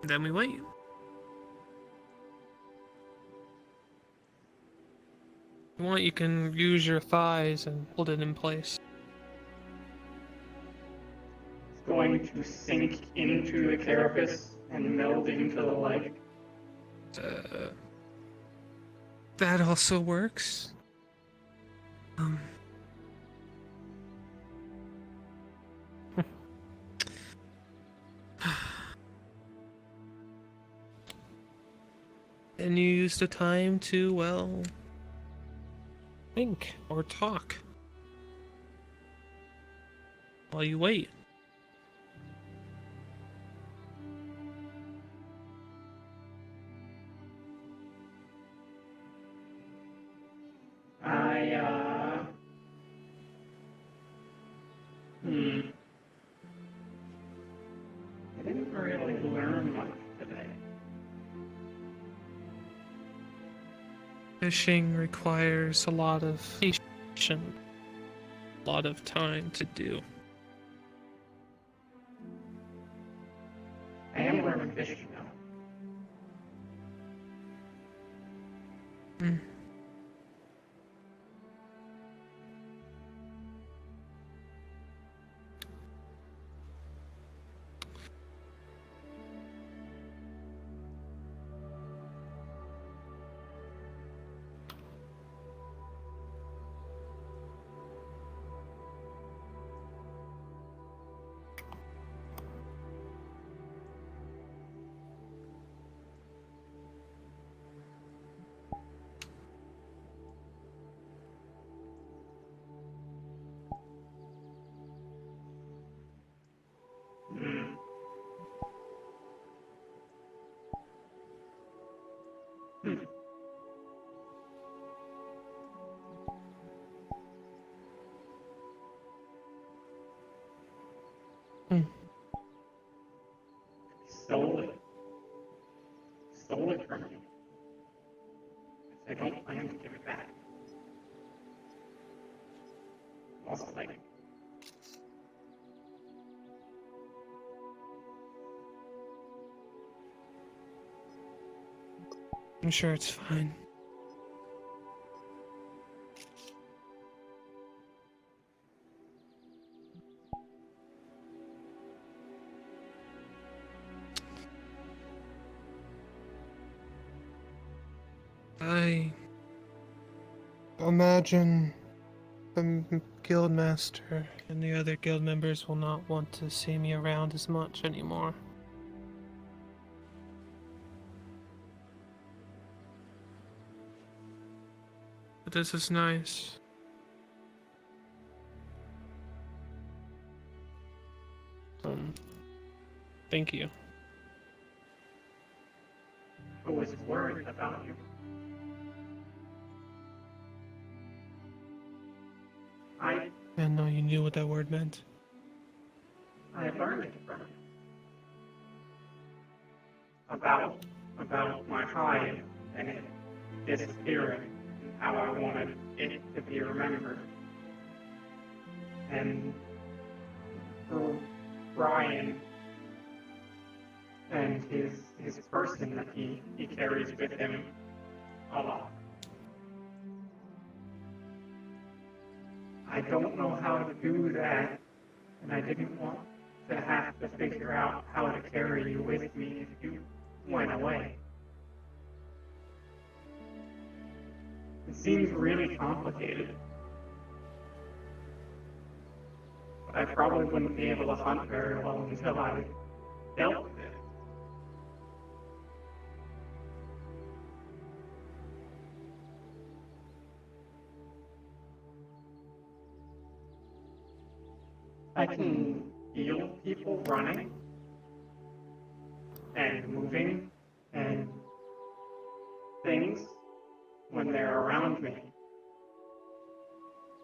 Speaker 10: Then we wait. If you want, you can use your thighs and hold it in place.
Speaker 19: It's going to sink into the carapace and meld into the leg.
Speaker 10: That also works. And you use the time to, well, think or talk while you wait.
Speaker 19: I didn't really learn much today.
Speaker 10: Fishing requires a lot of patience, a lot of time to do.
Speaker 19: I am learning fishing now.
Speaker 10: Mm.
Speaker 19: I don't plan to give it back. Also, like,
Speaker 10: I'm sure it's fine. I imagine the guild master and the other guild members will not want to see me around as much anymore. But this is nice. Thank you.
Speaker 19: I was worried about you. I
Speaker 10: didn't know you knew what that word meant.
Speaker 19: learned it from you. About my hive and it disappearing, and how I wanted it to be remembered. And through Brian and his person that he carries with him a lot. I don't know how to do that, and I didn't want to have to figure out how to carry you with me if you went away. It seems really complicated. But I probably wouldn't be able to hunt very well until I dealt with it. I can feel people running and moving and things when they're around me.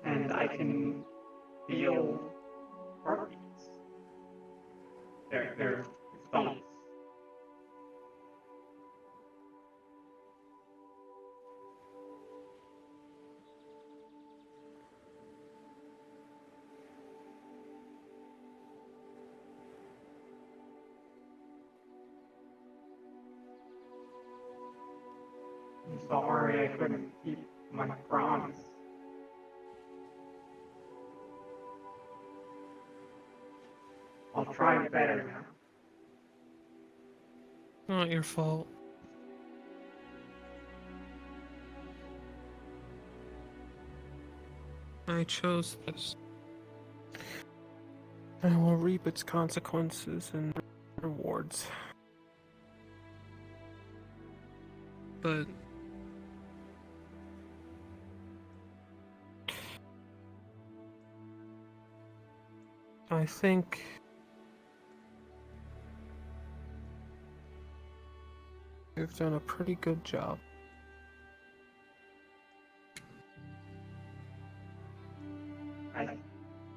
Speaker 19: And I can feel heartbeats. They're thumps. I'm sorry I couldn't keep my promise. I'll try better now.
Speaker 10: Not your fault. I chose this. I will reap its consequences and rewards. But I think you've done a pretty good job.
Speaker 19: I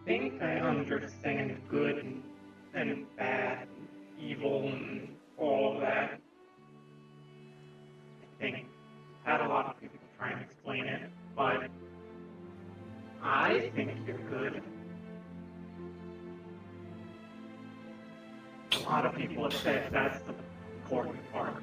Speaker 19: think I understand good and bad and evil and all of that. I think had a lot of people try and explain it, but I think you're good. A lot of people have said that's the important part.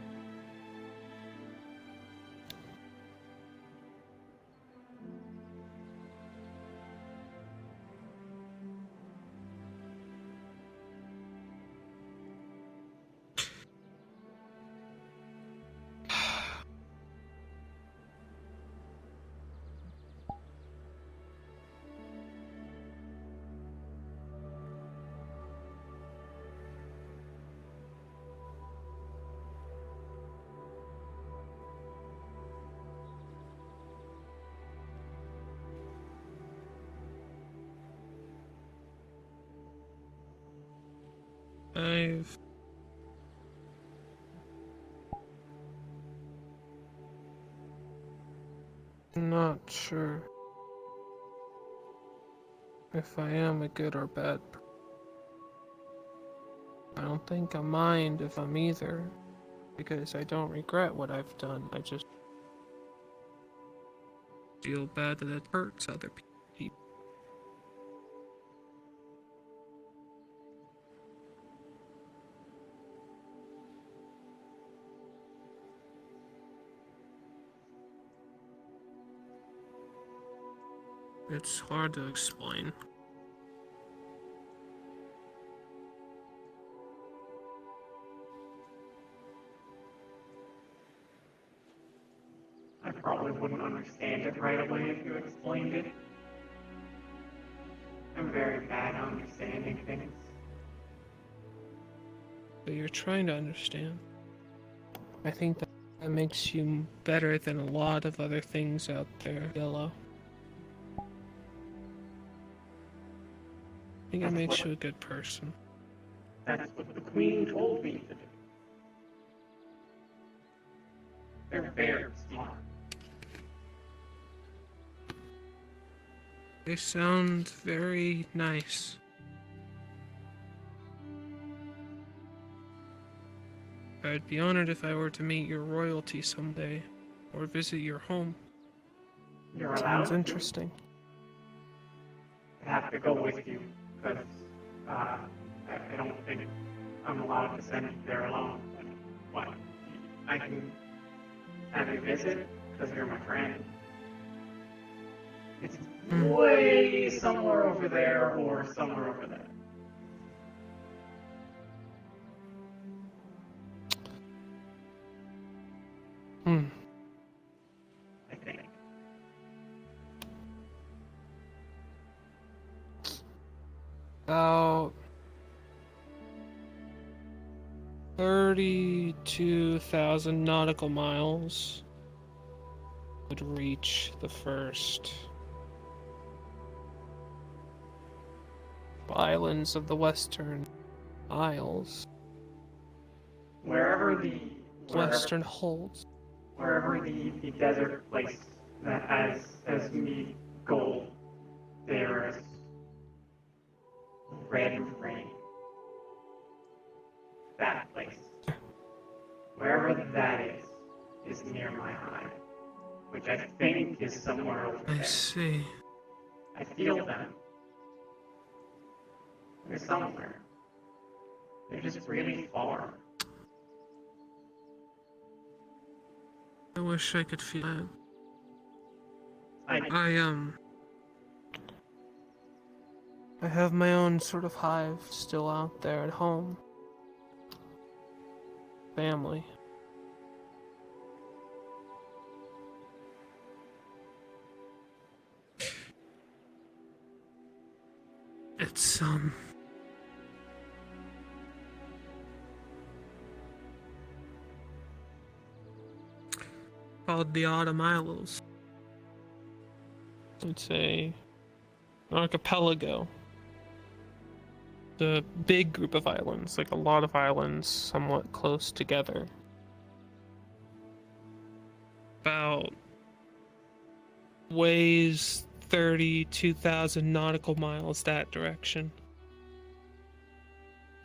Speaker 10: I've not sure if I am a good or bad person. I don't think I mind if I'm either, because I don't regret what I've done. I just feel bad that it hurts other people. It's hard to explain.
Speaker 19: I probably wouldn't understand it right away if you explained it. I'm very bad at understanding things.
Speaker 10: But you're trying to understand. I think that makes you better than a lot of other things out there, Yellow. I think it makes you a good person.
Speaker 19: That's what the Queen told me to do. They're very smart.
Speaker 10: They sound very nice. I'd be honored if I were to meet your royalty someday, or visit your home.
Speaker 19: You're allowed
Speaker 10: Sounds
Speaker 19: to.
Speaker 10: interesting.
Speaker 19: I have to go with you, because I don't think I'm allowed to send you there alone. What? I can have you visit, because you're my friend. It's way somewhere over there, or somewhere over there. I think.
Speaker 10: About 32,000 nautical miles would reach the first islands of the Western Isles.
Speaker 19: Wherever
Speaker 10: Western holds.
Speaker 19: Wherever the desert place that has me gold, there is red rain. That place. Wherever that is near my hive, which I think is somewhere over there.
Speaker 10: I see.
Speaker 19: I feel them. They're somewhere. They're just really far.
Speaker 10: I wish I could feel that. I have my own sort of hive still out there at home. Family. It's called the Autumn Isles. It's an archipelago. The big group of islands, like a lot of islands somewhat close together. About weighs 32,000 nautical miles that direction.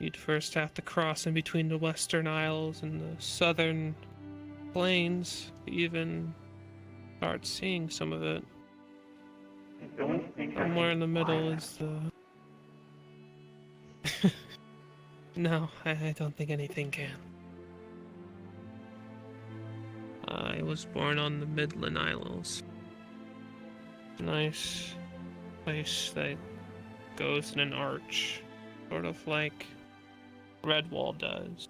Speaker 10: You'd first have to cross in between the Western Isles and the Southern Plains to even start seeing some of it.
Speaker 19: I don't think
Speaker 10: Somewhere in the middle is the... No, I don't think anything can. I was born on the Midland Isles. Nice place that goes in an arch, sort of like Redwall does.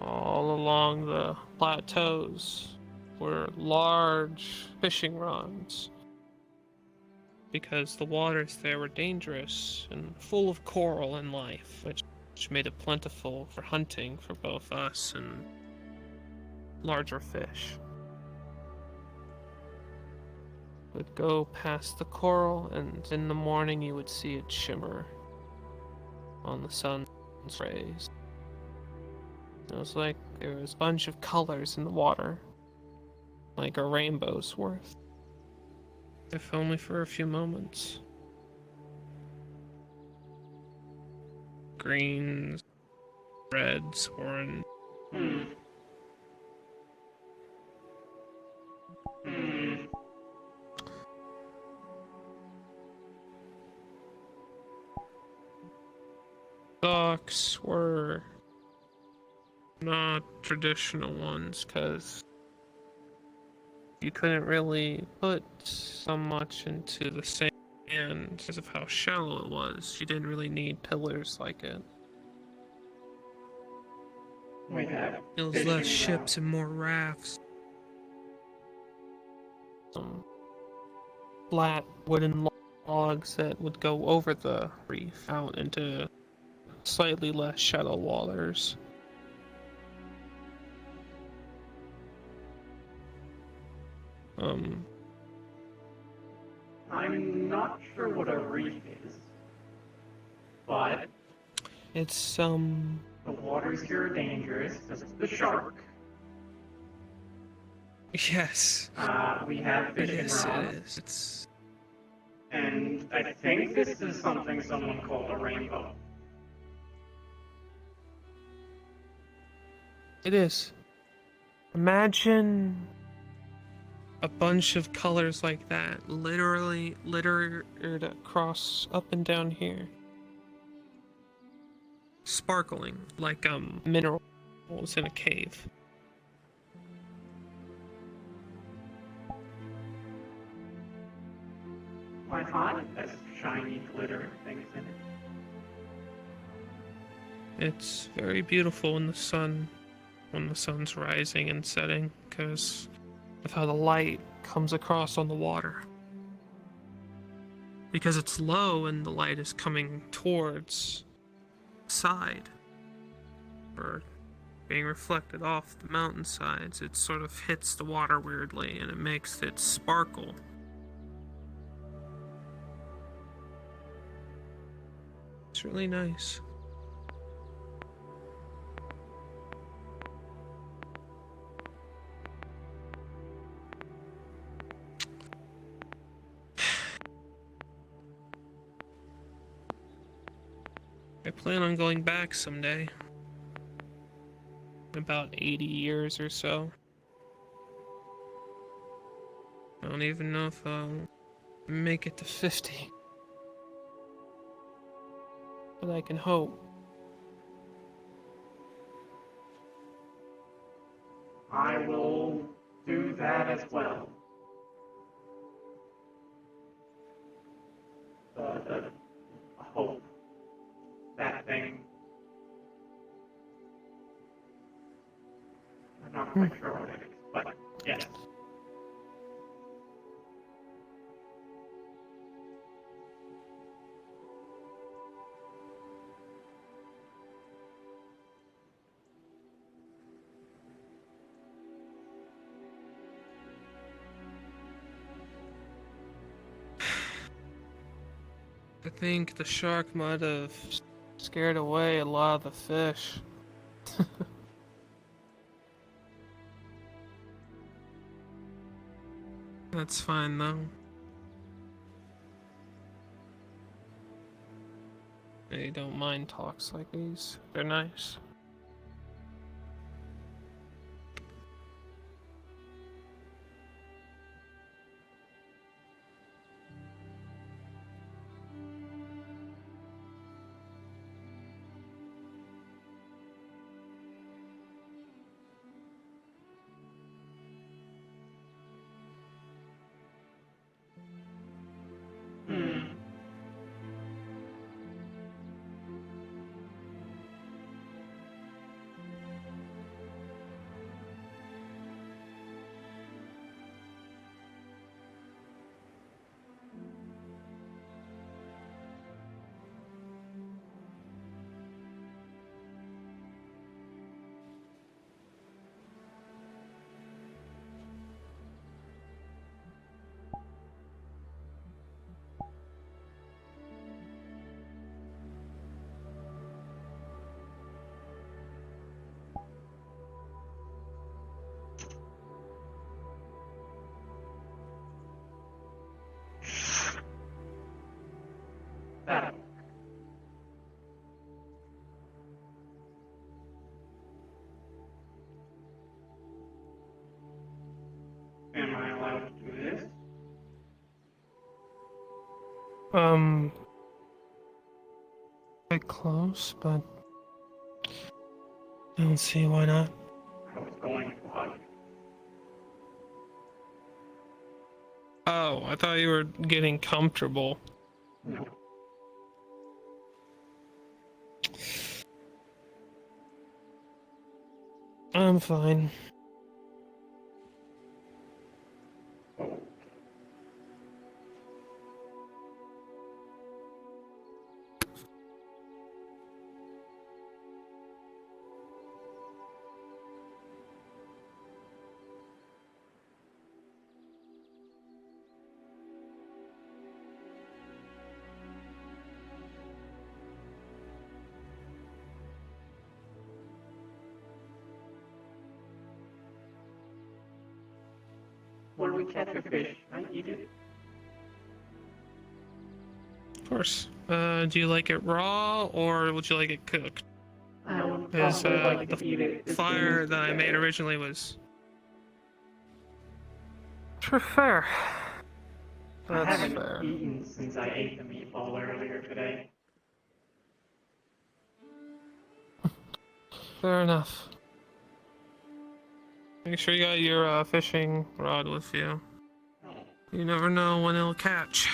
Speaker 10: All along the plateaus were large fishing rods, because the waters there were dangerous and full of coral and life, which made it plentiful for hunting for both us and larger fish. Would go past the coral, and in the morning you would see it shimmer on the sun's rays. It was like there was a bunch of colors in the water, like a rainbow's worth. If only for a few moments. Greens, reds, orange. docks were not traditional ones, because you couldn't really put so much into the sand because of how shallow it was. You didn't really need pillars like it.
Speaker 19: We have
Speaker 10: It was
Speaker 19: fishing
Speaker 10: less ships
Speaker 19: grounds.
Speaker 10: and more rafts. Some flat wooden logs that would go over the reef out into slightly less shallow waters.
Speaker 19: I'm not sure what a reef is, but
Speaker 10: It's
Speaker 19: the waters here are dangerous because it's the shark.
Speaker 10: Yes.
Speaker 19: We have fishing
Speaker 10: Yes,
Speaker 19: rods.
Speaker 10: it is. It's
Speaker 19: And I think this is something someone called a rainbow.
Speaker 10: It is. Imagine a bunch of colors like that, literally littered across up and down here. Sparkling, like minerals in a cave.
Speaker 19: My heart has shiny glitter things in it.
Speaker 10: It's very beautiful in the sun, when the sun's rising and setting, because of how the light comes across on the water. Because it's low and the light is coming towards the side, or being reflected off the mountainsides, it sort of hits the water weirdly and it makes it sparkle. It's really nice. I plan on going back someday. In about 80 years or so. I don't even know if I'll make it to 50. But I can hope.
Speaker 19: I will do that as well. The hope. That thing. I'm not quite sure what it is, but yes.
Speaker 10: I think the shark might have scared away a lot of the fish. That's fine though. They don't mind talks like these. They're nice. That. Am I allowed to do this? Quite close, but I don't see why not.
Speaker 19: I was going to hug you.
Speaker 10: Oh, I thought you were getting comfortable.
Speaker 19: No.
Speaker 10: I'm fine.
Speaker 19: When we catch a fish, I eat it.
Speaker 10: Of course. Do you like it raw or would you like it cooked?
Speaker 19: I would
Speaker 10: Because
Speaker 19: probably like to eat it
Speaker 10: the
Speaker 19: as
Speaker 10: fire
Speaker 19: soon as
Speaker 10: that I made
Speaker 19: together.
Speaker 10: originally was fair.
Speaker 19: I
Speaker 10: That's
Speaker 19: haven't
Speaker 10: fair.
Speaker 19: eaten since I ate the meatball earlier today.
Speaker 10: Fair enough. Make sure you got your fishing rod with you. You never know when it'll catch.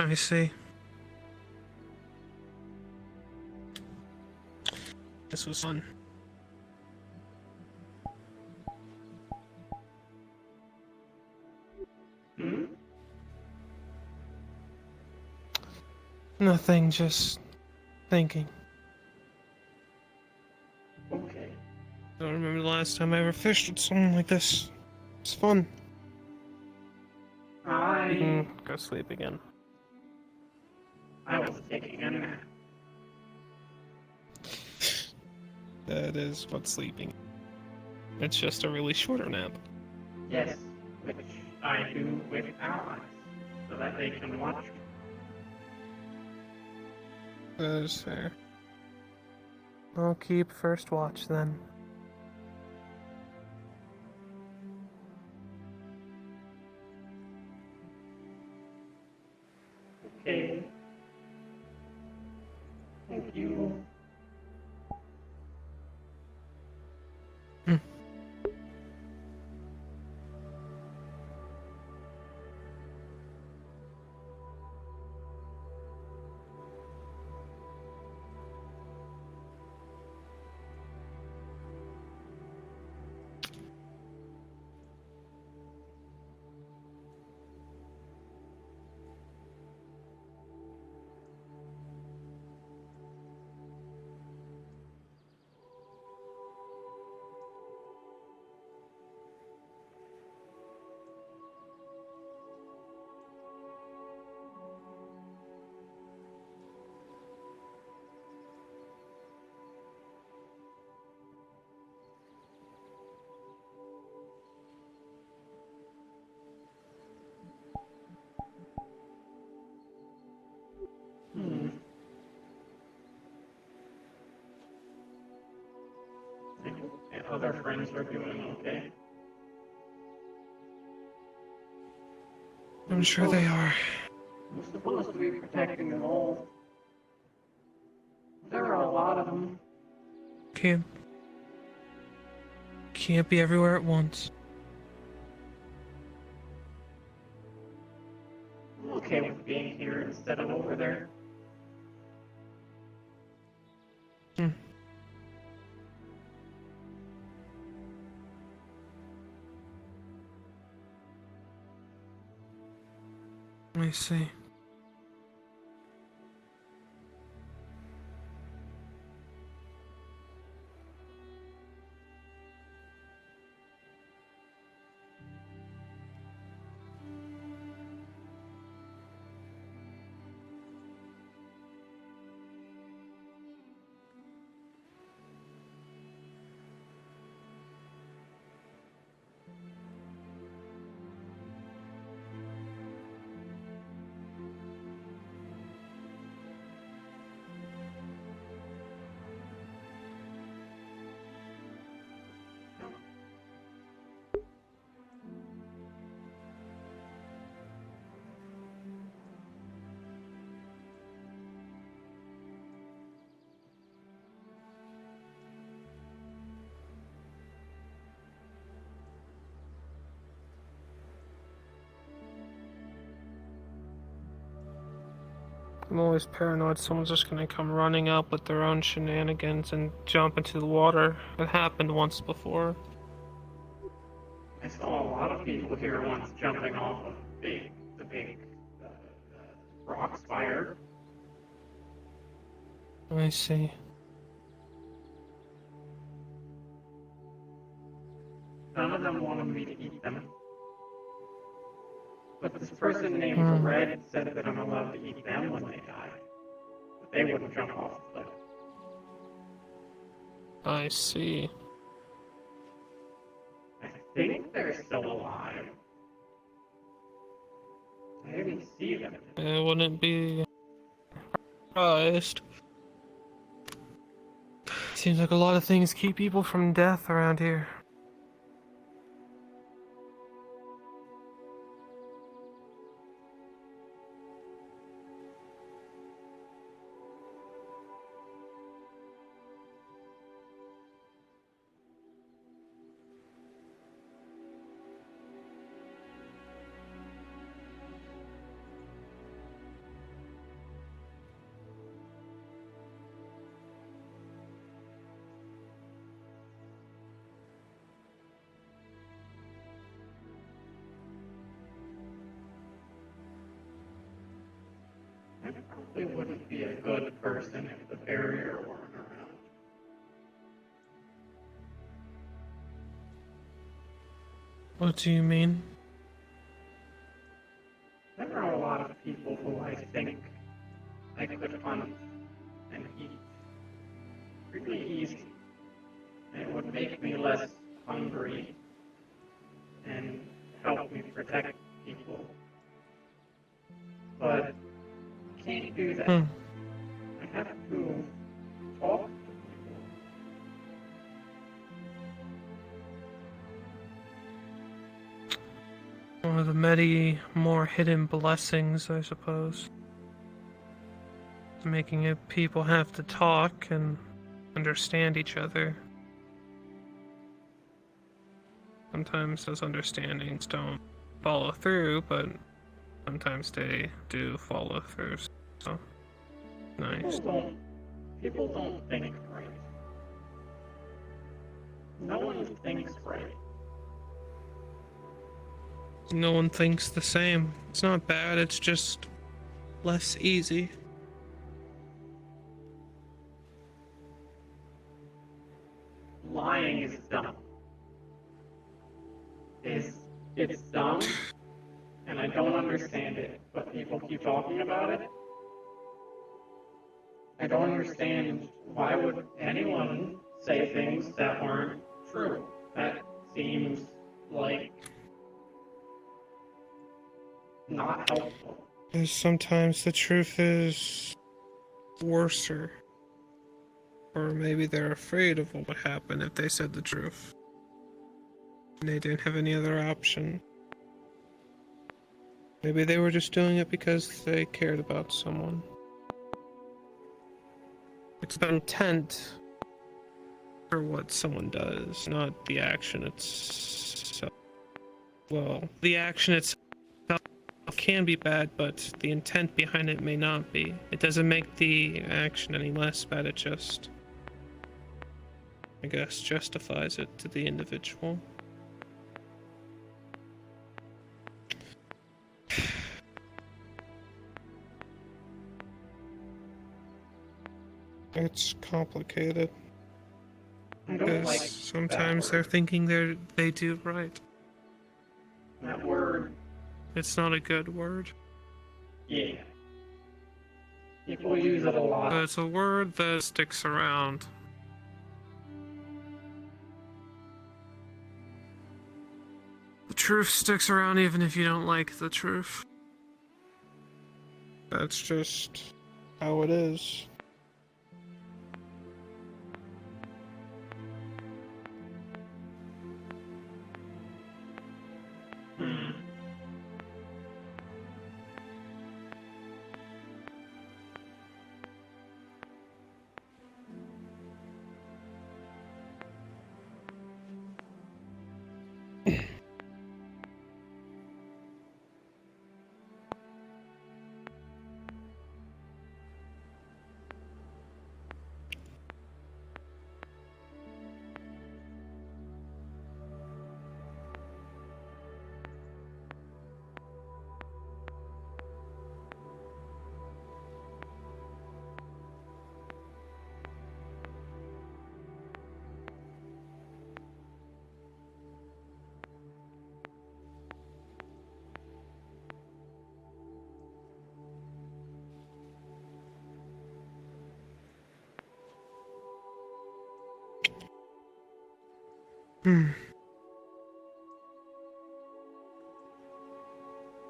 Speaker 10: I see. This was fun. Nothing, just thinking.
Speaker 19: Okay.
Speaker 10: I don't remember the last time I ever fished with someone like this. It's fun.
Speaker 19: I
Speaker 10: You can go sleep again.
Speaker 19: I was taking a nap.
Speaker 10: That is what sleeping. It's just a really shorter nap.
Speaker 19: Yes, which I do with allies, so that they can watch me.
Speaker 10: That is fair. I'll keep first watch then.
Speaker 19: Okay. Thank you. And other friends are doing okay.
Speaker 10: I'm sure they are.
Speaker 19: I'm supposed to be protecting them all. There are a lot of them.
Speaker 10: Can't be everywhere at once.
Speaker 19: I'm okay with being here instead of over there.
Speaker 10: I see. I'm always paranoid someone's just gonna come running up with their own shenanigans and jump into the water. It happened once before.
Speaker 19: I saw a lot of people here once jumping off of the big rock spire.
Speaker 10: I see.
Speaker 19: None of them wanted me to eat them. But this person named Red said that I'm allowed to eat them when they die. But they wouldn't jump off the cliff.
Speaker 10: I see.
Speaker 19: I think they're still alive. I didn't see them.
Speaker 10: I wouldn't be surprised. Seems like a lot of things keep people from death around here.
Speaker 19: I probably wouldn't be a good person if the barrier weren't around.
Speaker 10: What do you mean?
Speaker 19: protect people. But I can't do that. I have to talk to people.
Speaker 10: One of the many more hidden blessings, I suppose. Making it people have to talk and understand each other. Sometimes those understandings don't follow through, but sometimes they do follow through. So, nice.
Speaker 19: People don't think right. No one thinks right.
Speaker 10: No one thinks the same. It's not bad, it's just less easy.
Speaker 19: Lying is dumb. It's dumb, and I don't understand it, but people keep talking about it. I don't understand why would anyone say things that aren't true. That seems like not helpful.
Speaker 10: Because sometimes the truth is worser. Or maybe they're afraid of what would happen if they said the truth. And they didn't have any other option. Maybe they were just doing it because they cared about someone. It's the intent for what someone does, not the action itself. Well, the action itself can be bad, but the intent behind it may not be. It doesn't make the action any less bad, it just, I guess, justifies it to the individual. It's complicated. Because sometimes they're thinking they do right.
Speaker 19: That word.
Speaker 10: It's not a good word.
Speaker 19: Yeah. People use it a lot.
Speaker 10: But it's a word that sticks around. The truth sticks around even if you don't like the truth. That's just how it is.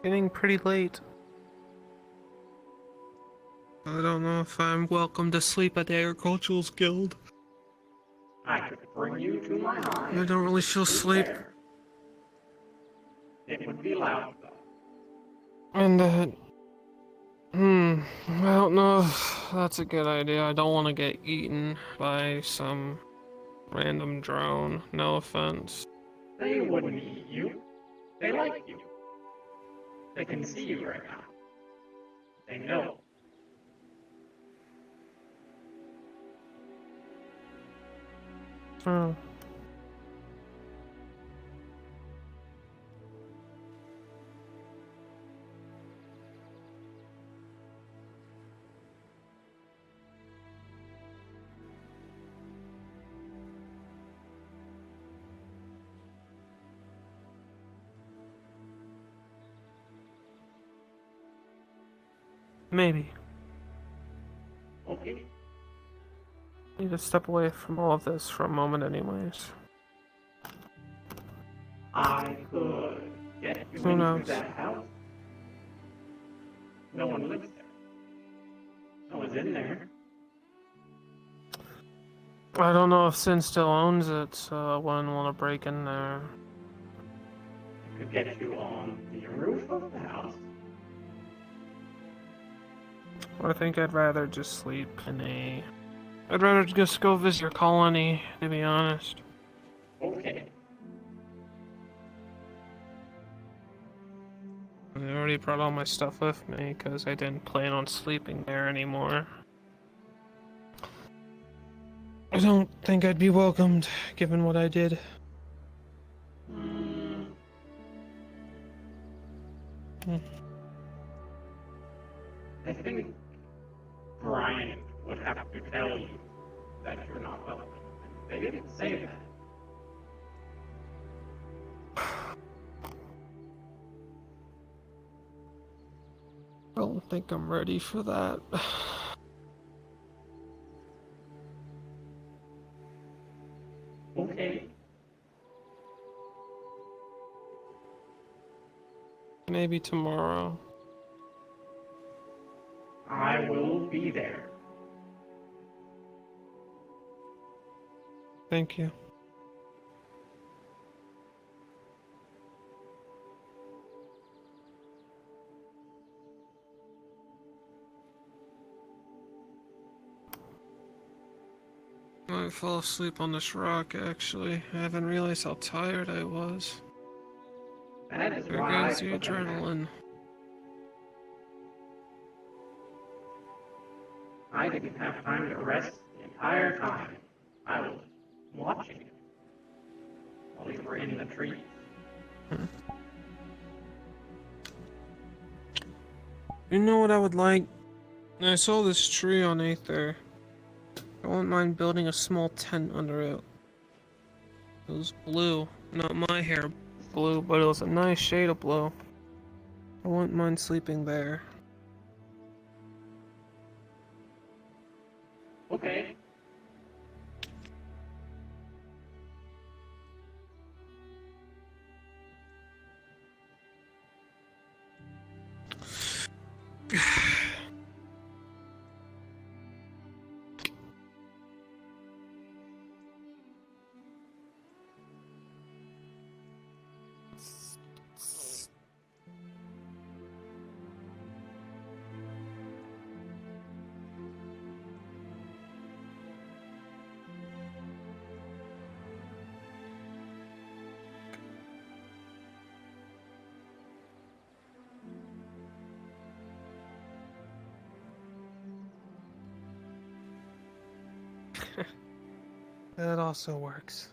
Speaker 10: Getting pretty late. I don't know if I'm welcome to sleep at the Agricultural Guild.
Speaker 19: I could bring you to my hive.
Speaker 10: I don't really feel sleep.
Speaker 19: It would be loud, though.
Speaker 10: And I don't know if that's a good idea. I don't want to get eaten by some random drone. No offense.
Speaker 19: They wouldn't eat you. They like you. They can see you right now. They know.
Speaker 10: Maybe.
Speaker 19: Okay.
Speaker 10: Need to step away from all of this for a moment anyways.
Speaker 19: I could get You
Speaker 10: Who
Speaker 19: went
Speaker 10: knows?
Speaker 19: through that house. No one lives there. No one's in there.
Speaker 10: I don't know if Sin still owns it, so I wouldn't want to break in there.
Speaker 19: I could get you on the roof of the house.
Speaker 10: I think I'd rather just sleep in a... I'd rather just go visit your colony, to be honest.
Speaker 19: Okay.
Speaker 10: I already brought all my stuff with me, because I didn't plan on sleeping there anymore. I don't think I'd be welcomed, given what I did.
Speaker 19: I think Brian would have to tell you that you're not welcome. They didn't say that.
Speaker 10: I don't think I'm ready for that.
Speaker 19: Okay.
Speaker 10: Maybe tomorrow.
Speaker 19: I will be there.
Speaker 10: Thank you. I might fall asleep on this rock, actually. I haven't realized how tired I was.
Speaker 19: That is
Speaker 10: There
Speaker 19: why
Speaker 10: goes the
Speaker 19: I put them back.
Speaker 10: adrenaline.
Speaker 19: I didn't have time to rest the entire time. I was watching it while you were in the trees.
Speaker 10: You know what I would like? I saw this tree on Aether. I wouldn't mind building a small tent under it. It was blue. Not my hair blue, but it was a nice shade of blue. I wouldn't mind sleeping there.
Speaker 19: Okay.
Speaker 10: That also works.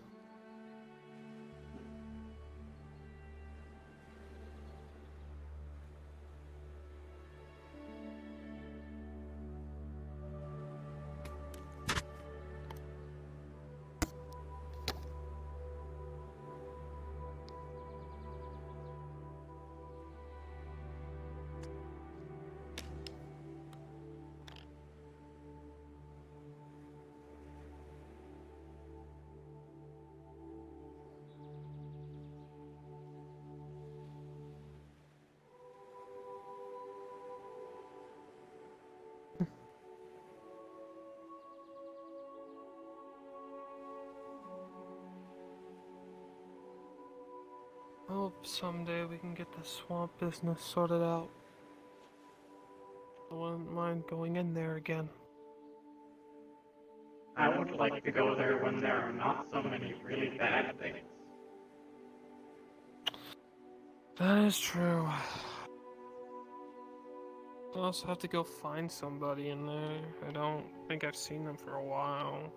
Speaker 10: I hope someday we can get the swamp business sorted out. I wouldn't mind going in there again.
Speaker 19: I would like to go there when there are not so many really bad things.
Speaker 10: That is true. I also have to go find somebody in there. I don't think I've seen them for a while.